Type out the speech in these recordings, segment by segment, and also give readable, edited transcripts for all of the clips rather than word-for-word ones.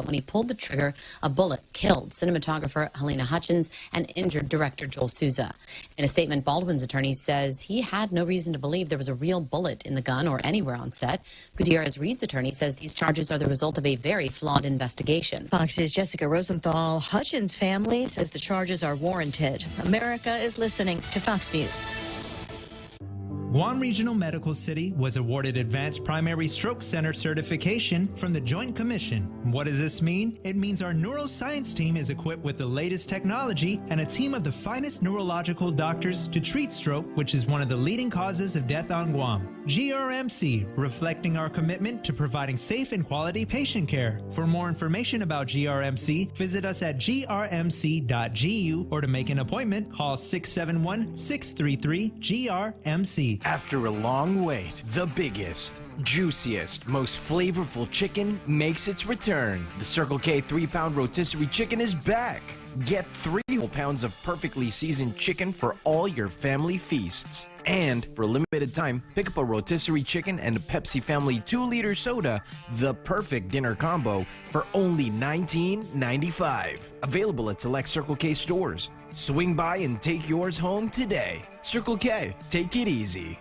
when he pulled the trigger, a bullet killed cinematographer Helena Hutchins and injured director Joel Souza. In a statement, Baldwin's attorney says he had no reason to believe there was a real bullet in the gun or anywhere on set. Gutierrez-Reed's attorney says these charges are the result of a very flawed investigation. Fox's Jessica Rosenthal. Hutchins' family says the charges are warranted. America is listening to Fox News. Guam Regional Medical City was awarded Advanced Primary Stroke Center certification from the Joint Commission. What does this mean? It means our neuroscience team is equipped with the latest technology and a team of the finest neurological doctors to treat stroke, which is one of the leading causes of death on Guam. GRMC, reflecting our commitment to providing safe and quality patient care. For more information about GRMC, visit us at grmc.gu or to make an appointment, call 671-633-GRMC. After a long wait, the biggest, juiciest, most flavorful chicken makes its return. The Circle K 3-pound rotisserie chicken is back. Get 3 whole pounds of perfectly seasoned chicken for all your family feasts. And for a limited time, pick up a rotisserie chicken and a Pepsi Family 2-liter soda, the perfect dinner combo, for only $19.95. Available at select Circle K stores. Swing by and take yours home today. Circle K, take it easy.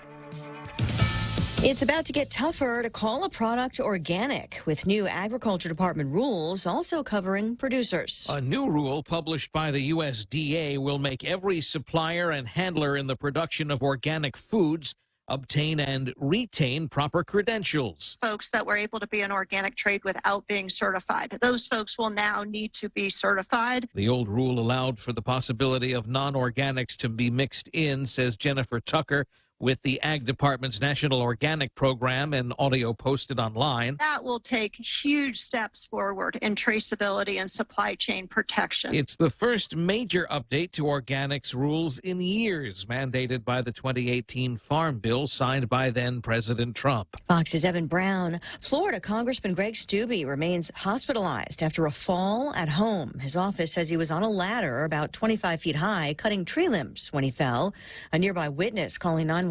It's about to get tougher to call a product organic, with new Agriculture Department rules also covering producers. A new rule published by the USDA will make every supplier and handler in the production of organic foods obtain and retain proper credentials. Folks that were able to be in organic trade without being certified, those folks will now need to be certified. The old rule allowed for the possibility of non-organics to be mixed in, says Jennifer Tucker with the Ag Department's National Organic Program, and audio posted online. That will take huge steps forward in traceability and supply chain protection. It's the first major update to organics rules in years, mandated by the 2018 Farm Bill signed by then-President Trump. Fox's Evan Brown. Florida Congressman Greg Steube remains hospitalized after a fall at home. His office says he was on a ladder about 25 feet high, cutting tree limbs when he fell. A nearby witness calling 911.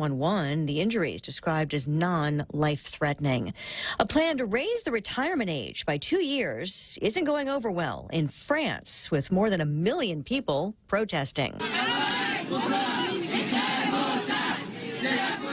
The injuries described as non-life-threatening. A plan to raise the retirement age by 2 years isn't going over well in France, with more than 1 million people protesting.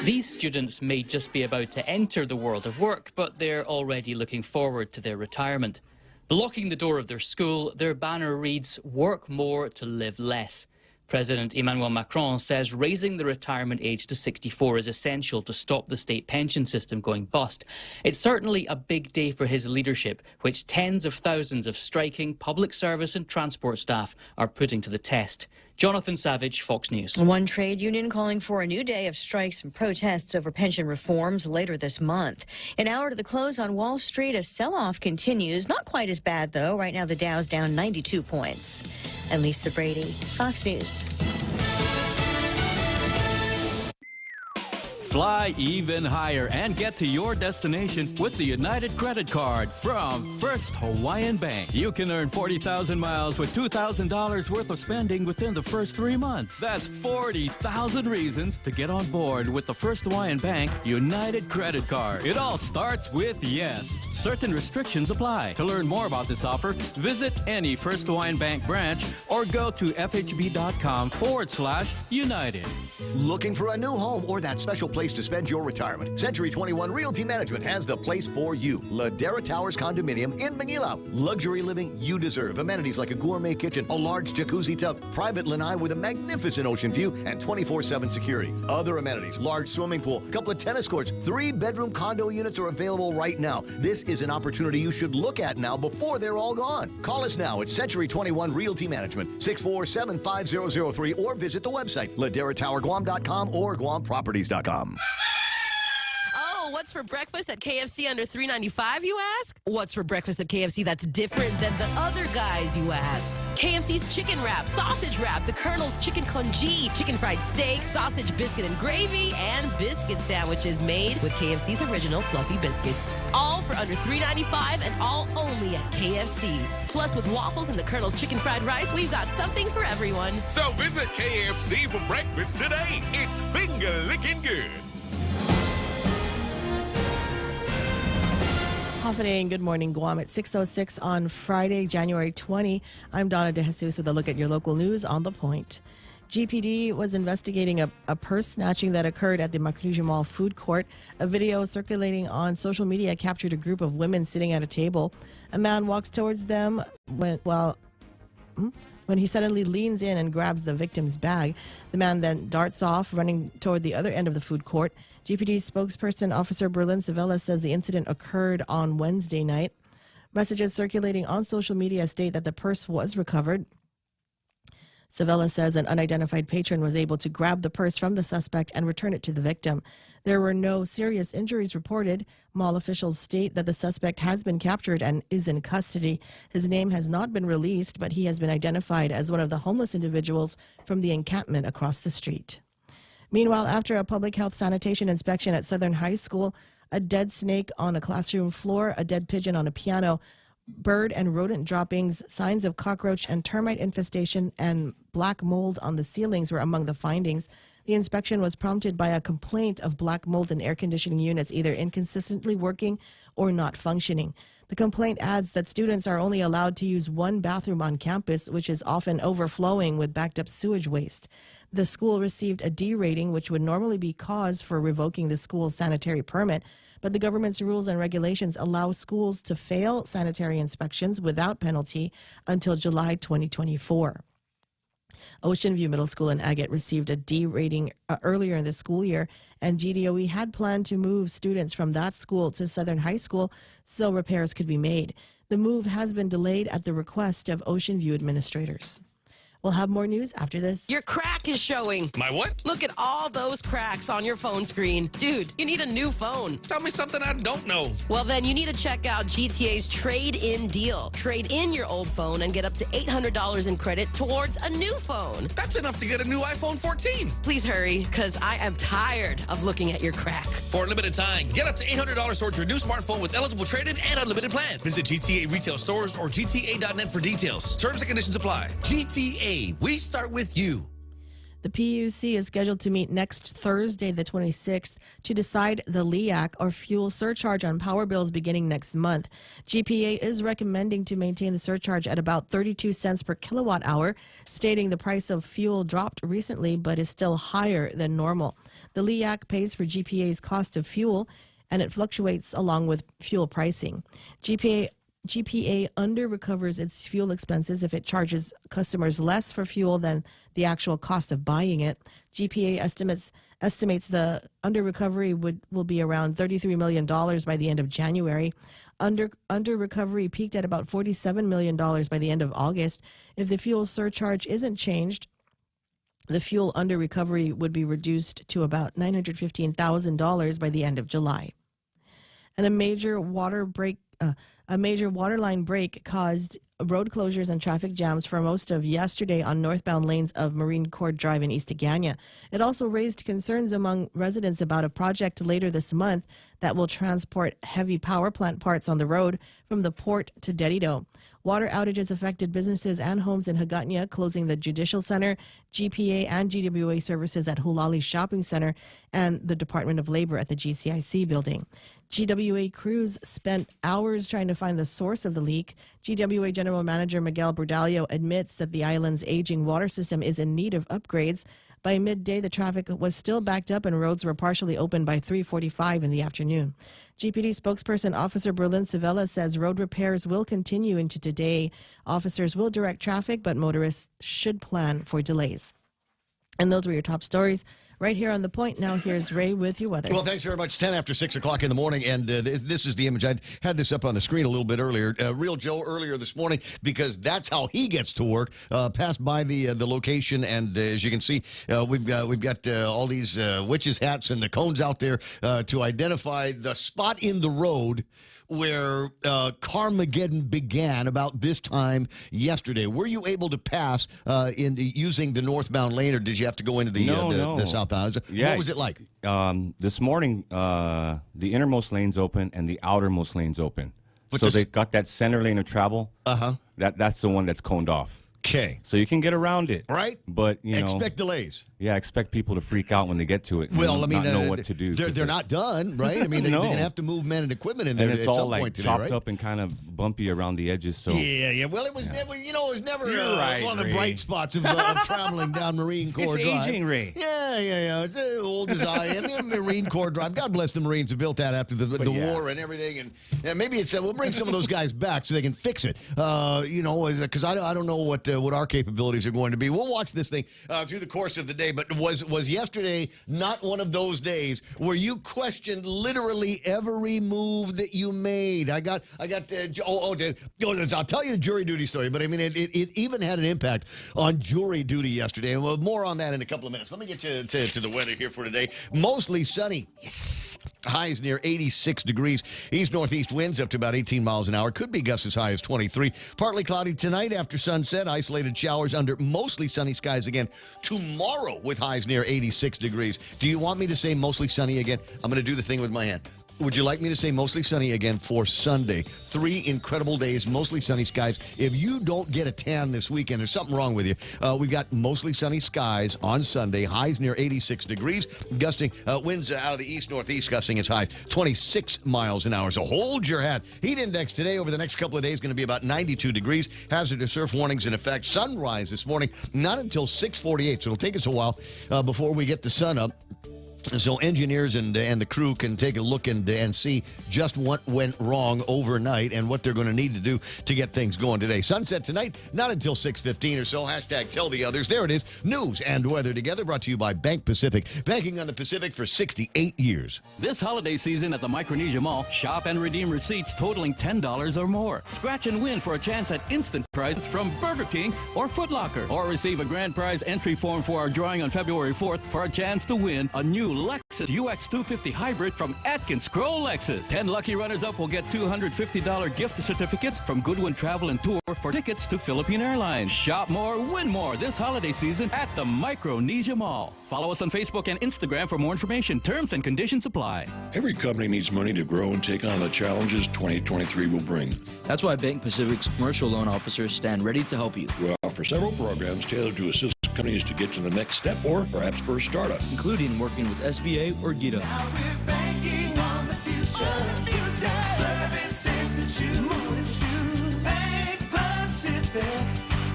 These students may just be about to enter the world of work, but they're already looking forward to their retirement. Blocking the door of their school, their banner reads, "Work more to live less." President Emmanuel Macron says raising the retirement age to 64 is essential to stop the state pension system going bust. It's certainly a big day for his leadership, which tens of thousands of striking public service and transport staff are putting to the test. Jonathan Savage, Fox News. One trade union calling for a new day of strikes and protests over pension reforms later this month. An hour to the close on Wall Street, a sell-off continues. Not quite as bad, though. Right now, the Dow's down 92 points. And Lisa Brady, Fox News. Fly even higher and get to your destination with the United Credit Card from First Hawaiian Bank. You can earn 40,000 miles with $2,000 worth of spending within the first 3 months. That's 40,000 reasons to get on board with the First Hawaiian Bank United Credit Card. It all starts with yes. Certain restrictions apply. To learn more about this offer, visit any First Hawaiian Bank branch or go to fhb.com/United. Looking for a new home or that special place to spend your retirement? Century 21 Realty Management has the place for you. Ladera Towers Condominium in Manila. Luxury living you deserve. Amenities like a gourmet kitchen, a large jacuzzi tub, private lanai with a magnificent ocean view, and 24/7 security. Other amenities, large swimming pool, couple of tennis courts, 3-bedroom condo units are available right now. This is an opportunity you should look at now before they're all gone. Call us now at Century 21 Realty Management, 647-5003, or visit the website, laderatowerguam.com or guamproperties.com. Oh, what's for breakfast at KFC under $3.95, you ask? What's for breakfast at KFC that's different than the other guys, you ask? KFC's chicken wrap, sausage wrap, the Colonel's chicken congee, chicken fried steak, sausage biscuit and gravy, and biscuit sandwiches made with KFC's original fluffy biscuits. All for under $3.95 and all only at KFC. Plus, with waffles and the Colonel's chicken fried rice, we've got something for everyone. So visit KFC for breakfast today. It's finger licking good. happening? Good morning, Guam. At 6:06 on Friday, January 20. I'm Donna DeJesus with a look at your local news on The Point. GPD was investigating a purse snatching that occurred at the Macruja Mall food court. A video circulating on social media captured a group of women sitting at a table. A man walks towards them when he suddenly leans in and grabs the victim's bag. The man then darts off, running toward the other end of the food court. GPD spokesperson Officer Berlin Savella says the incident occurred on Wednesday night. Messages circulating on social media state that the purse was recovered. Savella says an unidentified patron was able to grab the purse from the suspect and return it to the victim. There were no serious injuries reported. Mall officials state that the suspect has been captured and is in custody. His name has not been released, but he has been identified as one of the homeless individuals from the encampment across the street. Meanwhile, after a public health sanitation inspection at Southern High School, a dead snake on a classroom floor, a dead pigeon on a piano, bird and rodent droppings, signs of cockroach and termite infestation, and black mold on the ceilings were among the findings. The inspection was prompted by a complaint of black mold in air conditioning units either inconsistently working or not functioning. The complaint adds that students are only allowed to use one bathroom on campus, which is often overflowing with backed up sewage waste. The school received a D rating, which would normally be cause for revoking the school's sanitary permit, but the government's rules and regulations allow schools to fail sanitary inspections without penalty until July 2024. Ocean View Middle School in Agate received a D rating earlier in the school year, and GDOE had planned to move students from that school to Southern High School so repairs could be made. The move has been delayed at the request of Ocean View administrators. We'll have more news after this. Your crack is showing. My what? Look at all those cracks on your phone screen. Dude, you need a new phone. Tell me something I don't know. Well, then you need to check out GTA's trade-in deal. Trade in your old phone and get up to $800 in credit towards a new phone. That's enough to get a new iPhone 14. Please hurry, because I am tired of looking at your crack. For a limited time, get up to $800 towards your new smartphone with eligible trade-in and unlimited plan. Visit GTA retail stores or GTA.net for details. Terms and conditions apply. GTA. We start with you. The PUC is scheduled to meet next Thursday, the 26th, to decide the LEAC, or fuel surcharge, on power bills beginning next month. GPA is recommending to maintain the surcharge at about 32 cents per kilowatt hour, stating the price of fuel dropped recently but is still higher than normal. The LEAC pays for GPA's cost of fuel, and it fluctuates along with fuel pricing. GPA under-recovers its fuel expenses if it charges customers less for fuel than the actual cost of buying it. GPA estimates the under-recovery will be around $33 million by the end of January. Under-recovery peaked at about $47 million by the end of August. If the fuel surcharge isn't changed, the fuel under-recovery would be reduced to about $915,000 by the end of July. And a major waterline break caused road closures and traffic jams for most of yesterday on northbound lanes of Marine Corps Drive in East Agana. It also raised concerns among residents about a project later this month that will transport heavy power plant parts on the road from the port to Dedido. Water outages affected businesses and homes in Hagåtña, closing the Judicial Center, GPA and GWA services at Hulali Shopping Center, and the Department of Labor at the GCIC building. GWA crews spent hours trying to find the source of the leak. GWA General Manager Miguel Bordallo admits that the island's aging water system is in need of upgrades. By midday, the traffic was still backed up and roads were partially open by 3:45 in the afternoon. GPD spokesperson Officer Berlin Savella says road repairs will continue into today. Officers will direct traffic, but motorists should plan for delays. And those were your top stories right here on The Point. Now here's Ray with your weather. Well, thanks very much. 10 after 6 o'clock in the morning, and this is the image. I had this up on the screen a little bit earlier. Real Joe earlier this morning, because that's how he gets to work. Passed by the location, and as you can see, we've got all these witches' hats and the cones out there to identify the spot in the road where Carmageddon began about this time yesterday. Were you able to pass using the northbound lane, or did you have to go into the southbound? Yeah. What was it like? This morning, the innermost lane's open and the outermost lane's open. But so they got that center lane of travel. Uh-huh. That's the one that's coned off. Okay. So you can get around it. Right. But, expect delays. Yeah, expect people to freak out when they get to it and not know what to do. They're not done, right? I mean, they're going to have to move men and equipment in there and it's at all some like point today, chopped right? up and kind of bumpy around the edges. So Yeah. Well, it was never, it was never right, one of the Ray. bright spots of traveling down Marine Corps It's Drive. aging, Ray. Yeah. It's as old as I am. Yeah, Marine Corps Drive. God bless the Marines who built that after the war and everything. And maybe it's we'll bring some of those guys back so they can fix it. Because I don't know what our capabilities are going to be. We'll watch this thing through the course of the day. But was yesterday not one of those days where you questioned literally every move that you made? I'll tell you the jury duty story, but I mean it even had an impact on jury duty yesterday, and we'll have more on that in a couple of minutes. Let me get you to the weather here for today. Mostly sunny. Yes. Highs near 86 degrees. East-northeast winds up to about 18 miles an hour. Could be gusts as high as 23. Partly cloudy tonight after sunset. Isolated showers under mostly sunny skies again tomorrow with highs near 86 degrees. Do you want me to say mostly sunny again? I'm going to do the thing with my hand. Would you like me to say mostly sunny again for Sunday? 3 incredible days, mostly sunny skies. If you don't get a tan this weekend, there's something wrong with you. We've got mostly sunny skies on Sunday, highs near 86 degrees, gusting winds out of the east-northeast, gusting as high as 26 miles an hour. So hold your hat. Heat index today over the next couple of days going to be about 92 degrees. Hazardous surf warnings in effect. Sunrise this morning, not until 6:48, so it'll take us a while before we get the sun up. So engineers and the crew can take a look and see just what went wrong overnight and what they're going to need to do to get things going today. Sunset tonight, not until 6:15 or so. Hashtag tell the others. There it is. News and weather together, brought to you by Bank Pacific. Banking on the Pacific for 68 years. This holiday season at the Micronesia Mall, shop and redeem receipts totaling $10 or more. Scratch and win for a chance at instant prizes from Burger King or Foot Locker. Or receive a grand prize entry form for our drawing on February 4th for a chance to win a new Lexus UX 250 Hybrid from Atkins Kroll Lexus. 10 lucky runners-up will get $250 gift certificates from Goodwin Travel and Tour for tickets to Philippine Airlines. Shop more, win more this holiday season at the Micronesia Mall. Follow us on Facebook and Instagram for more information. Terms and conditions apply. Every company needs money to grow and take on the challenges 2023 will bring. That's why Bank Pacific's commercial loan officers stand ready to help you. We offer several programs tailored to assist companies to get to the next step or perhaps for a startup, including working with SBA or GITA. Now we're banking on the future. Services to choose. Bank Pacific,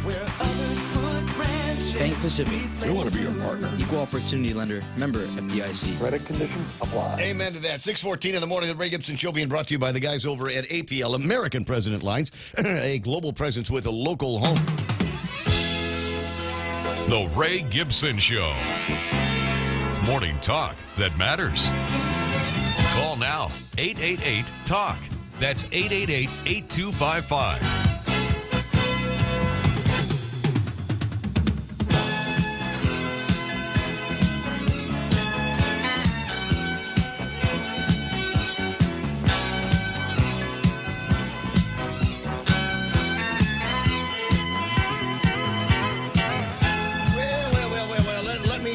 where others put branches. Bank Pacific. We want to be your partner. Equal opportunity lender. Member FDIC. Credit conditions apply. Amen to that. 6:14 in the morning. The Ray Gibson Show being brought to you by the guys over at APL, American President Lines, a global presence with a local home. The Ray Gibson Show. Morning talk that matters. Call now. 888-TALK. That's 888-8255.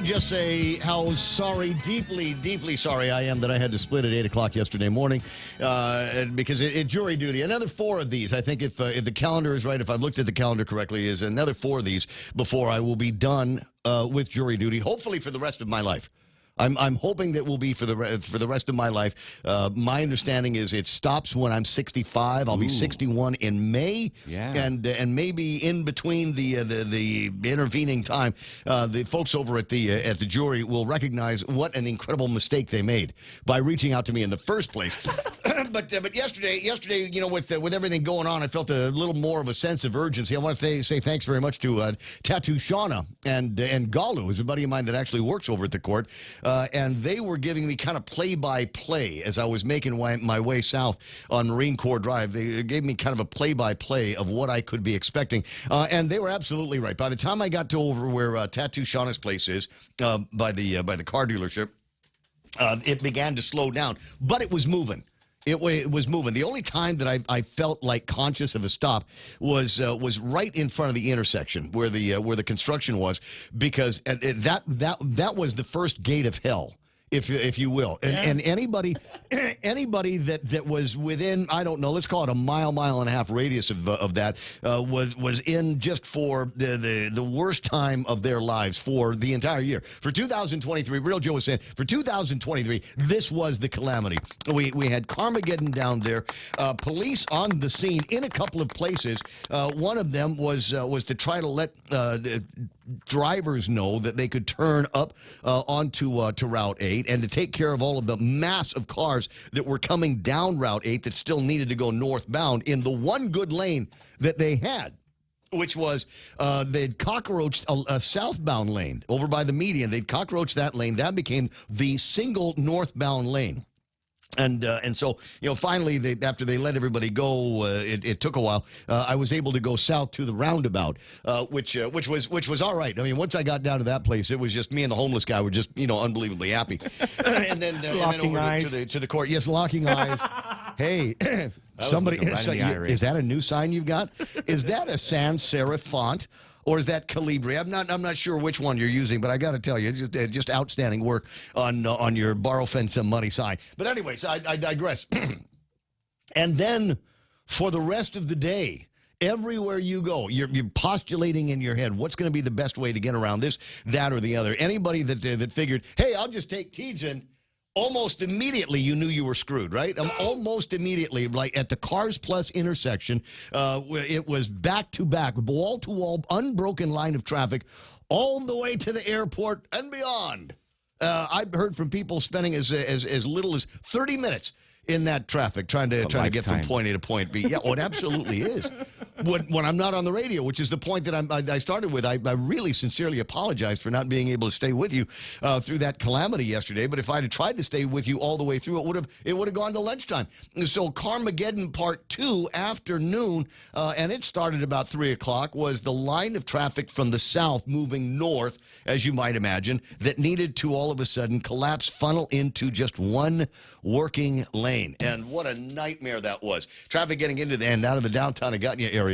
Just say how sorry, deeply, deeply sorry I am that I had to split at 8 o'clock yesterday morning because it jury duty. Another 4 of these. I think if the calendar is right, if I've looked at the calendar correctly, is another 4 of these before I will be done with jury duty, hopefully for the rest of my life. I'm hoping that will be for the rest of my life. My understanding is it stops when I'm 65. I'll be 61 in May, and maybe in between the intervening time, the folks over at the jury will recognize what an incredible mistake they made by reaching out to me in the first place. But yesterday, with everything going on, I felt a little more of a sense of urgency. I want to say thanks very much to Tattoo Shauna and Galu, who's a buddy of mine that actually works over at the court. And they were giving me kind of play-by-play as I was making my way south on Marine Corps Drive. They gave me kind of a play-by-play of what I could be expecting. And they were absolutely right. By the time I got to over where Tattoo Shauna's place is, by the car dealership, it began to slow down. But it was moving. It was moving. The only time that I felt like conscious of a stop was right in front of the intersection where the construction was, because that was the first gate of hell. if you will. And anybody that was within, I don't know, let's call it a mile and a half radius of that was in just for the worst time of their lives for the entire year. For 2023, Real Joe was saying, for 2023, this was the calamity. We had Carmageddon down there, police on the scene in a couple of places. One of them was to try to let drivers know that they could turn up onto to Route 8 and to take care of all of the mass of cars that were coming down Route 8 that still needed to go northbound in the one good lane that they had, which was they'd cockroached a southbound lane over by the median. They'd cockroached that lane. That became the single northbound lane. And so, finally, after they let everybody go, it took a while. I was able to go south to the roundabout, which was all right. I mean, once I got down to that place, it was just me and the homeless guy were just, unbelievably happy. and then over to the court. Yes, locking eyes. Hey, somebody, is that a new sign you've got? Is that a sans serif font? Or is that Calibri? I'm not sure which one you're using, but I got to tell you, it's just outstanding work on your borrow fence some money sign. But anyways, I digress. And then for the rest of the day, everywhere you go, you're postulating in your head what's going to be the best way to get around this, that, or the other. Anybody that figured, hey, I'll just take Teadsden, almost immediately you knew you were screwed, right? Almost immediately, like at the Cars Plus intersection, it was back-to-back, wall-to-wall, unbroken line of traffic all the way to the airport and beyond. I've heard from people spending as little as 30 minutes in that traffic trying to get from point A to point B. Yeah, it absolutely is. When I'm not on the radio, which is the point that I started with, I really sincerely apologize for not being able to stay with you through that calamity yesterday. But if I had tried to stay with you all the way through, it would have gone to lunchtime. So Carmageddon Part 2 afternoon, and it started about 3 o'clock, was the line of traffic from the south moving north, as you might imagine, that needed to all of a sudden collapse, funnel into just one working lane. And what a nightmare that was. Traffic getting into the end out of the downtown Agutnia area,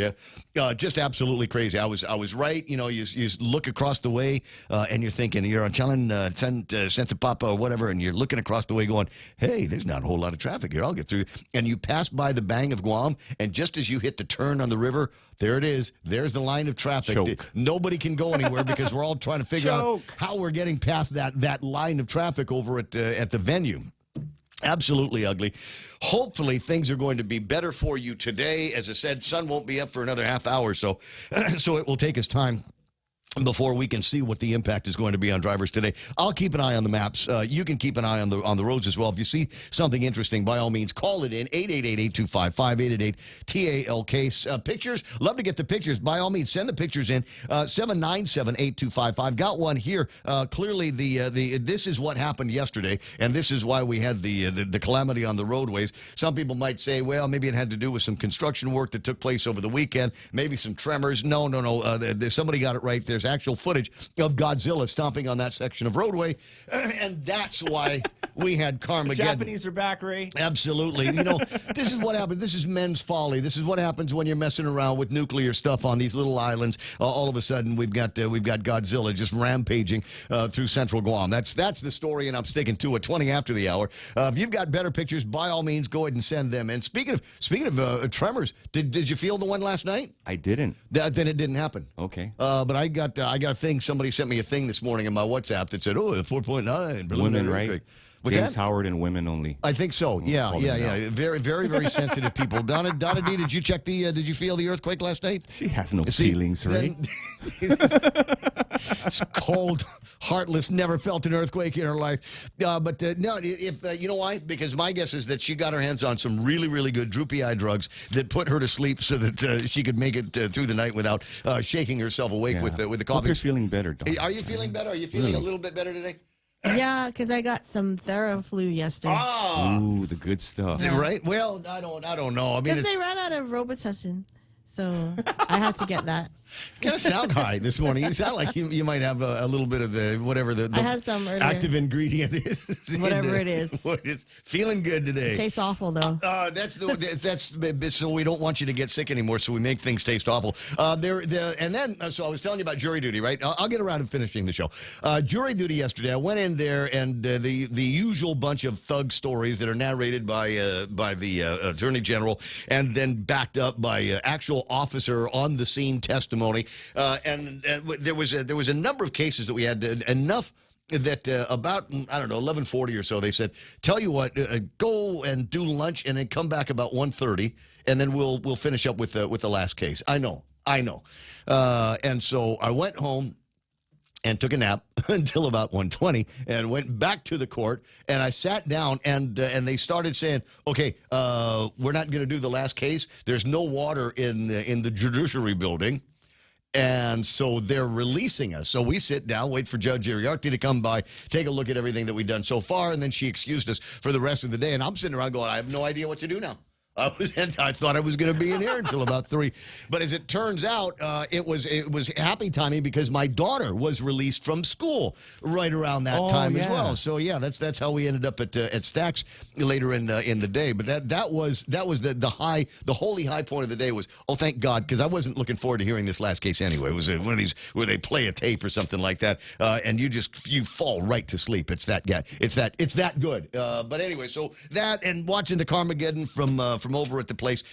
just absolutely crazy. I was right. You look across the way and you're thinking, you're on Santa Papa or whatever, and you're looking across the way going, hey, there's not a whole lot of traffic here. I'll get through. And you pass by the Bang of Guam, and just as you hit the turn on the river, there it is. There's the line of traffic. Choke. Nobody can go anywhere because we're all trying to figure out how we're getting past that line of traffic over at the venue. Absolutely ugly. Hopefully things are going to be better for you today. As I said, sun won't be up for another half hour, so it will take us time before we can see what the impact is going to be on drivers today. I'll keep an eye on the maps. You can keep an eye on the roads as well. If you see something interesting, by all means, call it in, 888-825-5888-TALK. Pictures, love to get the pictures. By all means, send the pictures in, 797-8255. Got one here. Clearly, this is what happened yesterday, and this is why we had the calamity on the roadways. Some people might say, well, maybe it had to do with some construction work that took place over the weekend, maybe some tremors. No. Somebody got it right. There's actual footage of Godzilla stomping on that section of roadway, and that's why we had Carmageddon. The Japanese are back, Ray. Absolutely. This is what happens. This is men's folly. This is what happens when you're messing around with nuclear stuff on these little islands. All of a sudden, we've got Godzilla just rampaging through central Guam. That's the story, and I'm sticking to it. 20 after the hour. If you've got better pictures, by all means, go ahead and send them. And speaking of tremors, did you feel the one last night? I didn't. Then it didn't happen. Okay. But I got a thing. Somebody sent me a thing this morning in my WhatsApp that said, 4.9. Women, right? What's James that? Howard and women only. I think so. Yeah. Very, very, very sensitive people. Donna D, did you check did you feel the earthquake last night? She has no feelings, right? It's cold, heartless, never felt an earthquake in her life. But no, if you know why? Because my guess is that she got her hands on some really, really good droopy eye drugs that put her to sleep so that she could make it through the night without shaking herself awake with the Hope coughing. you're feeling better, Don. Are you feeling better? Are you feeling a little bit better today? Yeah, because I got some Theraflu yesterday. Oh, ooh, the good stuff. Right? Well, I don't know. I mean, because they ran out of Robitussin. So I had to get that. You kind of sound high this morning. You sound like you might have a little bit of the whatever the I had some earlier. active ingredient is. Whatever it is. It's feeling good today. It tastes awful, though. That's so we don't want you to get sick anymore. So we make things taste awful. So I was telling you about jury duty, right? I'll get around to finishing the show. Jury duty yesterday. I went in there, and the usual bunch of thug stories that are narrated by the attorney general, and then backed up by actual officer on the scene testimony. And there was a number of cases that we had enough that about, I don't know, 11:40 or so, they said, tell you what, go and do lunch and then come back about 1:30, and then we'll finish up with the last case. I know. And so I went home and took a nap until about 1:20 and went back to the court, and I sat down, and they started saying, okay, we're not going to do the last case. There's no water in the judiciary building. And so they're releasing us. So we sit down, wait for Judge Iriarte to come by, take a look at everything that we've done so far, and then she excused us for the rest of the day. And I'm sitting around going, I have no idea what to do now. I thought I was going to be in here until about 3. But as it turns out, it was happy timing because my daughter was released from school right around that time as well. So yeah, that's how we ended up at Stacks later in the day. But that was the holy high point of the day was, oh, thank God, because I wasn't looking forward to hearing this last case anyway. It was one of these where they play a tape or something like that, and you fall right to sleep. It's that good. But anyway, so that and watching the Carmageddon from over at the place.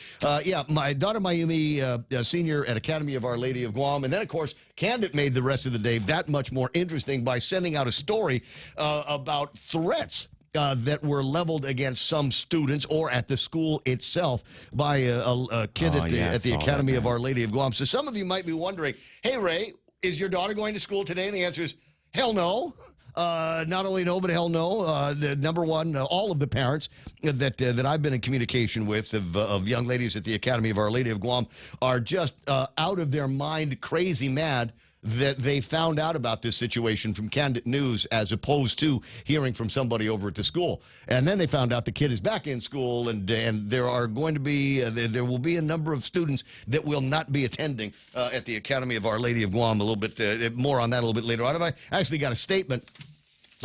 My daughter Mayumi, senior at Academy of Our Lady of Guam. And then, of course, Candid made the rest of the day that much more interesting by sending out a story about threats that were leveled against some students or at the school itself by a kid at the Academy of Our Lady of Guam. So some of you might be wondering, hey, Ray, is your daughter going to school today? And the answer is, hell no. Not only no, but hell no. Number one, all of the parents that I've been in communication with of young ladies at the Academy of Our Lady of Guam are just out of their mind, crazy mad that they found out about this situation from Candid News as opposed to hearing from somebody over at the school. And then they found out the kid is back in school, and there are going to be there will be a number of students that will not be attending at the Academy of Our Lady of Guam. A little bit more on that a little bit later on. I actually got a statement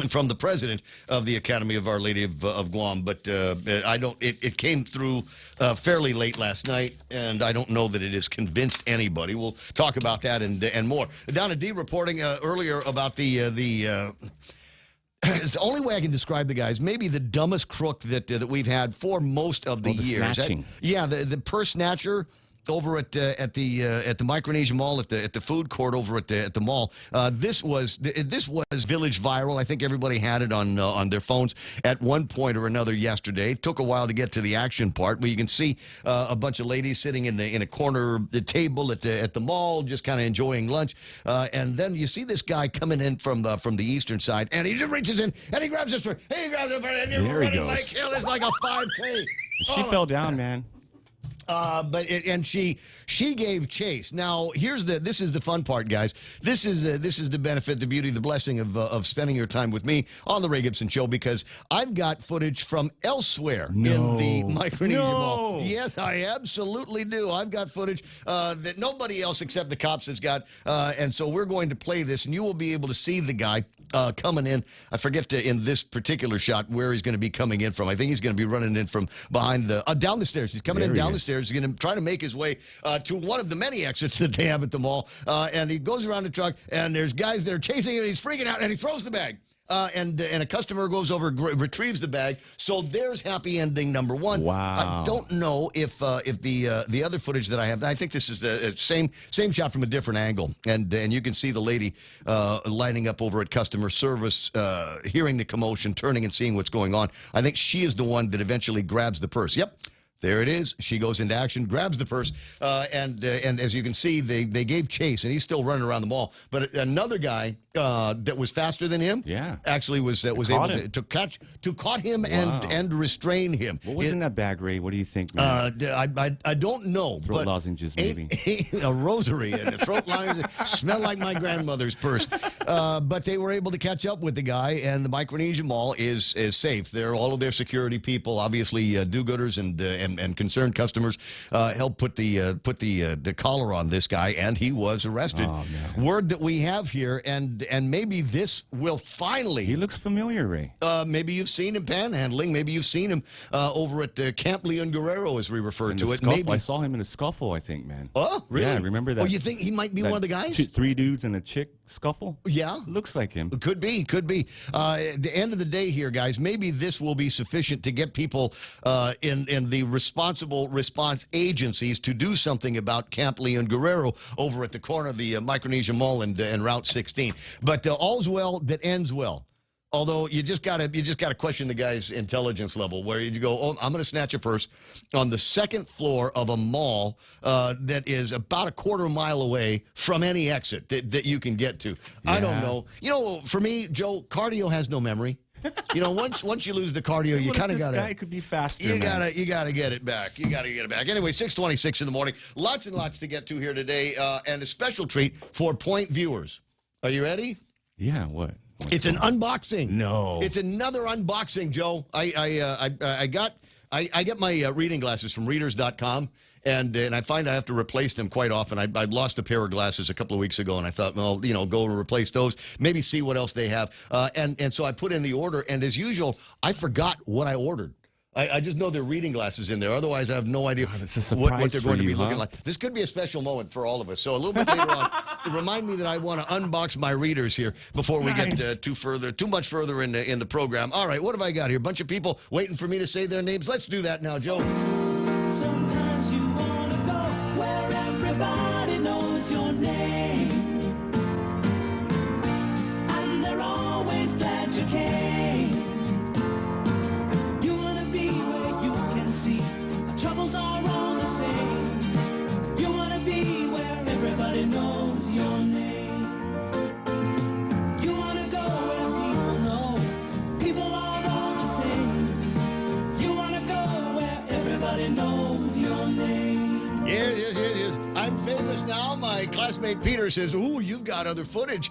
from the president of the Academy of Our Lady of Guam, but I don't. It came through fairly late last night, and I don't know that it has convinced anybody. We'll talk about that and more. Donna D reporting earlier about the. It's the only way I can describe the guys. Maybe the dumbest crook that we've had for most of the years. Snatching. The purse snatcher over at the Micronesia Mall at the food court over at the mall. This was village viral. I think everybody had it on their phones at one point or another yesterday. It took a while to get to the action part, but you can see a bunch of ladies sitting in a corner the table at the mall, just kind of enjoying lunch. And then you see this guy coming in from the eastern side, and he just reaches in and he grabs this one. Hey, he grabs it, and you're There he running goes. like hell. It's like a 5K. She fell down, man. She gave chase. Now this is the fun part, guys. This is the benefit, the beauty, the blessing of spending your time with me on the Ray Gibson Show, because I've got footage from elsewhere in the Micronesia Mall. Yes, I absolutely do. I've got footage that nobody else except the cops has got, and so we're going to play this, and you will be able to see the guy coming in. I forget in this particular shot where he's going to be coming in from. I think he's going to be running in from behind down the stairs. He's coming in down the stairs. He's going to try to make his way to one of the many exits that they have at the mall. And he goes around the truck, and there's guys that are chasing him, and he's freaking out, and he throws the bag. And a customer goes over, retrieves the bag. So there's happy ending number one. Wow. I don't know if the other footage that I have. I think this is the same shot from a different angle, and you can see the lady lining up over at customer service, hearing the commotion, turning and seeing what's going on. I think she is the one that eventually grabs the purse. Yep. There it is. She goes into action, grabs the purse, and as you can see, they gave chase, and he's still running around the mall. But another guy that was faster than him. Yeah. Actually was able to caught him and restrain him. What was in that bag, Ray? What do you think, man? I don't know. Throat lozenges, maybe. A rosary and a throat lines smell like my grandmother's purse. But they were able to catch up with the guy, and the Micronesia Mall is safe. All of their security people, obviously do-gooders and concerned customers, helped put the collar on this guy, and he was arrested. Oh, man. Word that we have here, and maybe this will finally. He looks familiar, Ray. Maybe you've seen him panhandling. Maybe you've seen him over at Camp Leon Guerrero, as we refer to it. Maybe I saw him in a scuffle, I think, man. Oh, really? Yeah, remember that? Oh, you think he might be one of the guys? Three dudes and a chick scuffle? Yeah. Looks like him. Could be. At the end of the day here, guys, maybe this will be sufficient to get people in the responsible response agencies to do something about Camp Leon Guerrero over at the corner of the Micronesia Mall and Route 16. But all's well that ends well. Although you just gotta question the guy's intelligence level, where you go, oh, I'm going to snatch a purse on the second floor of a mall that is about a quarter mile away from any exit that you can get to. Yeah. I don't know. You know, for me, Joe, cardio has no memory. You know, once you lose the cardio, you kind of got to. This guy could be faster. You gotta get it back. You gotta get it back. Anyway, 6:26 in the morning. Lots and lots to get to here today, and a special treat for Point viewers. Are you ready? Yeah. What? It's an unboxing. No. It's another unboxing, Joe. I get my reading glasses from readers.com, and I find I have to replace them quite often. I lost a pair of glasses a couple of weeks ago, and I thought, well, go and replace those, maybe see what else they have. And so I put in the order, and as usual, I forgot what I ordered. I just know they're reading glasses in there. Otherwise, I have no idea what they're going to be looking like. This could be a special moment for all of us. So a little bit later on, remind me that I want to unbox my readers here before we get too much further in the program. All right, what have I got here? A bunch of people waiting for me to say their names. Let's do that now, Joe. Sometimes you want to go where everybody knows your name, and they're always glad you came. See, our troubles are all the same. You want to be where everybody knows your name. You want to go where people know people are all the same. You want to go where everybody knows your name. Yes. I'm famous now. My classmate Peter says, "Ooh, you've got other footage.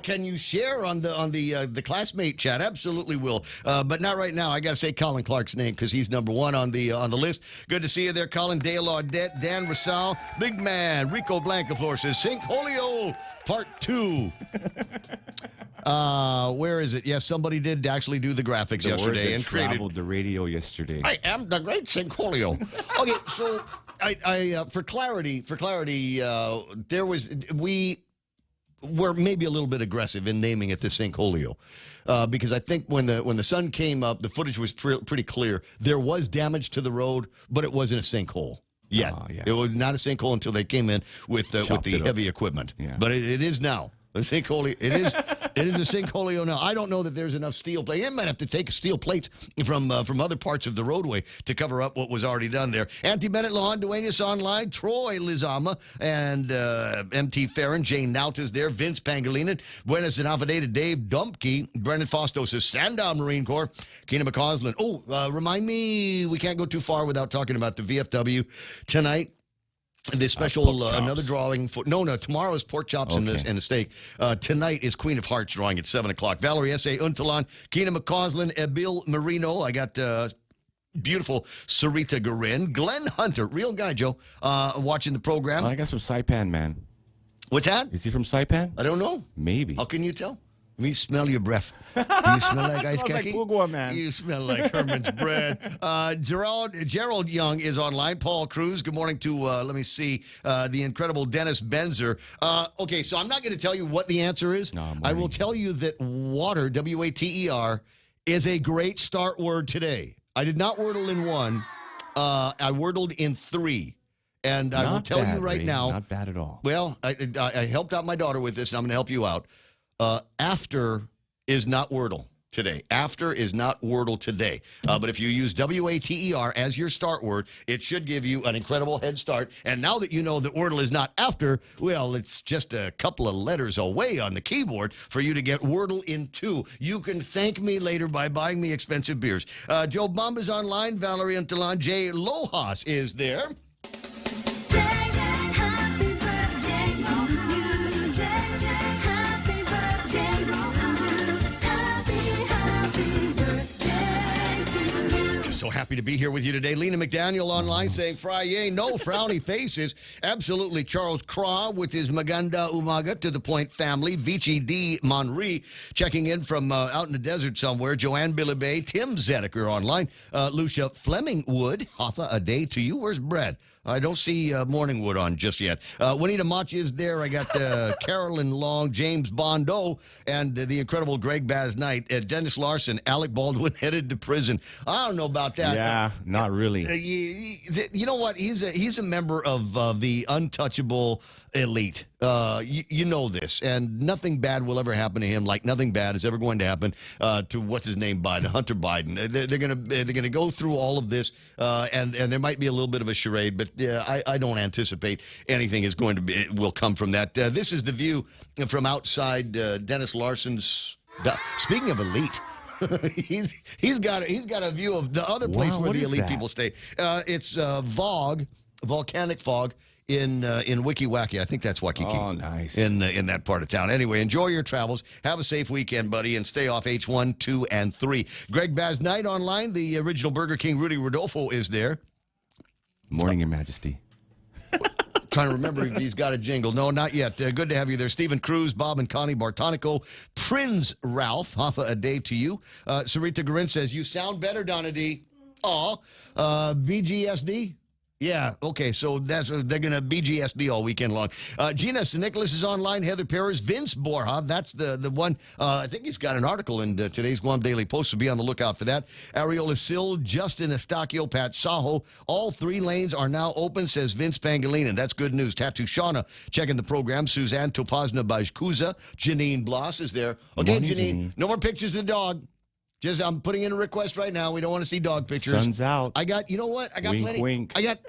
Can you share on the classmate chat?" Absolutely will, but not right now. I got to say Colin Clark's name because he's number one on the list. Good to see you there, Colin. Dale Audette, Dan Rasal, Big Man, Rico Blancaflor says Sinkhole Part 2. Where is it? Yes, somebody did actually do the graphics yesterday and created the radio yesterday. I am the great Sinkhole. Okay, so. For clarity, we were maybe a little bit aggressive in naming it the Sinkholio, because I think when the sun came up, the footage was pretty clear. There was damage to the road, but it wasn't a sinkhole yet. Yeah. It was not a sinkhole until they came in with the heavy equipment. Yeah. But it is now. A sinkhole. It is a sinkholio now. I don't know that there's enough steel plates. It might have to take steel plates from other parts of the roadway to cover up what was already done there. Auntie Bennett, Lahan, Duenas online, Troy Lizama, and MT Farron, Jane Naut is there, Vince Pangolinan, Buenas and Avadeta, Dave Dumpke, Brendan Fausto says, stand down, Marine Corps, Keena McCausland. Oh, remind me, we can't go too far without talking about the VFW tonight. The special, another drawing for, tomorrow is pork chops and a steak. Tonight is Queen of Hearts drawing at 7 o'clock. Valerie S.A. Untalan, Keena McCausland, Ebil Marino. I got beautiful Sarita Garin. Glenn Hunter, real guy, Joe, watching the program. I guess from Saipan, man. What's that? Is he from Saipan? I don't know. Maybe. How can you tell? Let me smell your breath. Do you smell like ice khaki? Like man. You smell like Herman's bread. Gerald Young is online. Paul Cruz. Good morning to, the incredible Dennis Benzer. Okay, so I'm not going to tell you what the answer is. No, I will tell you that water, W-A-T-E-R, is a great start word today. I did not wordle in one. I wordled in 3. And I will tell you right now. Not bad at all. Well, I helped out my daughter with this, and I'm going to help you out. After is not Wordle. today. After is not Wordle today. But if you use WATER as your start word, it should give you an incredible head start. And now that you know that Wordle is not after, well, it's just a couple of letters away on the keyboard for you to get Wordle in 2. You can thank me later by buying me expensive beers. Joe Bomba's online. Valerie Antalan. Jay Lojas is there. Happy birthday to you. Happy birthday to you. Happy birthday to you. Just so happy to be here with you today. Lena McDaniel online saying, Friday, no frowny faces. Absolutely. Charles Craw with his Maganda Umaga to the point family. Vici D. Monri checking in from out in the desert somewhere. Joanne Billibay. Tim Zedeker online. Lucia Flemingwood. Hoffa, a day to you. Where's Brad? I don't see Morningwood on just yet. Juanita Mach is there. I got Carolyn Long, James Bondo, and the incredible Greg Baz Knight. Dennis Larson, Alec Baldwin headed to prison. I don't know about that. Yeah, not really. You know what? He's a member of the untouchable elite. You know this, and nothing bad will ever happen to him. Like nothing bad is ever going to happen to what's his name, Biden, Hunter Biden. They're gonna go through all of this, and there might be a little bit of a charade, but I don't anticipate anything will come from that. This is the view from outside Dennis Larson's. Speaking of elite. he's got a view of the other place where the elite people stay. It's volcanic fog in Wiki Wacky. I think that's Waikiki. Oh, nice. In that part of town. Anyway, enjoy your travels. Have a safe weekend, buddy, and stay off H1, 2, and 3. Greg Baz Knight online. The original Burger King Rudy Rodolfo is there. Morning, Your Majesty. Trying to remember if he's got a jingle. No, not yet. Good to have you there. Stephen Cruz, Bob and Connie Bartonico, Prince Ralph, Hoffa, a day to you. Sarita Garin says, you sound better, Donna D. Aw. BGSD? Yeah, okay, so they're going to BGSD all weekend long. Gina St. Nicholas is online. Heather Perez, Vince Borja, that's the one. I think he's got an article in today's Guam Daily Post, so be on the lookout for that. Ariola Sil, Justin Estacio, Pat Saho. All 3 lanes are now open, says Vince Pangolinan. That's good news. Tattoo Shauna checking the program. Suzanne Topazna Bajkuza. Janine Bloss is there. Okay, Morning, Janine, no more pictures of the dog. I'm putting in a request right now. We don't want to see dog pictures. Sun's out. You know what? I got wink, plenty. Wink. I got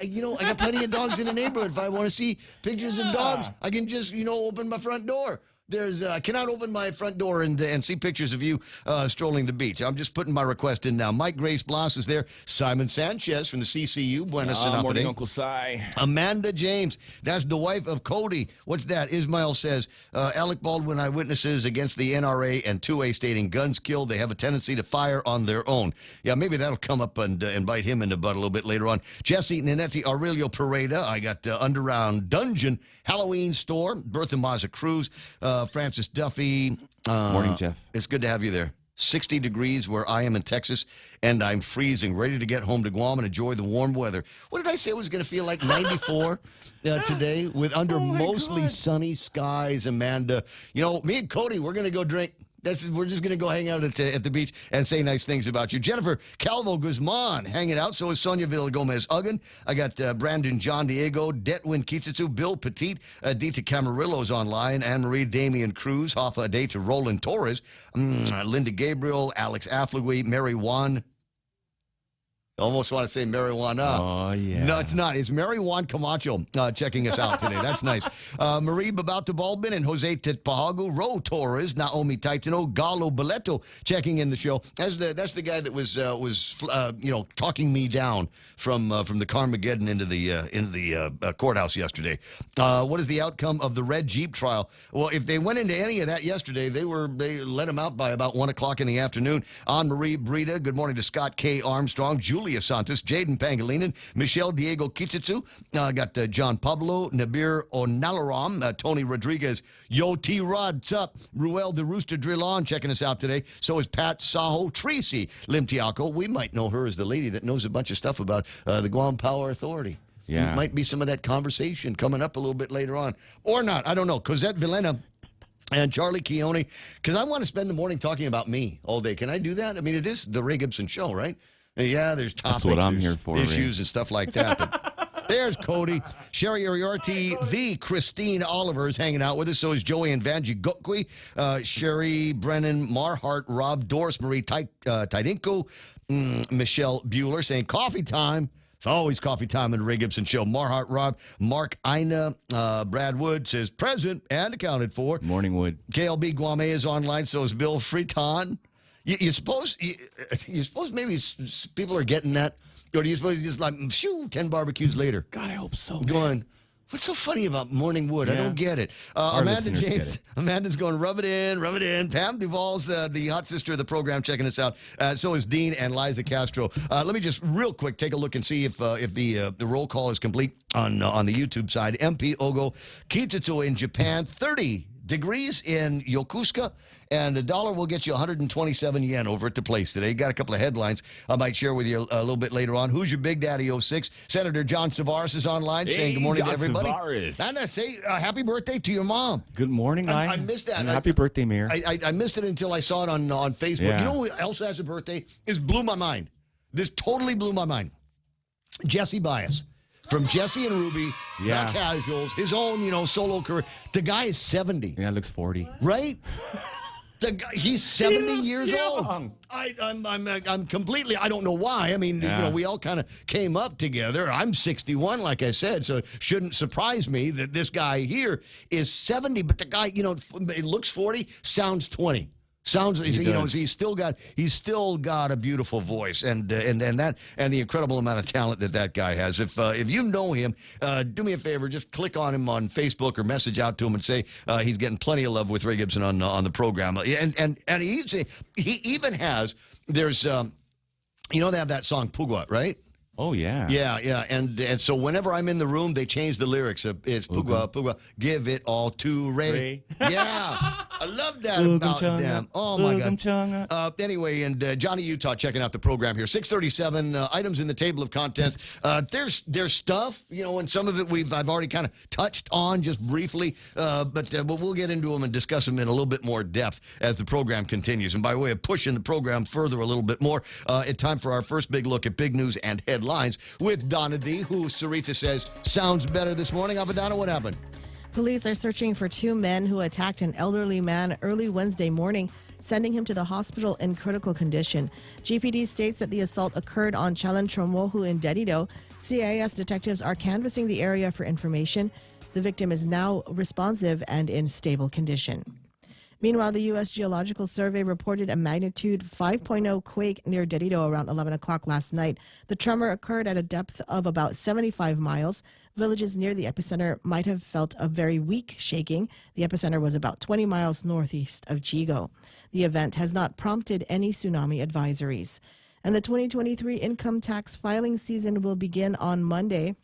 plenty of dogs in the neighborhood. If I want to see pictures of dogs, I can just, open my front door. I cannot open my front door and see pictures of you strolling the beach. I'm just putting my request in now. Mike Grace Blas is there. Simon Sanchez from the CCU. Buenas noches. Morning, Uncle Si. Amanda James. That's the wife of Cody. What's that? Ismail says, Alec Baldwin eyewitnesses against the NRA and 2A stating guns killed. They have a tendency to fire on their own. Yeah, maybe that'll come up and bite him in the butt a little bit later on. Jesse Ninetti Aurelio Pareda. I got Underground Dungeon Halloween Store. Bertha Maza Cruz. Francis Duffy. Morning, Jeff. It's good to have you there. 60 degrees where I am in Texas, and I'm freezing, ready to get home to Guam and enjoy the warm weather. What did I say it was going to feel like? 94 today with mostly sunny skies, Amanda. Me and Cody, we're going to go drink. We're just going to go hang out at the beach and say nice things about you. Jennifer Calvo Guzman hanging out. So is Sonia Villagomez Uggan. I got Brandon John Diego, Detwin Kitsutsu, Bill Petit, Dita Camarillo's online, Anne-Marie Damian Cruz, Hoffa a day to Roland Torres, Linda Gabriel, Alex Affleway, Mary Juan. Almost want to say marijuana. Oh, yeah. No, it's not. It's Mary Juan Camacho checking us out today. That's nice. Marie Babauta Baldwin and Jose Tetpahagu, Ro Torres, Naomi Taitano, Galo Boleto checking in the show. That's the guy that was talking me down from the Carmageddon into the courthouse yesterday. What is the outcome of the red Jeep trial? Well, if they went into any of that yesterday, they let him out by about 1 o'clock in the afternoon. Anne-Marie Brita, good morning to Scott K. Armstrong, Julia Santos, Jaden Pangolinan, Michelle Diego Kitsutsu, got John Pablo, Nabir Onalaram, Tony Rodriguez, Yo T-Rod, what's up? Ruel the Rooster Drillon checking us out today. So is Pat Saho, Tracy Limtiaco. We might know her as the lady that knows a bunch of stuff about the Guam Power Authority. Yeah. Might be some of that conversation coming up a little bit later on. Or not. I don't know. Cosette Villena and Charlie Keone, because I want to spend the morning talking about me all day. Can I do that? I mean, it is the Ray Gibson show, right? Yeah, there's topics. That's what I'm here for, issues Ray. and stuff like that. There's Cody. Sherry Uriorty, the Christine Oliver is hanging out with us. So is Joey and Vanji Gokwi, Sherry, Brennan, Marhart, Rob, Doris, Marie Tidinko, Michelle Bueller saying coffee time. It's always coffee time in the Ray Gibson Show. Marhart, Rob, Mark Ina, Brad Wood says present and accounted for. Morning, Wood. KLB Guam is online, so is Bill Freeton. You suppose maybe people are getting that? Or do you suppose just like, shoo, 10 barbecues later? God, I hope so. Going, what's so funny about Morning Wood? I don't get it. Our Amanda listeners James, get it. Amanda's going, rub it in. Pam Duvall's the hot sister of the program, checking us out. So is Dean and Liza Castro. Let me just real quick take a look and see if the roll call is complete on the YouTube side. MP Ogo Kitsuto in Japan, 30 degrees in Yokosuka, and $1 will get you 127 yen over at the place today. Got a couple of headlines I might share with you a little bit later on. Who's your Big Daddy 06? Senator John Savaris is online saying good morning to everybody. Savaris. And I say happy birthday to your mom. Good morning, I missed that. And happy birthday, Mayor. I missed it until I saw it on Facebook. Yeah. You know who else has a birthday? This blew my mind. This totally blew my mind. Jesse Bias. From Jesse and Ruby, Yeah. Casuals, his own, solo career. The guy is 70. Yeah, looks 40. Right? He's 70 years old. young. I'm completely, I don't know why. I mean, we all kind of came up together. I'm 61, like I said, so it shouldn't surprise me that this guy here is 70, but the guy, it looks 40, sounds 20. Sounds, he's still got a beautiful voice, and the incredible amount of talent that guy has. If you know him, do me a favor, just click on him on Facebook or message out to him and say he's getting plenty of love with Ray Gibson on the program. And he even has they have that song Pugwa, right? Oh, yeah. Yeah. And so whenever I'm in the room, they change the lyrics. It's Pugwa, give it all to Ray. Yeah. I love that about them. Oh, my God. Anyway, and Johnny Utah checking out the program here. 637 items in the table of contents. There's stuff, and some of it I've already kind of touched on just briefly, but we'll get into them and discuss them in a little bit more depth as the program continues. And by way of pushing the program further a little bit more, it's time for our first big look at big news and headlines with Donna D, who Sarita says sounds better this morning. Avadana, what happened? Police are searching for two men who attacked an elderly man early Wednesday morning, sending him to the hospital in critical condition. GPD states that the assault occurred on Chalan Tromohu in Dedido. CIS detectives are canvassing the area for information. The victim is now responsive and in stable condition. Meanwhile, the U.S. Geological Survey reported a magnitude 5.0 quake near Dedido around 11 o'clock last night. The tremor occurred at a depth of about 75 miles. Villages near the epicenter might have felt a very weak shaking. The epicenter was about 20 miles northeast of Chigo. The event has not prompted any tsunami advisories. And the 2023 income tax filing season will begin on Monday.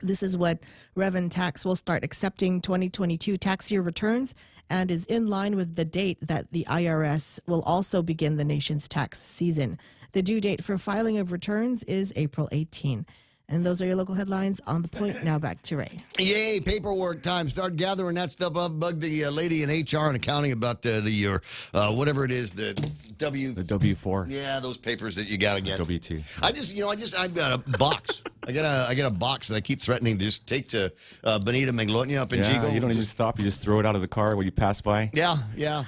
This is what Revan Tax will start accepting 2022 tax year returns and is in line with the date that the IRS will also begin the nation's tax season. The due date for filing of returns is April 18. And those are your local headlines on The Point. Now back to Ray. Yay, paperwork time. Start gathering that stuff up. Bug the lady in HR and accounting about whatever it is, the W-4. Yeah, those papers that you got to get. W-2. I've got a box. I got a box that I keep threatening to just take to Benita Manglotnia up in Chico. You don't even stop. You just throw it out of the car when you pass by. Yeah. Get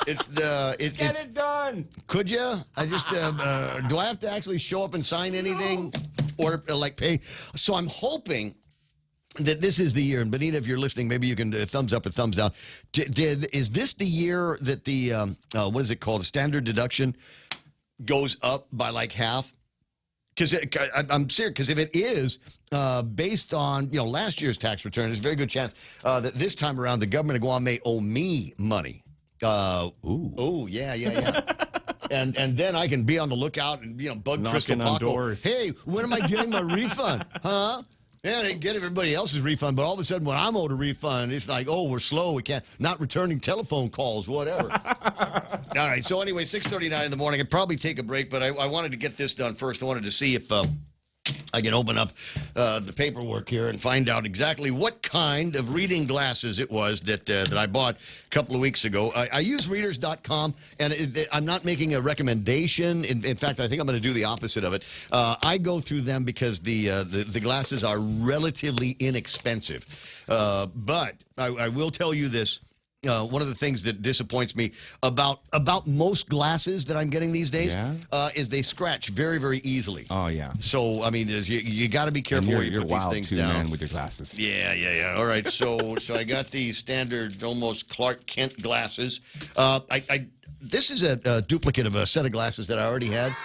it done. Could you? I just do I have to actually show up and sign anything or pay? So I'm hoping that this is the year. And Benita, if you're listening, maybe you can thumbs up or thumbs down. Is this the year that the what is it called? The standard deduction goes up by half? Because I'm serious. Because if it is based on last year's tax return, there's a very good chance that this time around the government of Guam may owe me money. Oh yeah. And then I can be on the lookout and bug knocking Crystal on Paco. doors. Hey, when am I getting my refund? Huh? Yeah, they get everybody else's refund, but all of a sudden when I'm owed a refund, it's like, oh, we're slow. We can't, not returning telephone calls, whatever. All right, so anyway, 6:39 in the morning. I'd probably take a break, but I wanted to get this done first. I wanted to see if I can open up the paperwork here and find out exactly what kind of reading glasses it was that I bought a couple of weeks ago. I use readers.com, and I'm not making a recommendation. In fact, I think I'm going to do the opposite of it. I go through them because the glasses are relatively inexpensive. But I will tell you this. One of the things that disappoints me about most glasses that I'm getting these days is they scratch very, very easily. Oh, yeah. So, I mean, you got to be careful where you put these things down. You're wild, too, man, with your glasses. Yeah. All right, so I got these standard, almost Clark Kent glasses. This is a duplicate of a set of glasses that I already had.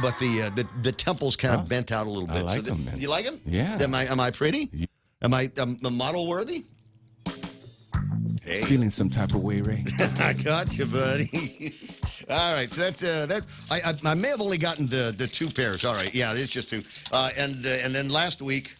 But the temples kind of bent out a little bit. I like them, man. You like them? Yeah. Am I pretty? Yeah. Am I model worthy? Hey. Feeling some type of way, Ray? I got you, buddy. All right, so that's. I may have only gotten the two pairs. All right, yeah, it's just two. And then last week,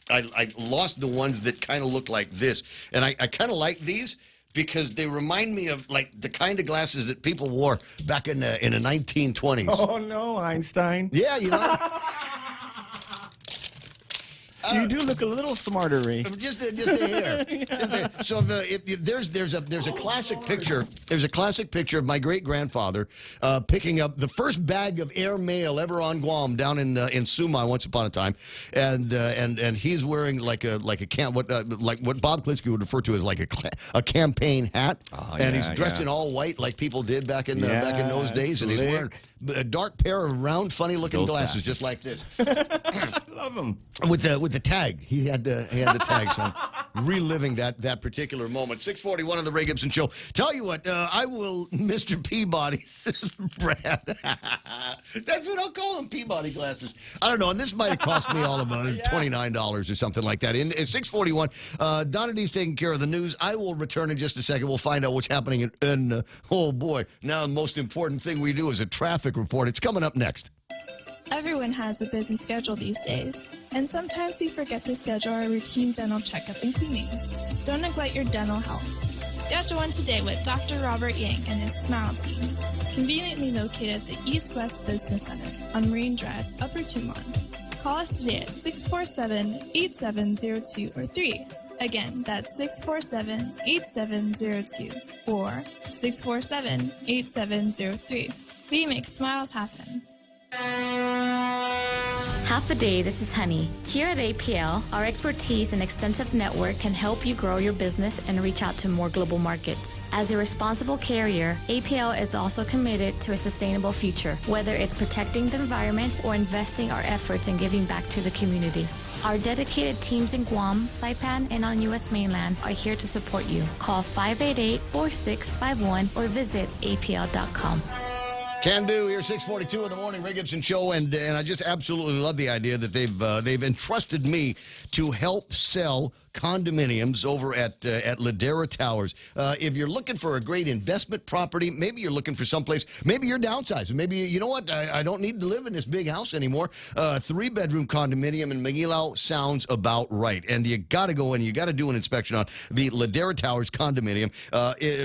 I lost the ones that kind of look like this, and I kind of like these because they remind me of like the kind of glasses that people wore back in the 1920s. Oh no, Einstein. Yeah, you know. You do look a little smarter, Ray. Just a hair. So there's a classic picture. There's a classic picture of my great grandfather picking up the first bag of air mail ever on Guam down in Sumai once upon a time, and he's wearing like what Bob Klinsky would refer to as like a campaign hat, and he's dressed in all white like people did back in those days, and he's wearing a dark pair of round, funny-looking glasses just like this. Love them. With the tag, he had the tag. So I'm reliving that particular moment. 6:41 on the Ray Gibson Show. Tell you what, I will, Mr. Peabody, says Brad. That's what I'll call them, Peabody glasses. I don't know, and this might have cost me all of $29 or something like that. In 6:41, Donna D's taking care of the news. I will return in just a second. We'll find out what's happening in oh boy, now the most important thing we do is a traffic report. It's coming up next. Everyone has a busy schedule these days, and sometimes we forget to schedule our routine dental checkup and cleaning. Don't neglect your dental health. Schedule one today with Dr. Robert Yang and his Smile Team, conveniently located at the East West Business Center on Marine Drive, Upper Tumon. Call us today at 647-8702 or 3. Again, that's 647-8702 or 647-8703. We make smiles happen. Half a day, this is Honey. Here at APL, our expertise and extensive network can help you grow your business and reach out to more global markets. As a responsible carrier, APL is also committed to a sustainable future, whether it's protecting the environment or investing our efforts in giving back to the community. Our dedicated teams in Guam, Saipan, and on U.S. mainland are here to support you. Call 588-4651 or visit apl.com. Can do here, 6:42 in the morning, Ray Gibson Show, and I just absolutely love the idea that they've entrusted me to help sell condominiums over at Ladera Towers. If you're looking for a great investment property, maybe you're looking for someplace, maybe you're downsizing. Maybe, you know what, I don't need to live in this big house anymore. 3-bedroom condominium in Manilao sounds about right. And you got to go in, you got to do an inspection on the Ladera Towers condominium.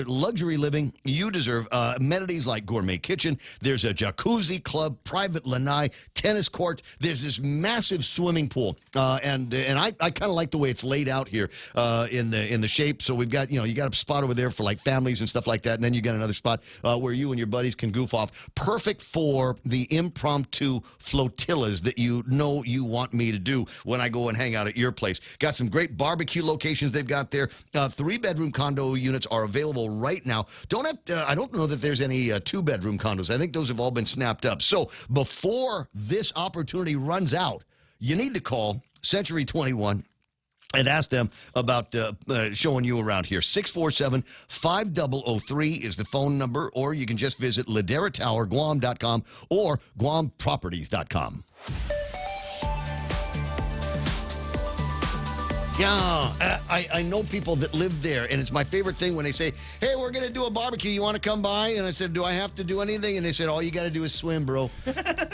Luxury living, you deserve amenities like gourmet kitchen. There's a jacuzzi club, private lanai, tennis courts. There's this massive swimming pool. And I kind of like the way it's laid out here in the shape. So we've got, you got a spot over there for like families and stuff like that, and then you got another spot where you and your buddies can goof off. Perfect for the impromptu flotillas that you want me to do when I go and hang out at your place. Got some great barbecue locations they've got there. 3-bedroom condo units are available right now. I don't know that there's any 2-bedroom condos. I think those have all been snapped up. So before this opportunity runs out, you need to call Century 21 and ask them about showing you around here. 647-5003 is the phone number, or you can just visit LaderaTowerGuam.com or GuamProperties.com. Yeah, I know people that live there, and it's my favorite thing when they say, hey, we're going to do a barbecue. You want to come by? And I said, do I have to do anything? And they said, all you got to do is swim, bro.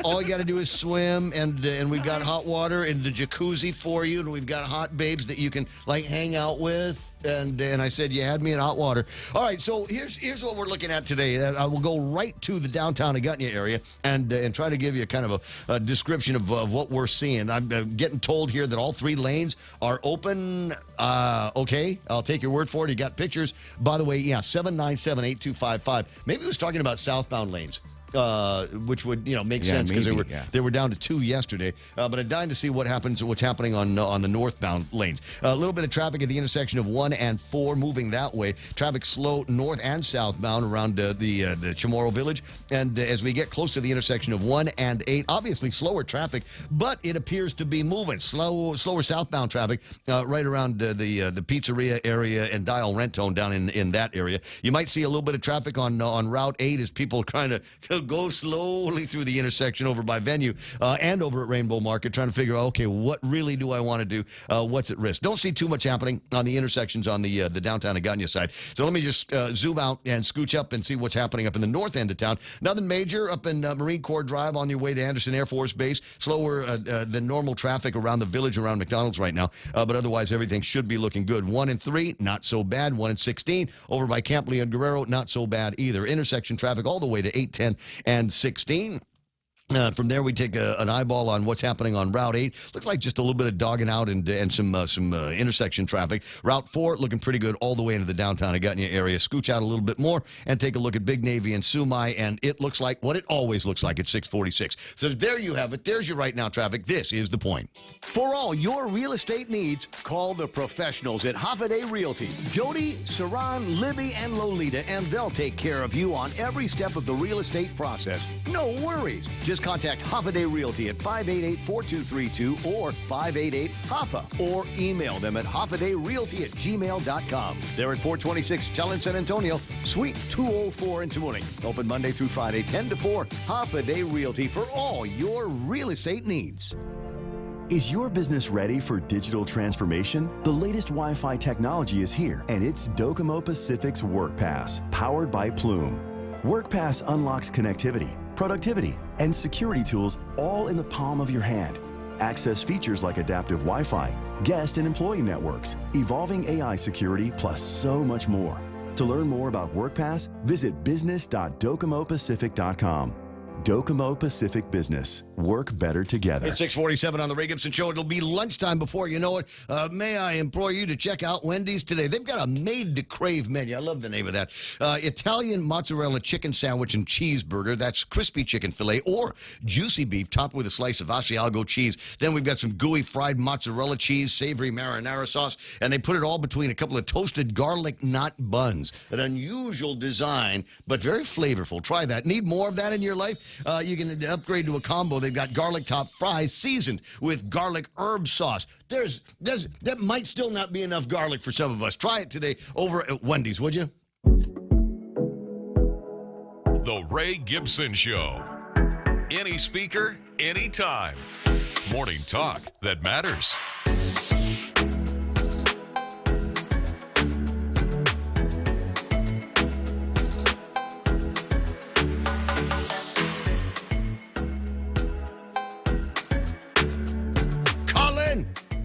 All you got to do is swim, and we've got hot water in the jacuzzi for you, and we've got hot babes that you can, like, hang out with. And I said, you had me in hot water. All right, so here's what we're looking at today. I will go right to the downtown Agutnia area and try to give you kind of a description of what we're seeing. I'm getting told here that all 3 lanes are open. Okay, I'll take your word for it. You got pictures. By the way, yeah, 797-8255. Maybe it was talking about southbound lanes. Which would make sense because they were down to 2 yesterday. But I'm dying to see what's happening on the northbound lanes. A little bit of traffic at the intersection of 1 and 4 moving that way. Traffic slow north and southbound around the Chamorro Village. And as we get close to the intersection of 1 and 8, obviously slower traffic, but it appears to be moving. Slower southbound traffic right around the pizzeria area and Dial Rentone down in that area. You might see a little bit of traffic on Route 8 as people kind of go slowly through the intersection over by Venue and over at Rainbow Market, trying to figure out, okay, what really do I want to do? What's at risk? Don't see too much happening on the intersections on the downtown Agutnia side. So let me just zoom out and scooch up and see what's happening up in the north end of town. Nothing major up in Marine Corps Drive on your way to Anderson Air Force Base. Slower than normal traffic around the village, around McDonald's right now. But otherwise, everything should be looking good. 1 and 3, not so bad. 1 and 16, over by Camp Leon Guerrero, not so bad either. Intersection traffic all the way to 8, 10, and 16. From there, we take an eyeball on what's happening on Route 8. Looks like just a little bit of dogging out and some intersection traffic. Route 4 looking pretty good all the way into the downtown Agutnia area. Scooch out a little bit more and take a look at Big Navy and Sumai, and it looks like what it always looks like at 646. So there you have it. There's your right now traffic. This is The Point. For all your real estate needs, call the professionals at Hoffaday Realty. Jody, Saran, Libby, and Lolita, and they'll take care of you on every step of the real estate process. No worries. Just contact Hoffaday Realty at 588-4232 or 588-HOFFA, or email them at hoffadayrealty@gmail.com. They're at 426 Chell in San Antonio, Suite 204 in Tamuning. Open Monday through Friday, 10 to 4. Hoffaday Realty for all your real estate needs. Is your business ready for digital transformation? The latest Wi-Fi technology is here, and it's Docomo Pacific's WorkPass, powered by Plume. WorkPass unlocks connectivity, productivity, and security tools all in the palm of your hand. Access features like adaptive Wi-Fi, guest and employee networks, evolving AI security, plus so much more. To learn more about WorkPass, visit business.docomopacific.com. Docomo Pacific Business. Work better together. It's 6:47 on the Ray Gibson Show. It'll be lunchtime before you know it. May I implore you to check out Wendy's today. They've got a made-to-crave menu. I love the name of that. Italian mozzarella chicken sandwich and cheeseburger. That's crispy chicken fillet or juicy beef topped with a slice of Asiago cheese. Then we've got some gooey fried mozzarella cheese, savory marinara sauce, and they put it all between a couple of toasted garlic nut buns. An unusual design, but very flavorful. Try that. Need more of that in your life? You can upgrade to a combo. They've got garlic top fries seasoned with garlic herb sauce. That might still not be enough garlic for some of us. Try it today over at Wendy's, would you? The Ray Gibson Show. Any speaker, anytime. Morning talk that matters.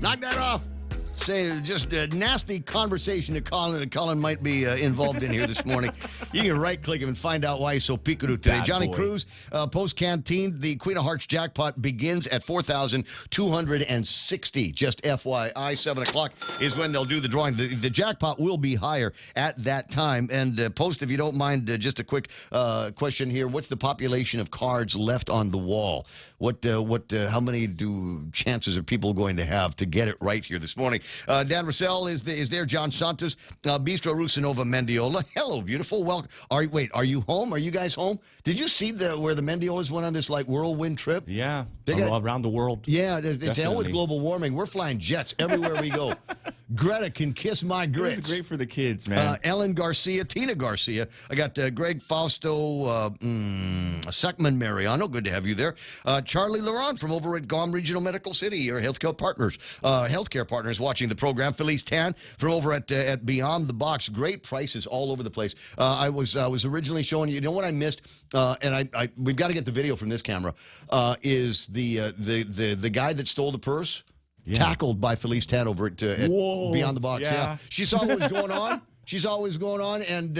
Knock that off. Say just a nasty conversation to Colin that Colin might be involved in here this morning. You can right-click him and find out why he's so peekadoo today. Bad Johnny boy. Cruz, post-canteen, the Queen of Hearts jackpot begins at $4,260. Just FYI, 7 o'clock is when they'll do the drawing. The jackpot will be higher at that time. And Post, if you don't mind, just a quick question here. What's the population of cards left on the wall? How many chances are people going to have to get it right here this morning? Dan Russell is there. John Santos, Bistro Rusinova Mendiola. Hello, beautiful. Welcome. Are you home? Are you guys home? Did you see where the Mendiolas went on this whirlwind trip? Yeah, around the world. Yeah, it's hell with global warming. We're flying jets everywhere we go. Greta can kiss my grits. It's great for the kids, man. Ellen Garcia, Tina Garcia. I got Greg Fausto, Suckman Mariano. Good to have you there. Charlie Laurent from over at Guam Regional Medical City, your healthcare partners watching the program. Felice Tan from over at Beyond the Box. Great prices all over the place. I was originally showing you. You know what I missed? And we've got to get the video from this camera. Is the guy that stole the purse? tackled by Felice Tan over at Beyond the Box. Yeah. She saw what was going on. She's always going on, and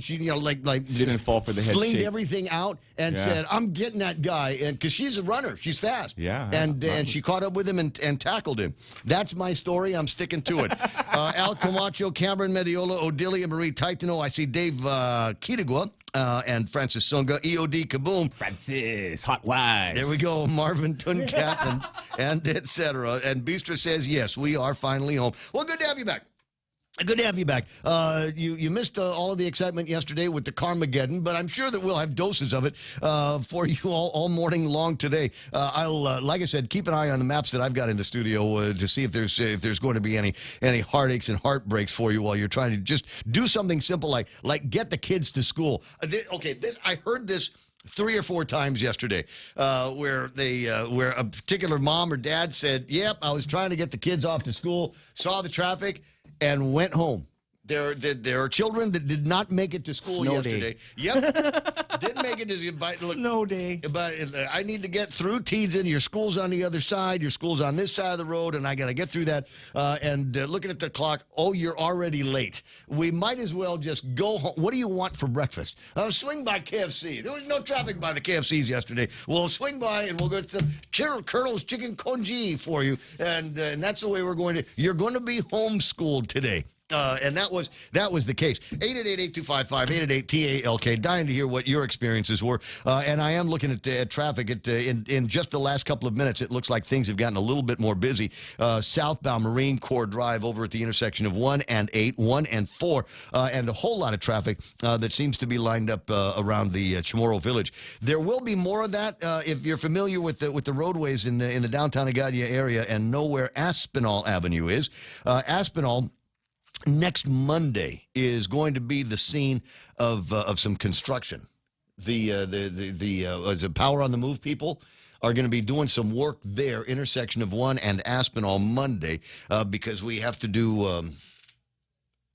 she, like she didn't fall for the head flinged shake. everything out and said, "I'm getting that guy," and because she's a runner, she's fast. Yeah, and she caught up with him and tackled him. That's my story. I'm sticking to it. Al Camacho, Cameron Mediola, Odilia, Marie Taitano. I see Dave Kitagua. And Francis Songa, EOD Kaboom. Francis, hot wives. There we go. Marvin Tuncat and et cetera. And Bistra says, yes, we are finally home. Well, good to have you back. Good to have you back. You missed all of the excitement yesterday with the Carmageddon, but I'm sure that we'll have doses of it for you all morning long today. I'll, like I said, keep an eye on the maps that I've got in the studio to see if there's going to be any heartaches and heartbreaks for you while you're trying to just do something simple like get the kids to school. I heard this 3 or 4 times yesterday, where a particular mom or dad said, "Yep, I was trying to get the kids off to school, saw the traffic, and went home." There are children that did not make it to school yesterday. Yep. Didn't make it to snow day. But I need to get through Teason. Your school's on the other side. Your school's on this side of the road, and I got to get through that. And looking at the clock, oh, you're already late. We might as well just go home. What do you want for breakfast? Swing by KFC. There was no traffic by the KFCs yesterday. We'll swing by and we'll go to Colonel's Chicken Congee for you. And that's the way we're going to. You're going to be homeschooled today. And that was the case. 888-8255, 888-TALK. Dying to hear what your experiences were. And I am looking at traffic. In just the last couple of minutes, it looks like things have gotten a little bit more busy. Southbound Marine Corps Drive over at the intersection of 1 and 8, 1 and 4, and a whole lot of traffic that seems to be lined up around the Chamorro Village. There will be more of that if you're familiar with the roadways in the downtown Agadia area and know where Aspinall Avenue is. Aspinall, next Monday, is going to be the scene of some construction. The Power on the Move people are going to be doing some work there, intersection of 1 and Aspinall Monday, because we have to do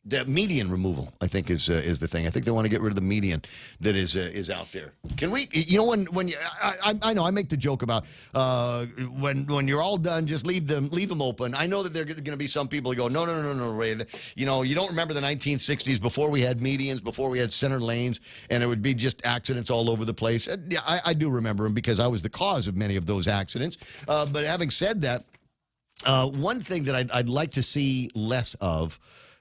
the median removal, I think, is the thing. I think they want to get rid of the median that is out there. Can we, when I know I make the joke about when you're all done, just leave them open. I know that there are going to be some people who go, no, Ray. You don't remember the 1960s before we had medians, before we had center lanes, and it would be just accidents all over the place. Yeah, I do remember them because I was the cause of many of those accidents. But having said that, one thing that I'd like to see less of.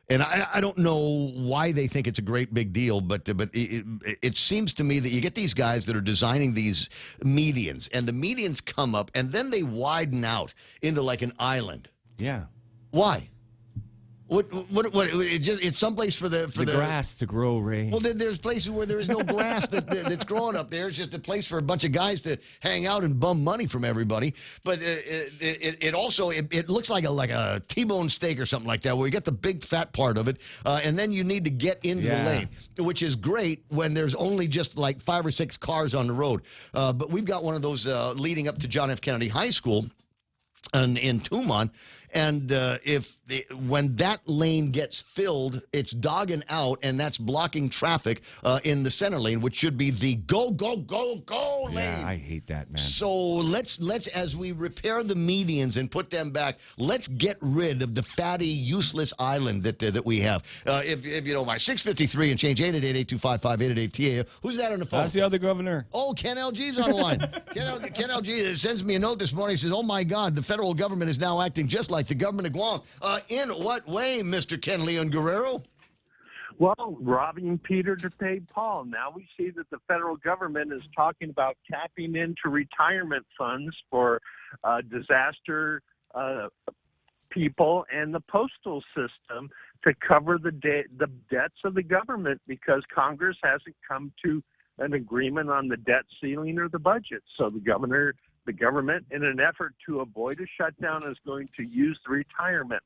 And I don't know why they think it's a great big deal, but it seems to me that you get these guys that are designing these medians, and the medians come up, and then they widen out into like an island. Yeah. Why? What it's someplace for the grass to grow, Ray. Well, there's places where there is no grass that's growing up there. It's just a place for a bunch of guys to hang out and bum money from everybody. But it also looks like a T-bone steak or something like that, where you get the big fat part of it, and then you need to get into the lane, which is great when there's only just like 5 or 6 cars on the road. But we've got one of those leading up to John F. Kennedy High School in Tumon. And when that lane gets filled, it's dogging out, and that's blocking traffic in the center lane, which should be the go lane. Yeah, I hate that, man. So let's as we repair the medians and put them back, let's get rid of the fatty, useless island that we have. If you don't mind, 653 and change, 888-8255-888-TA. Who's that on the phone? That's the other governor. Oh, Ken LG's on the line. Ken LG sends me a note this morning. He says, "Oh my God, the federal government is now acting just like the government of Guam." In what way, Mr. Ken Leon Guerrero? Well, robbing Peter to pay Paul. Now we see that the federal government is talking about tapping into retirement funds for disaster people and the postal system to cover the debts of the government, because Congress hasn't come to an agreement on the debt ceiling or the budget. So the government, in an effort to avoid a shutdown, is going to use the retirement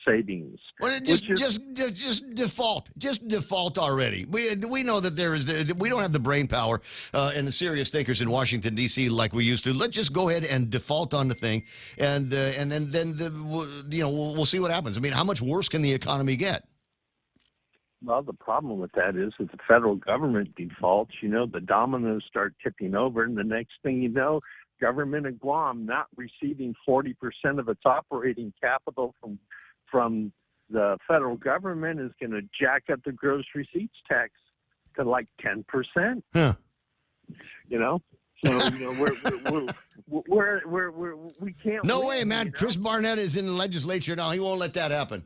savings. Well, just default already. We know that we don't have the brain power and the serious thinkers in Washington D.C. like we used to. Let's just go ahead and default on the thing, and then we'll see what happens. I mean, how much worse can the economy get? Well, the problem with that is if the federal government defaults, the dominoes start tipping over, and the next thing you know, government of Guam not receiving 40% of its operating capital from the federal government is going to jack up the gross receipts tax to like 10%. Huh. You know, so we can't. No win, way, man. you know? Chris Barnett is in the legislature now. He won't let that happen.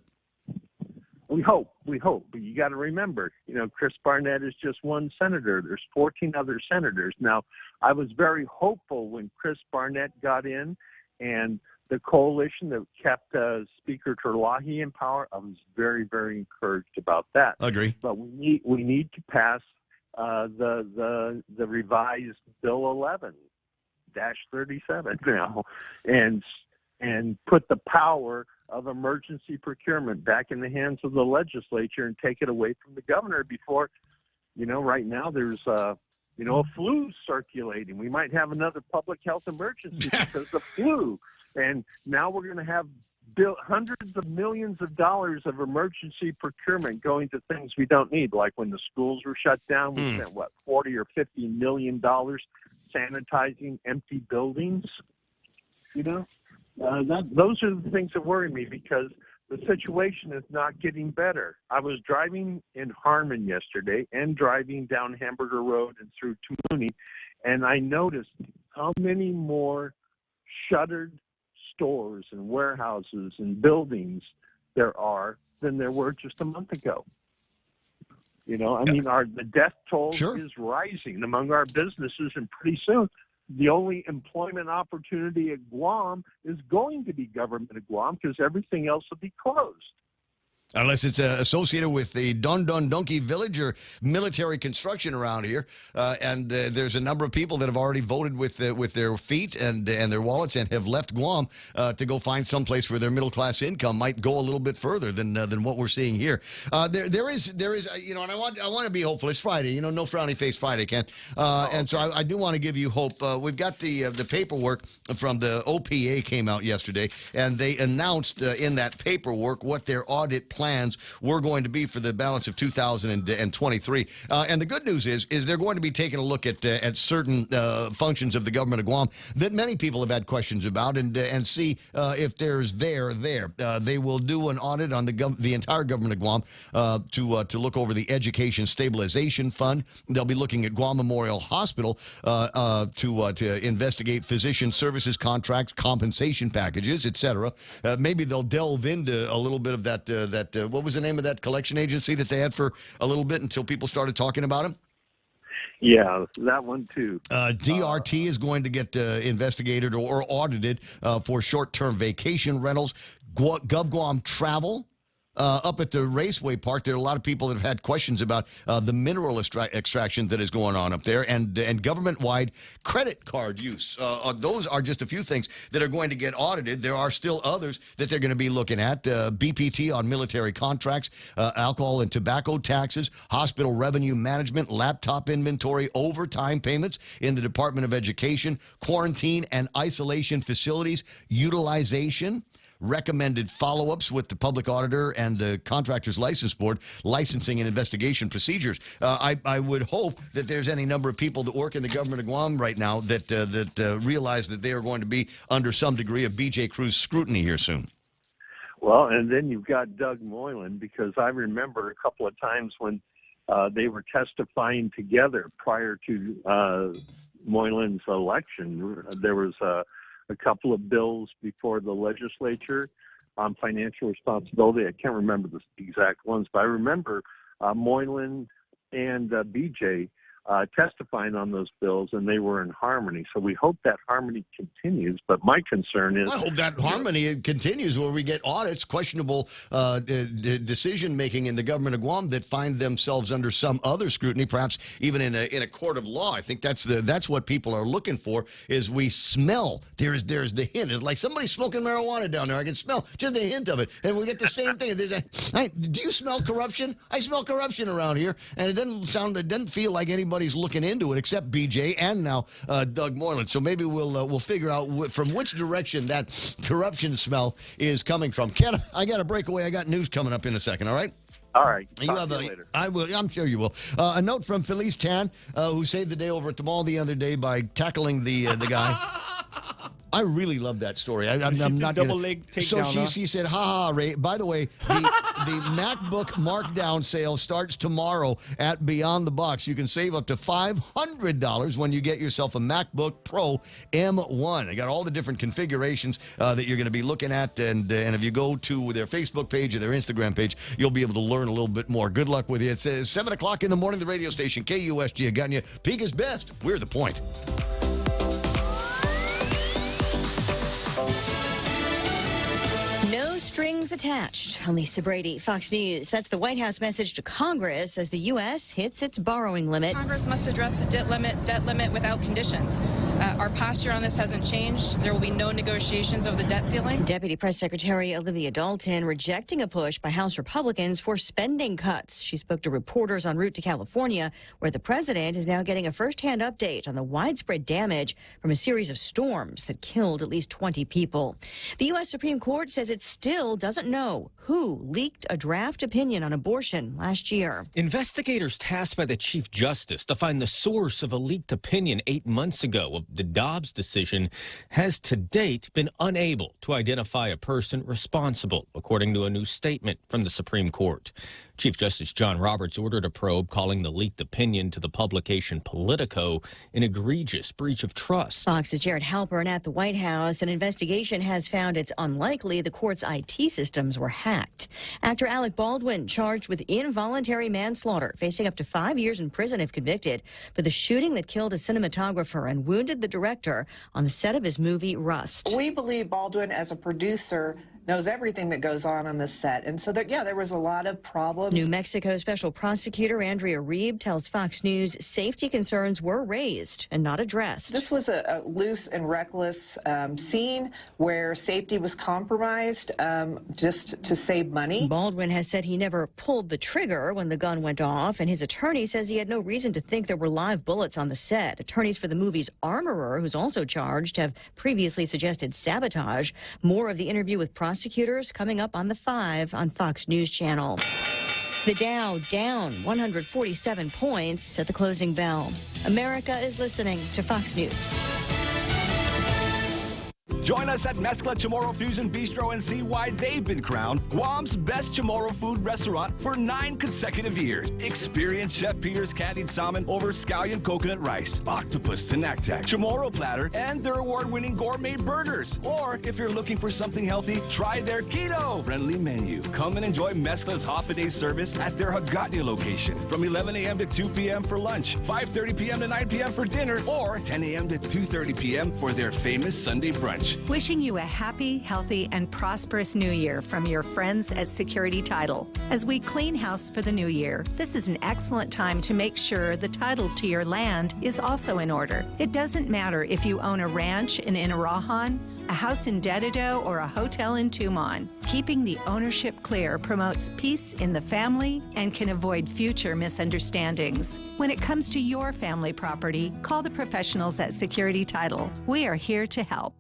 We hope, but you got to remember, you know, Chris Barnett is just one senator. There's 14 other senators. Now, I was very hopeful when Chris Barnett got in, and the coalition that kept Speaker Terlahi in power. I was very, very encouraged about that. Agree. But we need to pass the revised Bill 11-37 now, and put the power of emergency procurement back in the hands of the legislature and take it away from the governor before, you know, right now there's a flu circulating. We might have another public health emergency because of flu. And now we're going to have hundreds of millions of dollars of emergency procurement going to things we don't need. Like when the schools were shut down, we spent, $40 or $50 million sanitizing empty buildings, you know? Those are the things that worry me because the situation is not getting better. I was driving in Harmon yesterday and driving down Hamburger Road and through Tumuni, and I noticed how many more shuttered stores and warehouses and buildings there are than there were just a month ago. You know, I mean, the death toll is rising among our businesses, and pretty soon the only employment opportunity at Guam is going to be government of Guam because everything else will be closed. Unless it's associated with the Don Don Donkey Village or military construction around here. And there's a number of people that have already voted with their feet and their wallets and have left Guam to go find someplace where their middle-class income might go a little bit further than what we're seeing here. There is, you know, and I want to be hopeful. It's Friday, you know, no frowny face Friday, Ken. And so I do want to give you hope. We've got the paperwork from the OPA came out yesterday, and they announced in that paperwork what their audit plans were going to be for the balance of 2023. And the good news is they're going to be taking a look at certain functions of the government of Guam that many people have had questions about and see if there's there. They will do an audit on the entire government of Guam to look over the Education Stabilization Fund. They'll be looking at Guam Memorial Hospital to investigate physician services contracts, compensation packages, etc. Maybe they'll delve into a little bit of that what was the name of that collection agency that they had for a little bit until people started talking about them? Yeah, that one too. DRT is going to get investigated or audited for short-term vacation rentals. GovGuam Travel. Up at the Raceway Park, there are a lot of people that have had questions about the mineral extraction that is going on up there and government-wide credit card use. Those are just a few things that are going to get audited. There are still others that they're going to be looking at. BPT on military contracts, alcohol and tobacco taxes, hospital revenue management, laptop inventory, overtime payments in the Department of Education, quarantine and isolation facilities, utilization, recommended follow-ups with the public auditor and the contractor's license board, licensing and investigation procedures. I would hope that there's any number of people that work in the government of Guam right now that realize that they are going to be under some degree of BJ Cruz scrutiny here soon. Well, and then you've got Doug Moylan, because I remember a couple of times when they were testifying together prior to Moylan's election. There was a couple of bills before the legislature on financial responsibility. I can't remember the exact ones, but I remember Moylan and BJ testifying on those bills, and they were in harmony. So we hope that harmony continues. But my concern is, I hope that harmony continues where we get audits, questionable decision-making in the government of Guam that find themselves under some other scrutiny, perhaps even in a court of law. I think that's what people are looking for, is we smell. There's the hint. It's like somebody's smoking marijuana down there. I can smell just a hint of it. And we get the same thing. Do you smell corruption? I smell corruption around here. And it doesn't feel like anybody's looking into it except BJ and now Doug Moylan. So maybe we'll figure out from which direction that corruption smell is coming from. Ken, I got to break away. I got news coming up in a second, all right? All right. You Talk have to a, you later. I will. I'm sure you will. A note from Felice Chan, who saved the day over at the mall the other day by tackling the guy. I really love that story. I'm not double leg takedown. So she said, "Ha ha, Ray. By the way, the MacBook markdown sale starts tomorrow at Beyond the Box. You can save up to $500 when you get yourself a MacBook Pro M1. I got all the different configurations that you're going to be looking at, and if you go to their Facebook page or their Instagram page, you'll be able to learn a little bit more. Good luck with you. It says 7 o'clock in the morning. The radio station KUSG Aganya. Peak is best. We're the point." No strings attached. Lisa Brady, Fox News. That's the White House message to Congress as the U.S. hits its borrowing limit. Congress must address the debt limit without conditions. Our posture on this hasn't changed. There will be no negotiations over the debt ceiling. Deputy Press Secretary Olivia Dalton rejecting a push by House Republicans for spending cuts. She spoke to reporters en route to California, where the president is now getting a first-hand update on the widespread damage from a series of storms that killed at least 20 people. The U.S. Supreme Court says it still doesn't know who leaked a draft opinion on abortion last year. Investigators tasked by the Chief Justice to find the source of a leaked opinion 8 months ago of the Dobbs decision has to date been unable to identify a person responsible, according to a new statement from the Supreme Court. Chief Justice John Roberts ordered a probe calling the leaked opinion to the publication Politico an egregious breach of trust. Fox's Jared Halpern at the White House. An investigation has found it's unlikely the court's IT systems were hacked. Actor Alec Baldwin charged with involuntary manslaughter, facing up to 5 years in prison if convicted for the shooting that killed a cinematographer and wounded the director on the set of his movie Rust. We believe Baldwin, as a producer, knows everything that goes on this set. And so, there was a lot of problems. New Mexico Special Prosecutor Andrea Reeb tells Fox News safety concerns were raised and not addressed. This was a loose and reckless scene where safety was compromised just to save money. Baldwin has said he never pulled the trigger when the gun went off, and his attorney says he had no reason to think there were live bullets on the set. Attorneys for the movie's armorer, who's also charged, have previously suggested sabotage. More of the interview with prosecutors coming up on the 5 on Fox News Channel. The Dow down 147 points at the closing bell. America is listening to Fox News. Join us at Mezcla Chamorro Fusion Bistro and see why they've been crowned Guam's best Chamorro food restaurant for 9 consecutive years. Experience Chef Peter's candied salmon over scallion coconut rice, octopus tenactac, Chamorro platter, and their award-winning gourmet burgers. Or if you're looking for something healthy, try their keto-friendly menu. Come and enjoy Mezcla's half-a-day service at their Hagatnya location from 11 a.m. to 2 p.m. for lunch, 5:30 p.m. to 9 p.m. for dinner, or 10 a.m. to 2:30 p.m. for their famous Sunday brunch. Wishing you a happy, healthy, and prosperous new year from your friends at Security Title. As we clean house for the new year, this is an excellent time to make sure the title to your land is also in order. It doesn't matter if you own a ranch in Inarajan, a house in Dededo, or a hotel in Tumon. Keeping the ownership clear promotes peace in the family and can avoid future misunderstandings. When it comes to your family property, call the professionals at Security Title. We are here to help.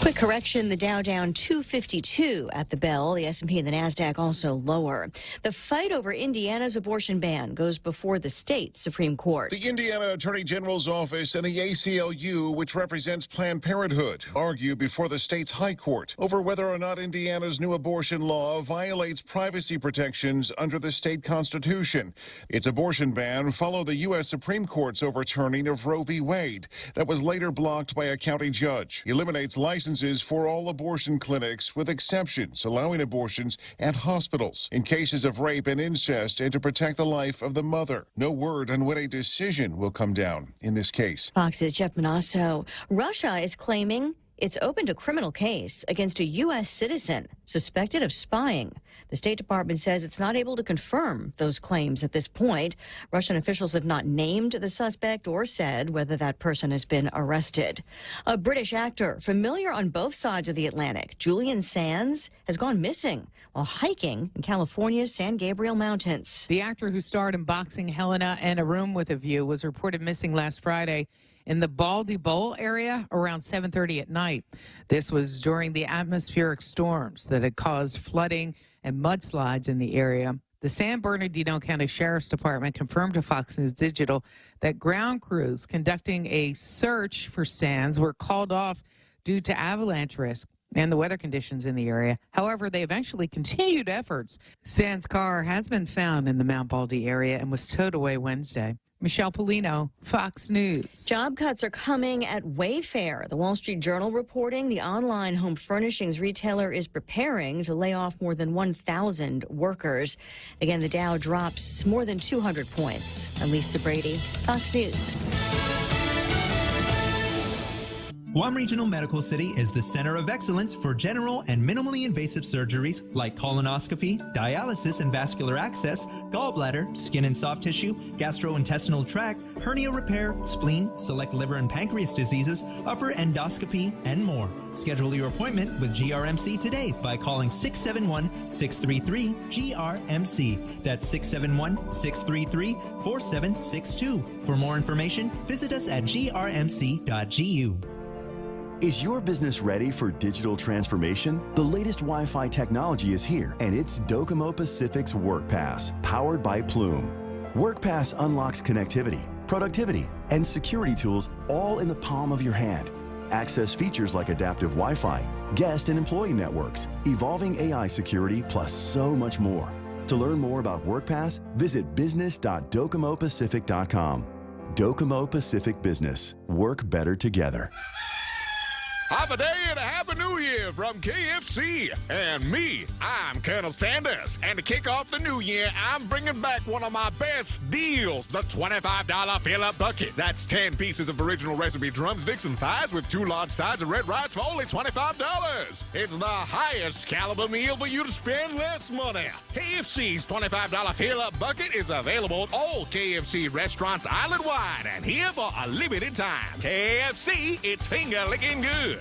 Quick correction, the Dow down 252 at the bell. The S&P and the NASDAQ also lower. The fight over Indiana's abortion ban goes before the state Supreme Court. The Indiana Attorney General's office and the ACLU, which represents Planned Parenthood, argue before the state's high court over whether or not Indiana's new abortion law violates privacy protections under the state constitution. Its abortion ban followed the U.S. Supreme Court's overturning of Roe v. Wade that was later blocked by a county judge. Eliminates licenses for all abortion clinics with exceptions, allowing abortions at hospitals in cases of rape and incest and to protect the life of the mother. No word on when a decision will come down in this case. Fox's Jeff Manasso. Russia is claiming it's opened a criminal case against a U.S. citizen suspected of spying. The State Department says it's not able to confirm those claims at this point. Russian officials have not named the suspect or said whether that person has been arrested. A British actor familiar on both sides of the Atlantic, Julian Sands, has gone missing while hiking in California's San Gabriel Mountains. The actor who starred in Boxing Helena and A Room with a View was reported missing last Friday in the Baldy Bowl area around 7:30 at night. This was during the atmospheric storms that had caused flooding and mudslides in the area. The San Bernardino County Sheriff's Department confirmed to Fox News Digital that ground crews conducting a search for sands were called off due to avalanche risk and the weather conditions in the area. However, they eventually continued efforts. Sand's car has been found in the Mount Baldy area and was towed away Wednesday. Michelle Polino, Fox News. Job cuts are coming at Wayfair. The Wall Street Journal reporting the online home furnishings retailer is preparing to lay off more than 1,000 workers. Again, the Dow drops more than 200 points. I'm Lisa Brady, Fox News. Guam Regional Medical City is the center of excellence for general and minimally invasive surgeries like colonoscopy, dialysis and vascular access, gallbladder, skin and soft tissue, gastrointestinal tract, hernia repair, spleen, select liver and pancreas diseases, upper endoscopy, and more. Schedule your appointment with GRMC today by calling 671-633-GRMC. That's 671-633-4762. For more information, visit us at grmc.gu. Is your business ready for digital transformation? The latest Wi-Fi technology is here, and it's Docomo Pacific's WorkPass, powered by Plume. WorkPass unlocks connectivity, productivity, and security tools all in the palm of your hand. Access features like adaptive Wi-Fi, guest and employee networks, evolving AI security, plus so much more. To learn more about WorkPass, visit business.docomopacific.com. Docomo Pacific Business. Work better together. Have a day and a happy new year from KFC. And me, I'm Colonel Sanders. And to kick off the new year, I'm bringing back one of my best deals, the $25 fill-up bucket. That's 10 pieces of original recipe drumsticks and thighs with 2 large sides of red rice for only $25. It's the highest caliber meal for you to spend less money. KFC's $25 fill-up bucket is available at all KFC restaurants island-wide and here for a limited time. KFC, it's finger-licking good.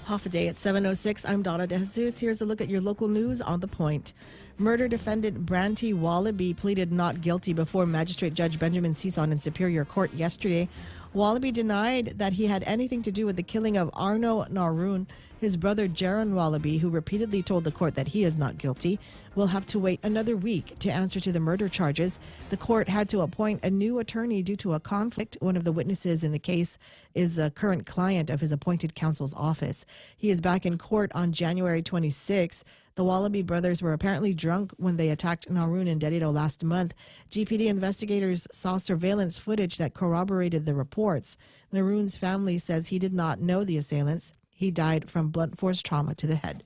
Half a day at 7:06. I'm Donna DeJesus. Here's a look at your local news on The Point. Murder defendant Branty Wallaby pleaded not guilty before Magistrate Judge Benjamin Sison in Superior Court yesterday. Wallaby denied that he had anything to do with the killing of Arno Naroon. His brother Jaron Wallaby, who repeatedly told the court that he is not guilty, will have to wait another week to answer to the murder charges. The court had to appoint a new attorney due to a conflict. One of the witnesses in the case is a current client of his appointed counsel's office. He is back in court on January 26. The Wallaby brothers were apparently drunk when they attacked Naroon in Derrida last month. GPD investigators saw surveillance footage that corroborated the reports. Naroon's family says he did not know the assailants. He died from blunt force trauma to the head.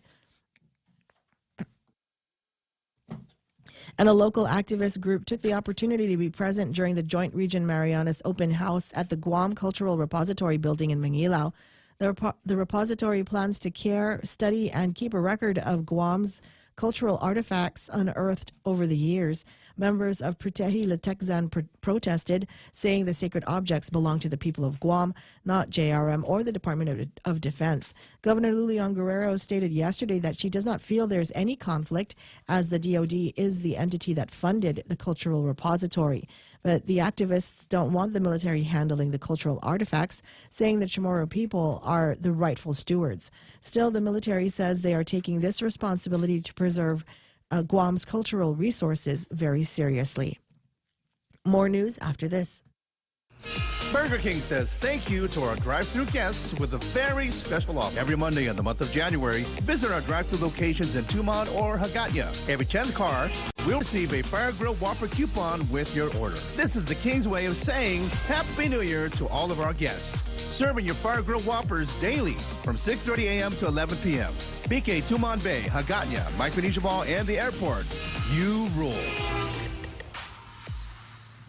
And a local activist group took the opportunity to be present during the Joint Region Marianas open house at the Guam Cultural Repository building in Mangilaw. The repository plans to care, study, and keep a record of Guam's cultural artifacts unearthed over the years. Members of Putehi Letexan protested, saying the sacred objects belong to the people of Guam, not JRM or the Department of Defense. Governor Lulian Guerrero stated yesterday that she does not feel there's any conflict, as the DOD is the entity that funded the cultural repository. But the activists don't want the military handling the cultural artifacts, saying the Chamorro people are the rightful stewards. Still, the military says they are taking this responsibility to preserve Guam's cultural resources very seriously. More news after this. Burger King says thank you to our drive-thru guests with a very special offer. Every Monday in the month of January, visit our drive-thru locations in Tumon or Hagåtña. Every 10th car will receive a Fire Grill Whopper coupon with your order. This is the King's way of saying Happy New Year to all of our guests. Serving your Fire Grill Whoppers daily from 6:30 a.m. to 11 p.m. BK, Tumon Bay, Hagåtña, Mike Benicia Ball, and the airport. You rule.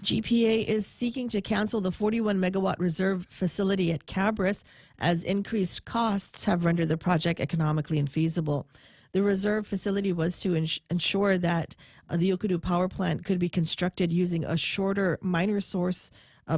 GPA is seeking to cancel the 41-megawatt reserve facility at Cabras as increased costs have rendered the project economically infeasible. The reserve facility was to ensure that the Okudu power plant could be constructed using a shorter minor source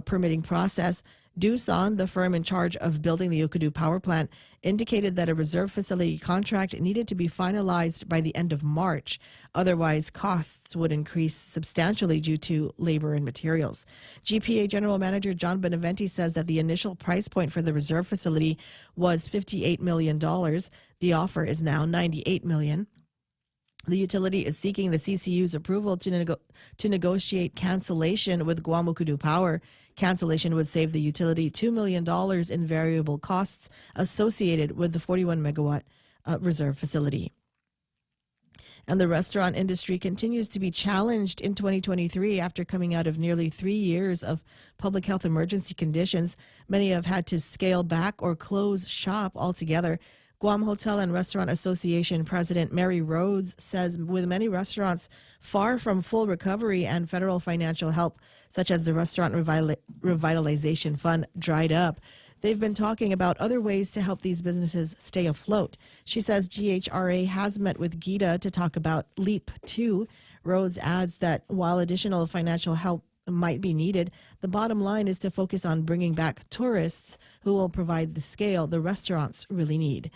permitting process. Doosan, the firm in charge of building the Okudu power plant, indicated that a reserve facility contract needed to be finalized by the end of March. Otherwise, costs would increase substantially due to labor and materials. GPA General Manager John Beneventi says that the initial price point for the reserve facility was $58 million. The offer is now $98 million. The utility is seeking the CCU's approval to negotiate cancellation with Guam Okudu Power. Cancellation would save the utility $2 million in variable costs associated with the 41-megawatt reserve facility. And the restaurant industry continues to be challenged in 2023 after coming out of nearly 3 years of public health emergency conditions. Many have had to scale back or close shop altogether. Guam Hotel and Restaurant Association President Mary Rhodes says with many restaurants far from full recovery and federal financial help, such as the Restaurant Revitalization Fund, dried up, they've been talking about other ways to help these businesses stay afloat. She says GHRA has met with GITA to talk about LEAP 2. Rhodes adds that while additional financial help might be needed, the bottom line is to focus on bringing back tourists who will provide the scale the restaurants really need.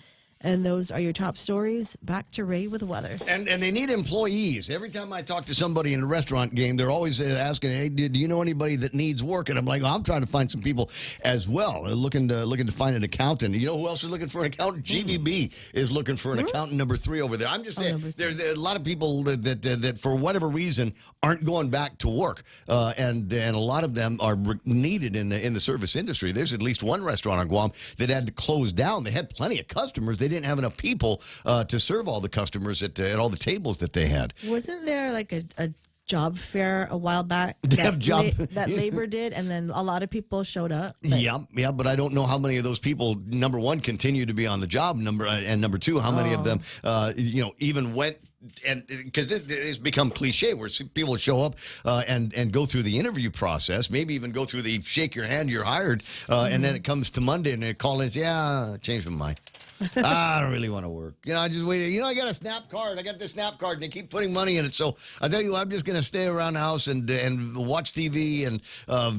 And those are your top stories. Back to Ray with weather. And they need employees. Every time I talk to somebody in a restaurant game, they're always asking, hey, do you know anybody that needs work? And I'm like, I'm trying to find some people as well, looking to find an accountant. You know who else is looking for an accountant? GVB is looking for an accountant number 3 over there. I'm just saying, there's a lot of people that for whatever reason aren't going back to work, and a lot of them are needed in the service industry. There's at least one restaurant on Guam that had to close down. They had plenty of customers. They didn't have enough people to serve all the customers at all the tables that they had. Wasn't there like a job fair a while back that labor did, and then a lot of people showed up? Yeah, but I don't know how many of those people, number one, continue to be on the job, and number two, how many of them even went. And because this has become cliche where people show up and go through the interview process, maybe even go through the shake your hand, you're hired, and then it comes to Monday and they call in and say, I changed my mind. I don't really want to work. I just wait. I got a SNAP card. I got this SNAP card, and they keep putting money in it. So I tell you, I'm just going to stay around the house and watch TV and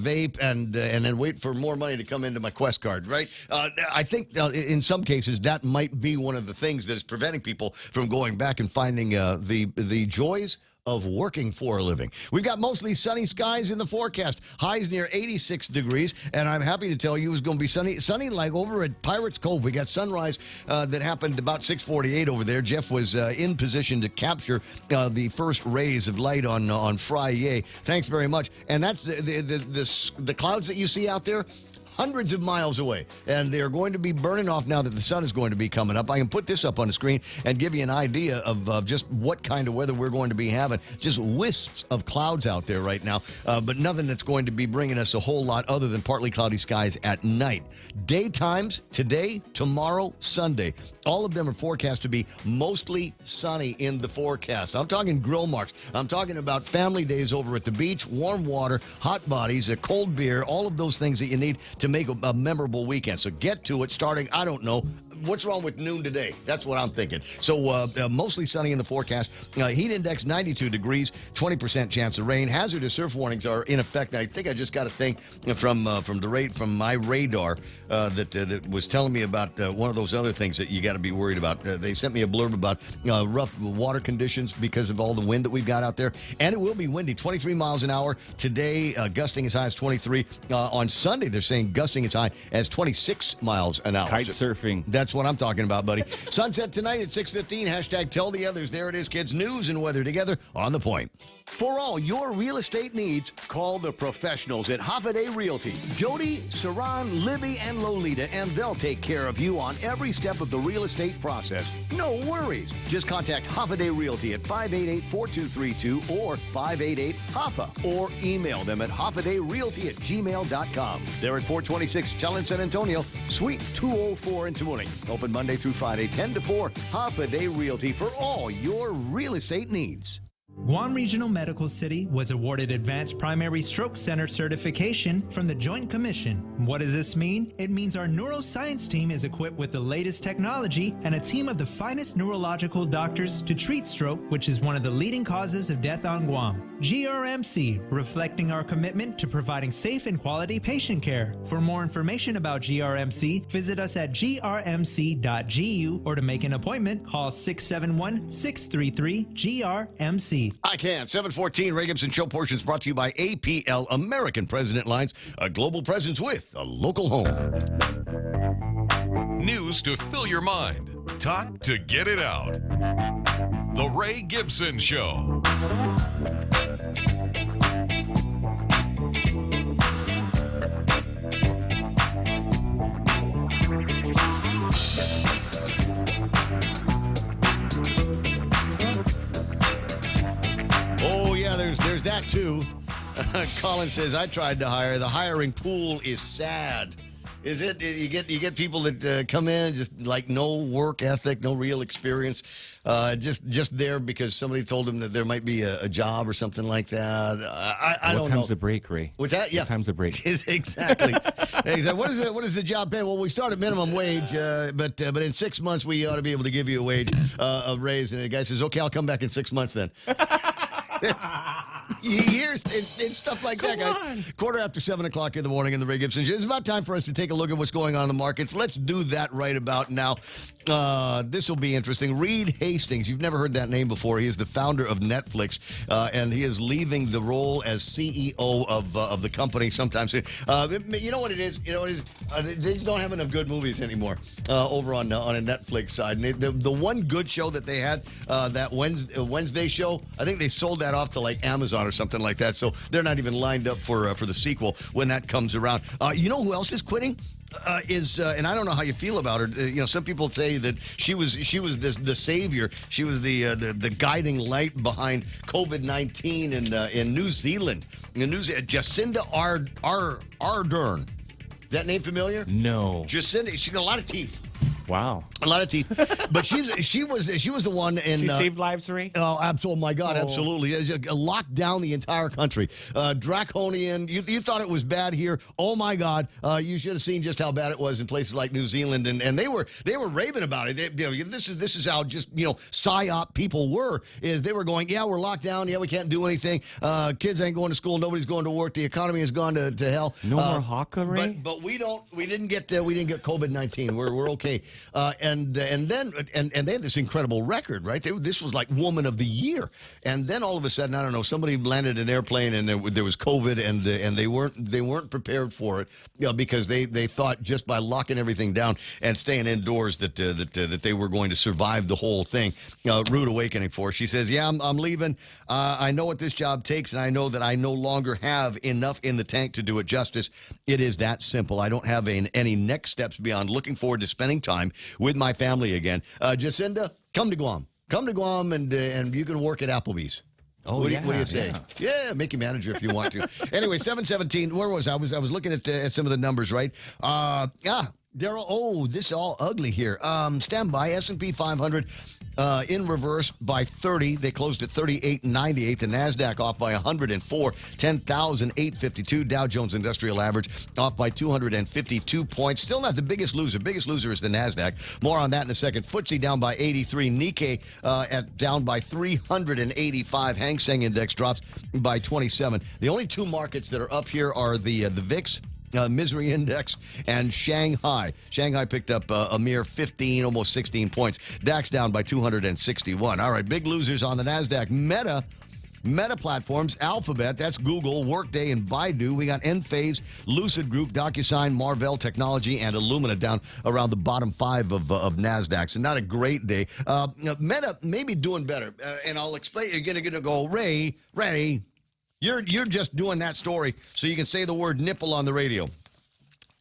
vape and then wait for more money to come into my Quest card. Right? I think in some cases that might be one of the things that is preventing people from going back and finding the joys of working for a living. We've got mostly sunny skies in the forecast. Highs near 86 degrees, and I'm happy to tell you it's going to be sunny like over at Pirates Cove. We got sunrise that happened about 6:48 over there. Jeff was in position to capture the first rays of light on Friday. Thanks very much. And that's the clouds that you see out there. Hundreds of miles away, and they're going to be burning off now that the sun is going to be coming up. I can put this up on the screen and give you an idea of just what kind of weather we're going to be having. Just wisps of clouds out there right now, but nothing that's going to be bringing us a whole lot other than partly cloudy skies at night. Daytimes, today, tomorrow, Sunday, all of them are forecast to be mostly sunny in the forecast. I'm talking grill marks. I'm talking about family days over at the beach, warm water, hot bodies, a cold beer, all of those things that you need to make a memorable weekend. So get to it starting, I don't know, what's wrong with noon today? That's what I'm thinking. So mostly sunny in the forecast. Heat index 92 degrees, 20% chance of rain. Hazardous surf warnings are in effect. I think I just got a thing from my radar that was telling me about one of those other things that you got to be worried about. They sent me a blurb about rough water conditions because of all the wind that we've got out there. And it will be windy, 23 miles an hour today, gusting as high as 23. On Sunday, they're saying gusting as high as 26 miles an hour. Kite surfing. That's what I'm talking about, buddy. Sunset tonight at 6:15. Hashtag tell the others. There it is, kids. News and weather together on The Point. For all your real estate needs, call the professionals at Hoffaday Realty. Jody, Saran, Libby, and Lolita, and they'll take care of you on every step of the real estate process. No worries. Just contact Hoffaday Realty at 588-4232 or 588-HOFFA or email them at hoffadayrealty@gmail.com. They're at 426 Challenge San Antonio, Suite 204 in Tamuning. Open Monday through Friday, 10 to 4. Hoffaday Realty for all your real estate needs. Guam Regional Medical City was awarded Advanced Primary Stroke Center certification from the Joint Commission. What does this mean? It means our neuroscience team is equipped with the latest technology and a team of the finest neurological doctors to treat stroke, which is one of the leading causes of death on Guam. GRMC, reflecting our commitment to providing safe and quality patient care. For more information about GRMC, visit us at grmc.gu or to make an appointment, call 671-633-GRMC. I can. 714 Ray Gibson Show portions brought to you by APL, American President Lines, a global presence with a local home. News to fill your mind. Talk to get it out. The Ray Gibson Show. Oh, yeah, there's that, too. Colin says, I tried to hire. The hiring pool is sad. Is it? You get people that come in just like no work ethic, no real experience, just there because somebody told them that there might be a job or something like that. I don't know. What time's the break, Ray? What's that? Yeah. What time's the break? Exactly. Exactly. What is the job pay? Well, we start at minimum wage, but in 6 months we ought to be able to give you a raise. And the guy says, okay, I'll come back in 6 months then. It's stuff like that, guys. Quarter after 7 o'clock in the morning in the Ray Gibson Show. It's about time for us to take a look at what's going on in the markets. Let's do that right about now. This will be interesting. Reed Hastings, you've never heard that name before. He is the founder of Netflix, and he is leaving the role as CEO of the company sometime soon. You know what it is? They just don't have enough good movies anymore over on a Netflix side. And the one good show that they had, that Wednesday show, I think they sold that off to like Amazon or something like that. So they're not even lined up for the sequel when that comes around. You know who else is quitting? And I don't know how you feel about her. Some people say that she was the savior. She was the guiding light behind COVID-19 in New Zealand. Jacinda Ardern. That name familiar? No. Jacinda. She got a lot of teeth. Wow. A lot of teeth. But she was the one in... She saved lives, Ray? Oh, absolutely. My God, absolutely. Locked down the entire country. Draconian. You thought it was bad here. Oh, my God. You should have seen just how bad it was in places like New Zealand. And they were raving about it. This is how just, psyop people were, is they were going, yeah, we're locked down. Yeah, we can't do anything. Kids ain't going to school. Nobody's going to work. The economy has gone to hell. No more Haka, Ray? But we didn't get COVID-19. We're okay. And they had this incredible record, right? This was like Woman of the Year, and then all of a sudden, I don't know, somebody landed an airplane and there was COVID, and they weren't prepared for it, because they thought just by locking everything down and staying indoors that they were going to survive the whole thing. Rude awakening for her. She says, "Yeah, I'm leaving. I know what this job takes, and I know that I no longer have enough in the tank to do it justice. It is that simple. I don't have any next steps beyond looking forward to spending time with my family again." Jacinda, come to Guam. Come to Guam, and you can work at Applebee's. Oh, what do you say? Yeah. Yeah, make you manager if you want to. Anyway, 717. Where was I? I was looking at some of the numbers, right? Daryl. Oh, this is all ugly here. Stand by. S&P 500 in reverse by 30. They closed at 38.98. The Nasdaq off by 104, 10,852. Dow Jones Industrial Average off by 252 points. Still not the biggest loser. Biggest loser is the Nasdaq. More on that in a second. FTSE down by 83. Nikkei down by 385. Hang Seng Index drops by 27. The only two markets that are up here are the VIX Misery Index and Shanghai. Shanghai picked up a mere 15, almost 16 points. DAX down by 261. All right, big losers on the NASDAQ. Meta Platforms, Alphabet, that's Google, Workday, and Baidu. We got Enphase, Lucid Group, DocuSign, Marvell Technology, and Illumina down around the bottom 5 of NASDAQ. So not a great day. Meta may be doing better, and I'll explain. You're going to go, Ray, you're just doing that story so you can say the word nipple on the radio.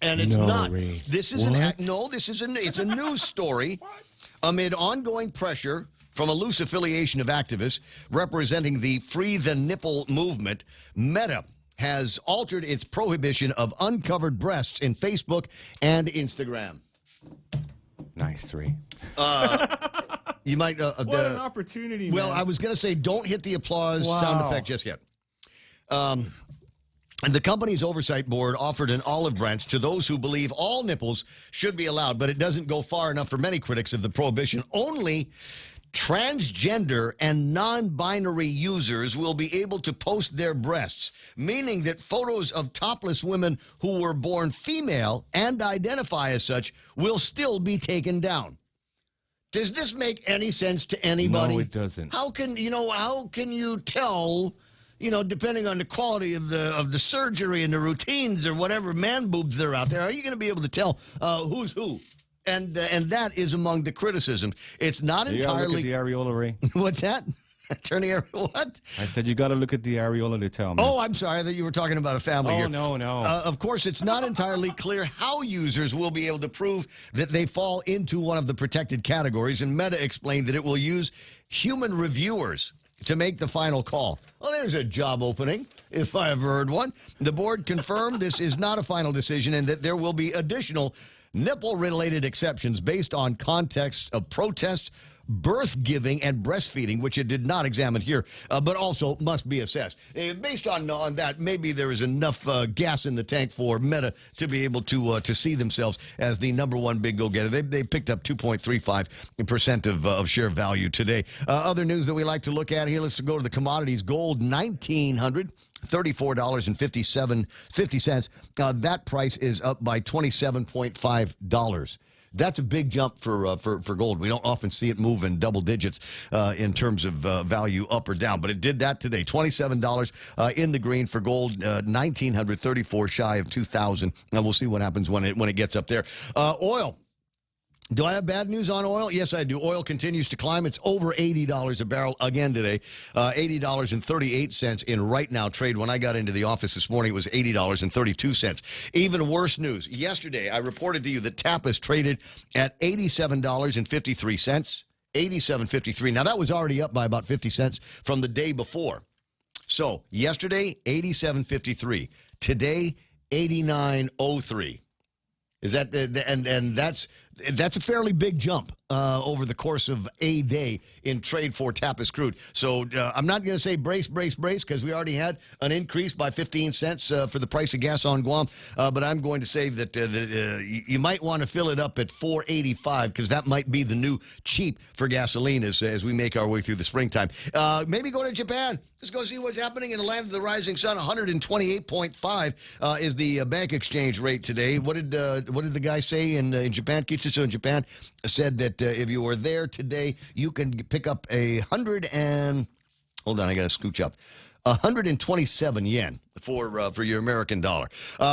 And it's not. Ray. This is it's a news story amid ongoing pressure from a loose affiliation of activists representing the Free the Nipple movement. Meta has altered its prohibition of uncovered breasts in Facebook and Instagram. Nice 3. You might. What an opportunity, Well, man. I was going to say, don't hit the applause sound effect just yet. The company's oversight board offered an olive branch to those who believe all nipples should be allowed, but it doesn't go far enough for many critics of the prohibition. Only transgender and non-binary users will be able to post their breasts, meaning that photos of topless women who were born female and identify as such will still be taken down. Does this make any sense to anybody? No, it doesn't. How can you tell, depending on the quality of the surgery and the routines or whatever man boobs that are out there, are you going to be able to tell who's who? And that is among the criticism. It's not entirely. Look at the areola, Ray. What's that? Attorney areola? What? I said you got to look at the areola to tell me. Oh, I'm sorry that you were talking about a family here. No. Of course, it's not entirely clear how users will be able to prove that they fall into one of the protected categories, and Meta explained that it will use human reviewers to make the final call. Well, there's a job opening, if I ever heard one. The board confirmed this is not a final decision and that there will be additional nipple-related exceptions based on context of protest, birth giving, and breastfeeding, which it did not examine here, but also must be assessed. Based on that, maybe there is enough gas in the tank for Meta to be able to see themselves as the number 1 big go-getter. They picked up 2.35% of share value today. Other news that we like to look at here, let's go to the commodities. Gold, $1,934.50. That price is up by $27.5. That's a big jump for gold. We don't often see it move in double digits in terms of value up or down, but it did that today. $27 in the green for gold, $1,934 shy of $2,000. And we'll see what happens when it gets up there. Oil. Do I have bad news on oil? Yes, I do. Oil continues to climb. It's over $80 a barrel again today. $80.38 in right now trade. When I got into the office this morning, it was $80.32. Even worse news. Yesterday, I reported to you that Tapas traded at $87.53. $87.53. Now, that was already up by about 50 cents from the day before. So, yesterday, $87.53. Today, $89.03. Is that and that's a fairly big jump over the course of a day in trade for Tapas crude. So I'm not going to say brace, because we already had an increase by 15 cents for the price of gas on Guam. But I'm going to say that you might want to fill it up at $4.85 because that might be the new cheap for gasoline as we make our way through the springtime. Maybe go to Japan. Let's go see what's happening in the land of the rising sun. 128.5 is the bank exchange rate today. What did the guy say in Japan? Kitsuso in Japan said that if you were there today, you can pick up hold on, I got to scooch up. 127 yen for your American dollar.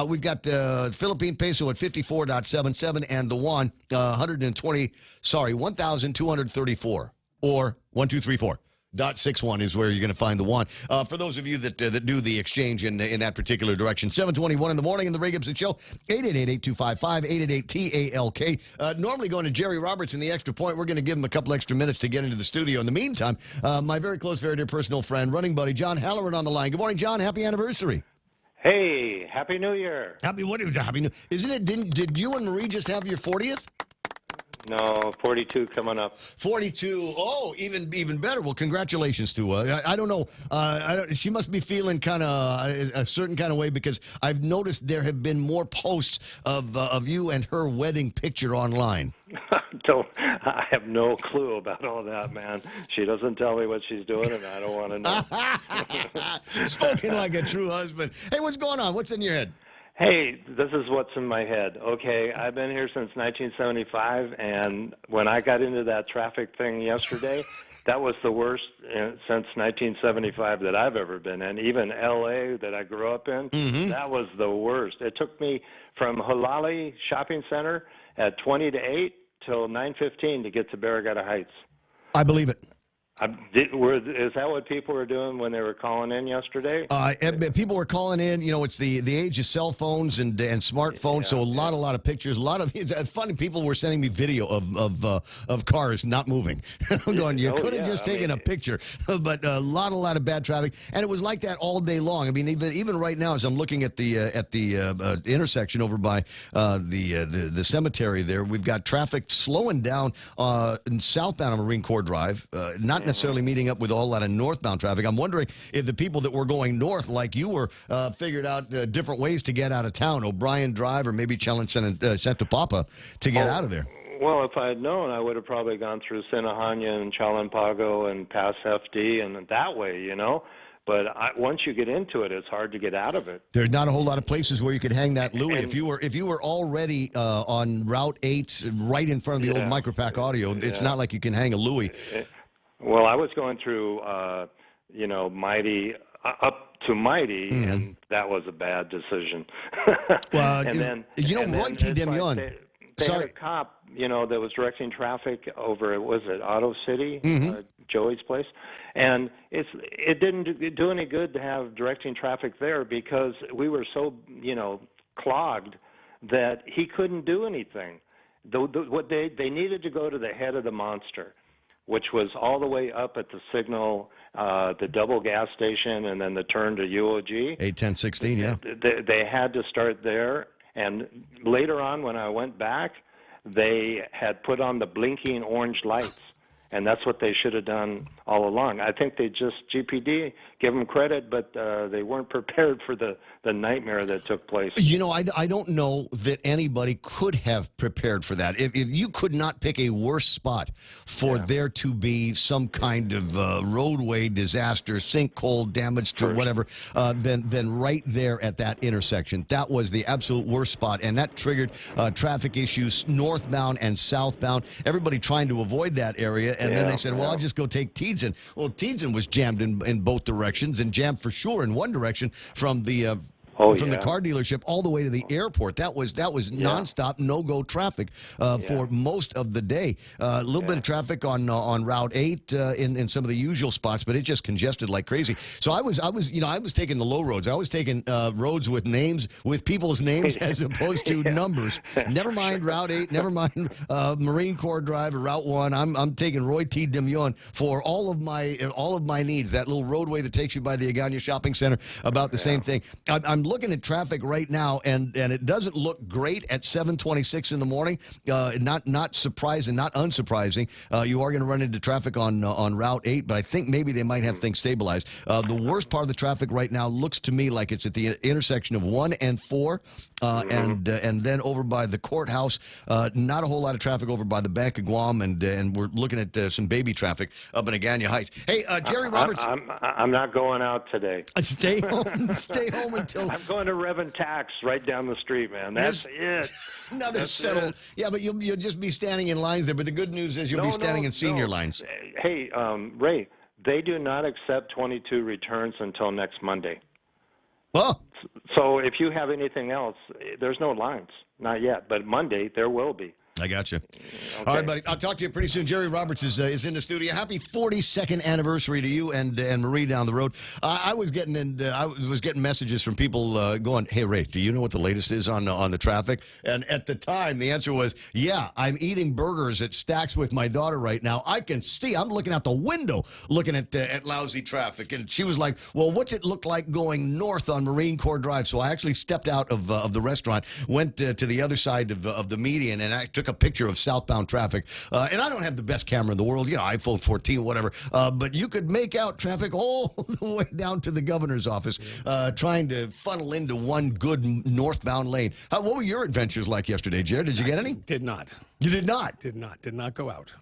We've got the Philippine peso at 54.77 and the won 1,234 or 1,234. .61 is where you're going to find the won. For those of you that do the exchange in that particular direction. 7:21 in the morning in the Ray Gibson Show. 888-825-5880-TALK. Normally going to Jerry Roberts in the Extra Point. We're going to give him a couple extra minutes to get into the studio. In the meantime, my very close, very dear personal friend, running buddy, John Halloran on the line. Good morning, John. Happy anniversary. Hey, Happy New Year. Happy New Isn't it? Did you and Marie just have your 40th? No, 42 coming up. 42. Oh, even better. Well, congratulations to her. I don't know. She must be feeling kind of a certain kind of way because I've noticed there have been more posts of you and her wedding picture online. I have no clue about all that, man. She doesn't tell me what she's doing, and I don't want to know. Spoken like a true husband. Hey, what's going on? What's in your head? Hey, this is what's in my head. Okay, I've been here since 1975, and when I got into that traffic thing yesterday, that was the worst since 1975 that I've ever been in. Even L.A. that I grew up in, that was the worst. It took me from Halali Shopping Center at 20 to 8 till 9:15 to get to Barragata Heights. I believe it. Is that what people were doing when they were calling in yesterday? People were calling in. You know, it's the age of cell phones and smartphones. So a lot of pictures. A lot of it's funny. People were sending me video of cars not moving. I'm going. You could have just taken a picture, but a lot of bad traffic, and it was like that all day long. I mean, even right now, as I'm looking at the intersection over by the cemetery there, we've got traffic slowing down southbound on Marine Corps Drive. Not necessarily meeting up with a whole lot of northbound traffic. I'm wondering if the people that were going north, like you were, figured out different ways to get out of town, O'Brien Drive or maybe Challenge Santa Papa to get out of there. Well, if I had known, I would have probably gone through Sinahanya and Chalampago and past FD and that way, you know. But once you get into it, it's hard to get out of it. There's not a whole lot of places where you could hang that Louis. If you were already on Route 8, right in front of the old Micropack Audio, it's not like you can hang a Louis. Well, I was going through, Mighty, up to Mighty, and that was a bad decision. Well, and then, Roy T. Demion. They had a cop, that was directing traffic over, Auto City, Joey's place, and it didn't do any good to have directing traffic there because we were so, clogged that he couldn't do anything. What they needed to go to the head of the monster, which was all the way up at the signal, the double gas station, and then the turn to UOG. 81016, yeah. They had to start there, and later on when I went back, they had put on the blinking orange lights, and that's what they should have done all along. I think they just, GPD, give them credit, but they weren't prepared for the nightmare that took place. I don't know that anybody could have prepared for that. If you could not pick a worse spot for there to be some kind of roadway disaster, sinkhole damage to whatever, than right there at that intersection. That was the absolute worst spot, and that triggered traffic issues northbound and southbound. Everybody trying to avoid that area, and then they said, well, I'll just go take Teedson. Well, Teedson was jammed in both directions, and jammed for sure in one direction from the car dealership all the way to the airport. That was nonstop no-go traffic for most of the day. A little bit of traffic on Route 8 in some of the usual spots, but it just congested like crazy. So I was taking the low roads. I was taking roads with names, with people's names as opposed to numbers. Never mind Route 8. Never mind Marine Corps Drive or Route 1. I'm taking Roy T. Demion for all of my needs. That little roadway that takes you by the Agana Shopping Center, about the same thing. I'm looking at traffic right now, and it doesn't look great at 7:26 in the morning. Not surprising, not unsurprising. You are going to run into traffic on Route 8, but I think maybe they might have things stabilized. The worst part of the traffic right now looks to me like it's at the intersection of 1 and 4, and then over by the courthouse. Not a whole lot of traffic over by the Bank of Guam, and we're looking at some baby traffic up in Agana Heights. Hey, Jerry Roberts. I'm not going out today. Stay home. Stay home until. I'm going to Reverend Tax right down the street, man. That's it. Another settle. Yeah, but you'll just be standing in lines there. But the good news is you'll be standing in senior lines. Hey, Ray, they do not accept 22 returns until next Monday. Well, so if you have anything else, there's no lines. Not yet. But Monday, there will be. I got you. Okay. All right, buddy. I'll talk to you pretty soon. Jerry Roberts is in the studio. Happy 42nd anniversary to you and Marie down the road. I was getting messages from people going, "Hey Ray, do you know what the latest is on the traffic?" And at the time, the answer was, "Yeah, I'm eating burgers at Stacks with my daughter right now. I can see. I'm looking out the window, looking at lousy traffic." And she was like, "Well, what's it look like going north on Marine Corps Drive?" So I actually stepped out of the restaurant, went to the other side of the median, and I took a picture of southbound traffic. And I don't have the best camera in the world, iPhone 14, whatever. But you could make out traffic all the way down to the governor's office, trying to funnel into one good northbound lane. What were your adventures like yesterday, Jared? Did you get any? Did not. You did not? Did not go out.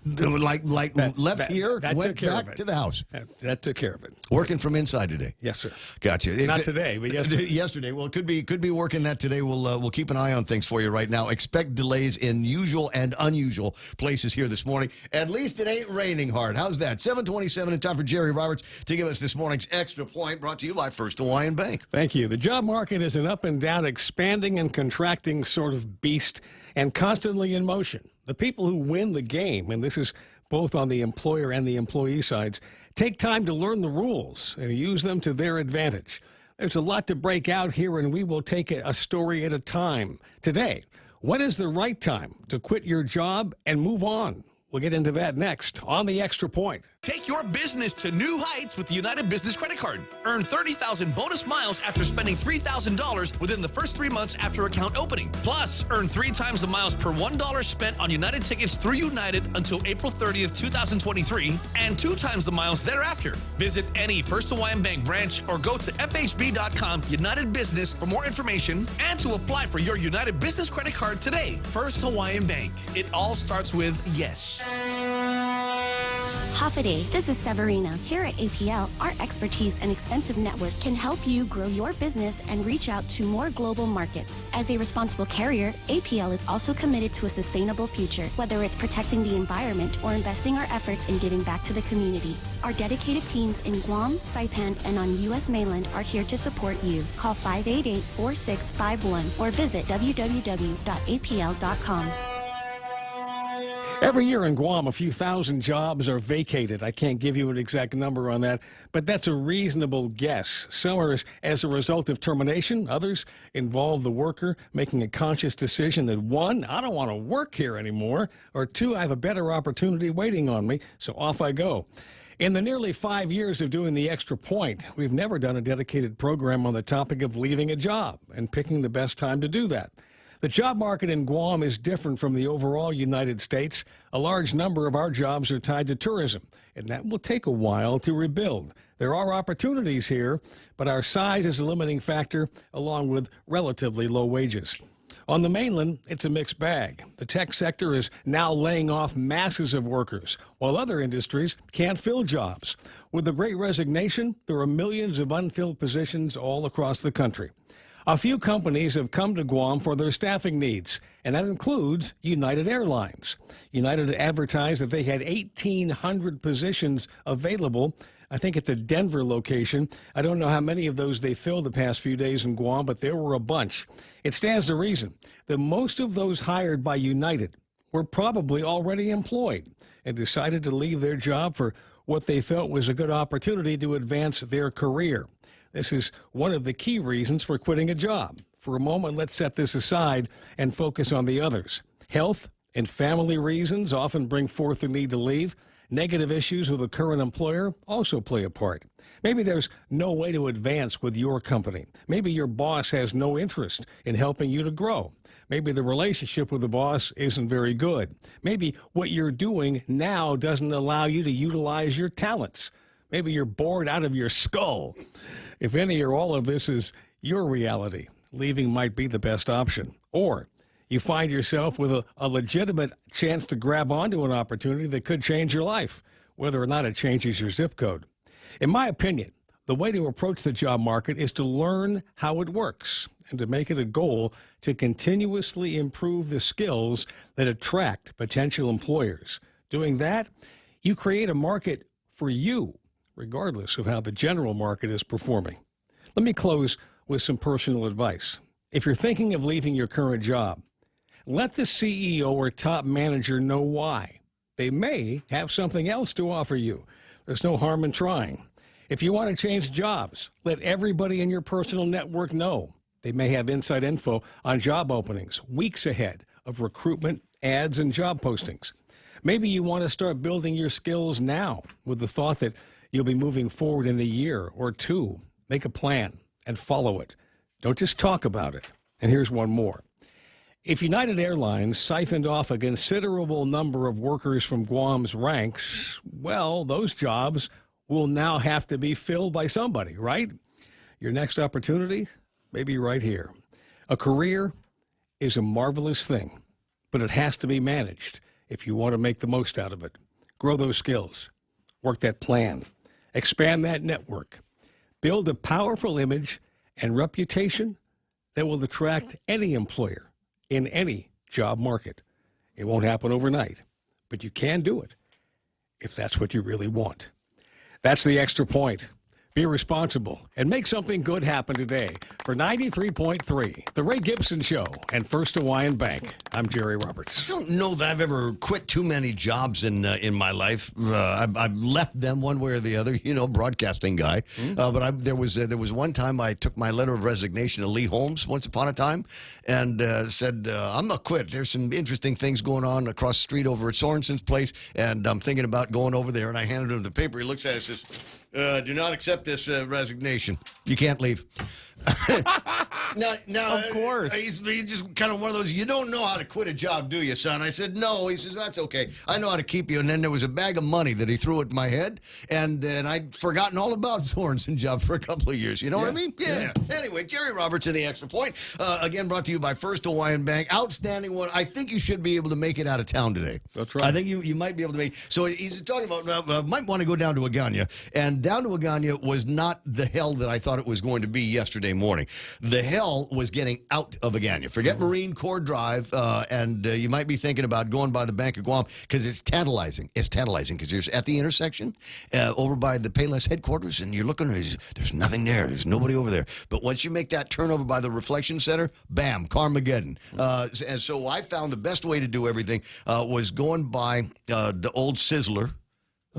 Left here, went back to the house. That took care of it. Working from inside today. Yes, sir. Gotcha. Not today, but yesterday. Yesterday. Well, it could be working that today. We'll keep an eye on things for you right now. Expect delays in usual and unusual places here this morning. At least it ain't raining hard. How's that? 7:27 in time for Jerry Roberts to give us this morning's Extra Point, brought to you by First Hawaiian Bank. Thank you. The job market is an up and down, expanding and contracting sort of beast, and constantly in motion. The people who win the game, and this is both on the employer and the employee sides, take time to learn the rules and use them to their advantage. There's a lot to break out here, and we will take it a story at a time. Today, when is the right time to quit your job and move on? We'll get into that next on The Extra Point. Take your business to new heights with the United Business Credit Card. Earn 30,000 bonus miles after spending $3,000 within the first 3 months after account opening. Plus, earn 3 times the miles per $1 spent on United tickets through United until April 30th, 2023, and 2 times the miles thereafter. Visit any First Hawaiian Bank branch or go to fhb.com United Business for more information and to apply for your United Business Credit Card today. First Hawaiian Bank. It all starts with yes. Hafaday, this is Severina. Here at APL, our expertise and extensive network can help you grow your business and reach out to more global markets. As a responsible carrier, APL is also committed to a sustainable future, whether it's protecting the environment or investing our efforts in giving back to the community. Our dedicated teams in Guam, Saipan, and on U.S. mainland are here to support you. Call 588-4651 or visit www.apl.com. Every year in Guam, a few thousand jobs are vacated. I can't give you an exact number on that, but that's a reasonable guess. Some are as a result of termination. Others involve the worker making a conscious decision that, 1, I don't want to work here anymore, or 2, I have a better opportunity waiting on me, so off I go. In the nearly 5 years of doing The Extra Point, we've never done a dedicated program on the topic of leaving a job and picking the best time to do that. The job market in Guam is different from the overall United States. A large number of our jobs are tied to tourism, and that will take a while to rebuild. There are opportunities here, but our size is a limiting factor, along with relatively low wages. On the mainland, it's a mixed bag. The tech sector is now laying off masses of workers, while other industries can't fill jobs. With the Great Resignation, there are millions of unfilled positions all across the country. A few companies have come to Guam for their staffing needs, and that includes United Airlines. United advertised that they had 1,800 positions available, I think at the Denver location. I don't know how many of those they filled the past few days in Guam, but there were a bunch. It stands to reason that most of those hired by United were probably already employed and decided to leave their job for what they felt was a good opportunity to advance their career. This is one of the key reasons for quitting a job. For a moment, let's set this aside and focus on the others. Health and family reasons often bring forth the need to leave. Negative issues with a current employer also play a part. Maybe there's no way to advance with your company. Maybe your boss has no interest in helping you to grow. Maybe the relationship with the boss isn't very good. Maybe what you're doing now doesn't allow you to utilize your talents. Maybe you're bored out of your skull. If any or all of this is your reality, leaving might be the best option. Or you find yourself with a legitimate chance to grab onto an opportunity that could change your life, whether or not it changes your zip code. In my opinion, the way to approach the job market is to learn how it works and to make it a goal to continuously improve the skills that attract potential employers. Doing that, you create a market for you, regardless of how the general market is performing. Let me close with some personal advice. If you're thinking of leaving your current job, let the CEO or top manager know why. They may have something else to offer you. There's no harm in trying. If you want to change jobs, let everybody in your personal network know. They may have inside info on job openings weeks ahead of recruitment, ads, and job postings. Maybe you want to start building your skills now with the thought that you'll be moving forward in a year or two. Make a plan and follow it. Don't just talk about it. And here's one more. If United Airlines siphoned off a considerable number of workers from Guam's ranks, well, those jobs will now have to be filled by somebody, right? Your next opportunity may be right here. A career is a marvelous thing, but it has to be managed if you want to make the most out of it. Grow those skills. Work that plan. Expand that network. Build a powerful image and reputation that will attract any employer in any job market. It won't happen overnight, but you can do it if that's what you really want. That's The Extra Point. Be responsible and make something good happen today. For 93.3, The Ray Gibson Show and First Hawaiian Bank, I'm Jerry Roberts. I don't know that I've ever quit too many jobs in my life. I've left them one way or the other, broadcasting guy. But there was one time I took my letter of resignation to Lee Holmes once upon a time and said, I'm not quit. There's some interesting things going on across the street over at Sorensen's place, and I'm thinking about going over there. And I handed him the paper. He looks at it and says, do not accept this resignation. You can't leave. Now, of course. He's just kind of one of those, you don't know how to quit a job, do you, son? I said, no. He says, that's okay. I know how to keep you. And then there was a bag of money that he threw at my head, and I'd forgotten all about Sorensen job for a couple of years. You know what I mean? Yeah. Anyway, Jerry Roberts in the Extra Point. Again, brought to you by First Hawaiian Bank. Outstanding one. I think you should be able to make it out of town today. That's right. I think you might be able to make. So he's talking about, might want to go down to Agana. And down to Agana was not the hell that I thought it was going to be yesterday morning. The hell was getting out of Agana. Forget Marine Corps Drive, and you might be thinking about going by the Bank of Guam because it's tantalizing. It's tantalizing because you're at the intersection over by the Payless headquarters, and you're looking, there's nothing there. There's nobody over there. But once you make that turn over by the Reflection Center, bam, Carmageddon. And so I found the best way to do everything was going by the old Sizzler.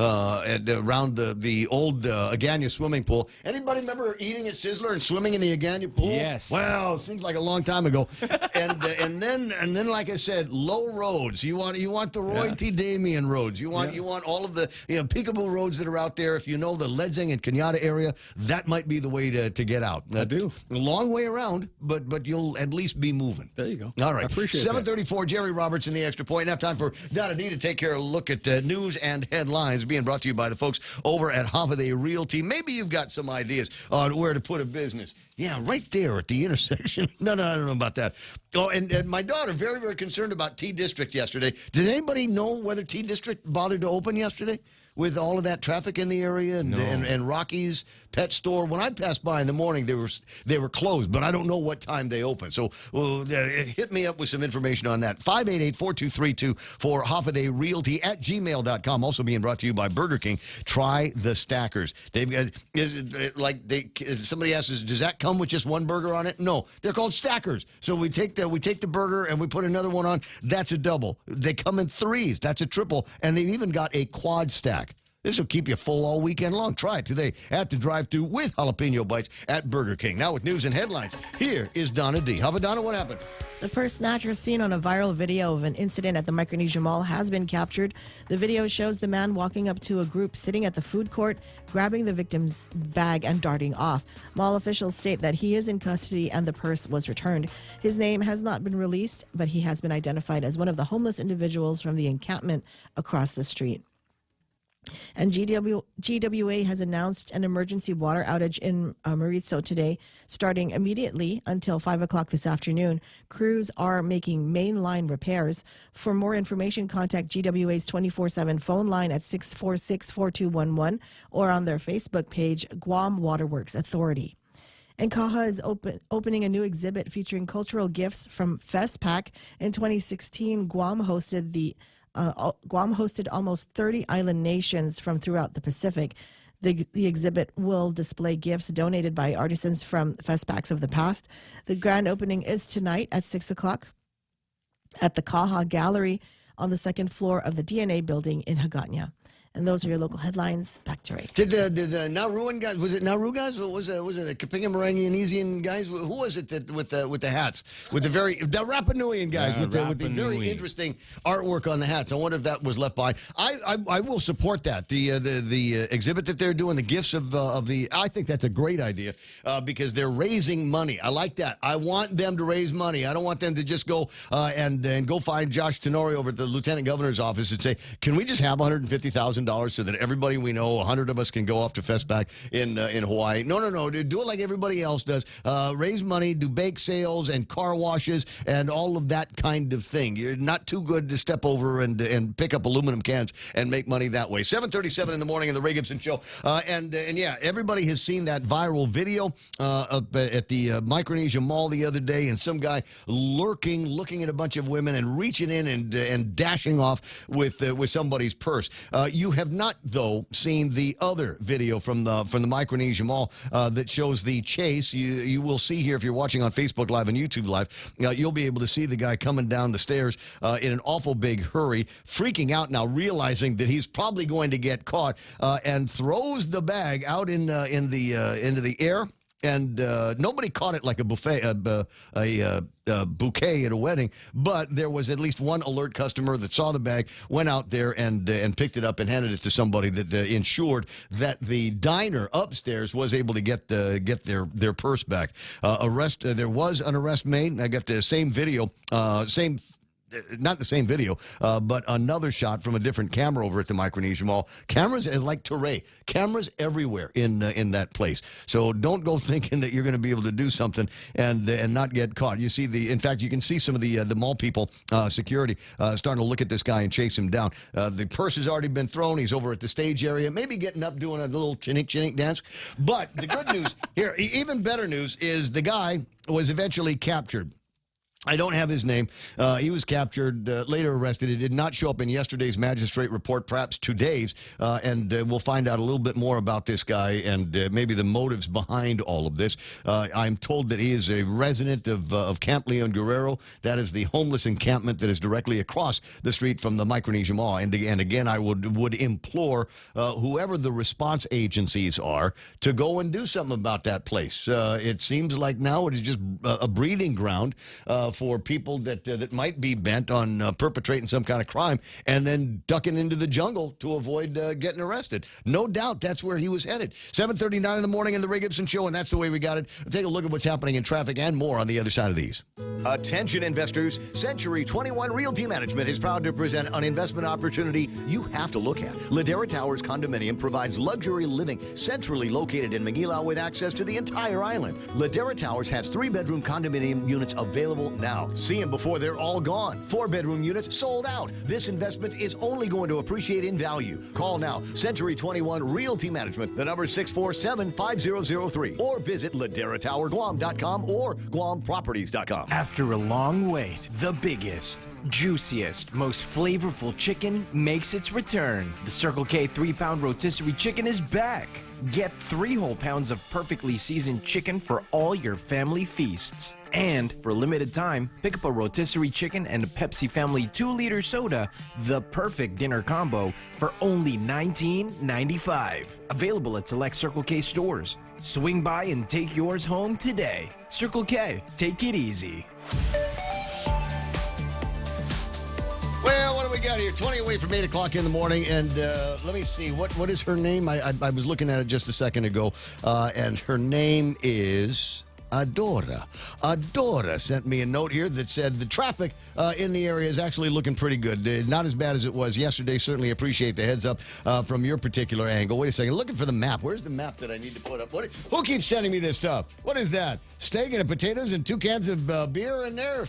Around the old Agana swimming pool. Anybody remember eating at Sizzler and swimming in the Agana pool? Yes. Well, it seems like a long time ago. and then, like I said, low roads. You want the Roy T. Damien roads. You want all of the peekaboo roads that are out there. If you know the Ledzing and Kenyatta area, that might be the way to get out. I do. A long way around, but you'll at least be moving. There you go. All right. I appreciate 7:34. Jerry Roberts in the Extra Point. Now time for Donna D to take care of a look at news and headlines. Being brought to you by the folks over at Holiday Realty. Maybe you've got some ideas on where to put a business. Yeah, right there at the intersection. No, I don't know about that. Oh, and my daughter, very, very concerned about T-District yesterday. Did anybody know whether T-District bothered to open yesterday? With all of that traffic in the area and Rocky's pet store. When I passed by in the morning, they were closed, but I don't know what time they open. So hit me up with some information on that. 588-4232 for Hoffaday Realty at gmail.com. Also being brought to you by Burger King. Try the Stackers. They've got, somebody asks, does that come with just one burger on it? No, they're called Stackers. So we take the burger and we put another one on. That's a double. They come in threes. That's a triple. And they've even got a quad stack. This will keep you full all weekend long. Try it today at the drive-thru with jalapeno bites at Burger King. Now with news and headlines, here is Donna D. Donna, what happened? The purse snatcher seen on a viral video of an incident at the Micronesia Mall has been captured. The video shows the man walking up to a group sitting at the food court, grabbing the victim's bag and darting off. Mall officials state that he is in custody and the purse was returned. His name has not been released, but he has been identified as one of the homeless individuals from the encampment across the street. And GWA has announced an emergency water outage in Maritzo today, starting immediately until 5 o'clock this afternoon. Crews are making mainline repairs. For more information, contact GWA's 24/7 phone line at 646-4211 or on their Facebook page, Guam Waterworks Authority. And Kaha is opening a new exhibit featuring cultural gifts from FestPac. In 2016, Guam hosted almost 30 island nations from throughout the Pacific. The exhibit will display gifts donated by artisans from FestPacs of the past. The grand opening is tonight at 6 o'clock at the Kaha Gallery on the second floor of the DNA building in Hagåtña. And those are your local headlines. Back to Ray. Did the Nauruan guys? Was it Nauru guys? Or was it a Kapinga Marangianesian guys? Who was it that with the hats? With the Rapa Nuian guys with the very interesting artwork on the hats. I wonder if that was left by. I will support that. The exhibit that they're doing, the gifts of the. I think that's a great idea because they're raising money. I like that. I want them to raise money. I don't want them to just go and go find Josh Tenori over at the Lieutenant Governor's office and say, can we just have $150,000 so that everybody we know, 100 of us, can go off to FestPac in Hawaii? No. Do it like everybody else does. Raise money, do bake sales and car washes and all of that kind of thing. You're not too good to step over and pick up aluminum cans and make money that way. 7:37 in the morning in the Ray Gibson Show. And yeah, everybody has seen that viral video up at the Micronesia Mall the other day, and some guy looking at a bunch of women and reaching in and dashing off with somebody's purse. You have not, though, seen the the other video from the Micronesia Mall that shows the chase. You will see here, if you're watching on Facebook Live and YouTube Live, you'll be able to see the guy coming down the stairs in an awful big hurry, freaking out now, realizing that he's probably going to get caught, and throws the bag out into the air. And nobody caught it like a bouquet at a wedding, but there was at least one alert customer that saw the bag, went out there and picked it up and handed it to somebody that ensured that the diner upstairs was able to get their purse back. There was an arrest made. I got the same video, not the same video, but another shot from a different camera over at the Micronesia Mall. Cameras like Teray. Cameras everywhere in that place. So don't go thinking that you're going to be able to do something and not get caught. You see in fact, you can see some of the mall people, security, starting to look at this guy and chase him down. The purse has already been thrown. He's over at the stage area, maybe getting up, doing a little chinick dance. But the good news here, even better news, is the guy was eventually captured. I don't have his name. He was captured, later arrested. It did not show up in yesterday's magistrate report, perhaps today's, and we'll find out a little bit more about this guy and maybe the motives behind all of this. I'm told that he is a resident of Camp Leon Guerrero. That is the homeless encampment that is directly across the street from the Micronesia Mall. And again, I would implore whoever the response agencies are to go and do something about that place. It seems like now it is just a breeding ground for people that might be bent on perpetrating some kind of crime and then ducking into the jungle to avoid getting arrested. No doubt that's where he was headed. 7:39 in the morning in the Ray Gibson Show, and that's the way we got it. Take a look at what's happening in traffic and more on the other side of these. Attention investors, Century 21 Realty Management is proud to present an investment opportunity you have to look at. Ladera Towers Condominium provides luxury living centrally located in Manila with access to the entire island. Ladera Towers has 3-bedroom condominium units available now. See them before they're all gone. 4-bedroom units sold out. This investment is only going to appreciate in value. Call now. Century 21 Realty Management. The number is 647-5003. Or visit LaderaTowerGuam.com or GuamProperties.com. After a long wait, the biggest, juiciest, most flavorful chicken makes its return. The Circle K 3-pound rotisserie chicken is back. Get 3 whole pounds of perfectly seasoned chicken for all your family feasts. And for a limited time, pick up a rotisserie chicken and a Pepsi Family 2-liter soda, the perfect dinner combo, for only $19.95. Available at select Circle K stores. Swing by and take yours home today. Circle K, take it easy. Well, what do we got here? 20 away from 8 o'clock in the morning, and let me see. What is her name? I was looking at it just a second ago, and her name is Adora. Adora sent me a note here that said the traffic in the area is actually looking pretty good. Not as bad as it was yesterday. Certainly appreciate the heads up from your particular angle. Wait a second. Looking for the map. Where's the map that I need to put up? Who keeps sending me this stuff? What is that? Steak and potatoes and 2 cans of beer in there.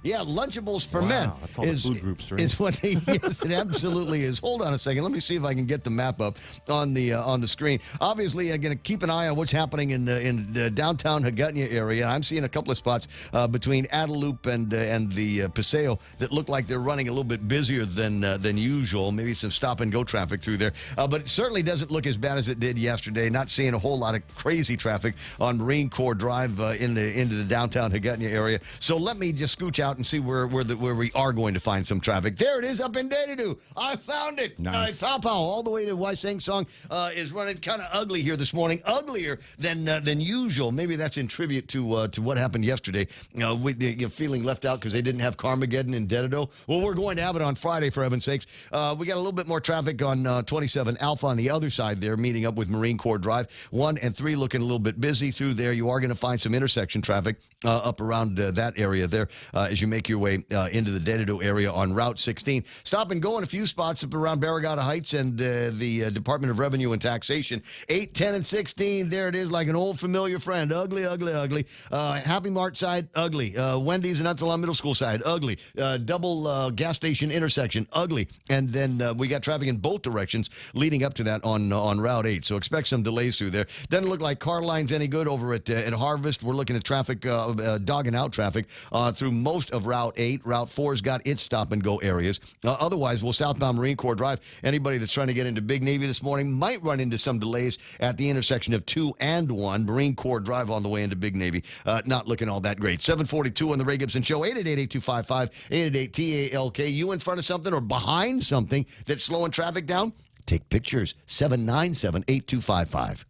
Yeah, Lunchables for men. That's all the food groups, right? Is what they, yes, it absolutely is. Hold on a second. Let me see if I can get the map up on the screen. Obviously, I'm going to keep an eye on what's happening in the downtown Hagåtña area. I'm seeing a couple of spots between Adelup and the Paseo that look like they're running a little bit busier than usual. Maybe some stop and go traffic through there, but it certainly doesn't look as bad as it did yesterday. Not seeing a whole lot of crazy traffic on Marine Corps Drive into the downtown Hagåtña area. So let me just scooch out and see where we are going to find some traffic. There it is up in Dedidoo. I found it. Nice. Tapao all the way to Waiseng Song is running kind of ugly here this morning. Uglier than usual. Maybe that's in tribute to what happened yesterday. You're feeling left out because they didn't have Carmageddon in Dedidoo. Well, we're going to have it on Friday, for heaven's sakes. We got a little bit more traffic on 27 Alpha on the other side there, meeting up with Marine Corps Drive. 1 and 3 looking a little bit busy through there. You are going to find some intersection traffic up around that area there as you make your way into the Dedidoo area on Route 16. Stop and go in a few spots up around Barrigada Heights and the Department of Revenue and Taxation. 8, 10, and 16. There it is, like an old familiar friend. Ugly, ugly, ugly. Happy Mart side, ugly. Wendy's and Unsalon Middle School side, ugly. Double gas station intersection, ugly. And then we got traffic in both directions leading up to that on Route 8. So expect some delays through there. Doesn't look like car lines any good over at Harvest. We're looking at traffic, dogging out traffic through most of Route 8. Route 4's got its stop-and-go areas. Otherwise, we'll southbound Marine Corps Drive. Anybody that's trying to get into Big Navy this morning might run into some delays at the intersection of 2 and 1. Marine Corps Drive on the way into Big Navy. Not looking all that great. 742 on the Ray Gibson Show. 888-8255, 888-TALK. You in front of something or behind something that's slowing traffic down? Take pictures. 797-8255.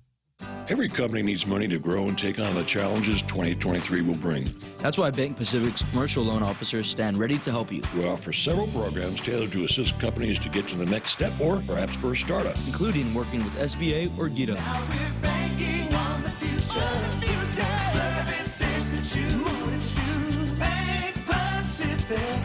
Every company needs money to grow and take on the challenges 2023 will bring. That's why Bank Pacific's commercial loan officers stand ready to help you. We offer several programs tailored to assist companies to get to the next step or perhaps for a startup, including working with SBA or GITA. Now we're banking on the future. Services to choose. Bank Pacific,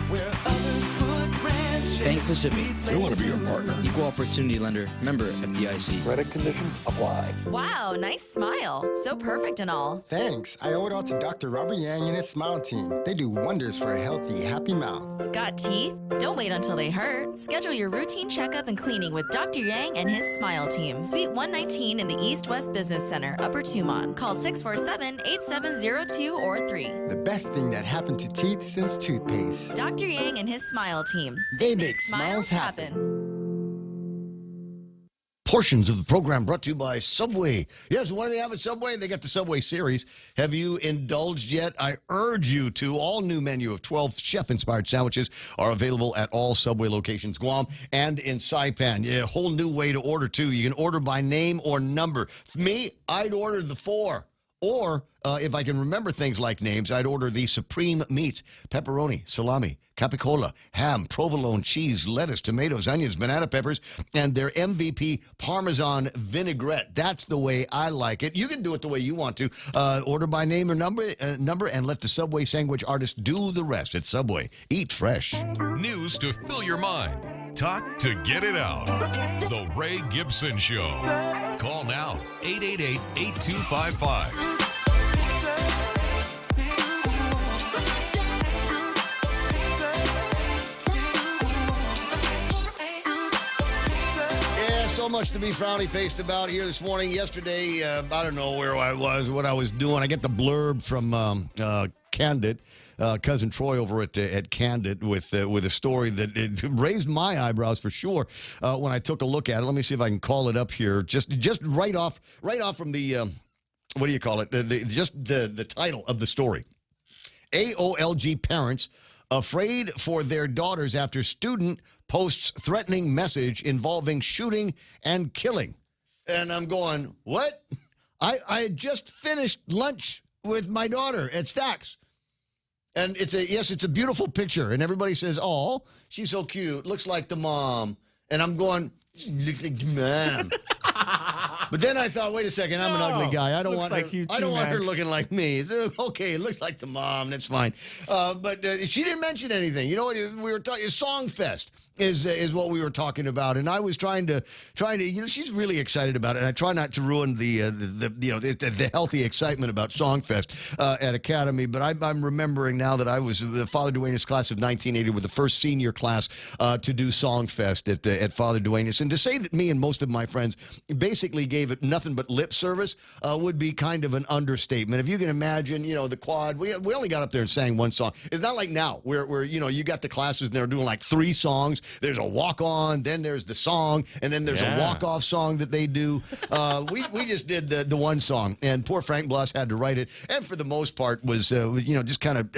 where others put branches. Bank Pacific. We want to be your partner. Equal opportunity lender. Member FDIC. Credit conditions apply. Wow, nice smile. So perfect and all. Thanks. I owe it all to Dr. Robert Yang and his smile team. They do wonders for a healthy, happy mouth. Got teeth? Don't wait until they hurt. Schedule your routine checkup and cleaning with Dr. Yang and his smile team. Suite 119 in the East West Business Center, Upper Tumon. Call 647-8702 or 3. The best thing that happened to teeth since toothpaste. Dr. Yang and his smile team. They make smiles happen. Portions of the program brought to you by Subway. Yes, what do they have at Subway? They got the Subway series. Have you indulged yet? I urge you to. All new menu of 12 chef-inspired sandwiches are available at all Subway locations, Guam and in Saipan. Yeah, a whole new way to order, too. You can order by name or number. For me, I'd order the 4. Or, if I can remember things like names, I'd order the supreme meats: pepperoni, salami, capicola, ham, provolone, cheese, lettuce, tomatoes, onions, banana peppers, and their MVP Parmesan vinaigrette. That's the way I like it. You can do it the way you want to. Order by name or number, and let the Subway sandwich artist do the rest. At Subway, eat fresh. News to fill your mind. Talk to get it out. The Ray Gibson Show. Call now, 888-8255. So much to be frowny-faced about here this morning. Yesterday, I don't know where I was, what I was doing. I get the blurb from Candid, cousin Troy over at Candid with a story that it raised my eyebrows for sure when I took a look at it. Let me see if I can call it up here. Just right off from the what do you call it? The title of the story. AOLG parents afraid for their daughters after student posts threatening message involving shooting and killing. And I'm going, what? I had just finished lunch with my daughter at Stack's. And it's a beautiful picture. And everybody says, oh, she's so cute. Looks like the mom. And I'm going, looks like the mom. But then I thought, wait a second, I'm an ugly guy. I don't want her. I don't want her looking like me. Okay, it looks like the mom. That's fine. But she didn't mention anything. You know what we were talking? Songfest is what we were talking about, and I was trying to. You know, she's really excited about it, and I try not to ruin the healthy excitement about Songfest at Academy. But I'm remembering now that I was the Father Duenas class of 1980 with the first senior class to do Songfest at Father Duenas, and to say that me and most of my friends basically gave it nothing but lip service would be kind of an understatement. If you can imagine, you know, the quad, we only got up there and sang one song. It's not like now where you know, you got the classes and they're doing like 3 songs. There's a walk-on, then there's the song, and then there's a walk-off song that they do. We just did the one song, and poor Frank Bloss had to write it, and for the most part was, you know, just kind of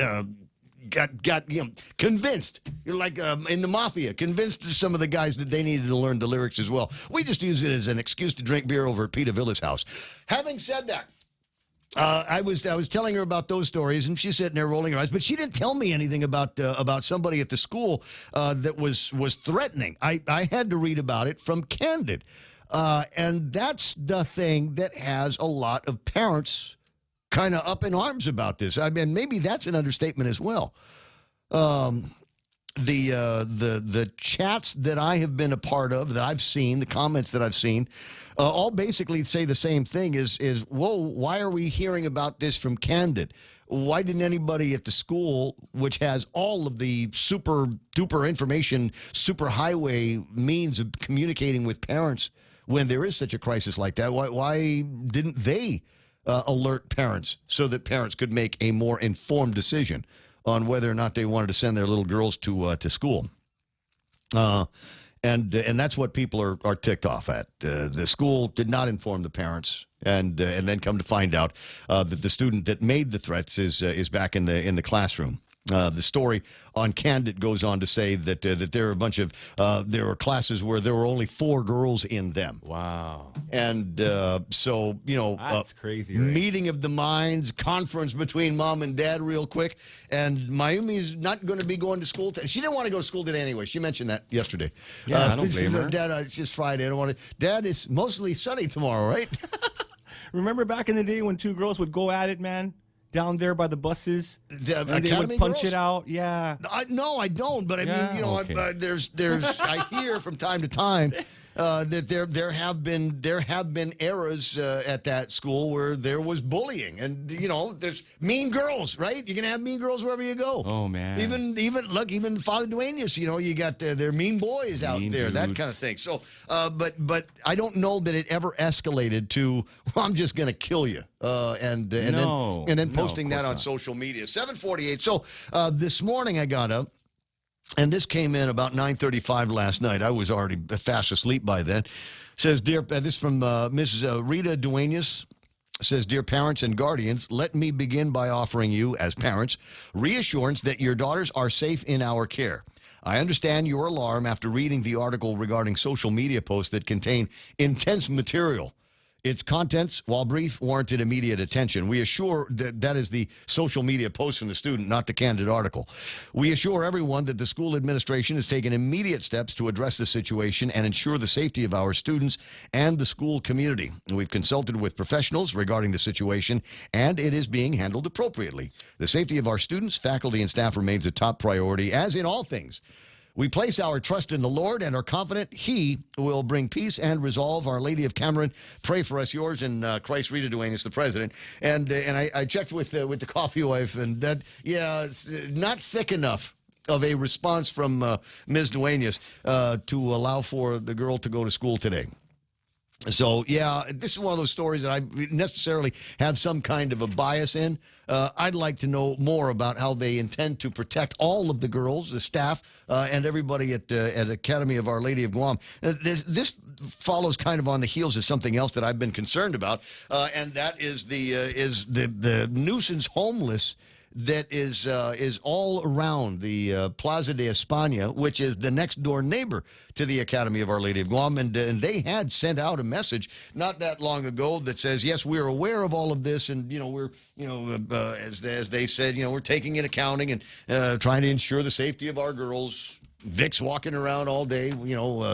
got you know, convinced, like in the Mafia, convinced some of the guys that they needed to learn the lyrics as well. We just use it as an excuse to drink beer over at Peter Villa's house. Having said that, I was telling her about those stories, and she's sitting there rolling her eyes, but she didn't tell me anything about somebody at the school that was threatening. I had to read about it from Candid, and that's the thing that has a lot of parents kind of up in arms about this. I mean, maybe that's an understatement as well. the chats that I have been a part of, that I've seen, the comments that I've seen, all basically say the same thing: is whoa, why are we hearing about this from Candid? Why didn't anybody at the school, which has all of the super duper information, super highway means of communicating with parents when there is such a crisis like that, why didn't they alert parents so that parents could make a more informed decision on whether or not they wanted to send their little girls to school? And that's what people are ticked off at. The school did not inform the parents, and then come to find out that the student that made the threats is back in the classroom. The story on Candid goes on to say that there are a bunch of there were classes where there were only 4 girls in them. Wow. And so, that's crazy. Right? Meeting of the minds, conference between mom and dad real quick. And Mayumi's not going to be going to school. She didn't want to go to school today anyway. She mentioned that yesterday. Yeah, I don't blame her. Dad, it's just Friday. I don't want to. Dad, it's mostly sunny tomorrow, right? Remember back in the day when 2 girls would go at it, man? Down there by the buses, and they would punch it out. Yeah. No, I don't. But I mean, okay. there's I hear from time to time that there have been eras at that school where there was bullying, and there's mean girls, right? You're gonna have mean girls wherever you go. Oh man. Even Father Duenas, you got their mean boys out there, dudes. that kind of thing. So, but I don't know that it ever escalated to I'm just gonna kill you. And then posting that on social media. 7:48. So this morning I got up, and this came in about 9:35 last night. I was already fast asleep by then. Says, dear, this from Mrs. Rita Duenas. Says, dear parents and guardians, let me begin by offering you, as parents, reassurance that your daughters are safe in our care. I understand your alarm after reading the article regarding social media posts that contain intense material. Its contents, while brief, warranted immediate attention. We assure that is the social media post from the student, not the Candid article. We assure everyone that the school administration has taken immediate steps to address the situation and ensure the safety of our students and the school community. We've consulted with professionals regarding the situation, and it is being handled appropriately. The safety of our students, faculty, and staff remains a top priority, as in all things. We place our trust in the Lord and are confident He will bring peace and resolve. Our Lady of Cameron, pray for us. Yours in Christ, Rita Duenas, the president. And I checked with the coffee wife, and that, it's not thick enough of a response from Ms. Duenas to allow for the girl to go to school today. So, this is one of those stories that I necessarily have some kind of a bias in. I'd like to know more about how they intend to protect all of the girls, the staff, and everybody at Academy of Our Lady of Guam. This follows kind of on the heels of something else that I've been concerned about, and that is the nuisance homeless that is all around the Plaza de España, which is the next door neighbor to the Academy of Our Lady of Guam. And they had sent out a message not that long ago that says, yes, we're aware of all of this. And, we're, as they said, we're taking in accounting and trying to ensure the safety of our girls. Vic's walking around all day,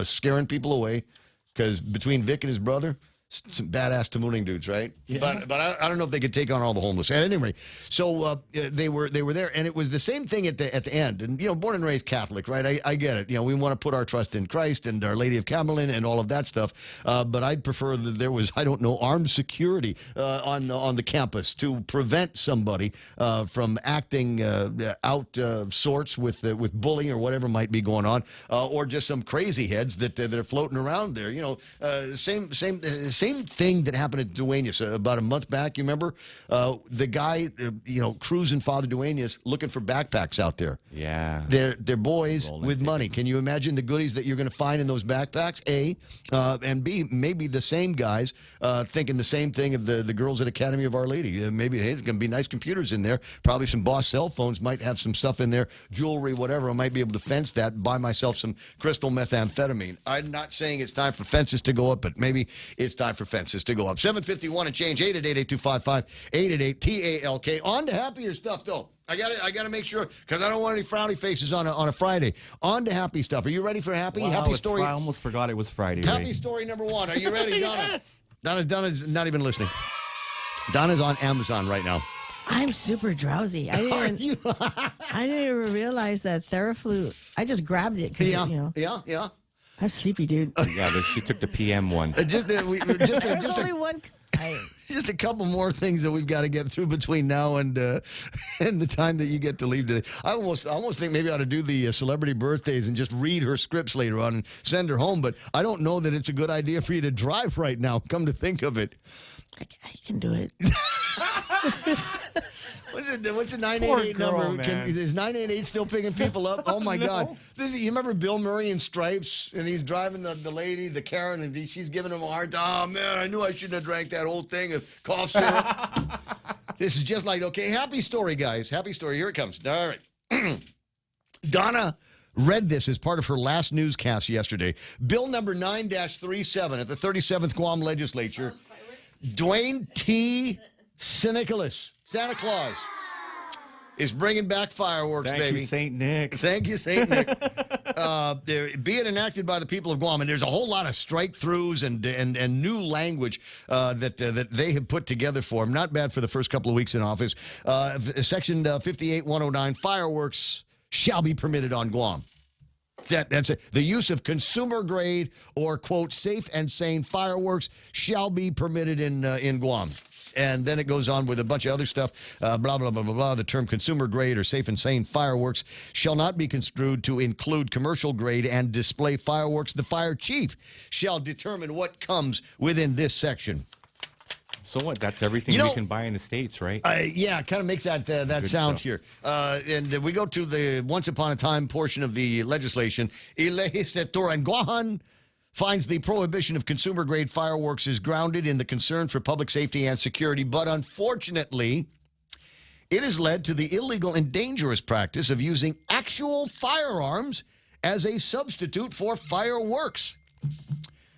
scaring people away, because between Vic and his brother, some badass Tamuning dudes, right? Yeah. But I don't know if they could take on all the homeless. At any rate, so they were there, and it was the same thing at the end. And born and raised Catholic, right? I get it. We want to put our trust in Christ and Our Lady of Camelin and all of that stuff. But I'd prefer that there was, armed security on the campus to prevent somebody from acting out of sorts with bullying or whatever might be going on, or just some crazy heads that are floating around there. Same thing that happened at Duenas about a month back. You remember the guy, cruising Father Duenas looking for backpacks out there. Yeah, they're boys with money. Can you imagine the goodies that you're going to find in those backpacks? A, and B, maybe the same guys thinking the same thing of the girls at Academy of Our Lady. Maybe there's going to be nice computers in there. Probably some Boss cell phones. Might have some stuff in there, jewelry, whatever. I might be able to fence that. Buy myself some crystal methamphetamine. I'm not saying it's time for fences to go up, but maybe it's time for fences to go up. 751 and change. 888-8255. 888-TALK. On to happier stuff, though. I gotta make sure, because I don't want any frowny faces on a Friday. On to happy stuff. Are you ready for happy? Wow, happy story. I almost forgot it was Friday. Happy Ray. story number 1. Are you ready, Donna? Yes. Donna's not even listening. Donna's on Amazon right now. I'm super drowsy. I didn't even realize that Theraflu. I just grabbed it because Yeah. I'm sleepy, dude. Yeah, she took the PM one. There's only one. Just a couple more things that we've got to get through between now and the time that you get to leave today. I almost think maybe I ought to do the celebrity birthdays and just read her scripts later on and send her home. But I don't know that it's a good idea for you to drive right now. Come to think of it, I can do it. What's the 988 number? Is 988 still picking people up? Oh my God! You remember Bill Murray in Stripes, and he's driving the lady, the Karen, and she's giving him a hard time. Oh man, I knew I shouldn't have drank that whole thing of cough syrup. This is just like, okay, happy story, guys. Happy story. Here it comes. All right. Donna read this as part of her last newscast yesterday. Bill number 9-37 at the 37th Guam Legislature. Dwayne T. Santa Claus is bringing back fireworks, baby. Thank you, St. Nick. Thank you, St. Nick. Being enacted by the people of Guam, and there's a whole lot of strike-throughs and new language that they have put together for him. Not bad for the first couple of weeks in office. Section 58-109, fireworks shall be permitted on Guam. That's it. The use of consumer-grade or, quote, safe and sane fireworks shall be permitted in Guam. And then it goes on with a bunch of other stuff, blah, blah, blah, blah, blah. The term consumer-grade or safe and sane fireworks shall not be construed to include commercial-grade and display fireworks. The fire chief shall determine what comes within this section. So what? That's everything we can buy in the States, right? Yeah, kind of makes that sound stuff. here. And we go to the once upon a time portion of the legislation. El legislator en Guam finds the prohibition of consumer-grade fireworks is grounded in the concern for public safety and security, but unfortunately, it has led to the illegal and dangerous practice of using actual firearms as a substitute for fireworks.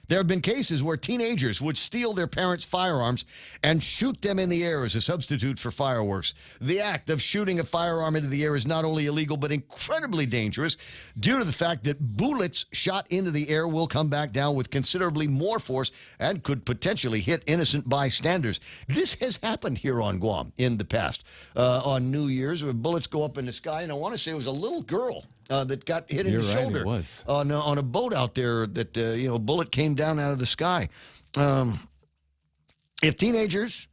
There have been cases where teenagers would steal their parents' firearms and shoot them in the air as a substitute for fireworks. The act of shooting a firearm into the air is not only illegal but incredibly dangerous due to the fact that bullets shot into the air will come back down with considerably more force and could potentially hit innocent bystanders. This has happened here on Guam in the past. On New Year's, where bullets go up in the sky, and I want to say it was a little girl that got hit in the shoulder. It was. On a boat out there that, a bullet came down out of the sky. If teenagers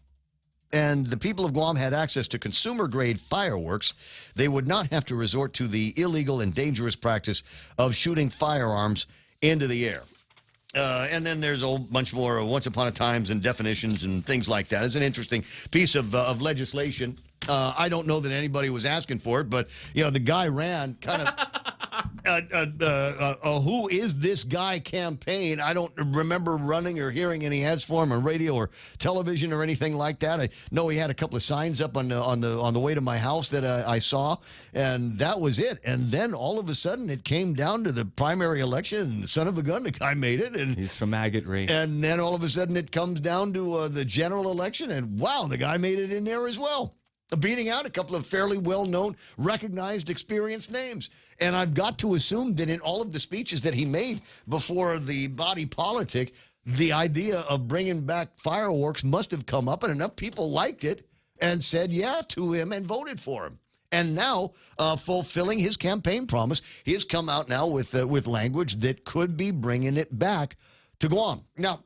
and the people of Guam had access to consumer-grade fireworks, they would not have to resort to the illegal and dangerous practice of shooting firearms into the air. And then there's a whole bunch more once upon a times and definitions and things like that. It's an interesting piece of legislation. I don't know that anybody was asking for it, but, the guy ran kind of who is this guy campaign. I don't remember running or hearing any ads for him on radio or television or anything like that. I know he had a couple of signs up on the way to my house that I saw, and that was it. And then all of a sudden it came down to the primary election, and son of a gun, the guy made it. And he's from Agate Ray. And then all of a sudden it comes down to the general election, and wow, the guy made it in there as well, beating out a couple of fairly well-known, recognized, experienced names. And I've got to assume that in all of the speeches that he made before the body politic, the idea of bringing back fireworks must have come up, and enough people liked it and said yeah to him and voted for him. And now, fulfilling his campaign promise, he has come out now with language that could be bringing it back to Guam. Now,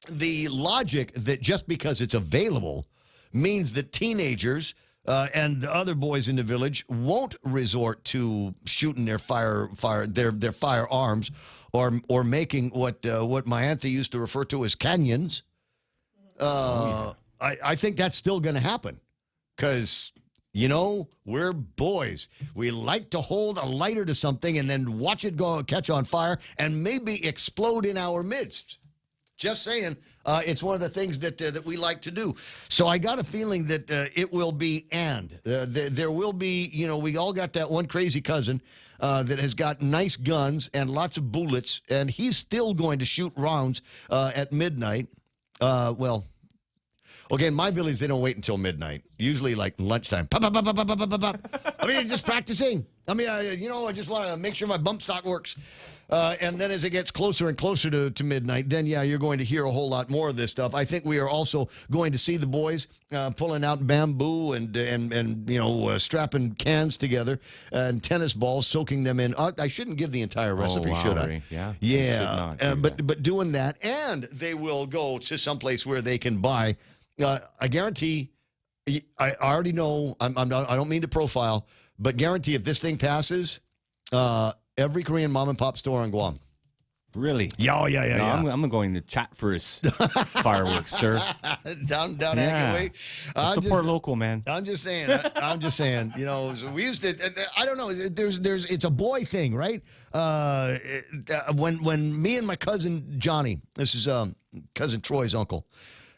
the logic that just because it's available means that teenagers and the other boys in the village won't resort to shooting their firearms or making what my auntie used to refer to as canyons. I think that's still going to happen because, we're boys. We like to hold a lighter to something and then watch it catch on fire and maybe explode in our midst. Just saying, it's one of the things that we like to do. So I got a feeling that it will be there will be, we all got that one crazy cousin that has got nice guns and lots of bullets, and he's still going to shoot rounds at midnight. Okay, in my village, they don't wait until midnight. Usually like lunchtime. Pop, pop, pop, pop, pop, pop, pop. I mean, just practicing. I mean, I just want to make sure my bump stock works. And then as it gets closer and closer to midnight, then, you're going to hear a whole lot more of this stuff. I think we are also going to see the boys pulling out bamboo and strapping cans together and tennis balls, soaking them in. I shouldn't give the entire recipe, should I? Yeah. Yeah. But doing that, and they will go to someplace where they can buy, I guarantee, I already know, I don't mean to profile, but guarantee if this thing passes, every Korean mom and pop store on Guam. Really? Yeah. No, I'm going to chat for his fireworks, sir. down Hackaway. Support local, man. I'm just saying. So we used to. I don't know. It's a boy thing, right? When me and my cousin Johnny, this is cousin Troy's uncle.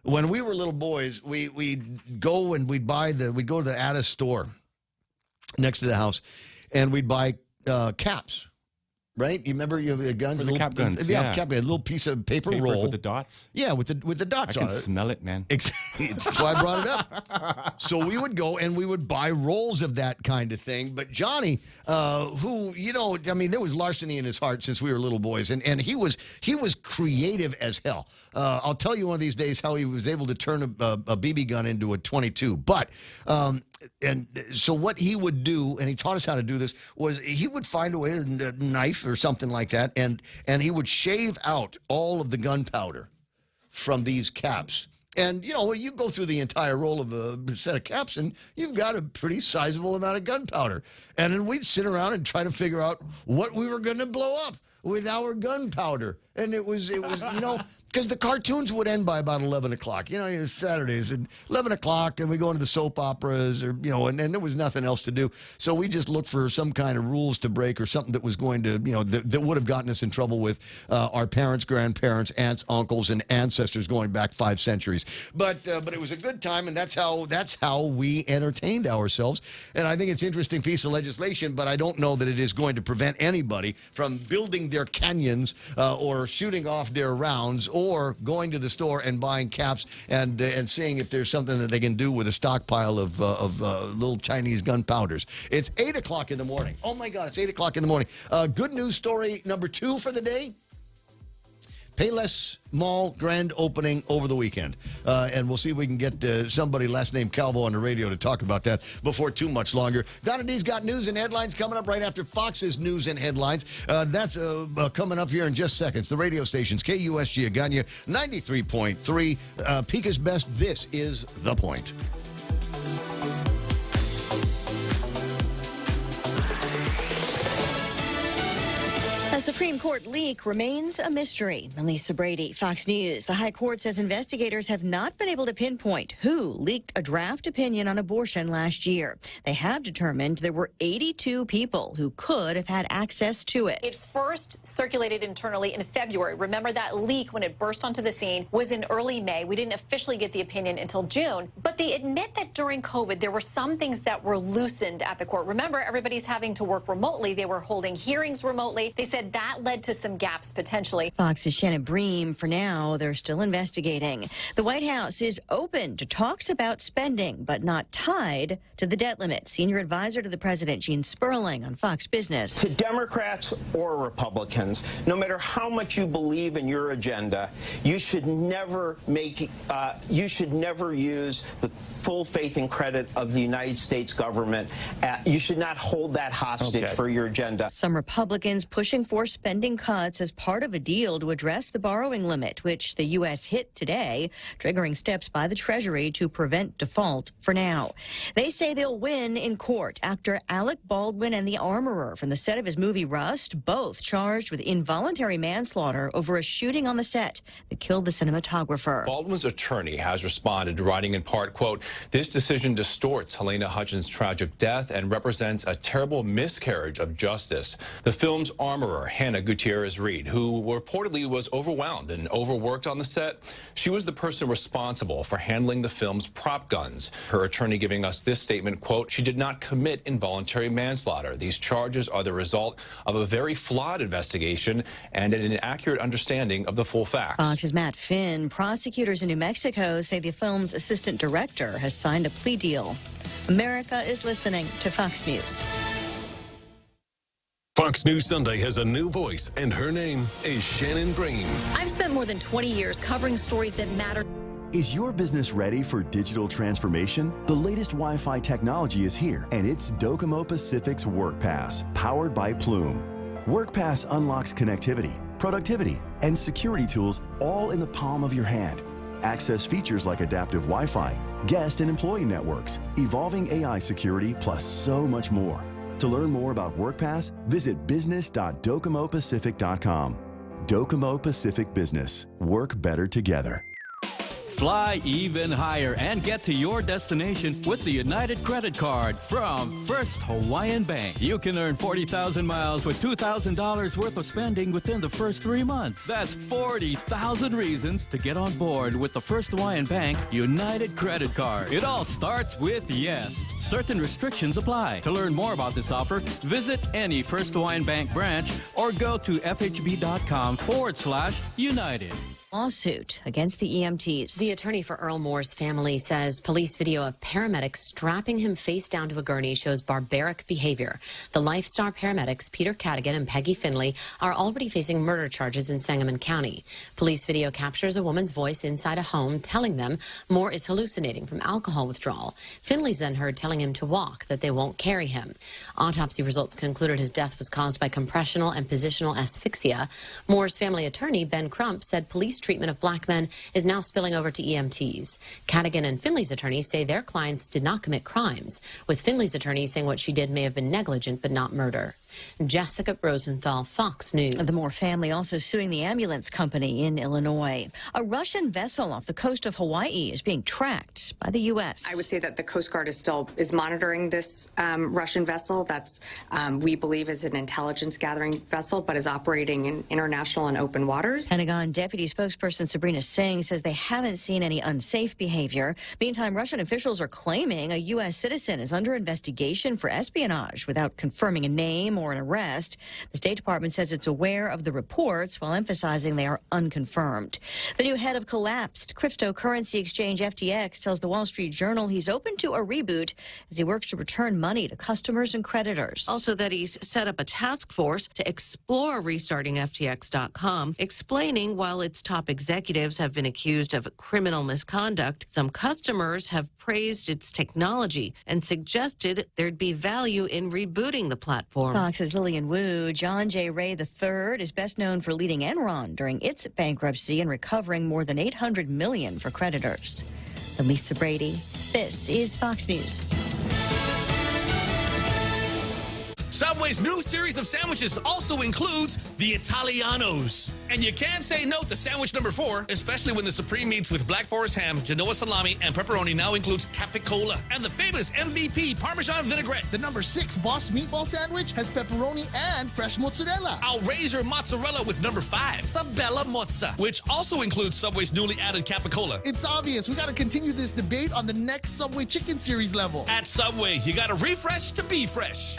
When we were little boys, we'd go and we'd go to the Addis store next to the house, and we'd buy caps. Right? You remember you have guns? For the cap guns, yeah. Cap, a little piece of paper roll. with the dots? Yeah, with the dots on it. I can smell it, man. That's why I brought it up. So we would go and we would buy rolls of that kind of thing. But Johnny, who, there was larceny in his heart since we were little boys. And he was creative as hell. I'll tell you one of these days how he was able to turn a BB gun into a .22. But and so what he would do, and he taught us how to do this, was he would find a way, a knife or something like that, and he would shave out all of the gunpowder from these caps. And, you go through the entire roll of a set of caps, and you've got a pretty sizable amount of gunpowder. And then we'd sit around and try to figure out what we were going to blow up with our gunpowder. And it was because the cartoons would end by about 11 o'clock. Saturdays at 11 o'clock, and we go into the soap operas, and there was nothing else to do. So we just looked for some kind of rules to break or something that was going to, that would have gotten us in trouble with our parents, grandparents, aunts, uncles, and ancestors going back 5 centuries. But it was a good time, and that's how we entertained ourselves. And I think it's an interesting piece of legislation, but I don't know that it is going to prevent anybody from building their canyons or shooting off their rounds or going to the store and buying caps and seeing if there's something that they can do with a stockpile of little Chinese gunpowders. It's 8 o'clock in the morning. Oh, my God, it's 8 o'clock in the morning. Good news story number 2 for the day. Payless Mall grand opening over the weekend. And we'll see if we can get somebody last name Calvo on the radio to talk about that before too much longer. Donna D's got news and headlines coming up right after Fox's news and headlines. That's coming up here in just seconds. The radio stations, KUSG Agana, 93.3. Pika's Best, this is The Point. A Supreme Court leak remains a mystery. Elisa Brady, Fox News. The High Court says investigators have not been able to pinpoint who leaked a draft opinion on abortion last year. They have determined there were 82 people who could have had access to it. It first circulated internally in February. Remember that leak when it burst onto the scene was in early May. We didn't officially get the opinion until June. But they admit that during COVID, there were some things that were loosened at the court. Remember, everybody's having to work remotely. They were holding hearings remotely. They said that led to some gaps potentially. Fox's Shannon Bream. For now, they're still investigating. The White House is open to talks about spending, but not tied to the debt limit. Senior advisor to the president, Gene Sperling, on Fox Business. To Democrats or Republicans, no matter how much you believe in your agenda, you should never use the full faith and credit of the United States government. You should not hold that hostage for your agenda. Some Republicans pushing for spending cuts as part of a deal to address the borrowing limit, which the U.S. hit today, triggering steps by the Treasury to prevent default for now. They say they'll win in court. Actor Alec Baldwin and the armorer from the set of his movie Rust, both charged with involuntary manslaughter over a shooting on the set that killed the cinematographer. Baldwin's attorney has responded, writing in part, quote, "This decision distorts Helena Hutchins' tragic death and represents a terrible miscarriage of justice." The film's armorer, Hannah Gutierrez-Reed, who reportedly was overwhelmed and overworked on the set, she was the person responsible for handling the film's prop guns. Her attorney giving us this statement, quote, "She did not commit involuntary manslaughter. These charges are the result of a very flawed investigation and an inaccurate understanding of the full facts." Fox's Matt Finn. Prosecutors in New Mexico say the film's assistant director has signed a plea deal. America is listening to Fox News. Fox News Sunday has a new voice, and her name is Shannon Bream. I've spent more than 20 years covering stories that matter. Is your business ready for digital transformation? The latest Wi-Fi technology is here, and it's Docomo Pacific's WorkPass, powered by Plume. WorkPass unlocks connectivity, productivity, and security tools all in the palm of your hand. Access features like adaptive Wi-Fi, guest and employee networks, evolving AI security, plus so much more. To learn more about WorkPass, visit business.docomopacific.com. Docomo Pacific Business. Work better together. Fly even higher and get to your destination with the United Credit Card from First Hawaiian Bank. You can earn 40,000 miles with $2,000 worth of spending within the first 3 months. That's 40,000 reasons to get on board with the First Hawaiian Bank United Credit Card. It all starts with yes. Certain restrictions apply. To learn more about this offer, visit any First Hawaiian Bank branch or go to fhb.com/United. Lawsuit against the EMTs. The attorney for Earl Moore's family says police video of paramedics strapping him face down to a gurney shows barbaric behavior. The Lifestar paramedics, Peter Cadigan and Peggy Finley, are already facing murder charges in Sangamon County. Police video captures a woman's voice inside a home telling them Moore is hallucinating from alcohol withdrawal. Finley's then heard telling him to walk, that they won't carry him. Autopsy results concluded his death was caused by compressional and positional asphyxia. Moore's family attorney, Ben Crump, said police treatment of black men is now spilling over to EMTs. Cadigan and Finley's attorneys say their clients did not commit crimes, with Finley's attorney saying what she did may have been negligent but not murder. Jessica Rosenthal, Fox News. The Moore family also suing the ambulance company in Illinois. A Russian vessel off the coast of Hawaii is being tracked by the U.S. I would say that the Coast Guard is monitoring this Russian vessel. That's we believe is an intelligence gathering vessel, but is operating in international and open waters. Pentagon deputy spokesperson Sabrina Singh says they haven't seen any unsafe behavior. Meantime, Russian officials are claiming a U.S. citizen is under investigation for espionage without confirming a name or an arrest. The State Department says it's aware of the reports while emphasizing they are unconfirmed. The new head of collapsed cryptocurrency exchange FTX tells the Wall Street Journal he's open to a reboot as he works to return money to customers and creditors. Also that he's set up a task force to explore restarting FTX.com, explaining while its top executives have been accused of criminal misconduct, some customers have praised its technology and suggested there'd be value in rebooting the platform. Fox's Lillian Wu. John J. Ray III is best known for leading Enron during its bankruptcy and recovering more than $800 million for creditors. I'm Lisa Brady. This is Fox News. Subway's new series of sandwiches also includes the Italianos. And you can't say no to sandwich number 4, especially when the Supreme meats with Black Forest ham, Genoa salami, and pepperoni now includes capicola and the famous MVP Parmesan vinaigrette. The number 6 Boss Meatball Sandwich has pepperoni and fresh mozzarella. I'll raise your mozzarella with number 5, the Bella Mozza, which also includes Subway's newly added capicola. It's obvious. We got to continue this debate on the next Subway Chicken Series level. At Subway, you got to refresh to be fresh.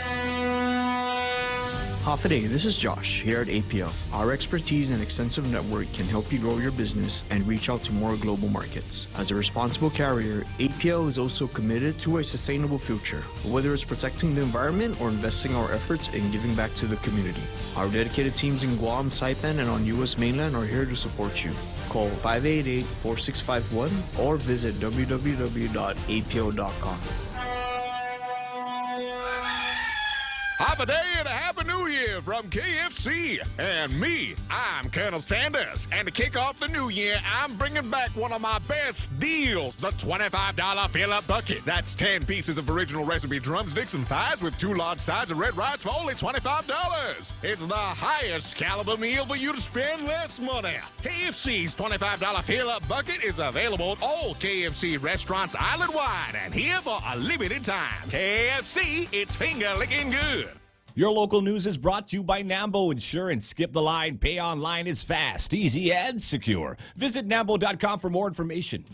Half a day, this is Josh here at APL. Our expertise and extensive network can help you grow your business and reach out to more global markets. As a responsible carrier, APL is also committed to a sustainable future, whether it's protecting the environment or investing our efforts in giving back to the community. Our dedicated teams in Guam, Saipan, and on U.S. mainland are here to support you. Call 588-4651 or visit www.apl.com. Half a day and a happy new year from KFC. And me, I'm Colonel Sanders. And to kick off the new year, I'm bringing back one of my best deals, the $25 fill-up bucket. That's 10 pieces of original recipe drumsticks and thighs with 2 large sides of red rice for only $25. It's the highest caliber meal for you to spend less money. KFC's $25 fill-up bucket is available at all KFC restaurants island-wide and here for a limited time. KFC, it's finger-licking good. Your local news is brought to you by Nambo Insurance. Skip the line. Pay online is fast, easy, and secure. Visit Nambo.com for more information.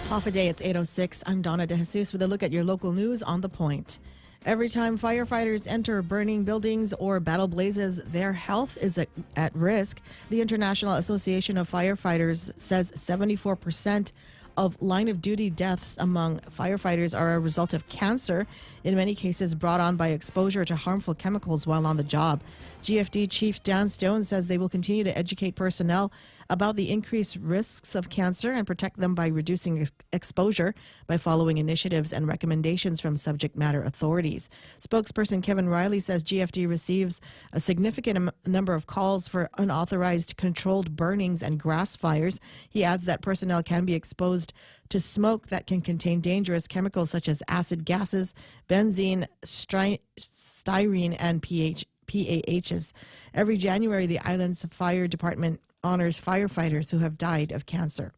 Half a day, it's 8:06. I'm Donna DeJesus with a look at your local news on The Point. Every time firefighters enter burning buildings or battle blazes, their health is at risk. The International Association of Firefighters says 74% of line-of-duty deaths among firefighters are a result of cancer, in many cases brought on by exposure to harmful chemicals while on the job. GFD Chief Dan Stone says they will continue to educate personnel about the increased risks of cancer and protect them by reducing exposure by following initiatives and recommendations from subject matter authorities. Spokesperson Kevin Riley says GFD receives a significant number of calls for unauthorized controlled burnings and grass fires. He adds that personnel can be exposed to smoke that can contain dangerous chemicals such as acid gases, benzene, styrene, and PAHs. Every January, the island's fire department honors firefighters who have died of cancer.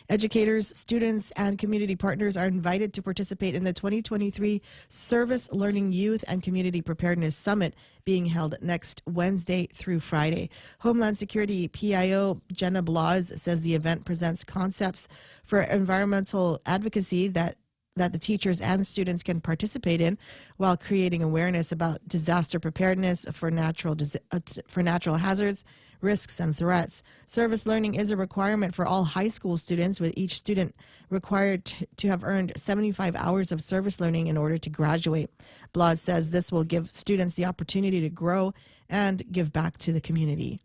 Educators, students, and community partners are invited to participate in the 2023 Service Learning Youth and Community Preparedness Summit being held next Wednesday through Friday. Homeland Security PIO Jenna Blas says the event presents concepts for environmental advocacy that the teachers and students can participate in while creating awareness about disaster preparedness for natural hazards, risks, and threats. Service learning is a requirement for all high school students, with each student required to have earned 75 hours of service learning in order to graduate. Blas says this will give students the opportunity to grow and give back to the community.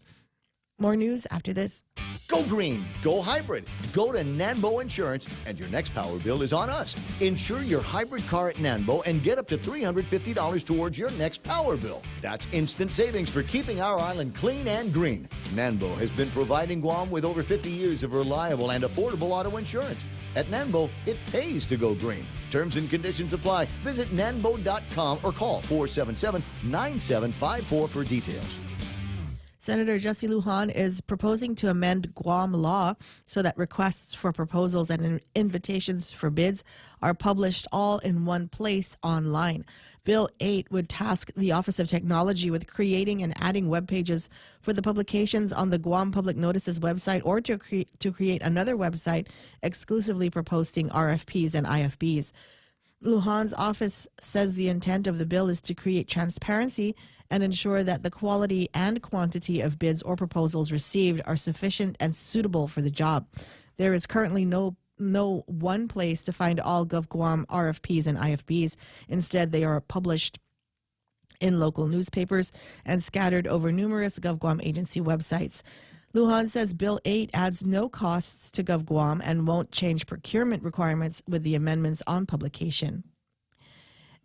More news after this. Go green, go hybrid. Go to Nanbo Insurance, and your next power bill is on us. Insure your hybrid car at Nanbo and get up to $350 towards your next power bill. That's instant savings for keeping our island clean and green. Nanbo has been providing Guam with over 50 years of reliable and affordable auto insurance. At Nanbo, it pays to go green. Terms and conditions apply. Visit nanbo.com or call 477-9754 for details. Senator Jussie Lujan is proposing to amend Guam law so that requests for proposals and invitations for bids are published all in one place online. Bill 8 would task the Office of Technology with creating and adding web pages for the publications on the Guam Public Notices website, or to create another website exclusively for posting RFPs and IFBs. Lujan's office says the intent of the bill is to create transparency and ensure that the quality and quantity of bids or proposals received are sufficient and suitable for the job. There is currently no one place to find all GovGuam RFPs and IFBs. Instead, they are published in local newspapers and scattered over numerous GovGuam agency websites. Lujan says Bill 8 adds no costs to GovGuam and won't change procurement requirements with the amendments on publication.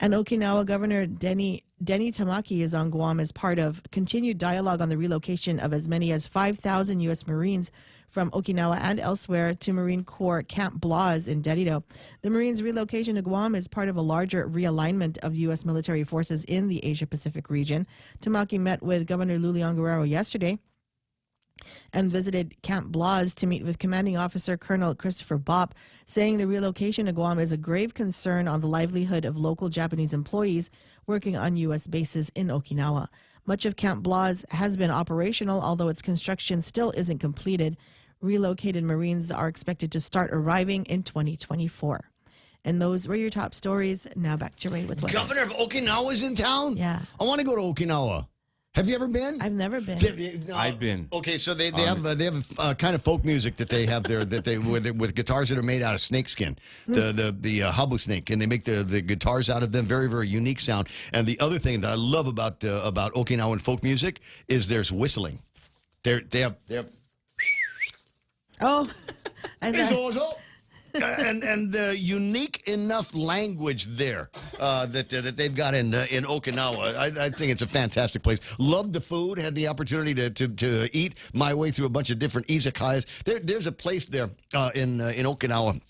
And Okinawa Governor Denny Tamaki is on Guam as part of continued dialogue on the relocation of as many as 5,000 U.S. Marines from Okinawa and elsewhere to Marine Corps Camp Blas in Derrida. The Marines' relocation to Guam is part of a larger realignment of U.S. military forces in the Asia-Pacific region. Tamaki met with Governor Lulian Guerrero yesterday and visited Camp Blas to meet with Commanding Officer Colonel Christopher Bopp, saying the relocation to Guam is a grave concern on the livelihood of local Japanese employees working on U.S. bases in Okinawa. Much of Camp Blas has been operational, although its construction still isn't completed. Relocated Marines are expected to start arriving in 2024. And those were your top stories. Now back to Ray with weather. Governor of Okinawa's in town? Yeah. I want to go to Okinawa. Have you ever been? I've never been. I've been. Okay, so they have kind of folk music that they have there that they with guitars that are made out of snakeskin, the habu snake, and they make the guitars out of them. Very, very unique sound. And the other thing that I love about Okinawan folk music is there's whistling. They have oh, and unique enough language there that they've got in Okinawa. I think it's a fantastic place. Loved the food. Had the opportunity to eat my way through a bunch of different izakayas. There's a place there in Okinawa.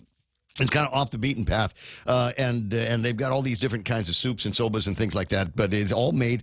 It's kind of off the beaten path, and they've got all these different kinds of soups and sobas and things like that. But it's all made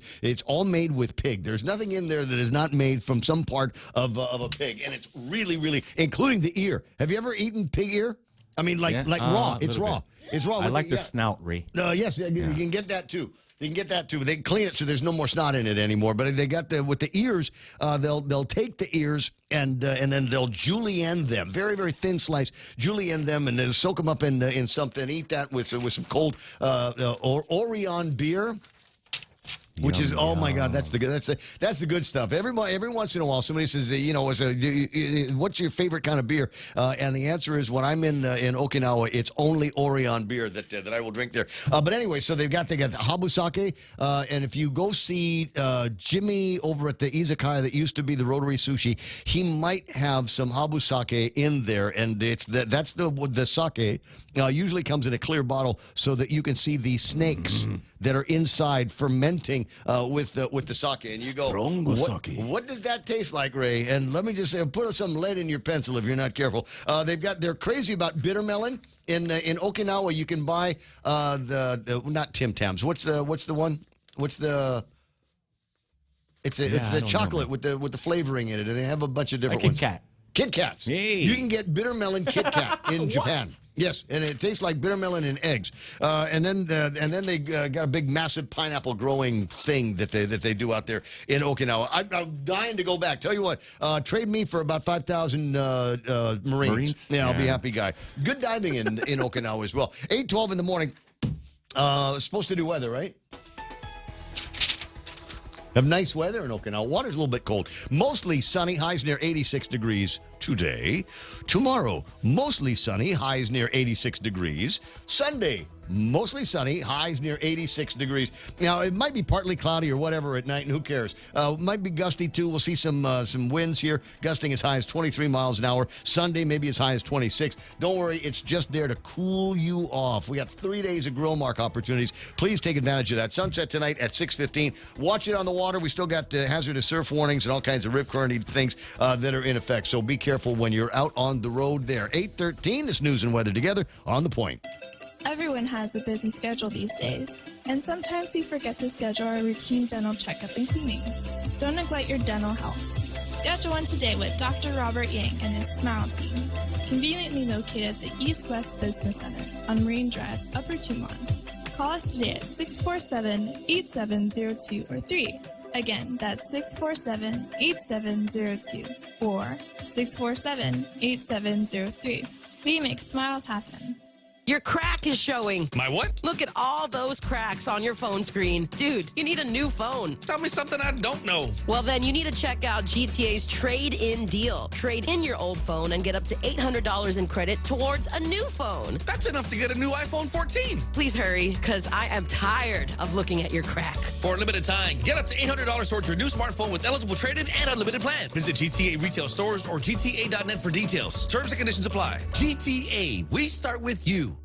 with pig. There's nothing in there that is not made from some part of a pig, and it's really, really, including the ear. Have you ever eaten pig ear? I mean, like raw. It's raw. Bit. It's raw. I like the snout, Ray. Yes, you can get that too. You can get that too. They clean it so there's no more snot in it anymore. But they got with the ears. They'll take the ears and then they'll julienne them, very, very thin slice, julienne them, and then soak them up in something. Eat that with some cold Orion beer. Which is, oh my God, that's the good stuff. Every once in a while, somebody says, what's your favorite kind of beer? And the answer is, when I'm in Okinawa, it's only Orion beer that I will drink there. But anyway, so they got the Habusake, and if you go see Jimmy over at the izakaya that used to be the Rotary Sushi, he might have some Habusake in there, and that's the sake. Usually comes in a clear bottle so that you can see the snakes that are inside fermenting with the sake, and you go, what does that taste like, Ray? And let me just say, put some lead in your pencil if you're not careful. They're crazy about bitter melon in Okinawa. You can buy the not Tim Tams. What's the one? It's the chocolate with the flavoring in it, and they have a bunch of different ones. Kit Kats. Hey. You can get bitter melon Kit Kat in Japan. Yes, and it tastes like bitter melon and eggs. And then they got a big, massive pineapple growing thing that they do out there in Okinawa. I'm dying to go back. Tell you what, trade me for about 5,000 Marines. Yeah, I'll be a happy guy. Good diving in Okinawa as well. 8:12 in the morning. Supposed to do weather, right? Have nice weather in Okinawa. Water's a little bit cold. Mostly sunny, highs near 86 degrees today. Tomorrow, mostly sunny, highs near 86 degrees. Sunday, mostly sunny, highs near 86 degrees. Now, it might be partly cloudy or whatever at night, and who cares? Might be gusty, too. We'll see some winds here, gusting as high as 23 miles an hour. Sunday, maybe as high as 26. Don't worry, it's just there to cool you off. We got 3 days of grill mark opportunities. Please take advantage of that. Sunset tonight at 6:15. Watch it on the water. We still got hazardous surf warnings and all kinds of rip current things that are in effect, so be careful when you're out on the road there. 8:13, this news and weather together on The Point. Everyone has a busy schedule these days, and sometimes we forget to schedule our routine dental checkup and cleaning. Don't neglect your dental health. Schedule one today with Dr. Robert Yang and his Smile team, conveniently located at the East West Business Center on Marine Drive, Upper Tumon. Call us today at 647-8702 or 3. Again, that's 647-8702 or 647-8703. We make smiles happen. Your crack is showing. My what? Look at all those cracks on your phone screen. Dude, you need a new phone. Tell me something I don't know. Well, then you need to check out GTA's trade-in deal. Trade in your old phone and get up to $800 in credit towards a new phone. That's enough to get a new iPhone 14. Please hurry, because I am tired of looking at your crack. For a limited time, get up to $800 towards your new smartphone with eligible trade-in and unlimited plan. Visit GTA retail stores or GTA.net for details. Terms and conditions apply. GTA, we start with you.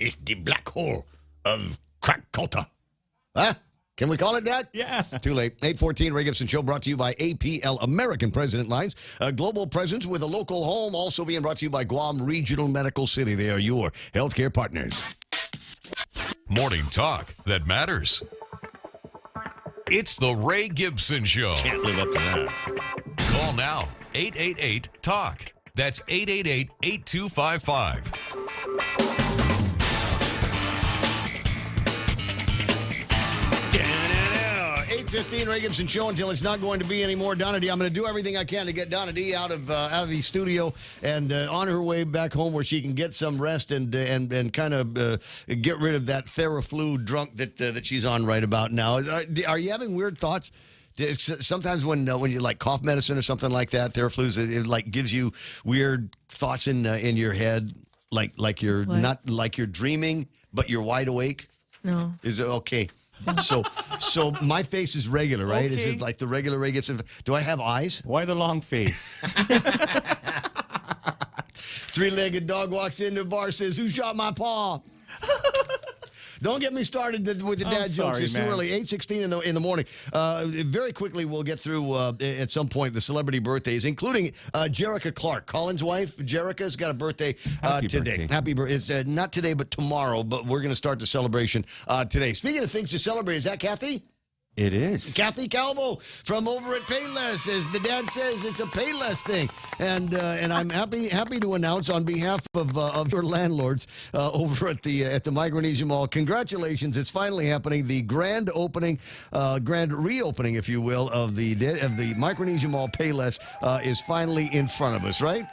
It's the black hole of crack culture. Huh? Can we call it that? Yeah. Too late. 8:14, Ray Gibson Show, brought to you by APL American President Lines. A global presence with a local home, also being brought to you by Guam Regional Medical City. They are your healthcare partners. Morning talk that matters. It's the Ray Gibson Show. Can't live up to that. Call now, 888-TALK. That's 888-8255. 8:15, Ray Gibson Show, until it's not going to be anymore. Donna D, I'm going to do everything I can to get Donna D out of the studio and on her way back home where she can get some rest and kind of get rid of that Theraflu drunk that she's on right about now. Are you having weird thoughts? Sometimes when you like cough medicine or something like that, Theraflu, it like gives you weird thoughts in your head, like you're not like you're dreaming, but you're wide awake. No. Is it okay? So my face is regular, right? Okay. Is it like the regular Ray Gibson? Do I have eyes? Why the long face? Three-legged dog walks into the bar, says, "Who shot my paw?" Don't get me started with the dad jokes. It's too early. 8:16 in the morning. Very quickly, we'll get through at some point the celebrity birthdays, including Jerica Clark, Colin's wife. Jerica's got a birthday today. Happy birthday! It's not today, but tomorrow. But we're going to start the celebration today. Speaking of things to celebrate, is that Kathy? It is. Kathy Calvo from over at Payless, as the dad says, it's a Payless thing, and I'm happy to announce on behalf of your landlords over at the Micronesia Mall, congratulations! It's finally happening. The grand opening, grand reopening, if you will, of the Micronesia Mall Payless is finally in front of us. Right?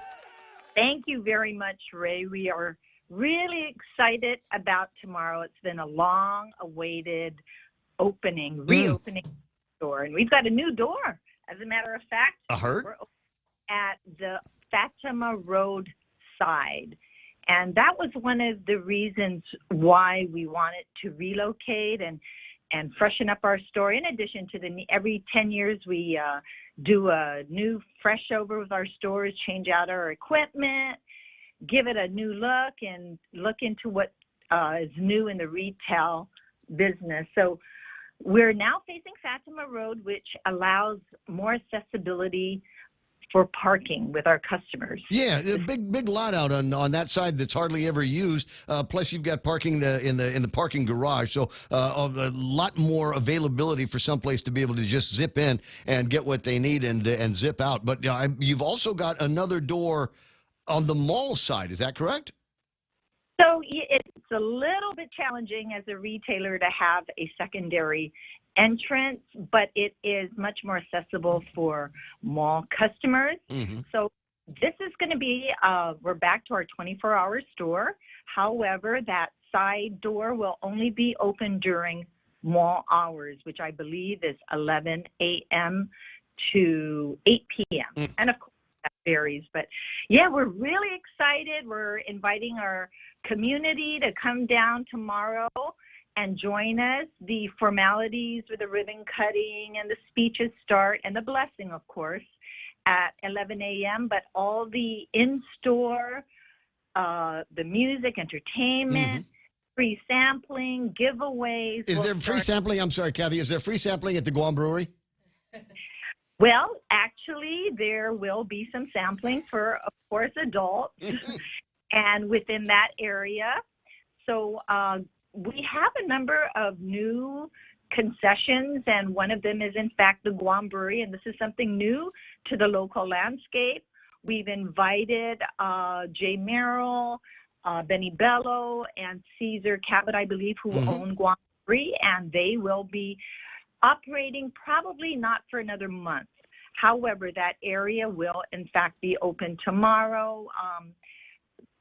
Thank you very much, Ray. We are really excited about tomorrow. It's been a long-awaited reopening the store. And we've got a new door, as a matter of fact. I heard. We're at the Fatima Road side. And that was one of the reasons why we wanted to relocate and freshen up our store. In addition to every 10 years, we do a new fresh over with our stores, change out our equipment, give it a new look, and look into what is new in the retail business. So we're now facing Fatima Road, which allows more accessibility for parking with our customers. Yeah, a big lot out on that side that's hardly ever used. Plus, you've got parking in the parking garage, so a lot more availability for someplace to be able to just zip in and get what they need and zip out. But you've also got another door on the mall side. Is that correct? So it's a little bit challenging as a retailer to have a secondary entrance, but it is much more accessible for mall customers. Mm-hmm. So this is going to be, we're back to our 24-hour store. However, that side door will only be open during mall hours, which I believe is 11 a.m. to 8 p.m. And of course, that varies. But yeah, we're really excited. We're inviting our community to come down tomorrow and join us. The formalities with the ribbon cutting and the speeches start, and the blessing, of course, at 11 a.m. But all the in-store, the music, entertainment, free sampling, giveaways. Is there free sampling? I'm sorry, Kathy. Is there free sampling at the Guam Brewery? Well, actually, there will be some sampling for, of course, adults and within that area. So we have a number of new concessions, and one of them is, in fact, the Guam Brewery, and this is something new to the local landscape. We've invited Jay Merrill, Benny Bello, and Caesar Cabot, I believe, who own Guam Brewery, and they will be operating probably not for another month. However, that area will, in fact, be open tomorrow.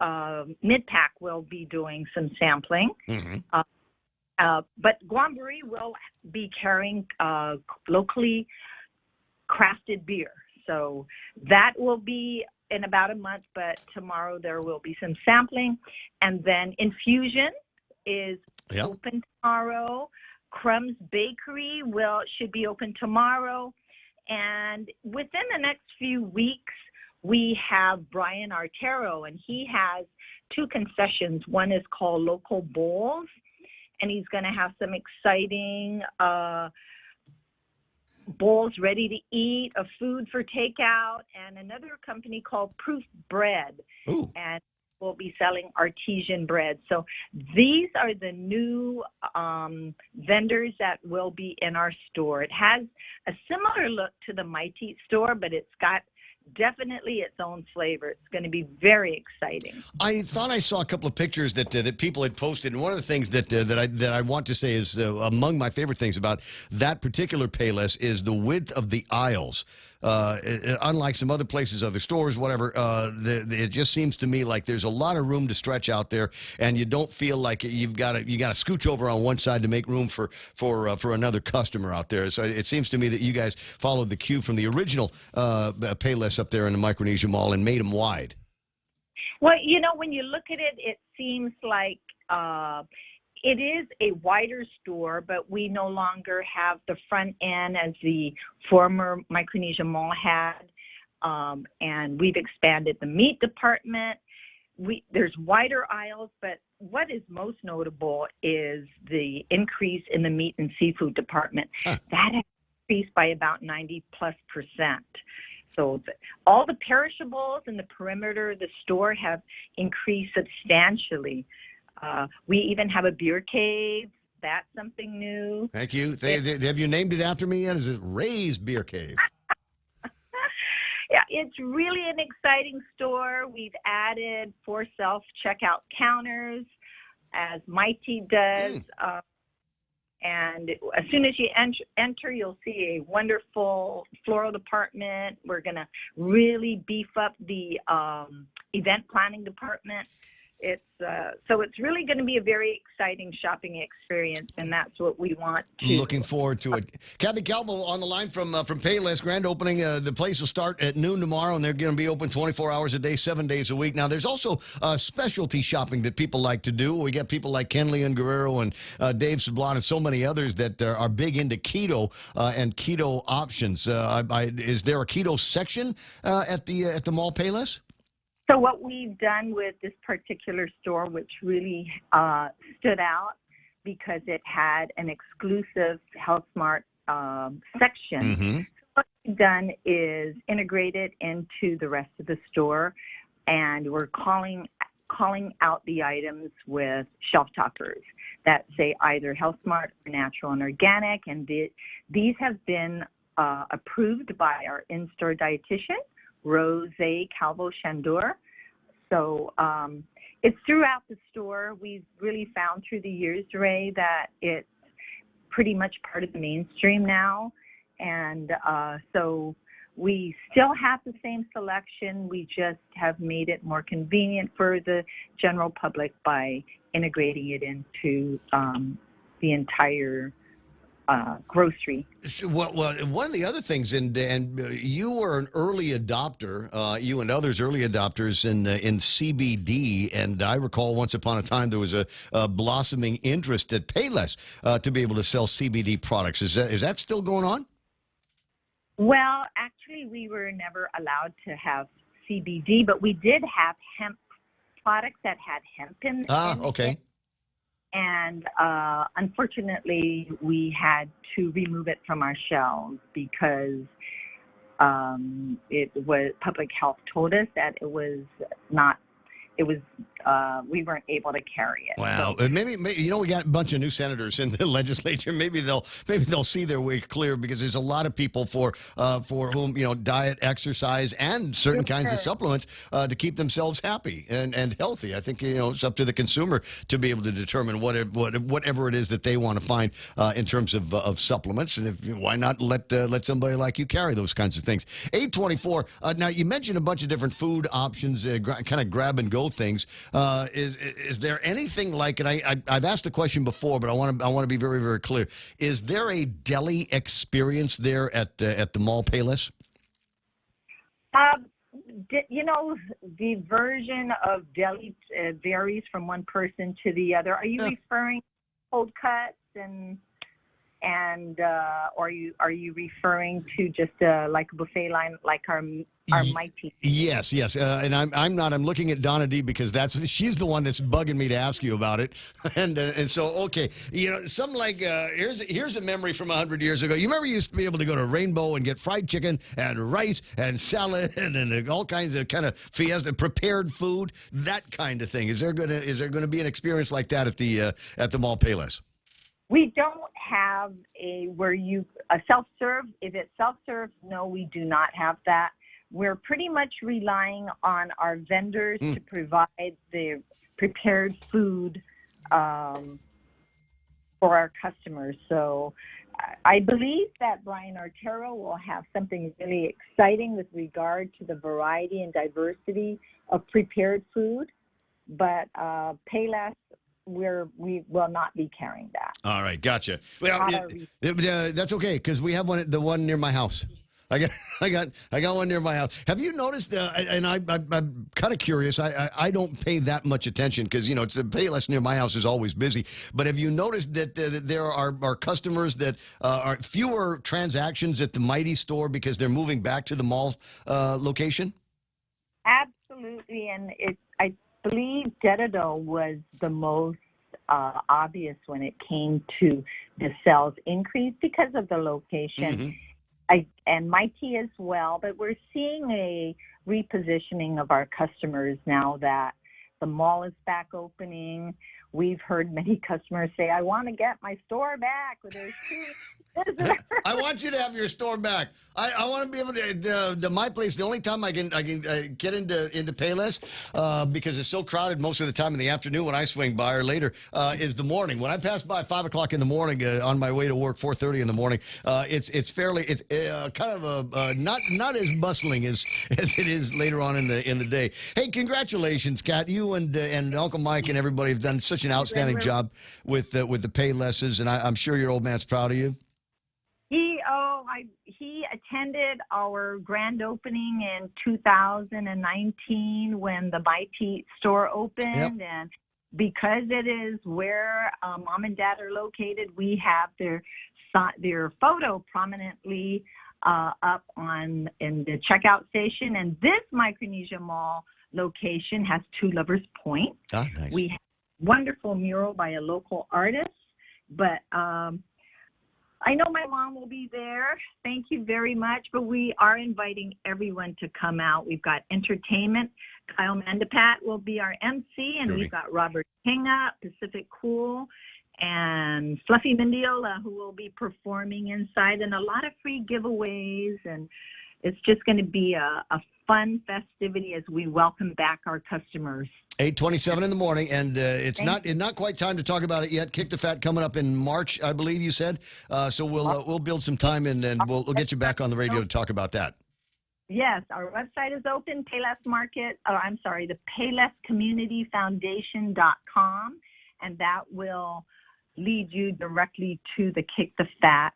Midpack will be doing some sampling. But Guam Brewery will be carrying locally crafted beer. So that will be in about a month, but tomorrow there will be some sampling. And then Infusion is open tomorrow. Crumbs Bakery should be open tomorrow. And within the next few weeks, we have Brian Artero, and he has two concessions. One is called Local Bowls, and he's going to have some exciting bowls ready to eat, a food for takeout, and another company called Proof Bread. Ooh. And we'll be selling artesian bread. So these are the new vendors that will be in our store. It has a similar look to the Mighty store, but it's got definitely its own flavor. It's going to be very exciting. I thought I saw a couple of pictures that people had posted, and one of the things that I want to say is among my favorite things about that particular Payless is the width of the aisles. Unlike some other places, other stores, whatever, it just seems to me like there's a lot of room to stretch out there, and you don't feel like you got to scooch over on one side to make room for another customer out there. So it seems to me that you guys followed the cue from the original Payless up there in the Micronesia Mall and made them wide. Well, you know, when you look at it, it seems like it is a wider store, but we no longer have the front end as the former Micronesia Mall had, and we've expanded the meat department. There's wider aisles, but what is most notable is the increase in the meat and seafood department. That has increased by about 90+%. So all the perishables in the perimeter of the store have increased substantially. We even have a beer cave. That's something new. Thank you. Have you named it after me yet? Is it Ray's Beer Cave? Yeah, it's really an exciting store. We've added 4 self-checkout counters, as Mighty does. And as soon as you enter, you'll see a wonderful floral department. We're going to really beef up the event planning department. So it's really going to be a very exciting shopping experience, and that's what we want to. Looking forward to it. Kathy Calvo on the line from Payless. Grand opening. The place will start at noon tomorrow, and they're going to be open 24 hours a day, 7 days a week. Now, there's also specialty shopping that people like to do. We get people like Kenley and Guerrero and Dave Sablon and so many others that are big into keto and keto options. Is there a keto section at the mall Payless? So what we've done with this particular store, which really stood out because it had an exclusive Health Smart section. Mm-hmm. So what we've done is integrate it into the rest of the store, and we're calling out the items with shelf toppers that say either Health Smart or natural and organic, and these have been approved by our in-store dietitian, Rose Calvo Shandour. So it's throughout the store. We've really found through the years, Ray, that it's pretty much part of the mainstream now. And so we still have the same selection. We just have made it more convenient for the general public by integrating it into the entire grocery. Well, one of the other things, and you were an early adopter, you and others early adopters in CBD, and I recall once upon a time there was a blossoming interest at Payless to be able to sell CBD products. Is that still going on? Well, actually, we were never allowed to have CBD, but we did have hemp products that had hemp in okay. it. And unfortunately, we had to remove it from our shelves because public health told us that it was not. We weren't able to carry it. Wow. So, maybe we got a bunch of new senators in the legislature. Maybe they'll see their way clear, because there's a lot of people for whom diet, exercise, and certain kinds of supplements to keep themselves happy and healthy. I think it's up to the consumer to be able to determine whatever it is that they want to find in terms of supplements, and why not let somebody like you carry those kinds of things. 824. Now you mentioned a bunch of different food options, kind of grab and go things. Is there anything like, and I've asked the question before, but I want to be very, very clear. Is there a deli experience there at the mall Payless? The version of deli varies from one person to the other. Are you referring to cold cuts or are you referring to just like a buffet line like our Mighty? Yes, and I'm not. I'm looking at Donna D, because she's the one that's bugging me to ask you about it, and so okay, something like here's a memory from 100 years ago. You remember you used to be able to go to Rainbow and get fried chicken and rice and salad and all kinds of kind of fiesta prepared food, that kind of thing. Is there gonna be an experience like that at the mall Payless? We don't have a self-serve. If it's self-serve, no, we do not have that. We're pretty much relying on our vendors to provide the prepared food for our customers. So I believe that Brian Artero will have something really exciting with regard to the variety and diversity of prepared food, but Payless, we will not be carrying that. All right, gotcha. Well, that's okay, because we have the one near my house. I got one near my house. Have you noticed? And I'm kind of curious. I don't pay that much attention because it's the Payless near my house is always busy. But have you noticed that there are customers that are fewer transactions at the Mighty store because they're moving back to the mall location? Absolutely, and I believe Dedado was the most obvious when it came to the sales increase because of the location. Mm-hmm. And Mighty as well, but we're seeing a repositioning of our customers now that the mall is back opening. We've heard many customers say, I want to get my store back. There's I want you to have your store back. I want to be able to my place. The only time I can get into Payless because it's so crowded most of the time in the afternoon when I swing by or later is the morning. When I pass by 5 o'clock in the morning on my way to work, 4:30 in the morning, it's kind of not as bustling as it is later on in the day. Hey, congratulations, Kat! You and Uncle Mike and everybody have done such an outstanding job with the Paylesses, and I'm sure your old man's proud of you. He attended our grand opening in 2019 when the My Pete store opened, and because it is where mom and dad are located, we have their photo prominently up in the checkout station. And this Micronesia Mall location has Two Lovers Point. Ah, nice. We have a wonderful mural by a local artist, but I know my mom will be there. Thank you very much. But we are inviting everyone to come out. We've got entertainment. Kyle Mandapat will be our MC, and we've got Robert Kinga, Pacific Cool, and Fluffy Mendiola, who will be performing inside, and a lot of free giveaways. And it's just going to be a fun festivity as we welcome back our customers. 8:27 in the morning, and it's not quite time to talk about it yet. Kick the Fat coming up in March, I believe you said. So we'll build some time and we'll get you back on the radio to talk about that. Yes, our website is open, the Payless Community Foundation.com, and that will lead you directly to the Kick the Fat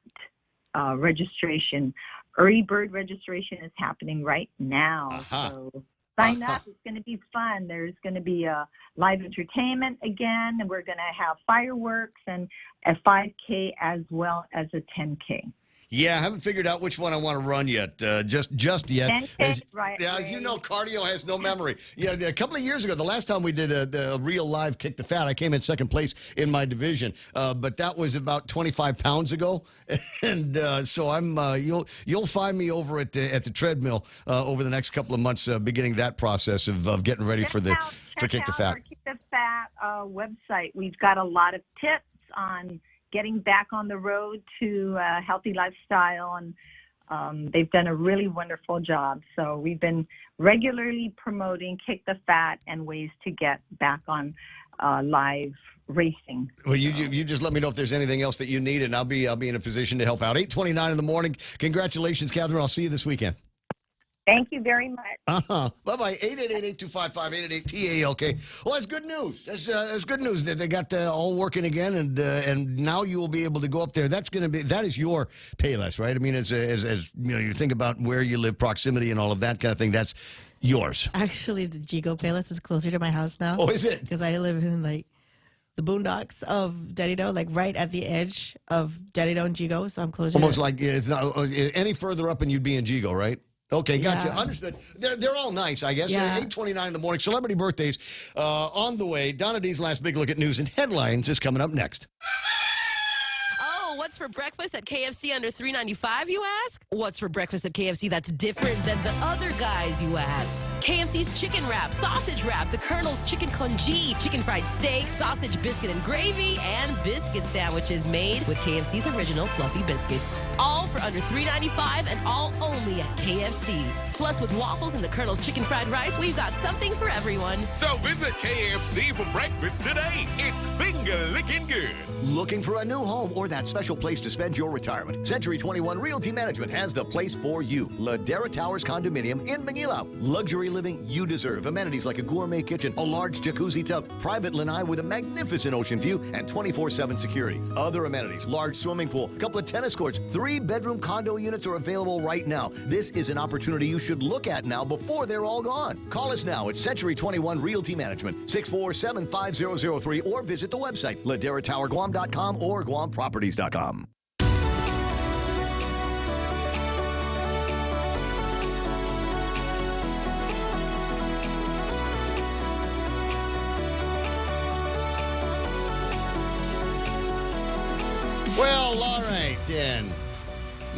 registration. Early bird registration is happening right now. So sign up. It's going to be fun. There's going to be a live entertainment again, and we're going to have fireworks and a 5K as well as a 10K. Yeah, I haven't figured out which one I want to run yet. Just yet. 10K, right. As you know, cardio has no memory. Yeah, a couple of years ago, the last time we did a real live Kick the Fat, I came in second place in my division. But that was about 25 pounds ago, and so I'm. You'll find me over at the treadmill over the next couple of months, beginning that process of getting ready for Kick the Fat. Our Kick the Fat website. We've got a lot of tips on getting back on the road to a healthy lifestyle, and they've done a really wonderful job. So we've been regularly promoting Kick the Fat and ways to get back on live racing. Well, you just let me know if there's anything else that you need, and I'll be in a position to help out. 8:29 in the morning. Congratulations, Catherine. I'll see you this weekend. Thank you very much. Bye-bye. 888-8255-888-TALK. Well, that's good news. That's good news that they got all working again, and now you will be able to go up there. That is your Payless, right? I mean, as you know, you think about where you live, proximity, and all of that kind of thing. That's yours. Actually, the Jigo Payless is closer to my house now. Oh, is it? Because I live in the boondocks of Dedido, right at the edge of Dedido and Jigo, so I'm closer. Almost like it's not any further up, and you'd be in Jigo, right? Okay, gotcha. Yeah. Understood. They're all nice, I guess. Yeah. 8:29 in the morning. Celebrity birthdays on the way. Donna D's last big look at news and headlines is coming up next. What's for breakfast at KFC under $3.95, you ask? What's for breakfast at KFC that's different than the other guys, you ask? KFC's chicken wrap, sausage wrap, the Colonel's chicken congee, chicken fried steak, sausage biscuit and gravy, and biscuit sandwiches made with KFC's original fluffy biscuits. All for under $3.95 and all only at KFC. Plus, with waffles and the Colonel's chicken fried rice, we've got something for everyone. So visit KFC for breakfast today. It's finger-licking good. Looking for a new home or that special place to spend your retirement? Century 21 Realty Management has the place for you. Ladera Towers Condominium in Manila. Luxury living you deserve. Amenities like a gourmet kitchen, a large jacuzzi tub, private lanai with a magnificent ocean view, and 24/7 security. Other amenities, large swimming pool, couple of tennis courts, 3-bedroom condo units are available right now. This is an opportunity you should look at now before they're all gone. Call us now at Century 21 Realty Management, 647-5003, or visit the website, laderatowerguam.com or guamproperties.com. Well, all right, then.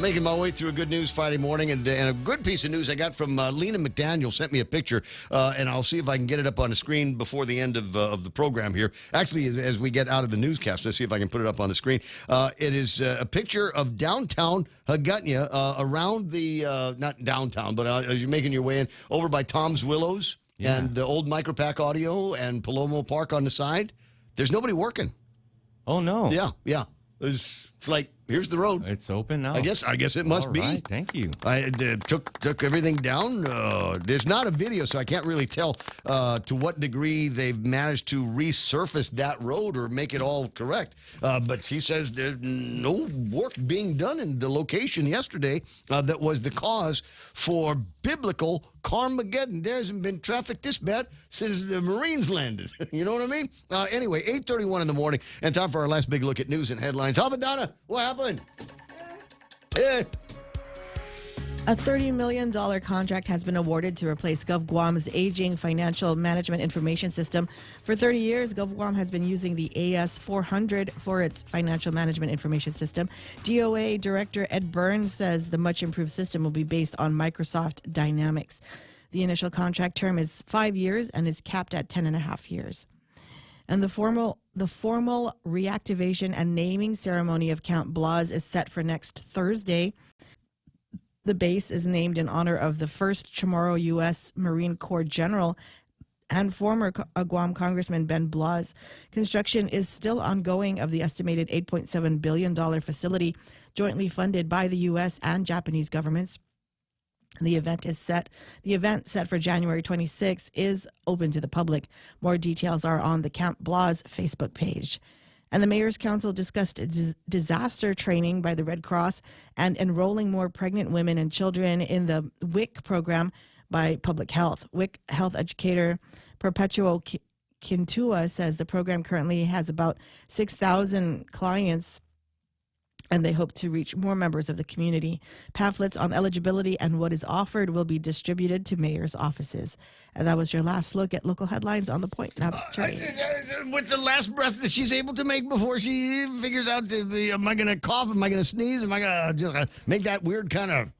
Making my way through a good news Friday morning, and a good piece of news I got from Lena McDaniel sent me a picture, and I'll see if I can get it up on the screen before the end of the program here. Actually, as we get out of the newscast, let's see if I can put it up on the screen. It is a picture of downtown Hagutnia, around the, not downtown, but as you're making your way in, over by Tom's Willows and the old Micropack Audio and Palomo Park on the side. There's nobody working. Oh, no. Yeah. It's like, here's the road. It's open now. I guess it must be. Right, thank you. I took everything down. There's not a video, so I can't really tell to what degree they've managed to resurface that road or make it all correct. But she says there's no work being done in the location yesterday that was the cause for biblical Carmageddon. There hasn't been traffic this bad since the Marines landed. You know what I mean? Anyway, 8:31 in the morning, and time for our last big look at news and headlines. Donna, what happened? A $30 million contract has been awarded to replace Guam's aging financial management information system. For 30 years, Guam has been using the AS400 for its financial management information system. DOA Director Ed Burns says the much improved system will be based on Microsoft Dynamics. The initial contract term is 5 years and is capped at 10.5 years. And the formal reactivation and naming ceremony of Camp Blas is set for next Thursday. The base is named in honor of the first Chamorro U.S. Marine Corps General and former Guam Congressman Ben Blas. Construction is still ongoing of the estimated $8.7 billion facility jointly funded by the U.S. and Japanese governments. The event set for January 26 is open to the public. More details are on the Camp Blas Facebook page. And the Mayor's Council discussed disaster training by the Red Cross and enrolling more pregnant women and children in the WIC program by Public Health. WIC health educator Perpetual Quintua says the program currently has about 6,000 clients, and they hope to reach more members of the community. Pamphlets on eligibility and what is offered will be distributed to mayor's offices. And that was your last look at local headlines on The Point. Now, with the last breath that she's able to make before she figures out, am I going to cough? Am I going to sneeze? Am I going to just make that weird kind of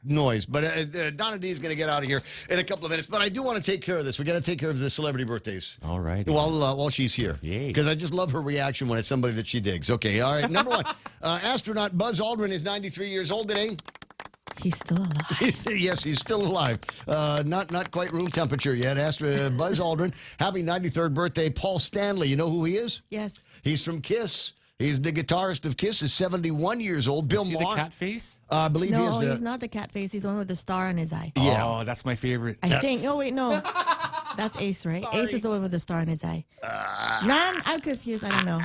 noise? But Donna D is going to get out of here in a couple of minutes. But I do want to take care of this. We got to take care of the celebrity birthdays. All right. While she's here. Yay. Because I just love her reaction when it's somebody that she digs. Okay, all right. Number one, astronaut Buzz Aldrin is 93 years old today. He's still alive. Yes, he's still alive. Not quite room temperature yet. Buzz Aldrin, happy 93rd birthday. Paul Stanley, you know who he is? Yes. He's from Kiss. He's the guitarist of Kiss, is 71 years old. Bill Maher. The cat face? I believe he is. He's not the cat face. He's the one with the star on his eye. Yeah. Oh, that's my favorite. I think. Oh, wait, no. That's Ace, right? Sorry. Ace is the one with the star in his eye. I'm confused. I don't know.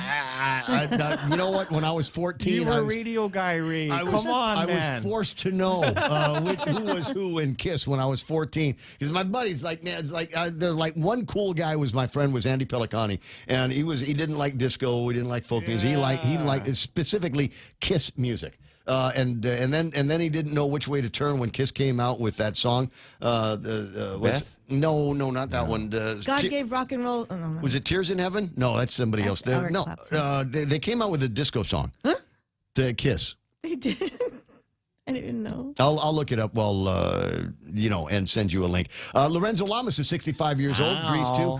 You know what? When I was 14, you were a radio guy, Ray. Come on, man. I was forced to know who was who in Kiss when I was 14. Because my buddies, there's one cool guy was my friend was Andy Pellicani, and he didn't like disco, he didn't like folk music. He liked specifically Kiss music. And then he didn't know which way to turn when Kiss came out with that song. No, not that one. God gave rock and roll. Oh, no. Was it Tears in Heaven? No, that's somebody else. They came out with a disco song. Huh? The Kiss. They did. I didn't know. I'll look it up and send you a link. Lorenzo Lamas is 65 years old. Greece too.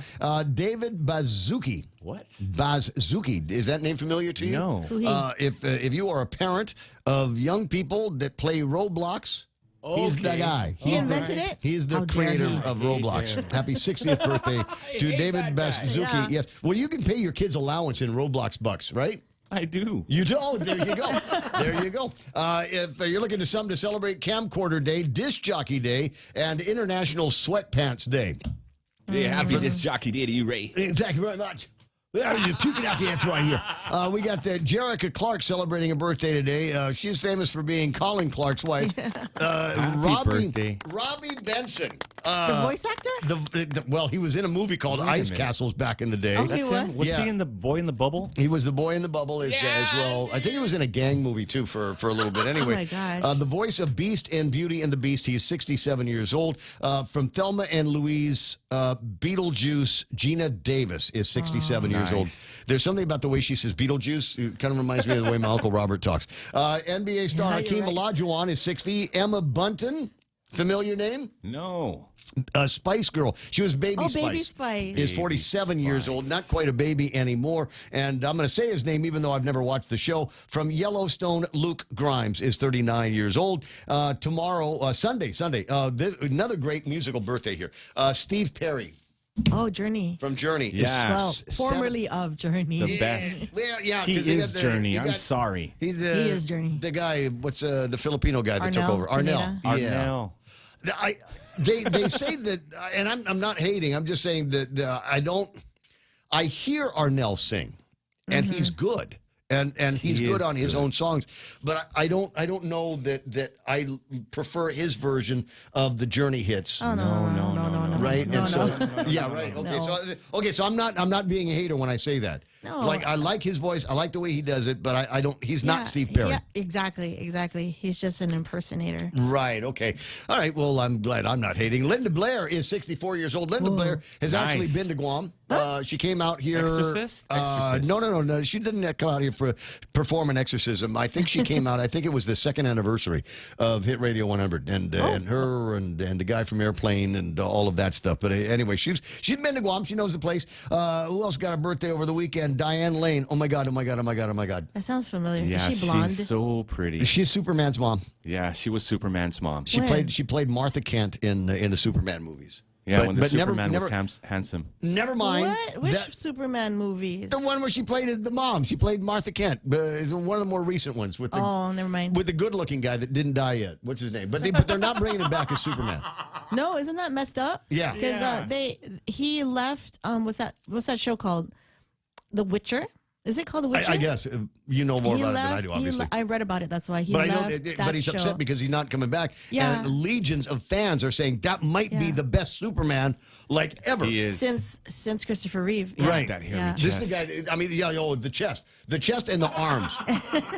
David Bazuki. What? Bazuki. Is that name familiar to you? No. If you are a parent of young people that play Roblox, he's the guy. He invented it? He's the creator of Roblox. Happy 60th birthday to David Bazuki. Yeah. Yes. Well, you can pay your kids allowance in Roblox bucks, right? I do. You do? Oh, there you go. There you go. If you're looking to something to celebrate Camcorder Day, Disc Jockey Day, and International Sweatpants Day. Yeah, happy Disc Jockey Day to you, Ray. Thank you very much. You're puking out the answer right here. We got Jerica Clark celebrating a birthday today. She's famous for being Colin Clark's wife. Happy birthday. Robbie Benson The voice actor? Well, he was in a movie called Ice Castles back in the day. Oh, he was? Was he in The Boy in the Bubble? He was the boy in the bubble as well. I think he was in a gang movie, too, for a little bit. Anyway, my gosh. The voice of Beast in Beauty and the Beast. He is 67 years old. From Thelma and Louise, Beetlejuice, Gina Davis is 67 years old. There's something about the way she says Beetlejuice. It kind of reminds me of the way my Uncle Robert talks. NBA star Hakeem Olajuwon is 60. Emma Bunton, familiar name? No. Spice Girl. She was Baby Spice. Baby Spice. Is 47 years old. Not quite a baby anymore. And I'm going to say his name even though I've never watched the show. From Yellowstone, Luke Grimes is 39 years old. Tomorrow, Sunday, another great musical birthday here. Steve Perry. Oh, Journey. From Journey. Yes. Well, formerly of Journey. The best. Well, yeah. He is Journey. I'm sorry. He is Journey. The guy, what's the Filipino guy that took over? Arnel. Arnel. They say that, and I'm not hating. I'm just saying that I hear Arnel sing, and he's good, and he's good on his own songs. But I don't know that I prefer his version of the Journey hits. Oh, no. Right? No, yeah, right. Okay, so I'm not being a hater when I say that. No. Like, I like his voice. I like the way he does it, but I don't. He's not Steve Perry. Yeah, exactly. He's just an impersonator. Right. Okay. All right. Well, I'm glad I'm not hating. Linda Blair is 64 years old. Linda Blair has actually been to Guam. She came out here. Exorcist? No. She didn't come out here for perform an exorcism. I think she came out. I think it was the second anniversary of Hit Radio 100, and her and the guy from Airplane and all of that stuff. But anyway, she's been to Guam. She knows the place. Who else got a birthday over the weekend? Diane Lane. Oh my God. That sounds familiar. Yeah, is she blonde? She's so pretty. She's Superman's mom. Yeah, she was Superman's mom. She played Martha Kent in the Superman movies. Yeah, when the Superman was handsome. Never mind. What? Which Superman movies? The one where she played the mom. She played Martha Kent. One of the more recent ones. With the, never mind. With the good-looking guy that didn't die yet. What's his name? But they're not bringing him back as Superman. No, isn't that messed up? Yeah. Because he left. What's that show called? The Witcher. Is it called The Witcher? I guess you know more about it than I do. Obviously, I read about it. That's why he left. But he's upset because he's not coming back. Yeah. And legions of fans are saying that might be the best Superman like ever. He is since Christopher Reeve. Yeah. Right. That hairy chest. This is the guy. I mean, the chest and the arms.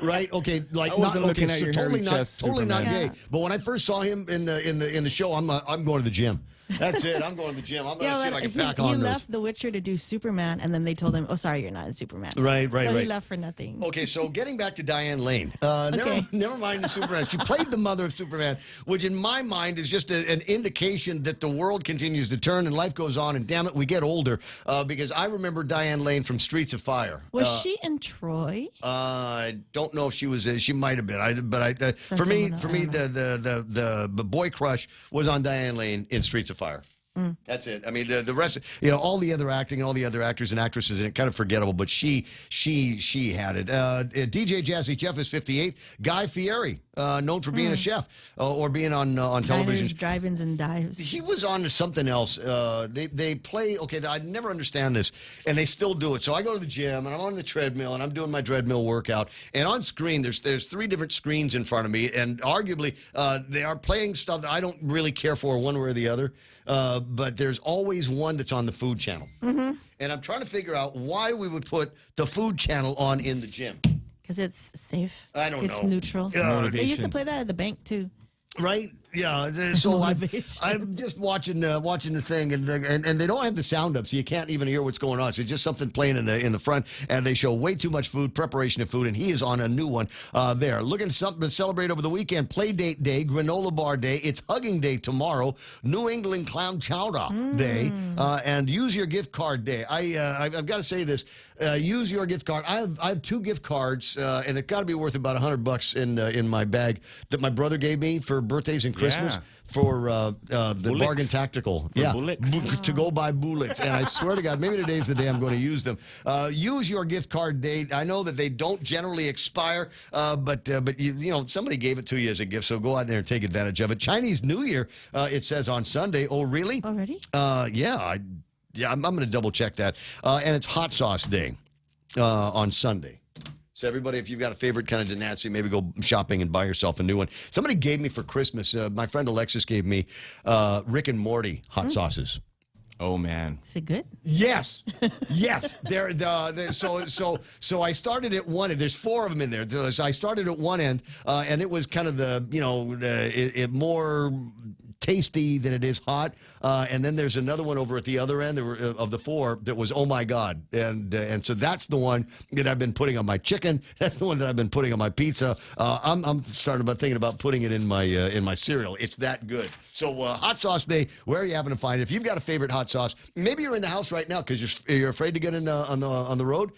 Right. Okay. Like I wasn't looking at so your totally hairy chest, totally not Superman. gay. But when I first saw him in the show, I'm going to the gym. That's it. I'm going to the gym. I'm going to see if I can pack on He those. left The Witcher to do Superman, and then they told him, "Oh, sorry, you're not in Superman." Right. So he left for nothing. Okay, so getting back to Diane Lane. Never mind the Superman. She played the mother of Superman, which in my mind is just an indication that the world continues to turn and life goes on. And damn it, we get older. Because I remember Diane Lane from Streets of Fire. Was she in Troy? I don't know if she was. She might have been. For me, the boy crush was on Diane Lane in Streets of Fire. That's it. I mean, the rest, all the other acting and all the other actors and actresses, and kind of forgettable. But she had it. DJ Jazzy Jeff is 58. Guy Fieri, known for being a chef or being on television. Diners, drive-ins, and dives. He was on to something else. They play. Okay, I never understand this, and they still do it. So I go to the gym and I'm on the treadmill and I'm doing my treadmill workout. And on screen, there's 3 different screens in front of me, and arguably they are playing stuff that I don't really care for one way or the other. But there's always one that's on the Food Channel. And I'm trying to figure out why we would put the Food Channel on in the gym. Because it's safe. I don't know. It's neutral. They used to play that at the bank, too. Right? Yeah. So I'm just watching the thing, and they don't have the sound up, so you can't even hear what's going on. So it's just something playing in the front, and they show way too much food, preparation of food, and he is on a new one there. Looking at something to celebrate over the weekend: Play Date Day, Granola Bar Day. It's Hugging Day tomorrow, New England Clown Chowder Day, and Use Your Gift Card Day. I've got to say this: use your gift card. I have 2 gift cards, and it got to be worth about $100 in my bag that my brother gave me for birthdays and Christmas for the Bargain Tactical. Bullets. To go buy bullets. And I swear to God, maybe today's the day I'm going to use them. Use your gift card date. I know that they don't generally expire, but somebody gave it to you as a gift, so go out there and take advantage of it. Chinese New Year, it says on Sunday. Oh, really? Already? I'm going to double check that. And it's Hot Sauce Day on Sunday. So everybody, if you've got a favorite kind of Denatzi, maybe go shopping and buy yourself a new one. Somebody gave me for Christmas, my friend Alexis gave me Rick and Morty hot sauces. Oh, man. Is it good? Yes. Yes. So I started at one end. There's 4 of them in there. So I started at one end, and it was kind of it more tasty than it is hot. And then there's another one over at the other end of the 4 that was, oh my God. And so that's the one that I've been putting on my chicken. That's the one that I've been putting on my pizza. I'm starting about thinking about putting it in my cereal. It's that good. So hot sauce day, where are you happen to find it? If you've got a favorite hot sauce, maybe you're in the house right now because you're afraid to get on the road.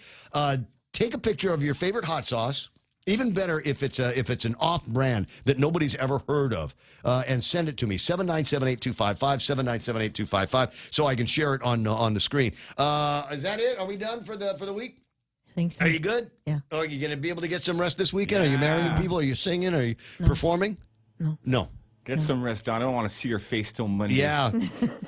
Take a picture of your favorite hot sauce. Even better if it's an off-brand that nobody's ever heard of, and send it to me, 797-8255, 797-8255, so I can share it on the screen. Is that it? Are we done for the week? I think so. Are you good? Yeah. Oh, are you going to be able to get some rest this weekend? Yeah. Are you marrying people? Are you singing? Are you performing? No. Get some rest, Don. I don't want to see your face till Monday. Yeah.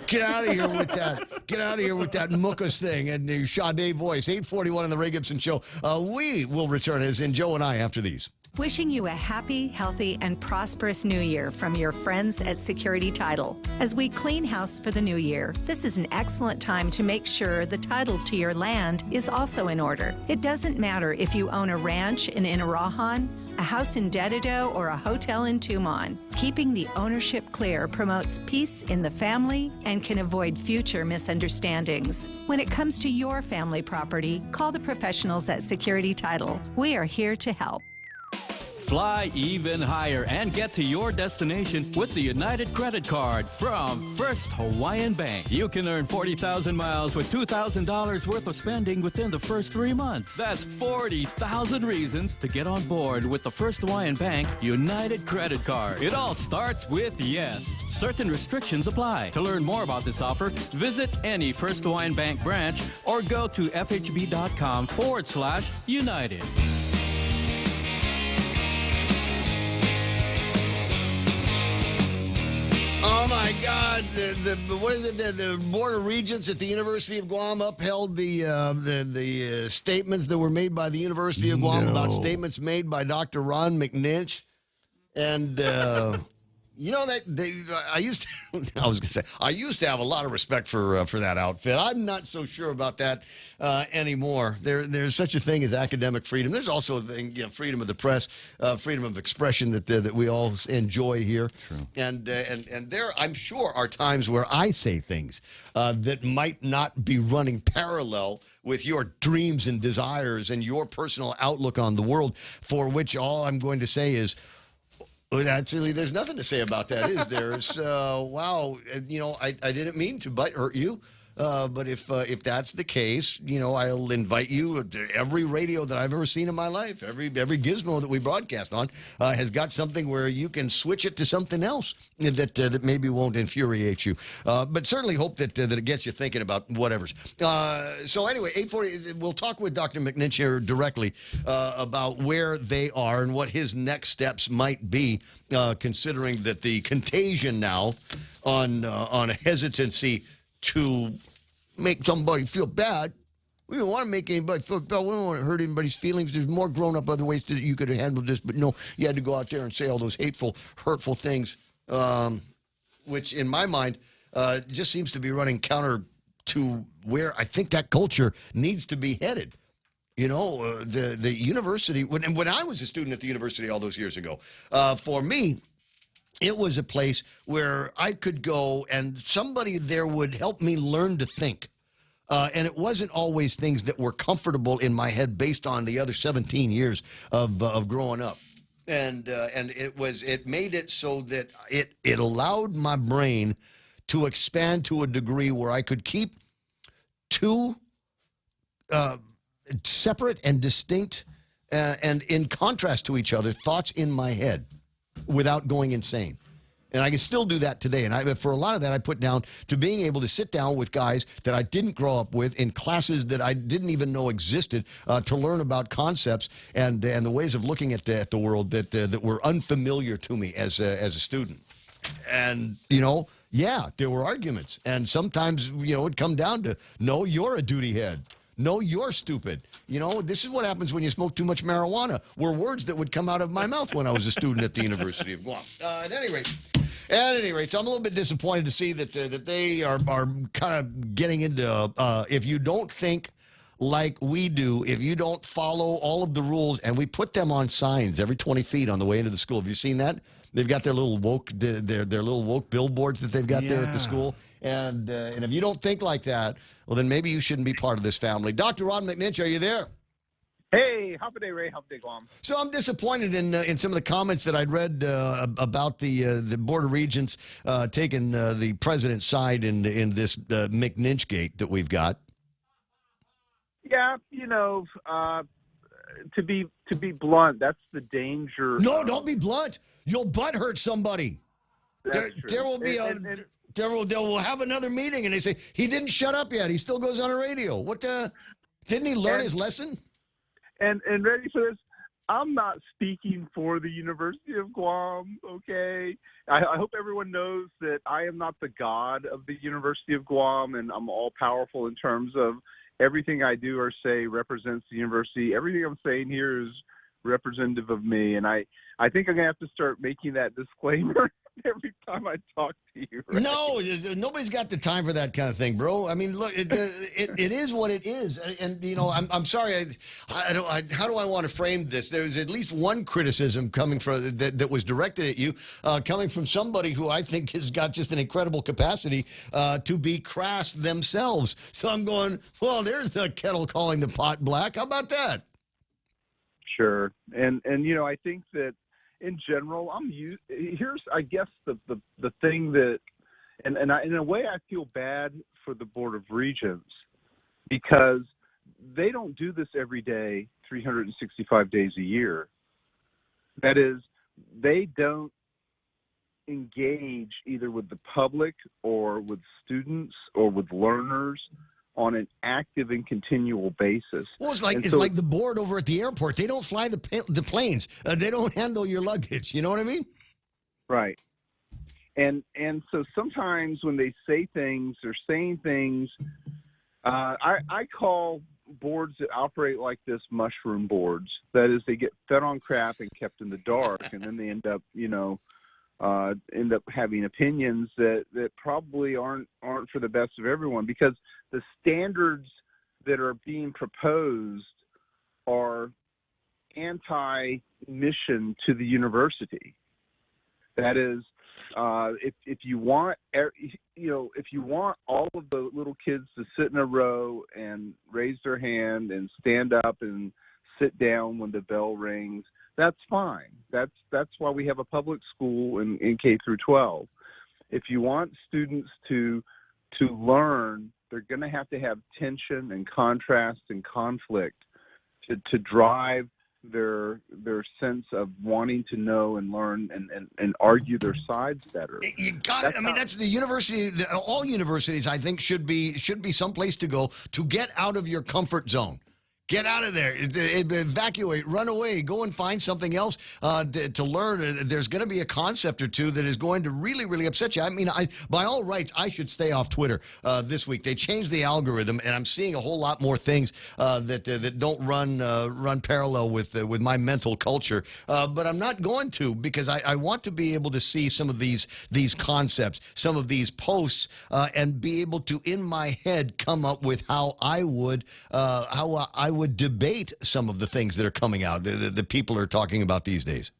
Get out of here with that. Get out of here with that Mookas thing and your Sade voice. 841 on the Ray Gibson Show. We will return as in Joe and I after these. Wishing you a happy, healthy, and prosperous new year from your friends at Security Title. As we clean house for the new year, this is an excellent time to make sure the title to your land is also in order. It doesn't matter if you own a ranch in Inarajan, a house in Dededo, or a hotel in Tumon. Keeping the ownership clear promotes peace in the family and can avoid future misunderstandings. When it comes to your family property, call the professionals at Security Title. We are here to help. Fly even higher and get to your destination with the United Credit Card from First Hawaiian Bank. You can earn 40,000 miles with $2,000 worth of spending within the first 3 months. That's 40,000 reasons to get on board with the First Hawaiian Bank United Credit Card. It all starts with yes. Certain restrictions apply. To learn more about this offer, visit any First Hawaiian Bank branch or go to fhb.com/United. Oh my God! What is it? The Board of Regents at the University of Guam upheld the statements that were made by the University of Guam about statements made by Dr. Ron McNinch, and you know that I used to have a lot of respect for that outfit. I'm not so sure about that anymore. There's such a thing as academic freedom. There's also a thing, freedom of the press, freedom of expression that we all enjoy here. True. And there, I'm sure, are times where I say things that might not be running parallel with your dreams and desires and your personal outlook on the world, for which all I'm going to say is, actually, there's nothing to say about that, is there? Wow, I didn't mean to hurt you. But if that's the case, I'll invite you to every radio that I've ever seen in my life. Every gizmo that we broadcast on has got something where you can switch it to something else that maybe won't infuriate you. But certainly hope that it gets you thinking about whatever's. So anyway, 8:40. We'll talk with Dr. McNinch here directly about where they are and what his next steps might be, considering that the contagion now on a hesitancy to make somebody feel bad. We don't want to make anybody feel bad. We don't want to hurt anybody's feelings. There's more grown-up other ways that you could have handled this, but no, you had to go out there and say all those hateful, hurtful things, which in my mind just seems to be running counter to where I think that culture needs to be headed. The university, when I was a student at the university all those years ago, for me, it was a place where I could go and somebody there would help me learn to think. And it wasn't always things that were comfortable in my head based on the other 17 years of growing up. And it made it so that it allowed my brain to expand to a degree where I could keep two separate and distinct and in contrast to each other thoughts in my head without going insane. And I can still do that today. And for a lot of that, I put down to being able to sit down with guys that I didn't grow up with in classes that I didn't even know existed, to learn about concepts and the ways of looking at the world that were unfamiliar to me as a student. And, yeah, there were arguments. And sometimes, it'd come down to, no, you're a duty head. No, you're stupid. You know, this is what happens when you smoke too much marijuana, were words that would come out of my mouth when I was a student at the University of Guam. At any rate, so I'm a little bit disappointed to see that they are kind of getting into, if you don't think like we do, if you don't follow all of the rules, and we put them on signs every 20 feet on the way into the school. Have you seen that? They've got their little woke, their little woke billboards that they've got there at the school. And if you don't think like that, well, then maybe you shouldn't be part of this family. Dr. Ron McNinch, are you there? Hey, happy day, Ray. Happy day, Guam. So I'm disappointed in some of the comments that I'd read about the Board of Regents taking the president's side in this McNinch gate that we've got. Yeah, you know, to be blunt, that's the danger. No, don't be blunt. You'll butt hurt somebody. There will be they will have another meeting, and they say he didn't shut up yet. He still goes on a radio. What the? Didn't he learn his lesson? And ready for this? I'm not speaking for the University of Guam, okay? I hope everyone knows that I am not the god of the University of Guam, and I'm all-powerful in terms of everything I do or say represents the university. Everything I'm saying here is representative of me, and I think I'm going to have to start making that disclaimer every time I talk to you. Right? No, nobody's got the time for that kind of thing, bro. I mean, look, it is what it is, and you know, I'm sorry. How do I want to frame this? There's at least one criticism coming from that was directed at you, coming from somebody who I think has got just an incredible capacity to be crass themselves. So I'm going, well, there's the kettle calling the pot black. How about that? Sure, and you know, I think that in general, here's, I guess, the thing that, and in a way, I feel bad for the Board of Regents because they don't do this every day, 365 days a year. That is, they don't engage either with the public or with students or with learners on an active and continual basis. Well, it's like the board over at the airport. They don't fly the planes. They don't handle your luggage. You know what I mean? Right. And so sometimes when they say things, they're saying things. I call boards that operate like this mushroom boards. That is, they get fed on crap and kept in the dark, and then they end up, having opinions that probably aren't for the best of everyone, because the standards that are being proposed are anti-mission to the university. That is, if you want all of the little kids to sit in a row and raise their hand and stand up and sit down when the bell rings, that's fine. That's why we have a public school in K through 12. If you want students to learn, they're going to have tension and contrast and conflict to drive their sense of wanting to know and learn and argue their sides better. You got it. I mean, that's the university. All universities, I think, should be someplace to go to get out of your comfort zone. Get out of there. Evacuate. Run away. Go and find something else to learn. There's going to be a concept or two that is going to really, really upset you. I mean, by all rights, I should stay off Twitter this week. They changed the algorithm, and I'm seeing a whole lot more things that don't run parallel with my mental culture. But I'm not going to, because I want to be able to see some of these concepts, some of these posts, and be able to, in my head, come up with how I would debate some of the things that are coming out that people are talking about these days.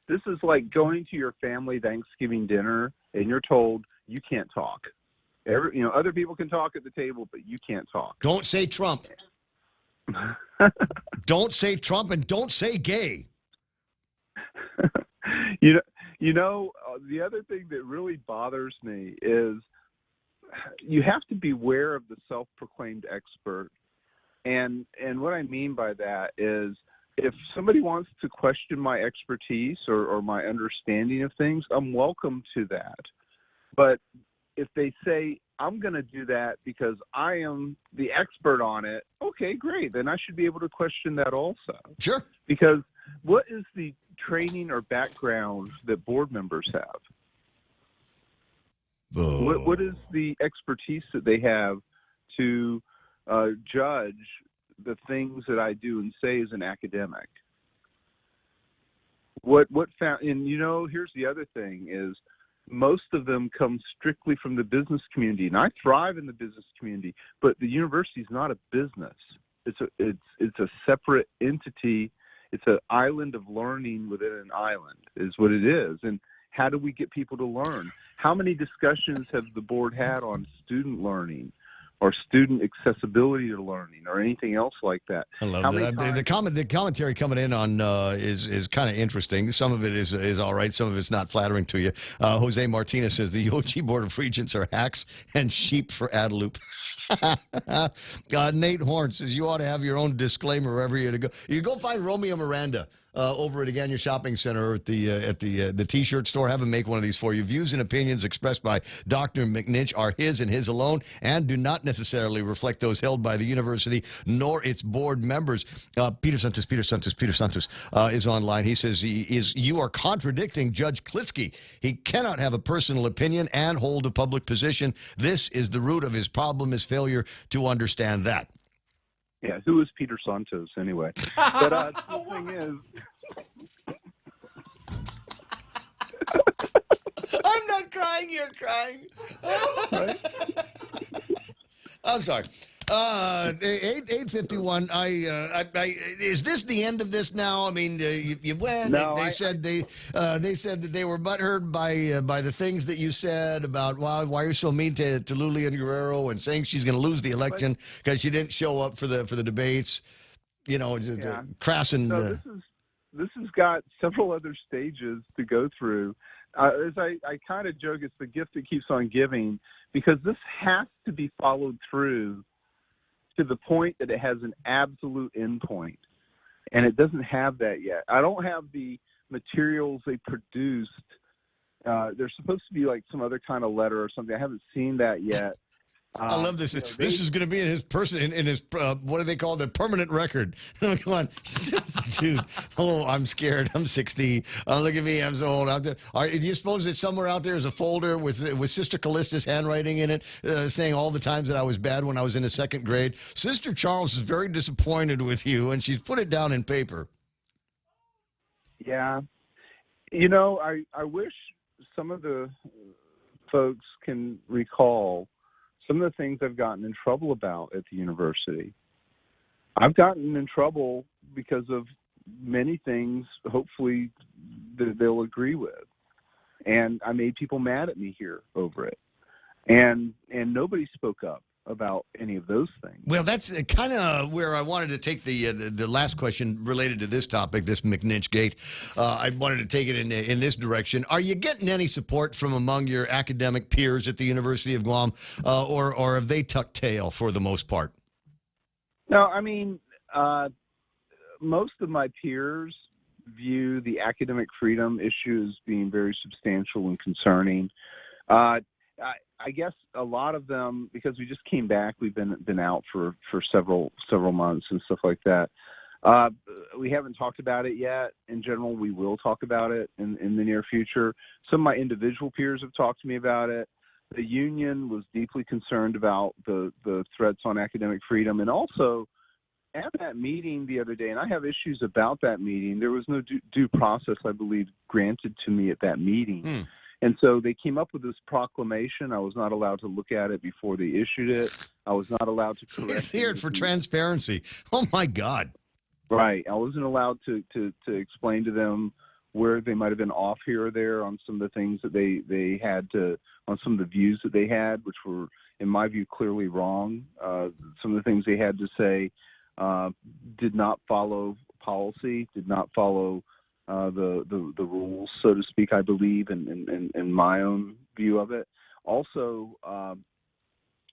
This is like going to your family Thanksgiving dinner and you're told you can't talk. Other people can talk at the table, but you can't talk. Don't say Trump. Don't say Trump, and don't say gay. The other thing that really bothers me is you have to beware of the self-proclaimed expert. And what I mean by that is, if somebody wants to question my expertise or my understanding of things, I'm welcome to that. But if they say, I'm going to do that because I am the expert on it, okay, great. Then I should be able to question that also. Sure. Because what is the training or background that board members have? What is the expertise that they have to judge the things that I do and say as an academic. What found, and here's the other thing is, most of them come strictly from the business community, and I thrive in the business community. But the university is not a business; it's a separate entity. It's an island of learning within an island, is what it is. And how do we get people to learn? How many discussions have the board had on student learning, or student accessibility to learning, or anything else like that? I love that. The commentary coming in on is kind of interesting. Some of it is all right. Some of it's not flattering to you. Jose Martinez says the UOG Board of Regents are hacks and sheep for Adelup. Nate Horn says you ought to have your own disclaimer wherever you go. You go find Romeo Miranda over at Agania Shopping Center at the T-shirt store. Have him make one of these for you. Views and opinions expressed by Dr. McNinch are his and his alone, and do not necessarily reflect those held by the university nor its board members. Peter Santos is online. He says you are contradicting Judge Klitsky. He cannot have a personal opinion and hold a public position. This is the root of his problem, his failure to understand that. Yeah, who is Peter Santos anyway? But the thing is, I'm not crying. You're crying. I'm sorry. 8:51. Is this the end of this now? I mean, you went. No, they said that they were butthurt by the things that you said about why you're so mean to Lulian Guerrero, and saying she's going to lose the election because she didn't show up for the debates. Crass and. No, this has got several other stages to go through. As I kind of joke, it's the gift that keeps on giving, because this has to be followed through to the point that it has an absolute endpoint, and it doesn't have that yet. I don't have the materials they produced. There's supposed to be like some other kind of letter or something. I haven't seen that yet. I love this. This is going to be in his what do they call the permanent record? Come on, dude. Oh, I'm scared. I'm 60. Look at me. I'm so old. Do you suppose that somewhere out there is a folder with Sister Callista's handwriting in it, saying all the times that I was bad when I was in the second grade? Sister Charles is very disappointed with you, and she's put it down in paper. Yeah, I wish some of the folks can recall some of the things I've gotten in trouble about at the university. I've gotten in trouble because of many things, hopefully, that they'll agree with. And I made people mad at me here over it. And nobody spoke up about any of those things. Well, that's kind of where I wanted to take the last question related to this topic, this McNinch Gate. I wanted to take it in this direction. Are you getting any support from among your academic peers at the University of Guam, or have they tucked tail for the most part? No, I mean, most of my peers view the academic freedom issue as being very substantial and concerning. I guess a lot of them, because we just came back, we've been out for several months and stuff like that. We haven't talked about it yet. In general, we will talk about it in the near future. Some of my individual peers have talked to me about it. The union was deeply concerned about the threats on academic freedom, and also at that meeting the other day, and I have issues about that meeting, there was no due process, I believe, granted to me at that meeting. And so they came up with this proclamation. I was not allowed to look at it before they issued it. I was not allowed to correct it's here for transparency. Oh, my God. Right. I wasn't allowed to explain to them where they might have been off here or there on some of the things that they had to, on some of the views that they had, which were, in my view, clearly wrong. Some of the things they had to say did not follow policy, did not follow the rules, so to speak, I believe, in my own view of it. Also,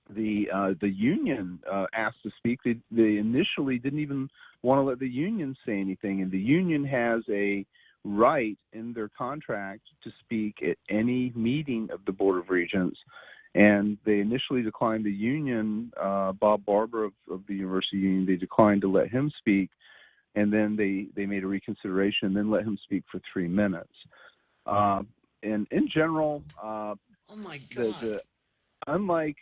the union asked to speak. They initially didn't even want to let the union say anything, and the union has a right in their contract to speak at any meeting of the Board of Regents. And they initially declined the union, Bob Barber of the University Union, they declined to let him speak. And then they made a reconsideration and then let him speak for 3 minutes. And in general, oh my God. Unlike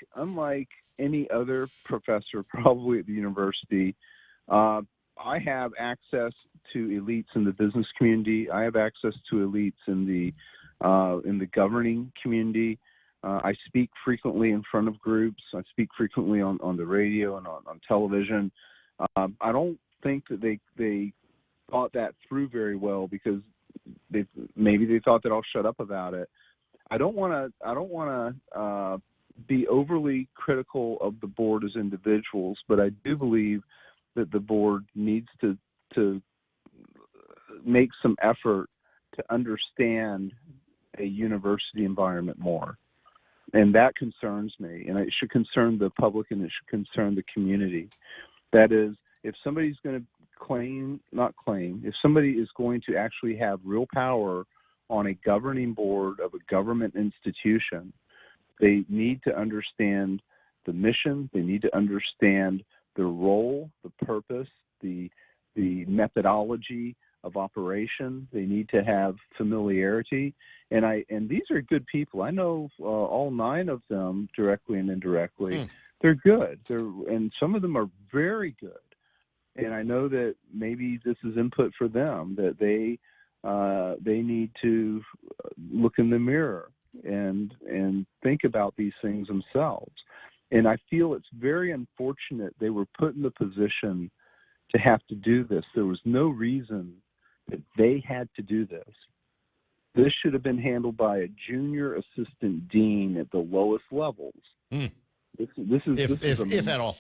any other professor, probably at the university, I have access to elites in the business community. I have access to elites in the governing community. I speak frequently in front of groups. I speak frequently on the radio and on television. I don't think that they thought that through very well, because maybe they thought that I'll shut up about it. I don't want to be overly critical of the board as individuals, but I do believe that the board needs to make some effort to understand a university environment more. And that concerns me, and it should concern the public, and it should concern the community. That is, if somebody's going to if somebody is going to actually have real power on a governing board of a government institution, they need to understand the mission, they need to understand the role, the purpose, the methodology of operation. They need to have familiarity, and these are good people. I know all 9 of them, directly and indirectly. They're good. And some of them are very good. And I know that maybe this is input for them, that they need to look in the mirror and think about these things themselves. And I feel it's very unfortunate they were put in the position to have to do this. There was no reason that they had to do this. This should have been handled by a junior assistant dean at the lowest levels. If at all.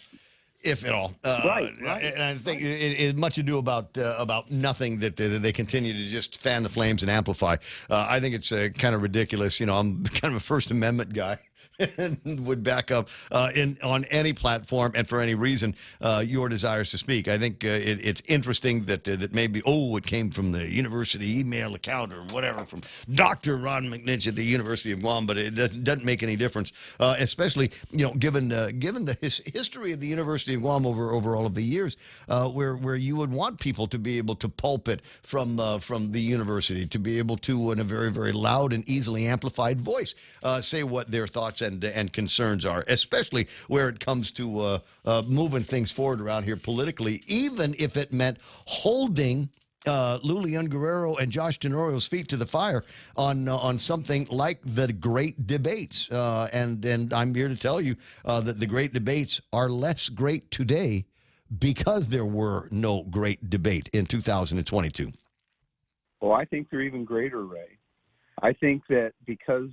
Right. And I think it's much ado about nothing that they continue to just fan the flames and amplify. I think it's kind of ridiculous. I'm kind of a First Amendment guy. And would back up on any platform and for any reason your desires to speak. I think it's interesting that maybe, it came from the university email account or whatever from Dr. Ron McNinch at the University of Guam, but it doesn't make any difference, especially given the history of the University of Guam over all of the years, where you would want people to be able to pulpit from the university, to be able to, in a very, very loud and easily amplified voice, say what their thoughts and concerns are, especially where it comes to moving things forward around here politically, even if it meant holding Lulian Guerrero and Josh Tenorio's feet to the fire on something like the great debates. And I'm here to tell you that the great debates are less great today because there were no great debate in 2022. Well, I think they're even greater, Ray. I think that because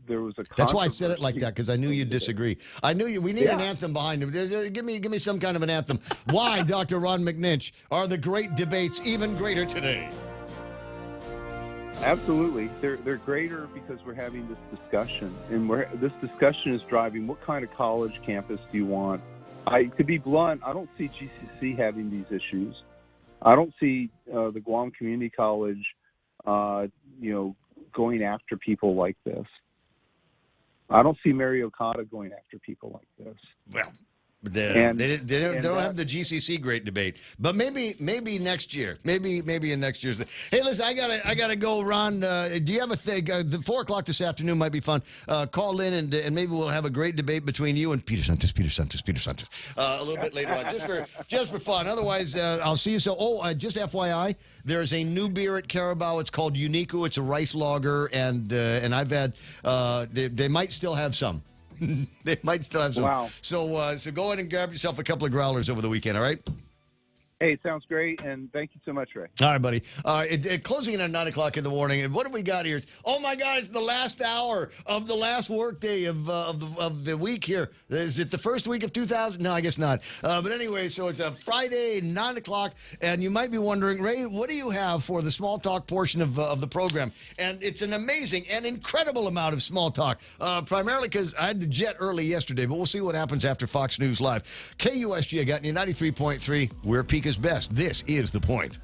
there was a That's why I said it like that, because I knew you'd disagree. I knew we need an anthem behind him. Give me some kind of an anthem. Why, Dr. Ron McNinch, are the great debates even greater today? Absolutely. They're greater because we're having this discussion. And this discussion is driving what kind of college campus do you want? To be blunt, I don't see GCC having these issues. I don't see the Guam Community College, going after people like this. I don't see Mary Okada going after people like this. Well, they don't have the GCC great debate, but maybe next year, maybe in next year's. Hey, listen, I gotta go, Ron. Do you have a thing? The 4 o'clock this afternoon might be fun. Call in and maybe we'll have a great debate between you and Peter Santos, a little bit later on, just for fun. Otherwise, I'll see you. So, just FYI, there's a new beer at Carabao. It's called Unico. It's a rice lager, and I've had. They might still have some. They might still have some. Wow. So go ahead and grab yourself a couple of growlers over the weekend, all right? Hey, sounds great, and thank you so much, Ray. All right, buddy. Closing in at 9 o'clock in the morning, and what have we got here? Oh my God! It's the last hour of the last workday of the week here. Is it the first week of 2000? No, I guess not. But anyway, so it's a Friday, 9 o'clock, and you might be wondering, Ray, what do you have for the small talk portion of the program? And it's an amazing and incredible amount of small talk, primarily because I had to jet early yesterday, but we'll see what happens after Fox News Live. KUSG, I got you 93.3. We're Peak is best. This is The Point.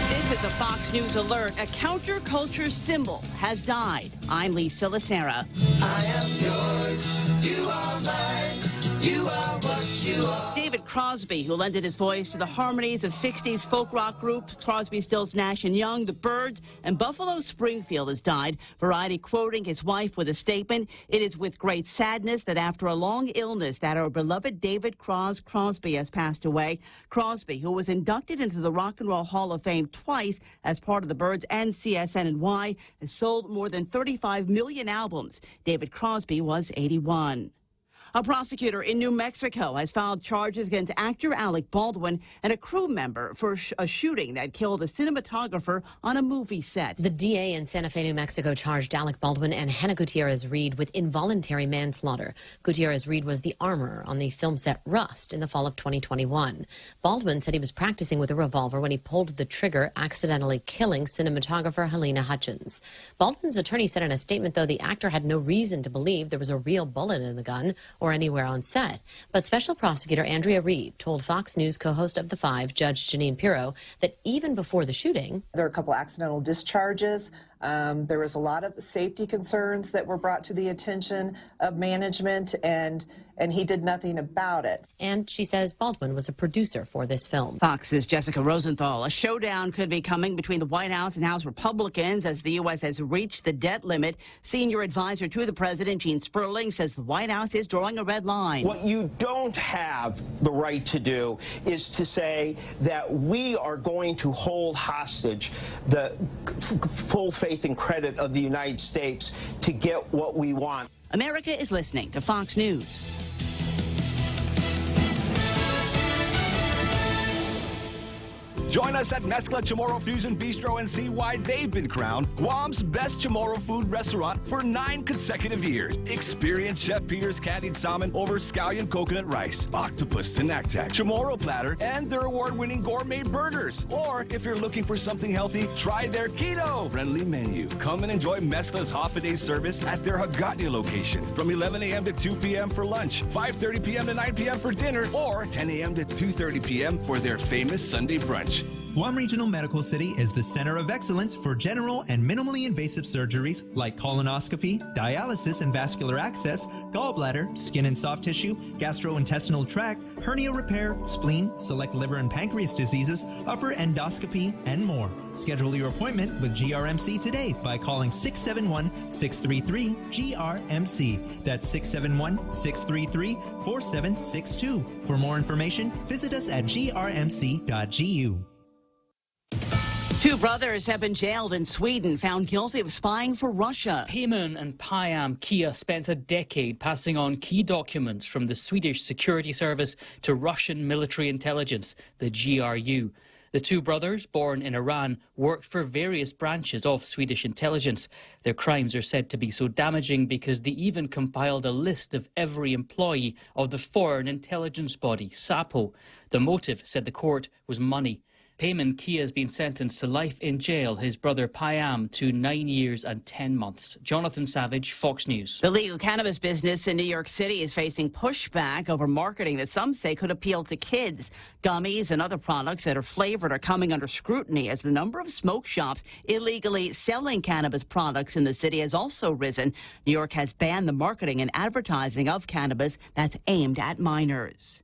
This is a Fox News alert. A counterculture symbol has died. I'm Lisa Lacera. I am yours. You are mine. You are what you are. David Crosby, who lended his voice to the harmonies of 60s folk rock groups Crosby, Stills, Nash & Young, The Byrds, and Buffalo Springfield, has died. Variety quoting his wife with a statement, "It is with great sadness that after a long illness that our beloved David Crosby has passed away." Crosby, who was inducted into the Rock and Roll Hall of Fame twice as part of the Byrds and CSN&Y, has sold more than 35 million albums. David Crosby was 81. A prosecutor in New Mexico has filed charges against actor Alec Baldwin and a crew member for a shooting that killed a cinematographer on a movie set. The DA in Santa Fe, New Mexico charged Alec Baldwin and Hannah Gutierrez-Reed with involuntary manslaughter. Gutierrez-Reed was the armorer on the film set Rust in the fall of 2021. Baldwin said he was practicing with a revolver when he pulled the trigger, accidentally killing cinematographer Helena Hutchins. Baldwin's attorney said in a statement, though, the actor had no reason to believe there was a real bullet in the gun or anywhere on set. But Special Prosecutor Andrea Reeve told Fox News co-host of The Five, Judge Janine Pirro, that even before the shooting, there were a couple accidental discharges. There was a lot of safety concerns that were brought to the attention of management, and he did nothing about it. And she says Baldwin was a producer for this film. Fox's Jessica Rosenthal. A showdown could be coming between the White House and House Republicans as the U.S. has reached the debt limit. Senior advisor to the president, Gene Sperling, says the White House is drawing a red line. What you don't have the right to do is to say that we are going to hold hostage the full faith and credit of the United States to get what we want. America is listening to Fox News. Join us at Mezcla Chamorro Fusion Bistro and see why they've been crowned Guam's best Chamorro food restaurant for 9 consecutive years. Experience Chef Peter's candied salmon over scallion coconut rice, octopus tinactac, Chamorro platter, and their award-winning gourmet burgers. Or if you're looking for something healthy, try their keto-friendly menu. Come and enjoy Mezcla's half-a-day service at their Hagåtña location from 11 a.m. to 2 p.m. for lunch, 5:30 p.m. to 9 p.m. for dinner, or 10 a.m. to 2:30 p.m. for their famous Sunday brunch. Guam Regional Medical City is the center of excellence for general and minimally invasive surgeries like colonoscopy, dialysis and vascular access, gallbladder, skin and soft tissue, gastrointestinal tract, hernia repair, spleen, select liver and pancreas diseases, upper endoscopy, and more. Schedule your appointment with GRMC today by calling 671-633-GRMC. That's 671-633-4762. For more information, visit us at grmc.gu. 2 brothers have been jailed in Sweden, found guilty of spying for Russia. Payman and Payam Kia spent a decade passing on key documents from the Swedish security service to Russian military intelligence, the GRU. The 2 brothers, born in Iran, worked for various branches of Swedish intelligence. Their crimes are said to be so damaging because they even compiled a list of every employee of the foreign intelligence body, SAPO. The motive, said the court, was money. Payman Kia has been sentenced to life in jail, his brother Payam to 9 years and 10 months. Jonathan Savage, Fox News. The legal cannabis business in New York City is facing pushback over marketing that some say could appeal to kids. Gummies and other products that are flavored are coming under scrutiny as the number of smoke shops illegally selling cannabis products in the city has also risen. New York has banned the marketing and advertising of cannabis that's aimed at minors.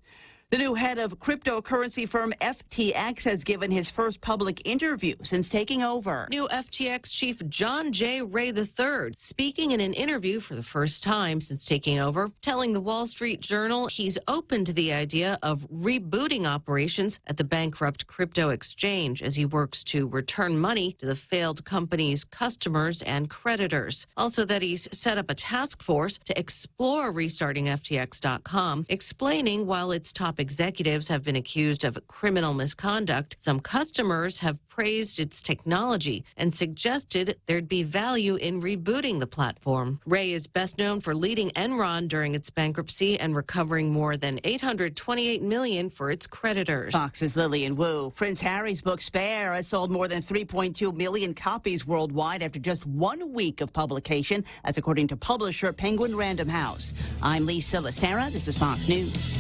The new head of cryptocurrency firm FTX has given his first public interview since taking over. New FTX chief John J. Ray III speaking in an interview for the first time since taking over, telling the Wall Street Journal he's open to the idea of rebooting operations at the bankrupt crypto exchange as he works to return money to the failed company's customers and creditors. Also that he's set up a task force to explore restarting FTX.com, explaining while its top executives have been accused of criminal misconduct, some customers have praised its technology and suggested there'd be value in rebooting the platform. Ray is best known for leading Enron during its bankruptcy and recovering more than $828 million for its creditors. Fox's Lillian Wu. Prince Harry's book Spare has sold more than 3.2 million copies worldwide after just 1 week of publication. That's according to publisher Penguin Random House. I'm Lisa Lacera. This is Fox News.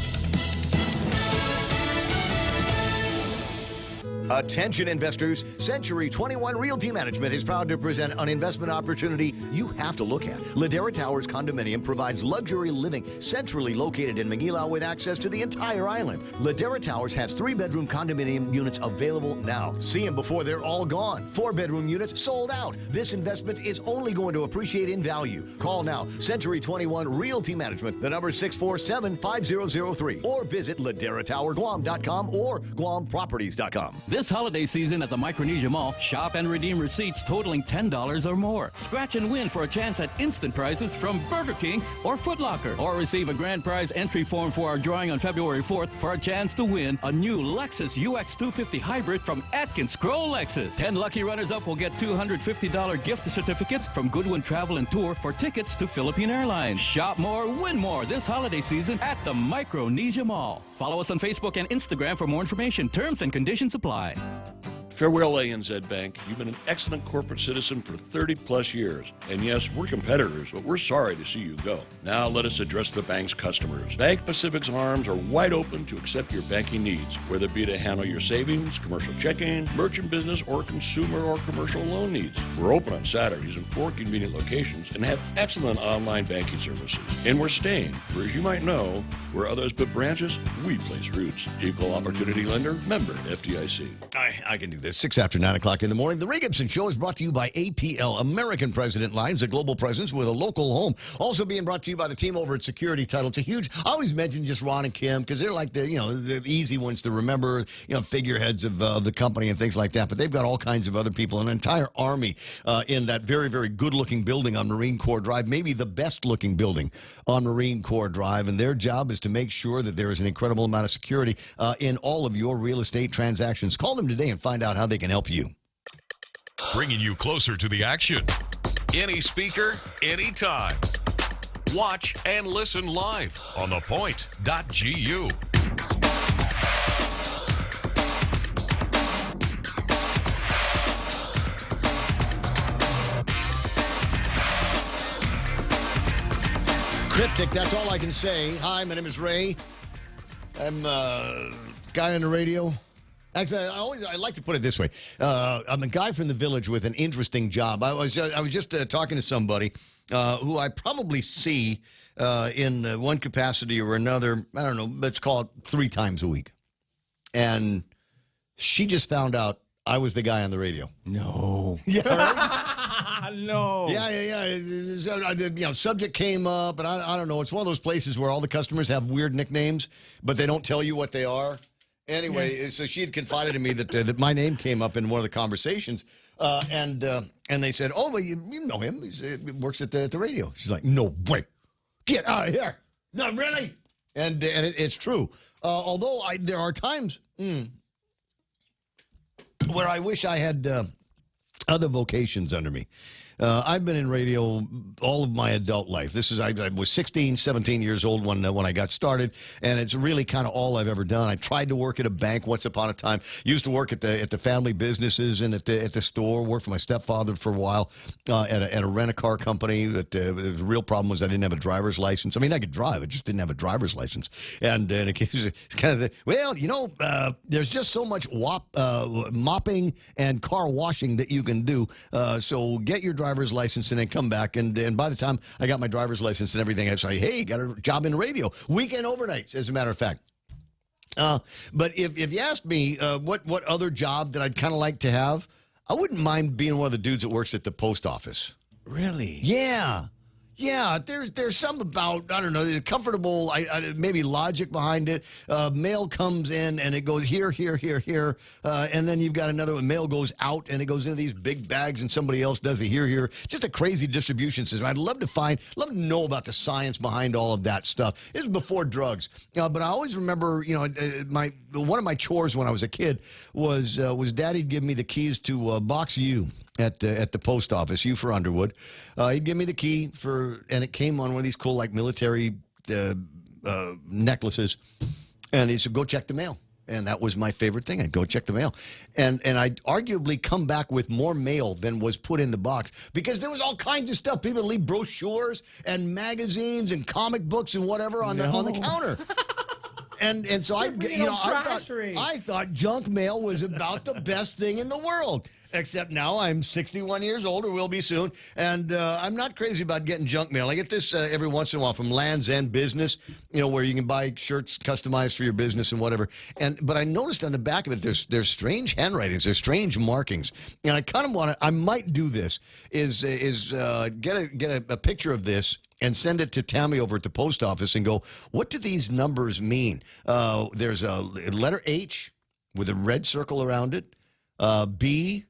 Attention investors, Century 21 Realty Management is proud to present an investment opportunity you have to look at. Ladera Towers Condominium provides luxury living centrally located in Manila with access to the entire island. Ladera Towers has 3-bedroom condominium units available now. See them before they're all gone. 4-bedroom units sold out. This investment is only going to appreciate in value. Call now, Century 21 Realty Management. The number is 647-5003 or visit laderatowerguam.com or guamproperties.com. This holiday season at the Micronesia Mall, shop and redeem receipts totaling $10 or more. Scratch and win for a chance at instant prizes from Burger King or Foot Locker. Or receive a grand prize entry form for our drawing on February 4th for a chance to win a new Lexus UX 250 Hybrid from Atkins Kroll Lexus. 10 lucky runners-up will get $250 gift certificates from Goodwin Travel and Tour for tickets to Philippine Airlines. Shop more, win more this holiday season at the Micronesia Mall. Follow us on Facebook and Instagram for more information. Terms and conditions apply. Farewell ANZ Bank. You've been an excellent corporate citizen for 30-plus years. And yes, we're competitors, but we're sorry to see you go. Now let us address the bank's customers. Bank Pacific's arms are wide open to accept your banking needs, whether it be to handle your savings, commercial checking, merchant business, or consumer or commercial loan needs. We're open on Saturdays in 4 convenient locations and have excellent online banking services. And we're staying, for as you might know, where others put branches, we place roots. Equal Opportunity Lender, member FDIC. I can do this. 6 after 9 o'clock in the morning. The Ray Gibson Show is brought to you by APL, American President Lines, a global presence with a local home. Also being brought to you by the team over at Security Title. It's a huge, I always mention just Ron and Kim because they're like the easy ones to remember, figureheads of the company and things like that. But they've got all kinds of other people, an entire army in that very, very good-looking building on Marine Corps Drive, maybe the best-looking building on Marine Corps Drive. And their job is to make sure that there is an incredible amount of security in all of your real estate transactions. Call them today and find out how they can help you. Bringing you closer to the action. Any speaker, anytime. Watch and listen live on ThePOINT.gu. Cryptic, that's all I can say. Hi, my name is Ray. I'm a guy on the radio. Actually, I like to put it this way. I'm a guy from the village with an interesting job. I was just talking to somebody who I probably see in one capacity or another, I don't know, let's call it 3 times a week. And she just found out I was the guy on the radio. No. Yeah, right? No. Yeah. Subject came up, and I don't know. It's one of those places where all the customers have weird nicknames, but they don't tell you what they are. Anyway, so she had confided to me that my name came up in one of the conversations, and they said, "Oh, well, you know him. He works at the radio." She's like, "No way, get out of here! Not really." And it's true. Although there are times where I wish I had other vocations under me. I've been in radio all of my adult life. I was 16, 17 years old when I got started, and it's really kind of all I've ever done. I tried to work at a bank once upon a time. Used to work at the family businesses and at the store. Worked for my stepfather for a while at a rent-a-car company. The real problem was I didn't have a driver's license. I mean, I could drive. I just didn't have a driver's license. And it's kind of there's just so much mopping and car washing that you can do. So get your driver's license and then come back. And by the time I got my driver's license and everything, I say, hey, got a job in radio. Weekend overnights, as a matter of fact. But if you ask me what other job that I'd kind of like to have, I wouldn't mind being one of the dudes that works at the post office. Really? Yeah. Yeah, there's some about, I don't know, the comfortable, maybe logic behind it. Mail comes in and it goes here, and then you've got another one. Mail goes out and it goes into these big bags and somebody else does the here. Just a crazy distribution system. I'd love to know about the science behind all of that stuff. It was before drugs. But I always remember, one of my chores when I was a kid was Daddy'd give me the keys to Box U. At the post office, U for Underwood. He'd give me the key and it came on one of these cool like military necklaces, and he said, "Go check the mail." And that was my favorite thing. I'd go check the mail, and I'd arguably come back with more mail than was put in the box because there was all kinds of stuff. People leave brochures and magazines and comic books and whatever on the counter. and so I thought junk mail was about the best thing in the world. Except now I'm 61 years old, or will be soon, and I'm not crazy about getting junk mail. I get this every once in a while from Land's End Business, where you can buy shirts customized for your business and whatever. But I noticed on the back of it, there's strange handwritings, there's strange markings, and I kind of I might do this, is get a picture of this and send it to Tammy over at the post office and go, what do these numbers mean? There's a letter H with a red circle around it, B/C,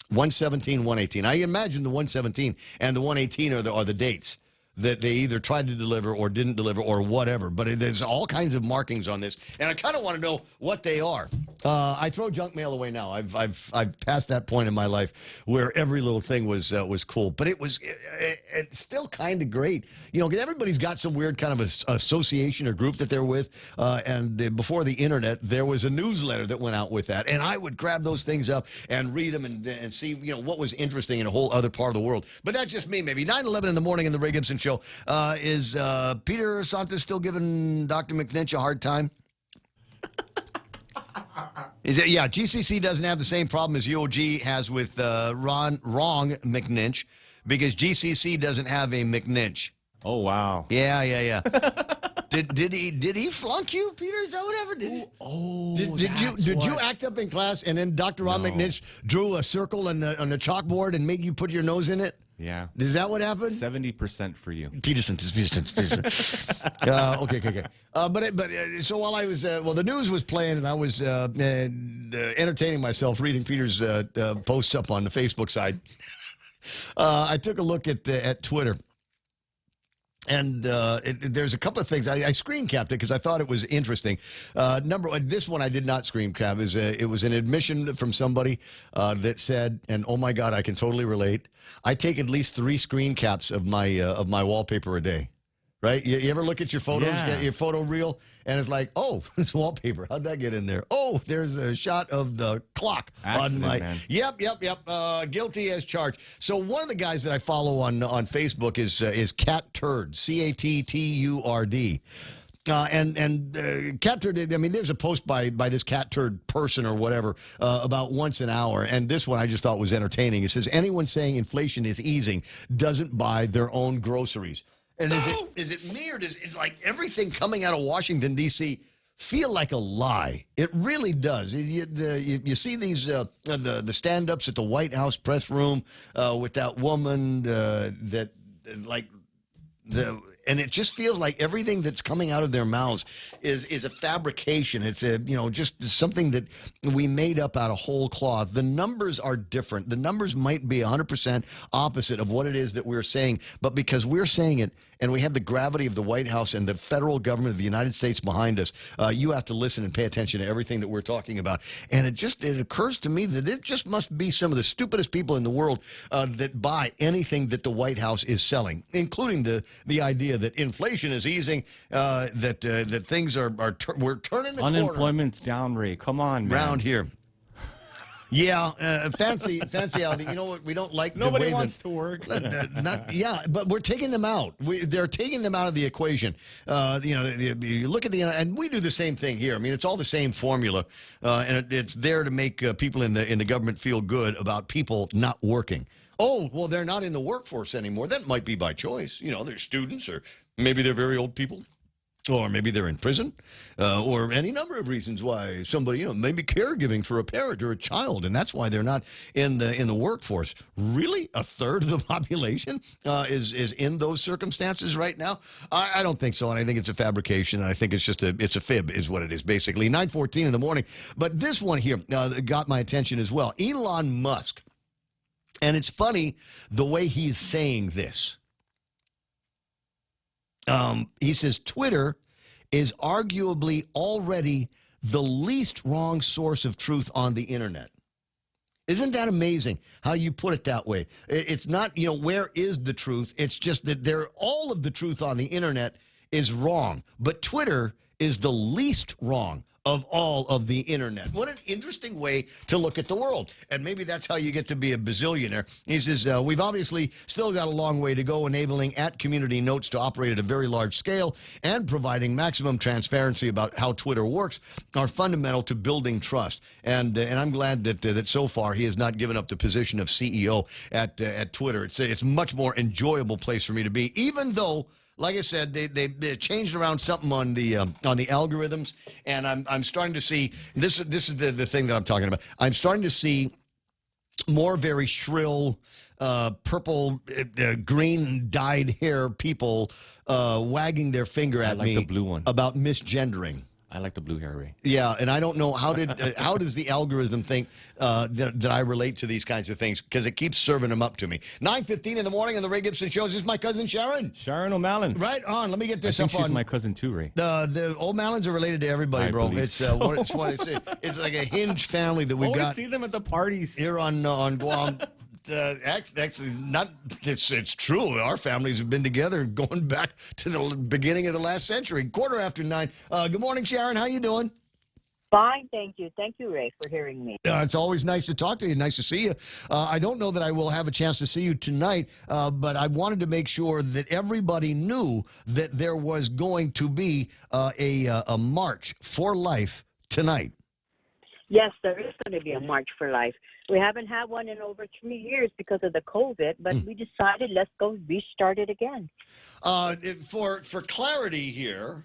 117, 118. I imagine the 117 and the 118 are the dates that they either tried to deliver or didn't deliver or whatever. But there's all kinds of markings on this, and I kind of want to know what they are. I throw junk mail away now. I've passed that point in my life where every little thing was cool, but it's still kind of great, because everybody's got some weird kind of association or group that they're with. Before the internet, there was a newsletter that went out with that, and I would grab those things up and read them and see what was interesting in a whole other part of the world. But that's just me. Maybe 9:11 in the morning in the Ray Gibson Show. Is Peter Santos still giving Dr. McNinch a hard time? Yeah, GCC doesn't have the same problem as UOG has with wrong McNinch, because GCC doesn't have a McNinch. Oh, wow. Yeah. Did he flunk you, Peter? Is that what happened? Did you act up in class and then Dr. Ron McNinch drew a circle on the chalkboard and made you put your nose in it? Yeah. Is that what happened? 70% for you. Peterson. Okay. So while I was, the news was playing and I was entertaining myself reading Peter's posts up on the Facebook side, I took a look at Twitter. And there's a couple of things. I screen capped it because I thought it was interesting. Number one, this one I did not screen cap. It was an admission from somebody that said, and oh my God, I can totally relate. I take at least 3 screen caps of my wallpaper a day. Right? You ever look at your photos, get your photo reel, and it's like, oh, it's wallpaper. How'd that get in there? Oh, there's a shot of the clock on my. Man. Yep. Guilty as charged. So one of the guys that I follow on Facebook is Cat Turd, CATTURD. Cat Turd, I mean, there's a post by this Cat Turd person or whatever about once an hour, and this one I just thought was entertaining. It says, anyone saying inflation is easing doesn't buy their own groceries. And is it me, or does it, like everything coming out of Washington, D.C. feel like a lie? It really does. You see these the stand-ups at the White House press room with that woman and it just feels like everything that's coming out of their mouths is a fabrication. It's just something that we made up out of whole cloth. The numbers are different. The numbers might be 100% opposite of what it is that we're saying, but because we're saying it and we have the gravity of the White House and the federal government of the United States behind us, you have to listen and pay attention to everything that we're talking about. And it occurs to me that it just must be some of the stupidest people in the world that buy anything that the White House is selling, including the idea that inflation is easing, that things we're turning the corner. Unemployment's down, Ray. Come on, man. Around here. Yeah, fancy how you know what we don't like. Nobody wants to work. But we're taking them out. They're taking them out of the equation. You look at and we do the same thing here. I mean, it's all the same formula, and it's there to make people in the government feel good about people not working. Oh, well, they're not in the workforce anymore. That might be by choice. They're students, or maybe they're very old people. Or maybe they're in prison, or any number of reasons why somebody, maybe caregiving for a parent or a child, and that's why they're not in the workforce. Really, a third of the population is in those circumstances right now? I don't think so, and I think it's a fabrication. And I think it's just a fib, is what it is basically. 9:14 in the morning, but this one here got my attention as well. Elon Musk, and it's funny the way he's saying this. He says Twitter is arguably already the least wrong source of truth on the internet. Isn't that amazing how you put it that way? It's not, where is the truth? It's just that all of the truth on the internet is wrong. But Twitter is the least wrong of all of the internet. What an interesting way to look at the world. And maybe that's how you get to be a bazillionaire. He says, we've obviously still got a long way to go enabling @community notes to operate at a very large scale, and providing maximum transparency about how Twitter works are fundamental to building trust. And I'm glad that so far he has not given up the position of CEO at Twitter. It's a much more enjoyable place for me to be, even though, like I said, they changed around something on the algorithms, and I'm starting to see this is the thing that I'm talking about. I'm starting to see more very shrill, purple, green dyed hair people wagging their finger at me the blue one. About misgendering. I like the blue hair, Ray. Yeah, and I don't know how does the algorithm think that I relate to these kinds of things, because it keeps serving them up to me. 9:15 in the morning on the Ray Gibson Show. This is my cousin Sharon. Sharon O'Malley. Right on. Let me get this I up think she's on. my cousin too, Ray. The O'Malley's are related to everybody, I bro. believe It's so. it's like a hinge family that we've Always got. see them at the parties here on Guam. Actually, not. It's true. Our families have been together going back to the beginning of the last century. 9:15. Good morning, Sharon. How you doing? Fine, thank you. Thank you, Ray, for hearing me. It's always nice to talk to you. Nice to see you. I don't know that I will have a chance to see you tonight, but I wanted to make sure that everybody knew that there was going to be a March for Life tonight. Yes, there is going to be a March for Life. We haven't had one in over 3 years because of the COVID, but we decided let's go restart it again. For clarity here,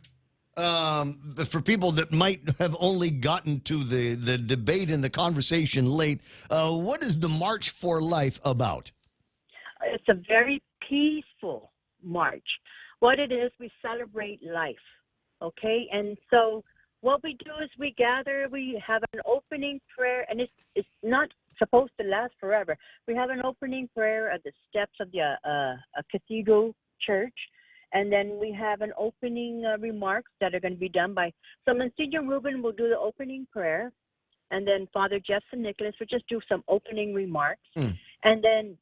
for people that might have only gotten to the debate and the conversation late, what is the March for Life about? It's a very peaceful march. What it is, we celebrate life, okay? And so what we do is we gather, we have an opening prayer, and it's not supposed to last forever. We have an opening prayer at the steps of the a cathedral church, and then we have an opening remarks that are going to be done by Monsignor Rubin will do the opening prayer, and then Father Jefferson Nicholas will just do some opening remarks, and then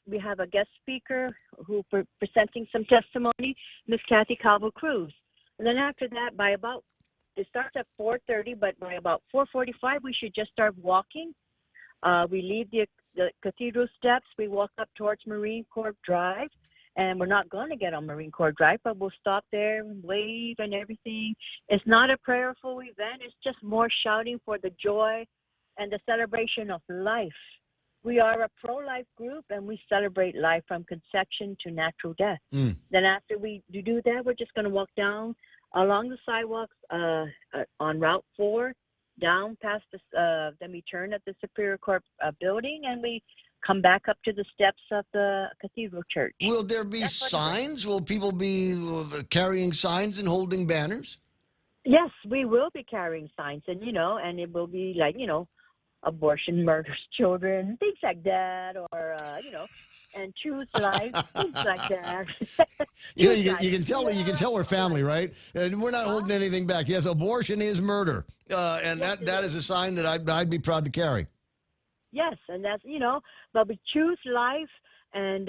we have a guest speaker who presenting some testimony, Miss Kathy Calvo Cruz, and then after that, by about it starts at 4:30, but by about 4:45 we should just start walking. We leave the cathedral steps. We walk up towards Marine Corps Drive, and we're not going to get on Marine Corps Drive, but we'll stop there and wave and everything. It's not a prayerful event. It's just more shouting for the joy and the celebration of life. We are a pro-life group, and we celebrate life from conception to natural death. Then after we do that, we're just going to walk down along the sidewalks on Route 4, down past then we turn at the Superior Court building, and we come back up to the steps of the Cathedral Church. Will there be signs? Will people be carrying signs and holding banners? Yes, we will be carrying signs, and and it will be like abortion murders children, things like that, or and choose life, things like that. You can tell we're family, right? And we're not holding anything back. Yes, abortion is murder, and that is a sign that I'd be proud to carry. Yes, and that's but we choose life, and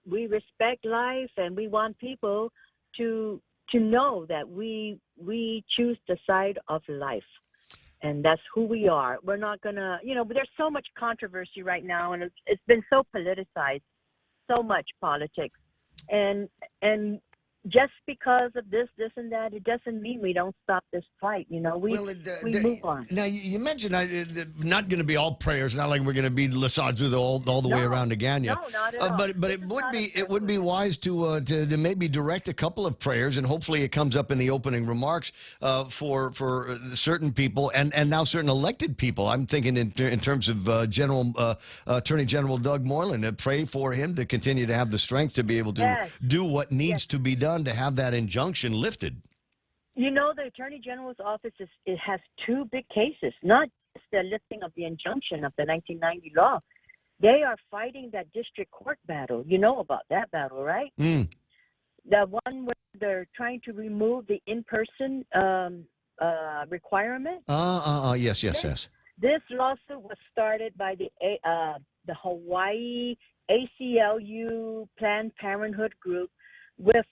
we respect life, and we want people to know that we choose the side of life. And that's who we are. We're not going to, but there's so much controversy right now, and it's been so politicized, so much politics. And just because of this and that, it doesn't mean we don't stop this fight. We move on. Now, you mentioned not going to be all prayers. Not like we're going to be Lasadzu all the way around again. No, not at all. But it would be wise to maybe direct a couple of prayers, and hopefully it comes up in the opening remarks for certain people and now certain elected people. I'm thinking in terms of Attorney General Doug Moreland. Pray for him to continue to have the strength to be able to do what needs to be done to have that injunction lifted. The Attorney General's office it has two big cases, not just the lifting of the injunction of the 1990 law. They are fighting that district court battle. You know about that battle, right? The one where they're trying to remove the in-person requirement. Yes. This lawsuit was started by the Hawaii ACLU Planned Parenthood group, with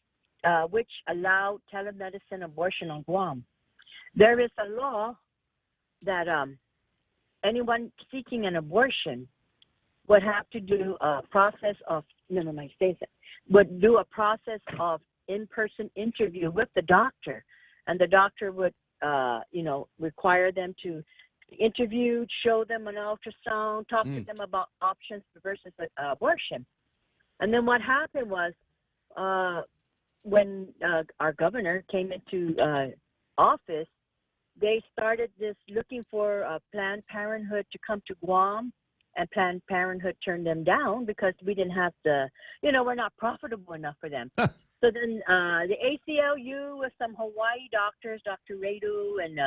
which allowed telemedicine abortion on Guam. There is a law that anyone seeking an abortion would have to do a process of would do a process of in-person interview with the doctor, and the doctor would require them to be interviewed, show them an ultrasound, talk to them about options versus abortion. And then what happened was when our governor came into office, they started this looking for Planned Parenthood to come to Guam, and Planned Parenthood turned them down because we didn't have we're not profitable enough for them. So then the ACLU with some Hawaii doctors, Dr. Radu, and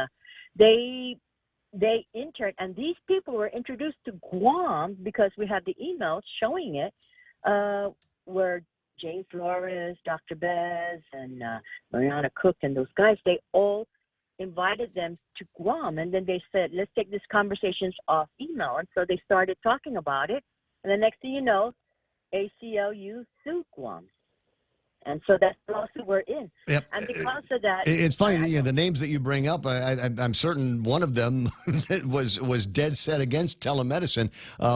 they interned, and these people were introduced to Guam because we had the emails showing it, where James Flores, Dr. Bez, and Mariana Cook, and those guys, they all invited them to Guam, and then they said, let's take these conversations off email. And so they started talking about it, and the next thing you know, ACLU sued Guam. And so that's the lawsuit we're in. Yep. And because of that... It's funny, the names that you bring up, I'm certain one of them was dead set against telemedicine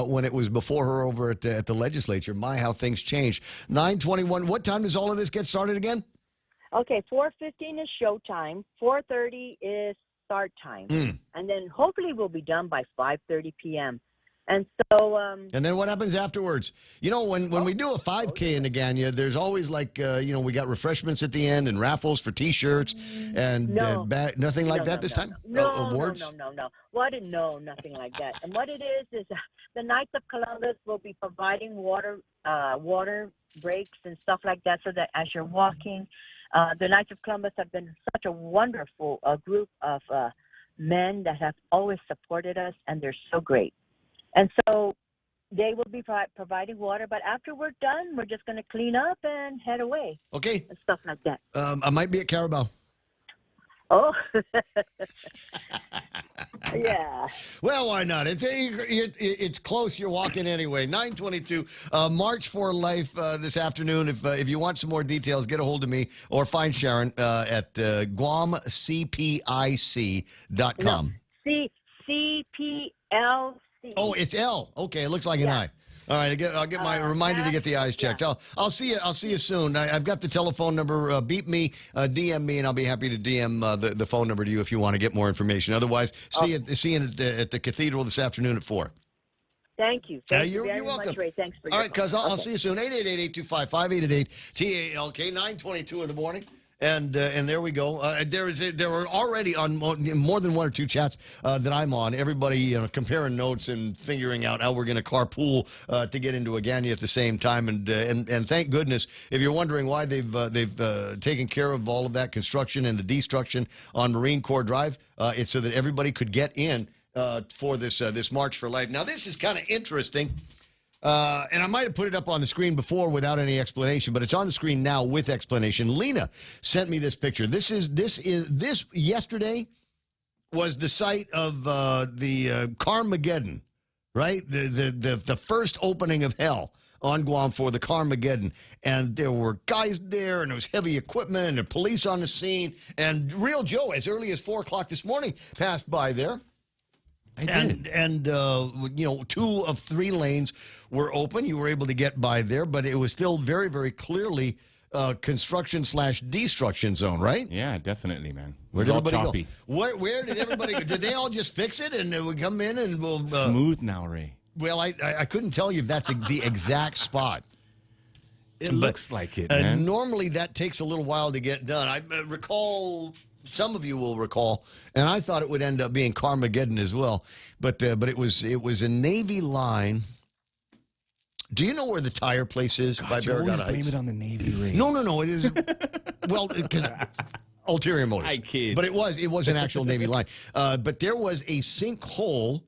when it was before her over at the legislature. My, how things changed. 9:21, what time does all of this get started again? Okay, 4:15 is showtime. 4:30 is start time. And then hopefully we'll be done by 5:30 p.m. And so... and then what happens afterwards? When we do a 5K in Naganya, there's always we got refreshments at the end and raffles for T-shirts and nothing like that this time? Awards? No. No, nothing like that. And what it is the Knights of Columbus will be providing water breaks and stuff like that, so that as you're walking, the Knights of Columbus have been such a wonderful group of men that have always supported us, and they're so great. And so they will be providing water, but after we're done, we're just going to clean up and head away. Okay. And stuff like that. I might be at Carabao. Oh. Yeah. Well, why not? It's close. You're walking anyway. 9:22. March for Life this afternoon. If you want some more details, get a hold of me or find Sharon at GuamCPIC.com. CPLC. Oh, it's L. Okay, it looks like an I. All right, I'll get my reminder to get the eyes checked. Yeah. I'll see you. I'll see you soon. I've got the telephone number. Beep me, DM me, and I'll be happy to DM the phone number to you if you want to get more information. Otherwise, see you at the cathedral this afternoon at 4. Thank you. Thank you you're welcome. much, Ray. Thanks for all right, cuz I'll see you soon. 888-825-5888 TALK 9:22 in the morning. And there we go. There were already on more than one or two chats that I'm on. Everybody comparing notes and figuring out how we're going to carpool to get into Agania at the same time. And thank goodness, if you're wondering why they've taken care of all of that construction and the destruction on Marine Corps Drive, it's so that everybody could get in for this March for Life. Now this is kind of interesting. And I might have put it up on the screen before without any explanation, but it's on the screen now with explanation. Lena sent me this picture. This yesterday was the site of the Carmageddon, right? The first opening of hell on Guam for the Carmageddon. And there were guys there, and there was heavy equipment, and the police on the scene. And Real Joe, as early as 4 o'clock this morning, passed by there. And 2 of 3 lanes were open. You were able to get by there, but it was still very, very clearly construction/destruction zone, right? Yeah, definitely, man. Where did everybody go? Where did everybody go? Did they all just fix it and we come in and we'll... Smooth now, Ray. Well, I couldn't tell you if that's the exact spot. It looks like it, man. Normally that takes a little while to get done. I recall... Some of you will recall, and I thought it would end up being Carmageddon as well, but it was a Navy line. Do you know where the tire place is by you always Barragata Heights? blame it on the Navy, Ray. No. It is well because ulterior motives. I kid. But it was an actual Navy line. But there was a sinkhole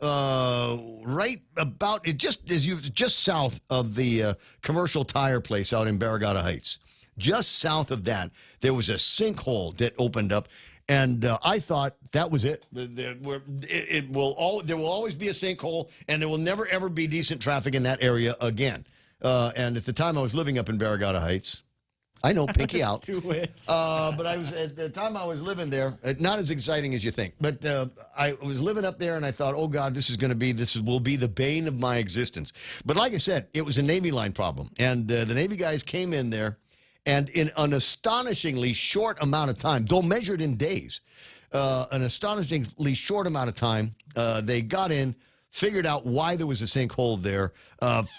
right about just south of the commercial tire place out in Barragata Heights. Just south of that, there was a sinkhole that opened up, and I thought that was it. There will always be a sinkhole, and there will never, ever be decent traffic in that area again. And at the time I was living up in Barragata Heights, I know, pinky out. Do it. But I was at the time I was living there. Not as exciting as you think, but I was living up there, and I thought, oh God, will be the bane of my existence. But like I said, it was a Navy line problem, and the Navy guys came in there, and in an astonishingly short amount of time, though measured in days, an astonishingly short amount of time, they got in, figured out why there was a sinkhole there,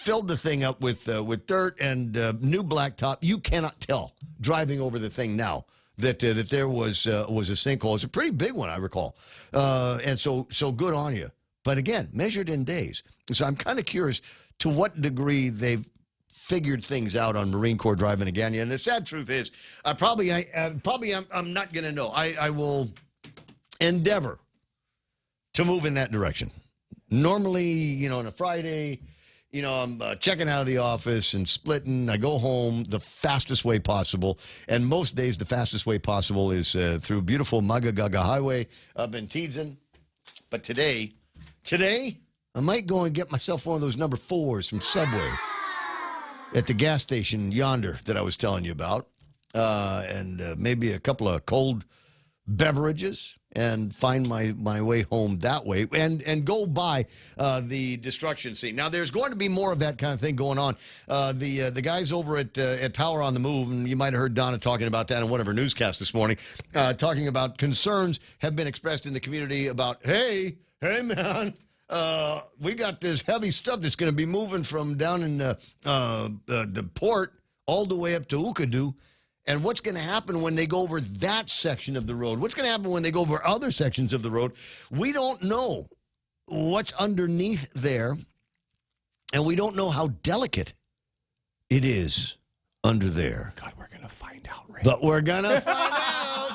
filled the thing up with dirt and new blacktop. You cannot tell driving over the thing now that there was a sinkhole. It's a pretty big one, I recall, and so good on you. But again, measured in days. So I'm kind of curious to what degree they've figured things out on Marine Corps Drive in Agana. And the sad truth is, I'm not going to know. I will endeavor to move in that direction. Normally, on a Friday, I'm checking out of the office and splitting. I go home the fastest way possible. And most days, the fastest way possible is through beautiful Magagaga Highway up in Tidzin. But today, I might go and get myself one of those number 4s from Subway at the gas station yonder that I was telling you about. And maybe a couple of cold beverages and find my way home that way and go by the destruction scene. Now, there's going to be more of that kind of thing going on. The guys over at Power on the Move, and you might have heard Donna talking about that in one of her newscasts this morning, talking about concerns have been expressed in the community about, hey, man, we got this heavy stuff that's going to be moving from down in the port all the way up to Ukadu. And what's going to happen when they go over that section of the road? What's going to happen when they go over other sections of the road? We don't know what's underneath there, and we don't know how delicate it is under there. God, we're going to find out, Ray. But we're going to find out.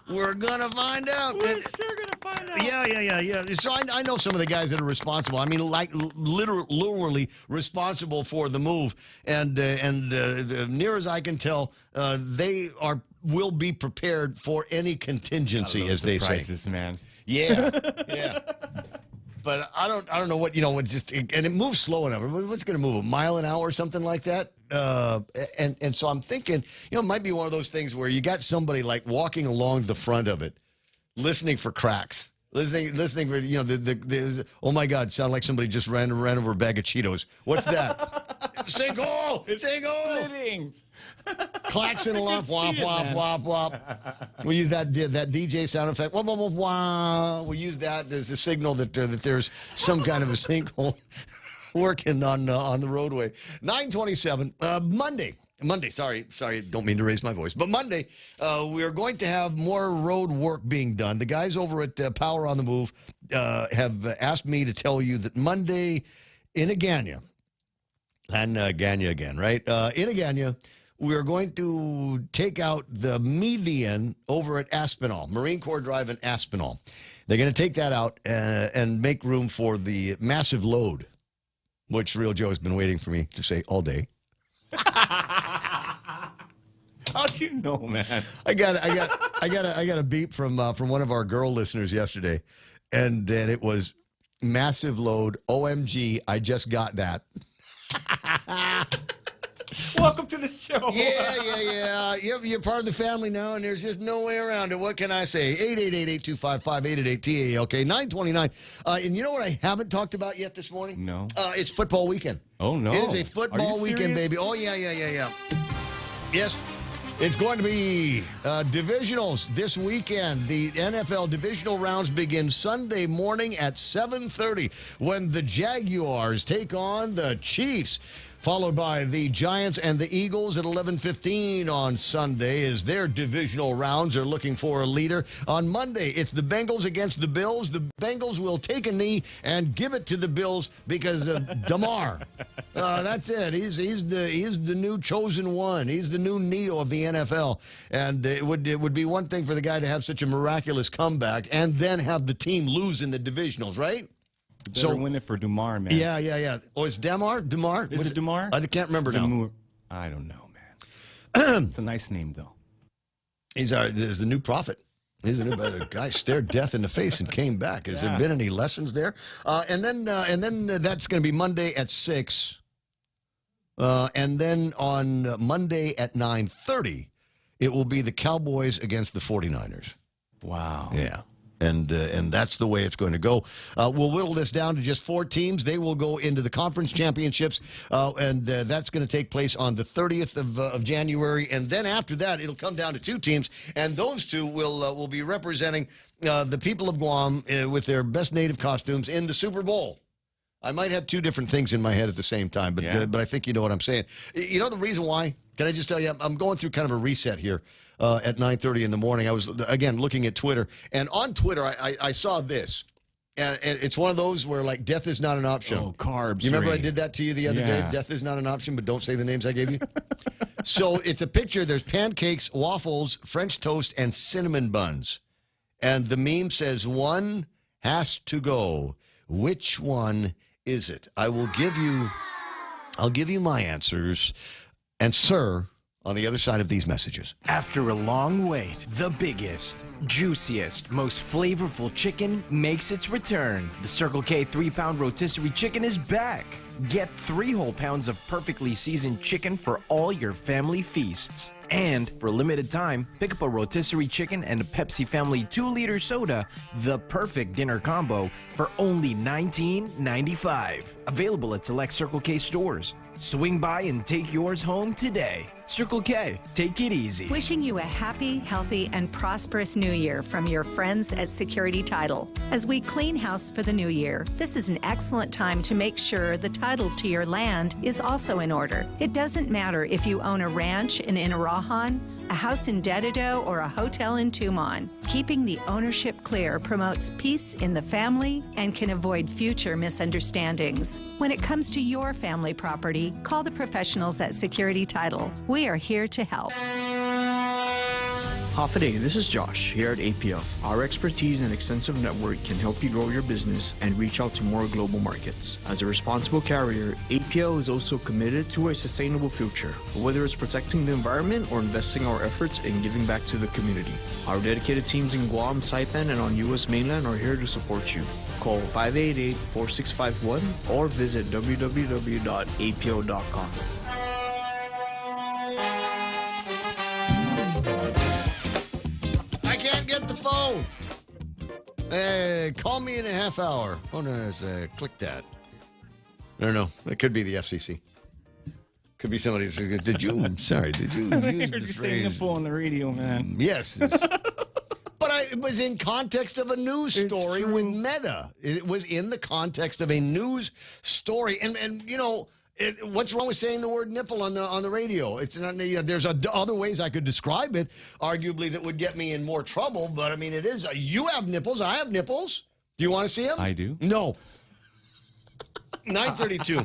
We're going to find out. We're sure going to find out. Yeah. So I know some of the guys that are responsible. I mean, like literally responsible for the move. And near as I can tell, they will be prepared for any contingency, as they say. Surprises, man. Yeah. But I don't know what, and it moves slow enough. What's going to move, a mile an hour or something like that? And so I'm thinking, it might be one of those things where you got somebody like walking along the front of it, listening for cracks, listening for, oh my God, sound like somebody just ran over a bag of Cheetos. What's that? Sinkhole! It's splitting. Klaxon alarm, womp, womp, womp, womp. We use that DJ sound effect. Wah, wah, wah, wah. We use that as a signal that there's some kind of a sinkhole working on the roadway. 9:27, Monday. Sorry, don't mean to raise my voice. But Monday, we are going to have more road work being done. The guys over at Power on the Move have asked me to tell you that Monday in Agana, and Agana again, right? In Agana, we're going to take out the median over at Aspinall, Marine Corps Drive in Aspinall. They're going to take that out and make room for the massive load, which Real Joe has been waiting for me to say all day. How'd you know, man? I got a beep from one of our girl listeners yesterday, and it was massive load. OMG, I just got that. Welcome to the show. Yeah. You're part of the family now, and there's just no way around it. What can I say? 888-8255-888-TAA. Okay, 929. And you know what I haven't talked about yet this morning? No. It's football weekend. Oh, no. It is a football weekend, serious? baby. Oh, yeah. Yes. It's going to be divisionals this weekend. The NFL divisional rounds begin Sunday morning at 7:30 when the Jaguars take on the Chiefs, followed by the Giants and the Eagles at 11:15 on Sunday as their divisional rounds are looking for a leader. On Monday, it's the Bengals against the Bills. The Bengals will take a knee and give it to the Bills because of Damar. That's it. He's the new chosen one. He's the new Neo of the NFL. And it would be one thing for the guy to have such a miraculous comeback and then have the team lose in the divisionals, right? Better win it for Damar, man. Yeah. Oh, it's Damar? Is it Damar? I can't remember now. I don't know, man. It's a nice name, though. There's the new prophet. He's a new guy stared death in the face and came back. Has there been any lessons there? And then that's going to be Monday at 6. And then on Monday at 9:30, it will be the Cowboys against the 49ers. Wow. Yeah. And that's the way it's going to go. We'll whittle this down to just 4 teams. They will go into the conference championships, and that's going to take place on the 30th of January. And then after that, it'll come down to 2 teams, and those 2 will be representing the people of Guam with their best native costumes in the Super Bowl. I might have 2 different things in my head at the same time, but I think you know what I'm saying. You know the reason why? Can I just tell you, I'm going through kind of a reset here. At 9:30 in the morning, I was, again, looking at Twitter. And on Twitter, I saw this. And it's one of those where, like, death is not an option. Oh, carbs. You remember I did that to you the other day? Death is not an option, but don't say the names I gave you. So it's a picture. There's pancakes, waffles, French toast, and cinnamon buns. And the meme says, one has to go. Which one is it? I'll give you my answers. And, sir, on the other side of these messages. After a long wait, the biggest, juiciest, most flavorful chicken makes its return. The Circle K 3-pound rotisserie chicken is back. Get 3 whole pounds of perfectly seasoned chicken for all your family feasts. And for a limited time, pick up a rotisserie chicken and a Pepsi Family 2-liter soda, the perfect dinner combo, for only $19.95. Available at select Circle K stores. Swing by and take yours home today. Circle K, take it easy. Wishing you a happy, healthy, and prosperous new year from your friends at Security Title. As we clean house for the new year, this is an excellent time to make sure the title to your land is also in order. It doesn't matter if you own a ranch in Inarajan, a house in Dededo, or a hotel in Tumon. Keeping the ownership clear promotes peace in the family and can avoid future misunderstandings. When it comes to your family property, call the professionals at Security Title. We are here to help. Hafaday, this is Josh here at APL. Our expertise and extensive network can help you grow your business and reach out to more global markets. As a responsible carrier, APL is also committed to a sustainable future, whether it's protecting the environment or investing our efforts in giving back to the community. Our dedicated teams in Guam, Saipan, and on U.S. mainland are here to support you. Call 588-4651 or visit www.apo.com. Get the phone. Hey, call me in a half hour. Oh, no, click that. I don't know. It could be the FCC. Could be somebody who did you use the saying phrase? nipple on the radio, man. Yes. But it was in context of a news story with Meta. It was in the context of a news story. And you know, what's wrong with saying the word nipple on the radio? It's not, there's other ways I could describe it, arguably, that would get me in more trouble. But I mean, it is. You have nipples. I have nipples. Do you want to see them? I do. No. 9:32.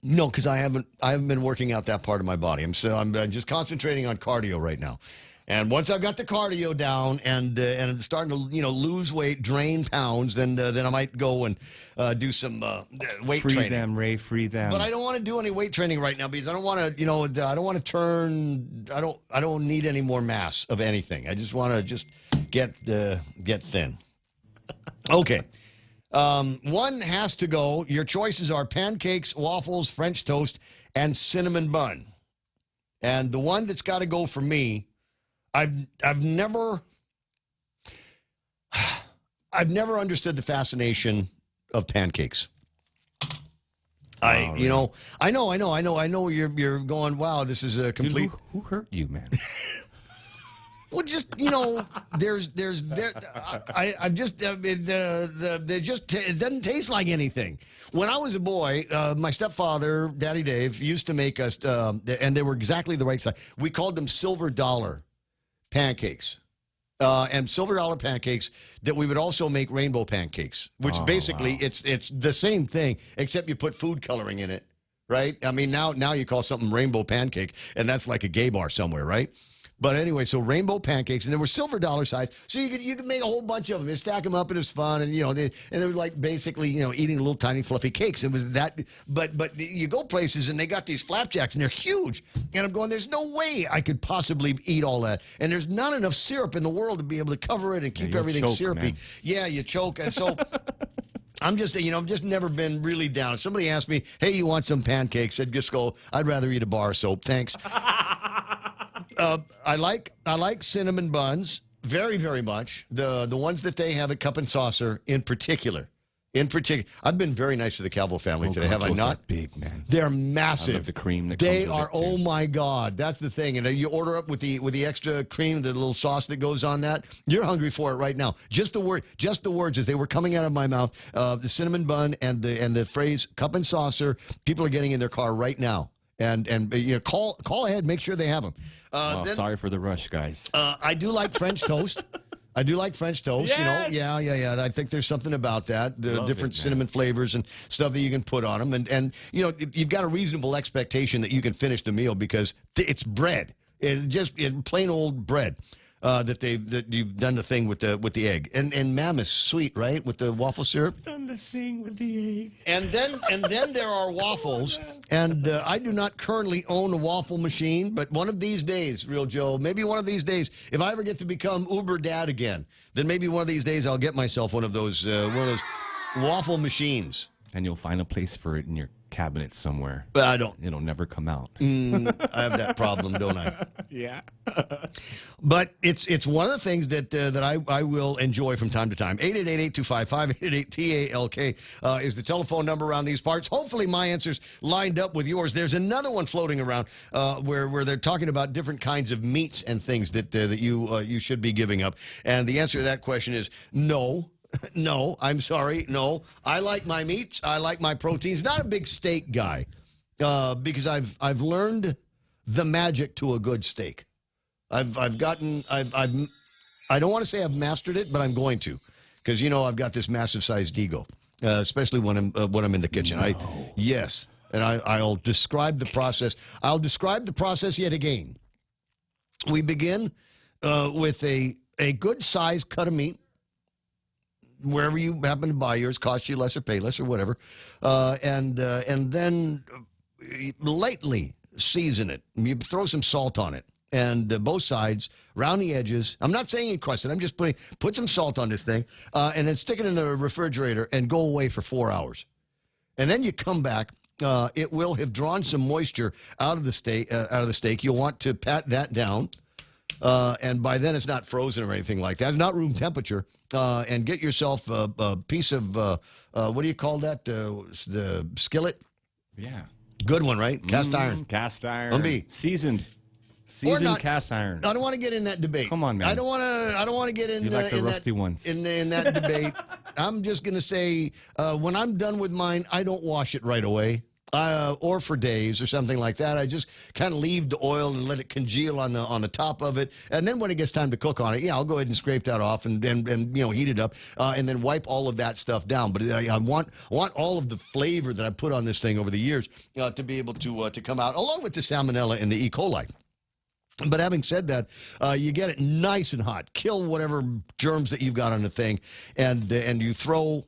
No, because I haven't been working out that part of my body. I'm just concentrating on cardio right now. And once I've got the cardio down and starting to lose weight, drain pounds, then I might go and do some weight training. Free them, Ray. Free them. But I don't want to do any weight training right now because I don't want to. I don't want to turn. I don't need any more mass of anything. I just want to get thin. Okay. One has to go. Your choices are pancakes, waffles, French toast, and cinnamon bun. And the one that's got to go for me. I've never understood the fascination of pancakes. I know you're going, wow, this is a complete. Dude, who hurt you, man? Well, just it doesn't taste like anything. When I was a boy, my stepfather, Daddy Dave, used to make us, and they were exactly the right size. We called them silver dollar pancakes, and silver dollar pancakes that we would also make rainbow pancakes, which basically it's the same thing except you put food coloring in it, right? I mean, now you call something rainbow pancake, and that's like a gay bar somewhere, right? But anyway, so rainbow pancakes, and they were silver dollar size, so you could make a whole bunch of them and stack them up, and it was fun, and it was like basically eating little tiny fluffy cakes. It was that, but you go places and they got these flapjacks and they're huge, and I'm going, there's no way I could possibly eat all that, and there's not enough syrup in the world to be able to cover it and keep everything choke, syrupy. man. Yeah, you choke, and so. I'm just never been really down. Somebody asked me, "Hey, you want some pancakes?" I'd just go, "I'd rather eat a bar of soap, thanks." I like cinnamon buns very, very much. The ones that they have at Cup and Saucer in particular. I've been very nice to the Calvo family today, have I not? Are big, man. They're massive. I love the cream that they comes with are. it, too. Oh my God, that's the thing. And you order up with the extra cream, the little sauce that goes on that. You're hungry for it right now. Just the words as they were coming out of my mouth. The cinnamon bun and the phrase "Cup and Saucer." People are getting in their car right now, and call ahead, make sure they have them. Sorry for the rush, guys. I do like French toast. I do like French toast, Yes! Yeah. I think there's something about that. The Love different it, man. cinnamon flavors and stuff that you can put on them. And you've got a reasonable expectation that you can finish the meal because it's bread. It's plain old bread that you've done the thing with the egg. And Mam is sweet, right? With the waffle syrup. Done the thing with the egg. And then there are waffles, and I do not currently own a waffle machine, but one of these days, Real Joe, maybe one of these days, if I ever get to become Uber dad again, then maybe one of these days I'll get myself one of those waffle machines. And you'll find a place for it in your cabinet somewhere. But I don't. It'll never come out. I have that problem, don't I? Yeah. But it's one of the things that I will enjoy from time to time. 888-825-88-TALK is the telephone number around these parts. Hopefully my answer's lined up with yours. There's another one floating around where they're talking about different kinds of meats and things that you should be giving up. And the answer to that question is no. No, I'm sorry. No, I like my meats. I like my proteins. Not a big steak guy because I've learned the magic to a good steak. I don't want to say I've mastered it, but I'm going to because I've got this massive sized ego, especially when I'm in the kitchen. Yes, and I'll describe the process. I'll describe the process yet again. We begin with a good sized cut of meat. Wherever you happen to buy yours, cost you less or Payless or whatever, and then lightly season it. You throw some salt on it, and both sides, around the edges. I'm not saying encrust it. I'm just put some salt on this thing, and then stick it in the refrigerator and go away for 4 hours, and then you come back. It will have drawn some moisture out of the steak. You'll want to pat that down, and by then it's not frozen or anything like that. It's not room temperature. And get yourself a piece of, what do you call that? The skillet? Yeah. Good one, right? Cast iron. Cast iron. Seasoned cast iron. I don't want to get in that debate. Come on, man. I don't want to get in. You like the in rusty that, ones. In that debate. I'm just going to say, when I'm done with mine, I don't wash it right away. Or for days or something like that. I just kind of leave the oil and let it congeal on the top of it. And then when it gets time to cook on it, I'll go ahead and scrape that off and heat it up and then wipe all of that stuff down. But I want all of the flavor that I put on this thing over the years to be able to come out, along with the salmonella and the E. coli. But having said that, you get it nice and hot. Kill whatever germs that you've got on the thing, and you throw.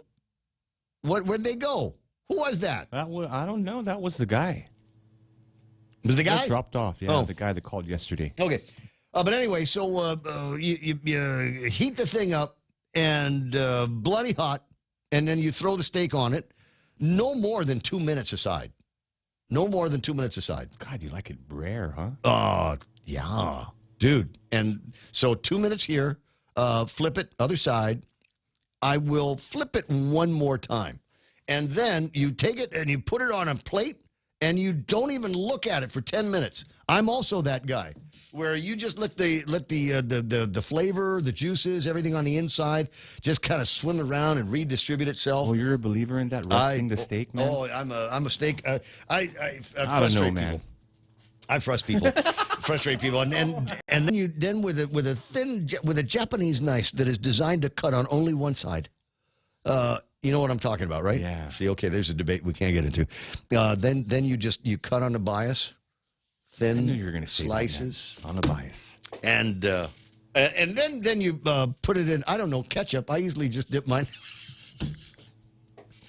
Where'd they go? Who was that? I don't know. That was the guy. Was the guy? That dropped off. Yeah, the guy that called yesterday. Okay. But anyway, so you heat the thing up and bloody hot, and then you throw the steak on it. No more than 2 minutes aside. No more than 2 minutes aside. God, you like it rare, huh? Yeah. Dude. And so 2 minutes here, flip it, other side. I will flip it one more time. And then you take it and you put it on a plate and you don't even look at it for 10 minutes. I'm also that guy where you just let the flavor, the juices, everything on the inside just kind of swim around and redistribute itself. Oh, you're a believer in that, rusting the steak, man? Oh, I'm a steak. I don't know, man. People. I frustrate people, and then you with a Japanese knife that is designed to cut on only one side. You know what I'm talking about, right? Yeah. See, okay, there's a debate we can't get into. Then you cut on the bias, thin I knew you were going to say slices that, on a bias, and then you put it in. I don't know, ketchup. I usually just dip mine.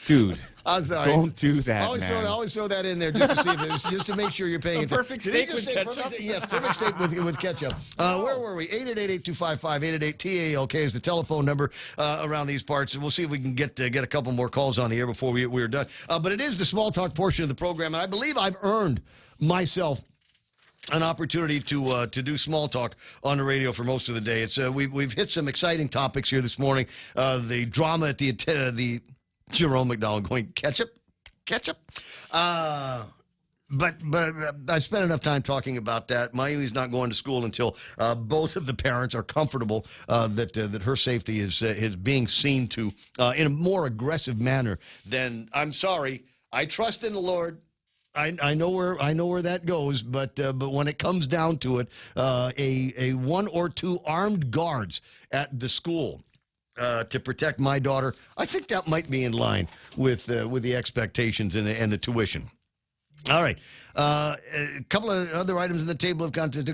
Dude, I'm sorry. don't do that, always man. Always throw that in there just to see if it's, just to make sure you're paying attention. Perfect steak with ketchup? Yes, perfect steak with ketchup. Where were we? 888-8255-888-TALK is the telephone number around these parts. We'll see if we can get a couple more calls on the air before we're done. But it is the small talk portion of the program, and I believe I've earned myself an opportunity to do small talk on the radio for most of the day. It's we've hit some exciting topics here this morning. The drama at the Jerome McDonald going ketchup. But I spent enough time talking about that. Mayumi's not going to school until both of the parents are comfortable that her safety is being seen to in a more aggressive manner than, I'm sorry, I trust in the Lord. I know where that goes, but when it comes down to it, a one or two armed guards at the school to protect my daughter, I think that might be in line with the expectations and the tuition. All right. A couple of other items on the table of content.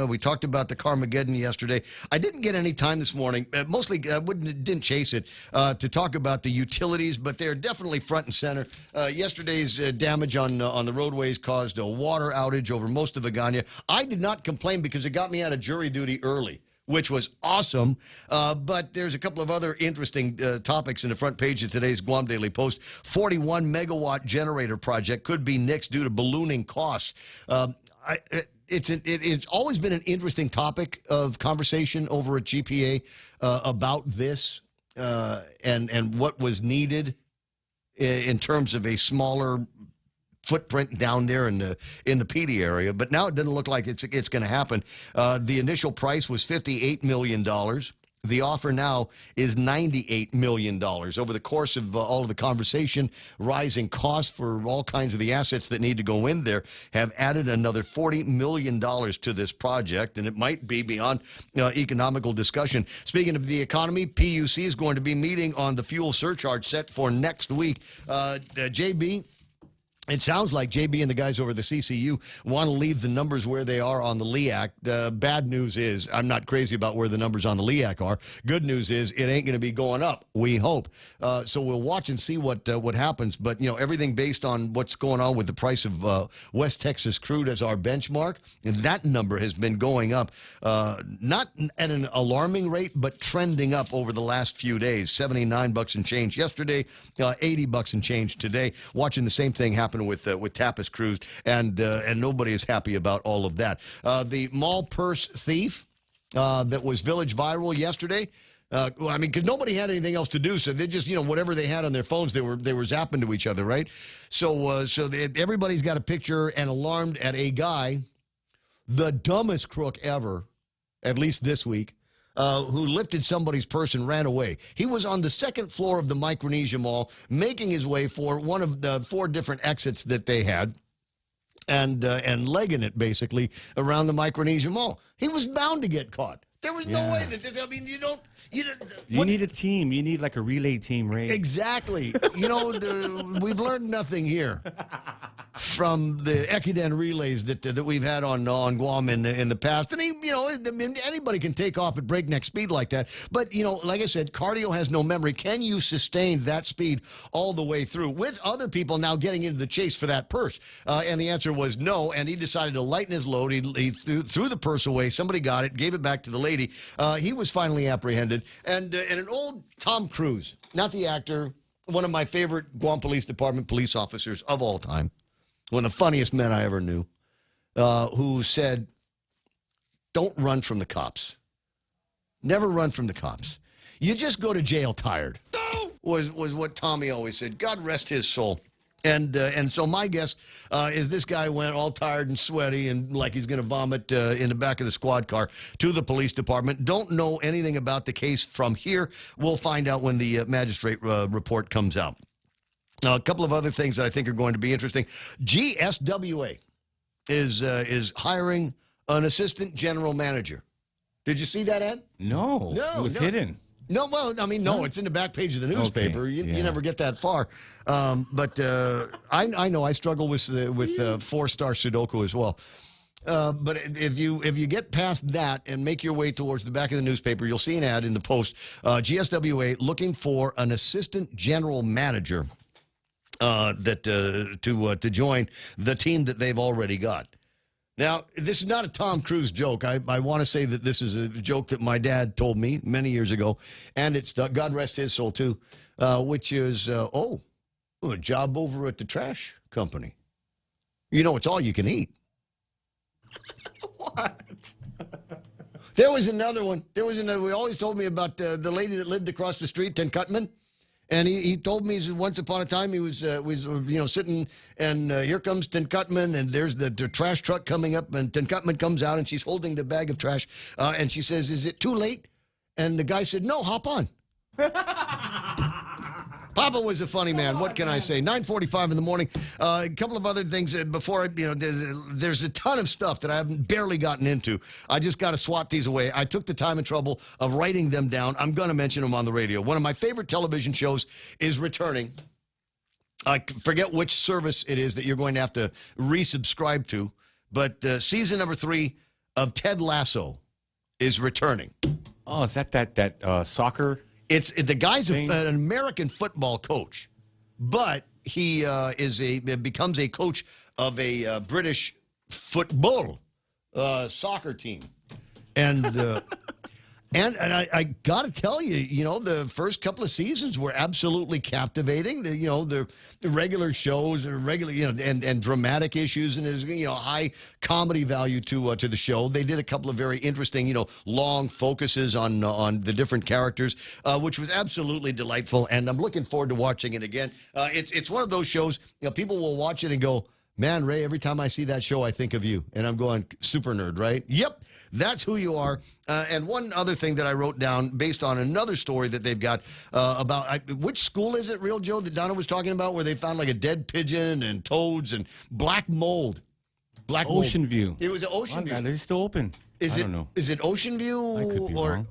We talked about the Carmageddon yesterday. I didn't get any time this morning. Mostly didn't chase it to talk about the utilities, but they're definitely front and center. Yesterday's damage on the roadways caused a water outage over most of Agana. I did not complain because it got me out of jury duty early, which was awesome. But there's a couple of other interesting topics in the front page of today's Guam Daily Post. 41-megawatt generator project could be nixed due to ballooning costs. It's always been an interesting topic of conversation over at GPA about this and what was needed in terms of a smaller footprint down there in the PD area, but now it doesn't look like it's going to happen. The initial price was $58 million. The offer now is $98 million. Over the course of all of the conversation, rising costs for all kinds of the assets that need to go in there have added another $40 million to this project, and it might be beyond economical discussion. Speaking of the economy, PUC is going to be meeting on the fuel surcharge set for next week. JB, it sounds like JB and the guys over the CCU want to leave the numbers where they are on the LEAC. The bad news is I'm not crazy about where the numbers on the LEAC are. Good news is it ain't going to be going up, we hope. So we'll watch and see what happens. But, everything based on what's going on with the price of West Texas crude as our benchmark, and that number has been going up, not at an alarming rate, but trending up over the last few days. $79 and change yesterday, $80 and change today. Watching the same thing happen with Tapas Cruise, and nobody is happy about all of that. The mall purse thief that was village viral yesterday. Because nobody had anything else to do, so they just, whatever they had on their phones, they were zapping to each other, right? So everybody's got a picture and alarmed at a guy, the dumbest crook ever, at least this week, who lifted somebody's purse and ran away. He was on the second floor of the Micronesia Mall, making his way for one of the 4 different exits that they had, and legging it, basically, around the Micronesia Mall. He was bound to get caught. There was no way that this, you need a team. You need like a relay team, right? Exactly. We've learned nothing here from the Ekiden relays that we've had on Guam in the past. And anybody can take off at breakneck speed like that. But like I said, cardio has no memory. Can you sustain that speed all the way through with other people now getting into the chase for that purse? And the answer was no. And he decided to lighten his load. He threw the purse away. Somebody got it, gave it back to the lady. He was finally apprehended. And an old Tom Cruise, not the actor, one of my favorite Guam Police Department police officers of all time, one of the funniest men I ever knew, who said, don't run from the cops. Never run from the cops. You just go to jail tired, was what Tommy always said. God rest his soul. And so my guess is this guy went all tired and sweaty and like he's going to vomit in the back of the squad car to the police department. Don't know anything about the case from here. We'll find out when the magistrate report comes out. A couple of other things that I think are going to be interesting. GSWA is hiring an assistant general manager. Did you see that, Ed? No, it was hidden. No, well, no, it's in the back page of the newspaper. Okay, you never get that far. But I know I struggle with 4-star Sudoku as well. But if you get past that and make your way towards the back of the newspaper, you'll see an ad in the Post. GSWA looking for an assistant general manager to join the team that they've already got. Now, this is not a Tom Cruise joke. I want to say that this is a joke that my dad told me many years ago, and it's God rest his soul too, which is a job over at the trash company. You know, it's all you can eat. What? There was another one. We always told me about the lady that lived across the street, Ten Cutman. And he told me once upon a time he was sitting, and here comes Ten Cutman, and there's the trash truck coming up, and Ten Cutman comes out, and she's holding the bag of trash, and she says, "Is it too late?" And the guy said, "No, hop on." Papa was a funny man. What can I say? 9:45 in the morning. A couple of other things before there's a ton of stuff that I haven't barely gotten into. I just got to swat these away. I took the time and trouble of writing them down. I'm going to mention them on the radio. One of my favorite television shows is returning. I forget which service it is that you're going to have to resubscribe to, but season number 3 of Ted Lasso is returning. Oh, is that soccer? It's the guy's an American football coach, but he becomes a coach of a British football soccer team, and I got to tell you, the first couple of seasons were absolutely captivating. The regular shows are regular, and dramatic issues, and there's high comedy value to the show. They did a couple of very interesting, long focuses on the different characters, which was absolutely delightful. And I'm looking forward to watching it again. It's one of those shows. People will watch it and go, "Man, Ray, every time I see that show, I think of you." And I'm going, super nerd, right? Yep, that's who you are. And one other thing that I wrote down based on another story that they've got about, which school is it, Real Joe, that Donna was talking about, where they found like a dead pigeon and toads and black mold? Ocean View. It was Ocean View. They're still open. I don't know. Is it Ocean View? I could be wrong.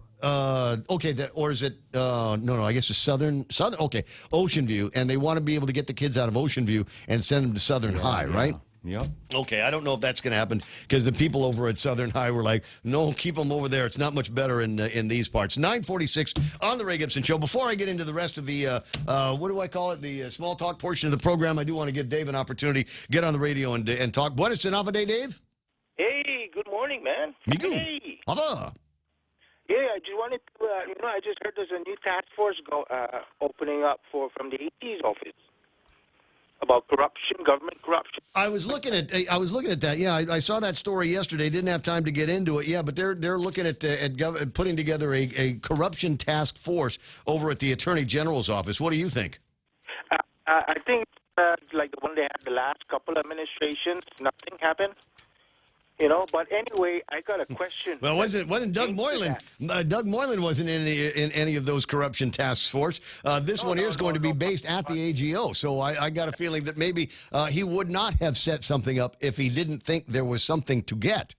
Or is it no, I guess it's Southern, okay, Ocean View, and they want to be able to get the kids out of Ocean View and send them to Southern High, right? Yep. Okay, I don't know if that's going to happen, because the people over at Southern High were like, "No, keep them over there. It's not much better in these parts." 9:46 on the Ray Gibson Show. Before I get into the rest of the what do I call it, the small talk portion of the program, I do want to give Dave an opportunity to get on the radio and talk. Buenas day, Dave. Hey, good morning, man. Hey. Ava. Yeah, I just wanted to, I just heard there's a new task force opening up from the AG's office about corruption, government corruption. I was looking at that. Yeah, I saw that story yesterday. Didn't have time to get into it. Yeah, but they're looking at putting together a corruption task force over at the Attorney General's office. What do you think? I think like the one they had the last couple of administrations, nothing happened. But anyway, I got a question. Well, wasn't Doug Moylan? Doug Moylan wasn't in any of those corruption task force. This one here is going to be based at the AGO. So I got a feeling that maybe he would not have set something up if he didn't think there was something to get.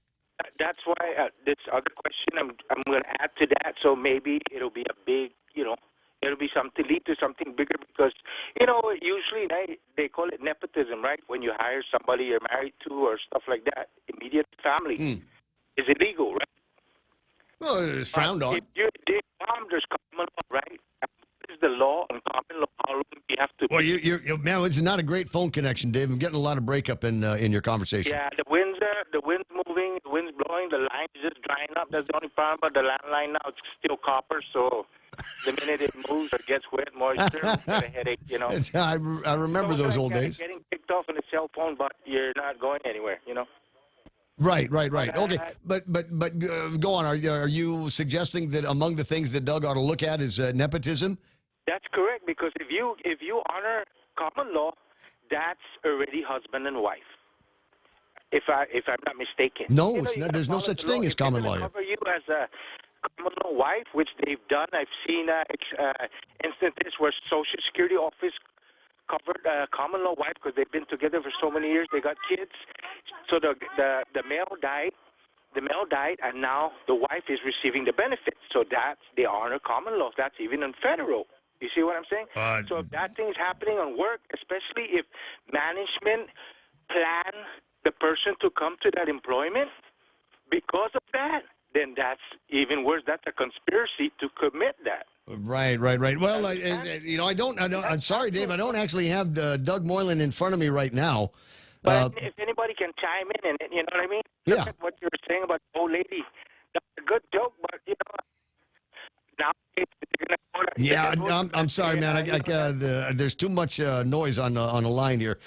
That's why this other question I'm going to add to that. So maybe it'll be a big, it'll be something, lead to something bigger, because usually they call it nepotism, right? When you hire somebody you're married to or stuff like that, immediate family is illegal, right? Well, it's frowned on. If you're there's common law, right? What is the law on common law? How long do you have to? Well, you're man, it's not a great phone connection, Dave. I'm getting a lot of breakup in your conversation. Yeah, the wind's moving, the wind's blowing, the line's just drying up. That's the only problem about the landline now. It's still copper, so the minute it moves or gets wet, moisture, you get a headache, I remember those old days. Getting picked off on a cell phone, but you're not going anywhere, Right. Okay, but go on. Are you suggesting that among the things that Doug ought to look at is nepotism? That's correct, because if you honor common law, that's already husband and wife. If I'm not mistaken. No, it's not. There's no such thing as common law. Cover you as a common law wife, which they've done. I've seen instances where Social Security office covered common law wife because they've been together for so many years. They got kids. So the male died. The male died, and now the wife is receiving the benefits. So they honor common law. That's even in federal. You see what I'm saying? So if that thing's happening on work, especially if management plan the person to come to that employment, because of that, then that's even worse. That's a conspiracy to commit that. Right. Well, I'm sorry, Dave. I don't actually have Doug Moylan in front of me right now. But if anybody can chime in, and you know what I mean? Yeah. Look at what you were saying about the old lady. That's a good joke, but now yeah, I'm sorry, man. There's too much noise on the line here.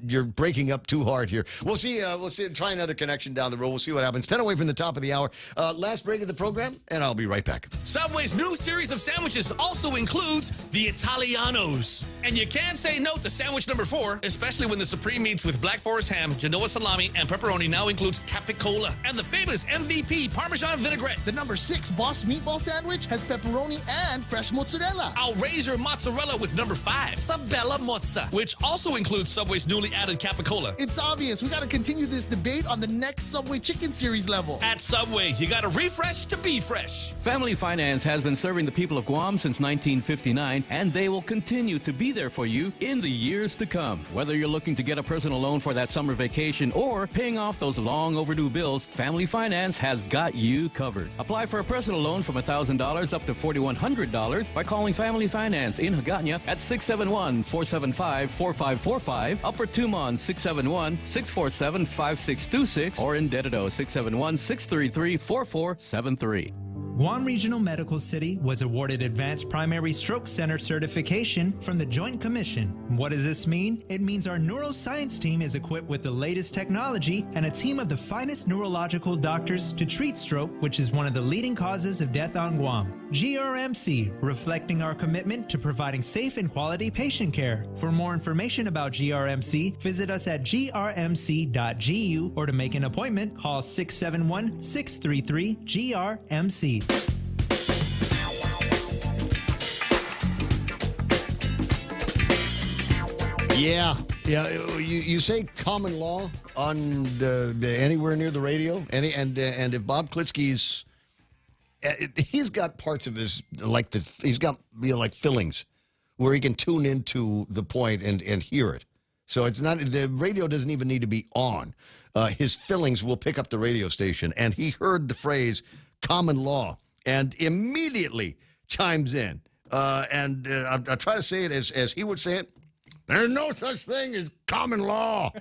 You're breaking up too hard here. We'll see. Try another connection down the road. We'll see what happens. 10 away from the top of the hour. Last break of the program, and I'll be right back. Subway's new series of sandwiches also includes the Italianos. And you can't say no to sandwich number 4, especially when the Supreme meats with Black Forest ham, Genoa salami, and pepperoni now includes capicola and the famous MVP Parmesan vinaigrette. The number 6 Boss Meatball Sandwich has pepperoni and fresh mozzarella. I'll raise your mozzarella with number 5, the Bella Mozza, which also includes Subway's newly added capicola. It's obvious. We got to continue this debate on the next Subway Chicken Series level. At Subway, you got to refresh to be fresh. Family Finance has been serving the people of Guam since 1959, and they will continue to be there for you in the years to come. Whether you're looking to get a personal loan for that summer vacation or paying off those long overdue bills, Family Finance has got you covered. Apply for a personal loan from $1,000 up to $4,100 by calling Family Finance in Hagåtña at 671-475-4545, Upper Tumon 671-647-5626, or in Dededo 671-633-4473. Guam Regional Medical City was awarded Advanced Primary Stroke Center certification from the Joint Commission. What does this mean? It means our neuroscience team is equipped with the latest technology and a team of the finest neurological doctors to treat stroke, which is one of the leading causes of death on Guam. GRMC, reflecting our commitment to providing safe and quality patient care. For more information about GRMC, visit us at grmc.gu, or to make an appointment, call 671-633-GRMC. Yeah. You say common law on the anywhere near the radio, and if Bob Klitsky's, he's got parts of his he's got like fillings where he can tune into the point and hear it. So it's not, the radio doesn't even need to be on. His fillings will pick up the radio station, and he heard the phrase common law and immediately chimes in. I'll try to say it as he would say it. There's no such thing as common law.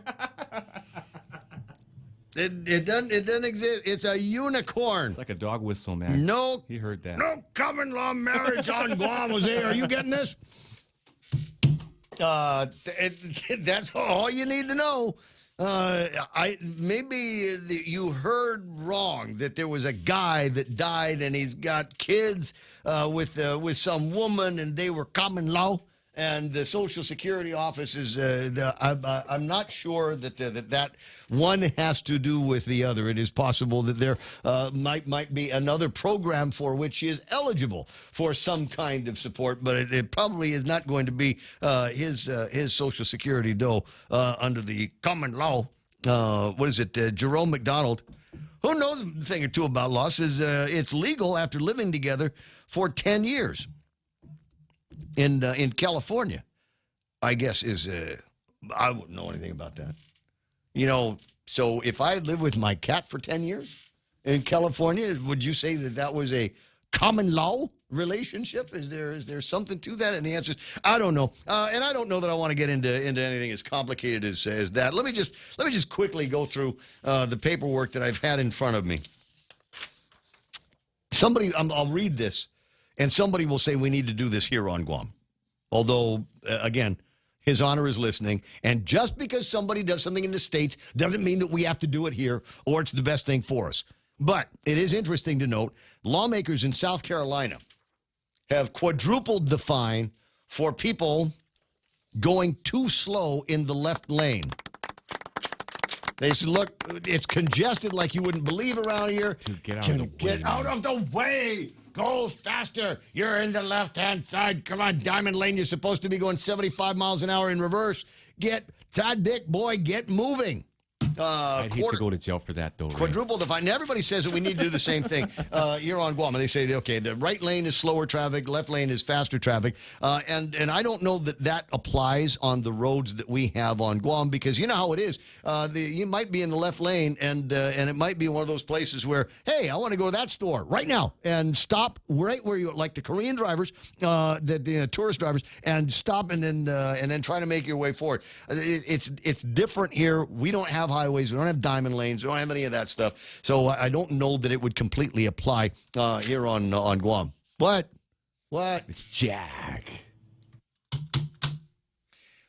It doesn't exist. It's a unicorn. It's like a dog whistle, man. No. He heard that. No common law marriage on Guam, Jose. Are you getting this? That's all you need to know. Maybe you heard wrong that there was a guy that died and he's got kids with some woman and they were common law. And the Social Security office is, I'm not sure that one has to do with the other. It is possible that there might be another program for which he is eligible for some kind of support, but it probably is not going to be his Social Security dough under the common law. What is it? Jerome McDonald, who knows a thing or two about law, says it's legal after living together for 10 years. In California, I guess is I wouldn't know anything about that. So if I live with my cat for 10 years in California, would you say that was a common law relationship? Is there something to that? And the answer is I don't know. And I don't know that I want to get into anything as complicated as that. Let me just quickly go through the paperwork that I've had in front of me. I'll read this. And somebody will say we need to do this here on Guam. Although, again, His Honor is listening. And just because somebody does something in the States doesn't mean that we have to do it here or it's the best thing for us. But it is interesting to note, lawmakers in South Carolina have quadrupled the fine for people going too slow in the left lane. They said, look, it's congested like you wouldn't believe around here. Get out of the way. Go faster. You're in the left-hand side. Come on, Diamond Lane. You're supposed to be going 75 miles an hour in reverse. Get moving. I'd hate to go to jail for that, though. Ray. Quadruple the fine. Everybody says that we need to do the same thing here on Guam. And they say, okay, the right lane is slower traffic, left lane is faster traffic. And I don't know that applies on the roads that we have on Guam, because you know how it is. You might be in the left lane, and it might be one of those places where, hey, I want to go to that store right now, and stop right where you, like the Korean drivers, the tourist drivers, and stop and then try to make your way forward. It's different here. We don't have highways. We don't have diamond lanes. We don't have any of that stuff. So I don't know that it would completely apply here on Guam. What? It's Jack.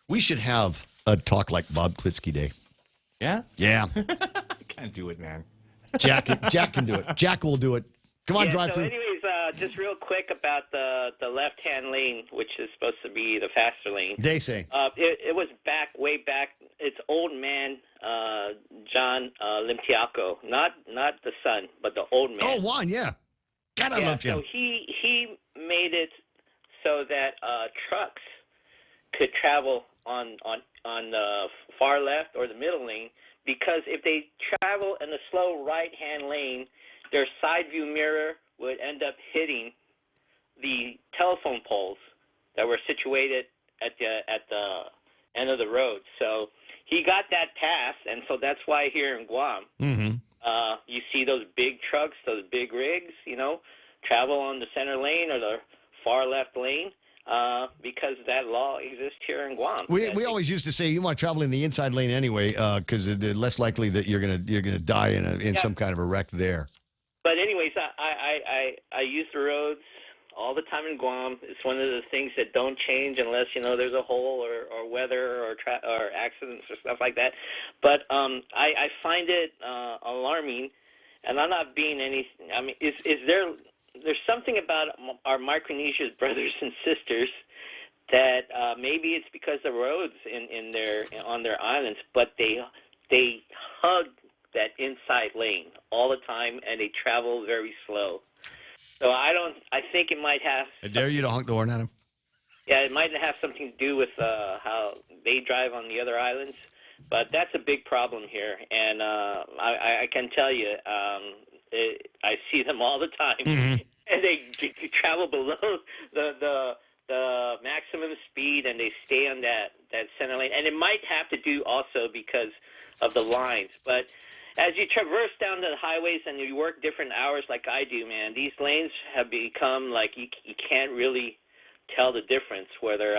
We should have a Talk Like Bob Klitsky Day. Yeah? Yeah. I can't do it, man. Jack can do it. Jack will do it. Come on, drive through. Anyways, just real quick about the left-hand lane, which is supposed to be the faster lane. They say. It was way back. It's old man John Limtiaco, not the son, but the old man. Oh, Juan, yeah. God, I love him. So he made it so that trucks could travel on the far left or the middle lane, because if they travel in the slow right-hand lane, their side view mirror would end up hitting the telephone poles that were situated at the end of the road. So he got that pass, and so that's why here in Guam, you see those big trucks, those big rigs, travel on the center lane or the far left lane, because that law exists here in Guam. We always used to say you want to travel in the inside lane anyway, because it's less likely that you're gonna die in some kind of a wreck there. But anyways, I use the roads all the time in Guam. It's one of the things that don't change unless there's a hole or weather or accidents or stuff like that. But I find it alarming, and I'm not being any. I mean, there's something about our Micronesia's brothers and sisters that maybe it's because the roads on their islands, but they hug that inside lane all the time, and they travel very slow. So I think it might have. I dare you to honk the horn at him. Yeah, it might have something to do with how they drive on the other islands, but that's a big problem here, and I can tell you, I see them all the time, and they travel below the maximum speed, and they stay on that center lane, and it might have to do also because of the lines, but. As you traverse down the highways and you work different hours like I do, man, these lanes have become like you can't really tell the difference whether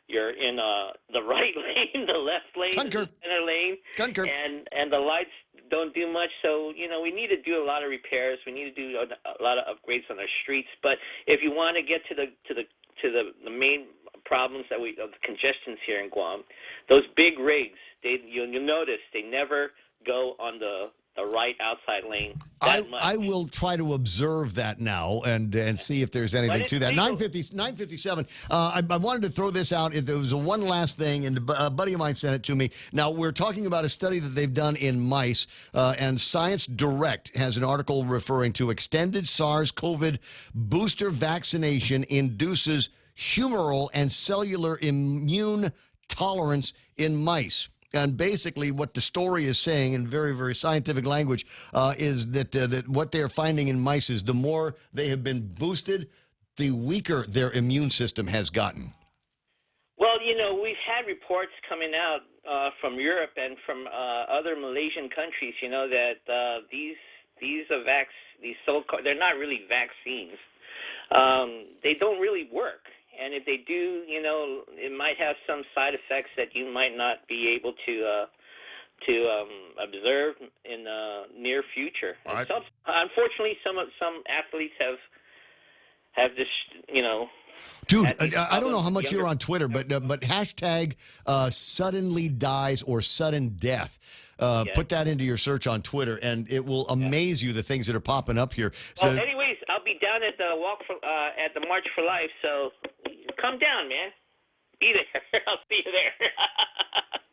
you're in the right lane, the left lane, the center lane, and the lights don't do much. So, we need to do a lot of repairs. We need to do a lot of upgrades on our streets. But if you want to get to the main problems the congestions here in Guam, those big rigs, you'll notice they never go on the right outside lane. I will try to observe that now and see if there's anything to that. 9:57. I wanted to throw this out. There was one last thing, and a buddy of mine sent it to me. Now, we're talking about a study that they've done in mice, and Science Direct has an article referring to extended SARS-CoV booster vaccination induces humoral and cellular immune tolerance in mice. And basically what the story is saying in very, very scientific language is that what they're finding in mice is the more they have been boosted, the weaker their immune system has gotten. Well, we've had reports coming out from Europe and from other Malaysian countries, that these so-called, they're not really vaccines. They don't really work. And if they do, it might have some side effects that you might not be able to observe in the near future. Right. Unfortunately, some athletes have this, Dude, I don't know how much you're on Twitter, but hashtag suddenly dies or sudden death. Put that into your search on Twitter, and it will amaze you the things that are popping up here. So, well, anyways, I'll be down at the at the March for Life, so come down, man. Be there. I'll see you there.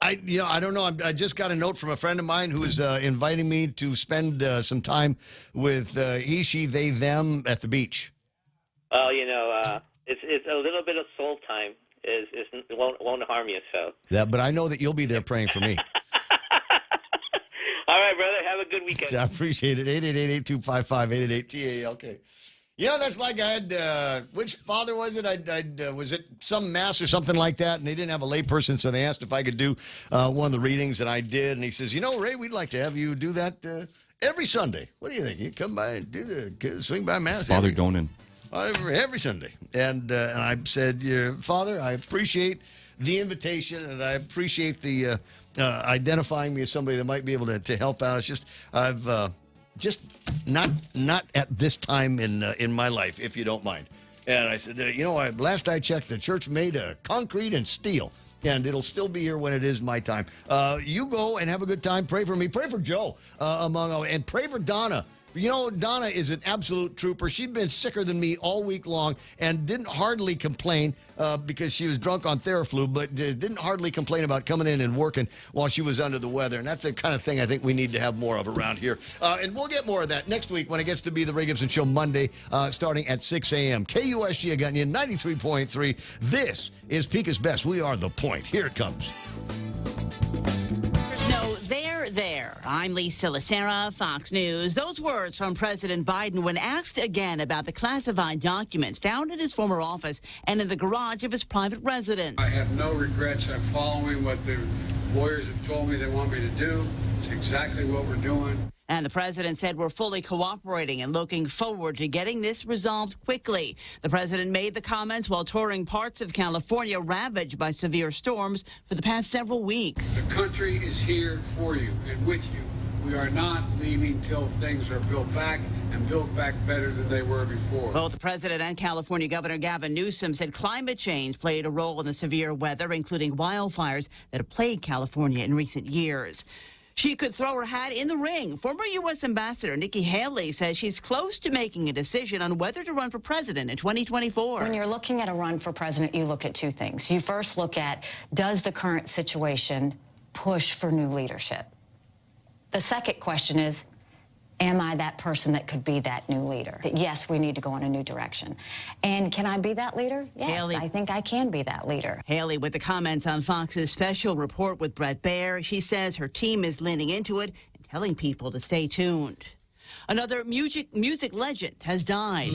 I don't know. I just got a note from a friend of mine who is inviting me to spend some time with he, she, they, them at the beach. Well, it's a little bit of soul time. It won't harm you. So. Yeah, but I know that you'll be there praying for me. All right, brother. Have a good weekend. I appreciate it. 888-255-88-TALK. You know, that's like I had, which father was it? Was it some mass or something like that? And they didn't have a layperson, so they asked if I could do one of the readings, and I did. And he says, you know, Ray, we'd like to have you do that every Sunday. What do you think? You come by and do swing by mass. Father Donan. Every Sunday. And I said, Father, I appreciate the invitation, and I appreciate the identifying me as somebody that might be able to help out. It's just, just not at this time in my life, if you don't mind. And I said, last I checked, the church made concrete and steel, and it'll still be here when it is my time. You go and have a good time. Pray for me. Pray for Joe, and pray for Donna. You know, Donna is an absolute trooper. She'd been sicker than me all week long and didn't hardly complain because she was drunk on Theraflu, but didn't hardly complain about coming in and working while she was under the weather. And that's the kind of thing I think we need to have more of around here. And we'll get more of that next week when it gets to be the Ray Gibson Show Monday, starting at 6 a.m. KUSG again, 93.3. This is Pika's Best. We are The Point. Here it comes. There. I'm Lisa Lacera, Fox News. Those words from President Biden when asked again about the classified documents found in his former office and in the garage of his private residence. I have no regrets. I'm following what the lawyers have told me they want me to do. It's exactly what we're doing. And the president said we're fully cooperating and looking forward to getting this resolved quickly. The president made the comments while touring parts of California ravaged by severe storms for the past several weeks. The country is here for you and with you. We are not leaving till things are built back and built back better than they were before. Both the president and California Governor Gavin Newsom said climate change played a role in the severe weather, including wildfires that have plagued California in recent years. She could throw her hat in the ring. Former U.S. Ambassador Nikki Haley says she's close to making a decision on whether to run for president in 2024. When you're looking at a run for president, you look at two things. You first look at, does the current situation push for new leadership? The second question is, am I that person that could be that new leader? That yes, we need to go in a new direction. And can I be that leader? Yes, Haley. I think I can be that leader. Haley with the comments on Fox's special report with Brett Baer. She says her team is leaning into it and telling people to stay tuned. Another music legend has died.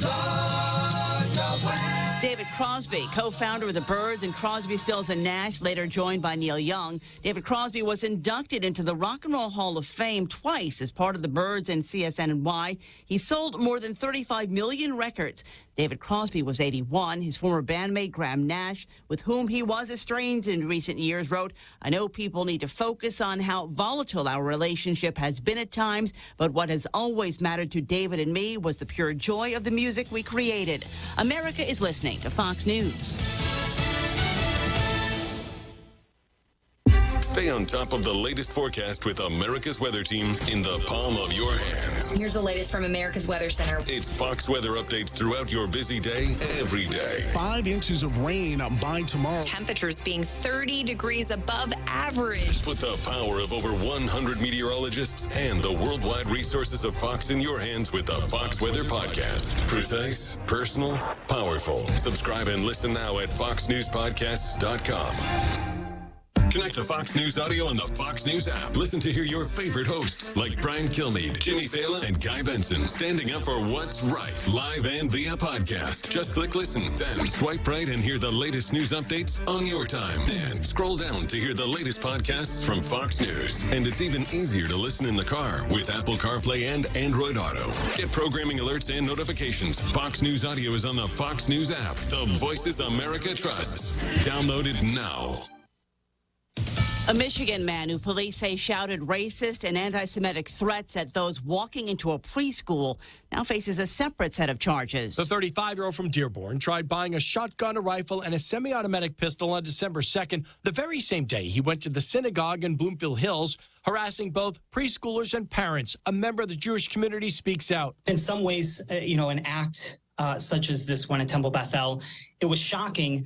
David Crosby, co-founder of the Byrds and Crosby, Stills and Nash, later joined by Neil Young. David Crosby was inducted into the Rock and Roll Hall of Fame twice as part of the Byrds and CSNY. He sold more than 35 million records. David Crosby was 81. His former bandmate, Graham Nash, with whom he was estranged in recent years, wrote, I know people need to focus on how volatile our relationship has been at times, but what has always mattered to David and me was the pure joy of the music we created. America is listening to Fox News. Stay on top of the latest forecast with America's Weather Team in the palm of your hands. Here's the latest from America's Weather Center. It's Fox weather updates throughout your busy day, every day. 5 inches of rain by tomorrow. Temperatures being 30 degrees above average. Put the power of over 100 meteorologists and the worldwide resources of Fox in your hands with the Fox Weather Podcast. Precise, personal, powerful. Subscribe and listen now at foxnewspodcasts.com. Connect to Fox News Audio on the Fox News app. Listen to hear your favorite hosts like Brian Kilmeade, Jimmy Fallon, and Guy Benson standing up for what's right, live and via podcast. Just click listen, then swipe right and hear the latest news updates on your time. And scroll down to hear the latest podcasts from Fox News. And it's even easier to listen in the car with Apple CarPlay and Android Auto. Get programming alerts and notifications. Fox News Audio is on the Fox News app. The voices America trusts. Download it now. A Michigan man who police say shouted racist and anti-Semitic threats at those walking into a preschool now faces a separate set of charges. The 35-year-old from Dearborn tried buying a shotgun, a rifle, and a semi-automatic pistol on December 2nd, the very same day he went to the synagogue in Bloomfield Hills, harassing both preschoolers and parents. A member of the Jewish community speaks out. In some ways, an act such as this one at Temple Bethel, it was shocking,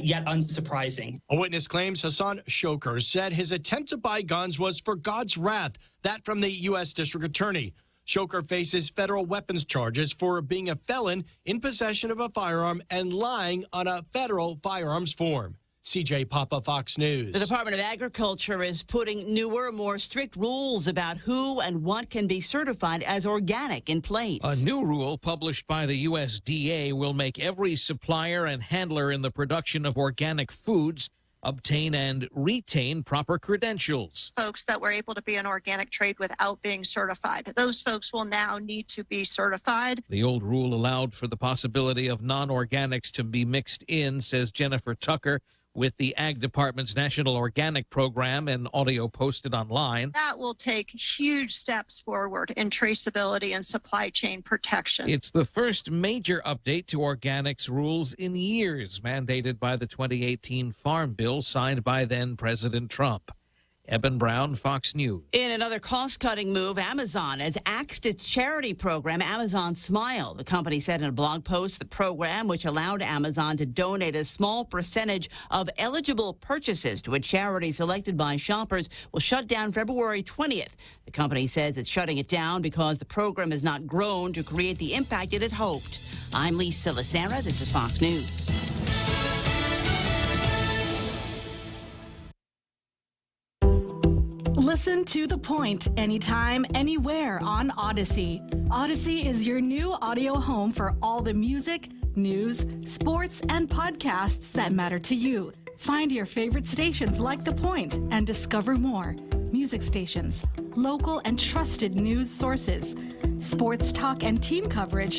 yet unsurprising. A witness claims Hassan Shoker said his attempt to buy guns was for God's wrath, that from the U.S. District Attorney. Shoker faces federal weapons charges for being a felon in possession of a firearm and lying on a federal firearms form. CJ Papa, Fox News. The Department of Agriculture is putting newer, more strict rules about who and what can be certified as organic in place. A new rule published by the USDA will make every supplier and handler in the production of organic foods obtain and retain proper credentials. Folks that were able to be in organic trade without being certified, those folks will now need to be certified. The old rule allowed for the possibility of non-organics to be mixed in, says Jennifer Tucker with the Ag Department's National Organic Program, and audio posted online. That will take huge steps forward in traceability and supply chain protection. It's the first major update to organics rules in years, mandated by the 2018 Farm Bill signed by then President Trump. Eben Brown, Fox News. In another cost-cutting move, Amazon has axed its charity program, Amazon Smile. The company said in a blog post the program, which allowed Amazon to donate a small percentage of eligible purchases to a charity selected by shoppers, will shut down February 20th. The company says it's shutting it down because the program has not grown to create the impact it had hoped. I'm Lisa Lacera. This is Fox News. Listen to The Point anytime, anywhere on Odyssey. Odyssey is your new audio home for all the music, news, sports, and podcasts that matter to you. Find your favorite stations like The Point and discover more. Music stations, local and trusted news sources, sports talk and team coverage,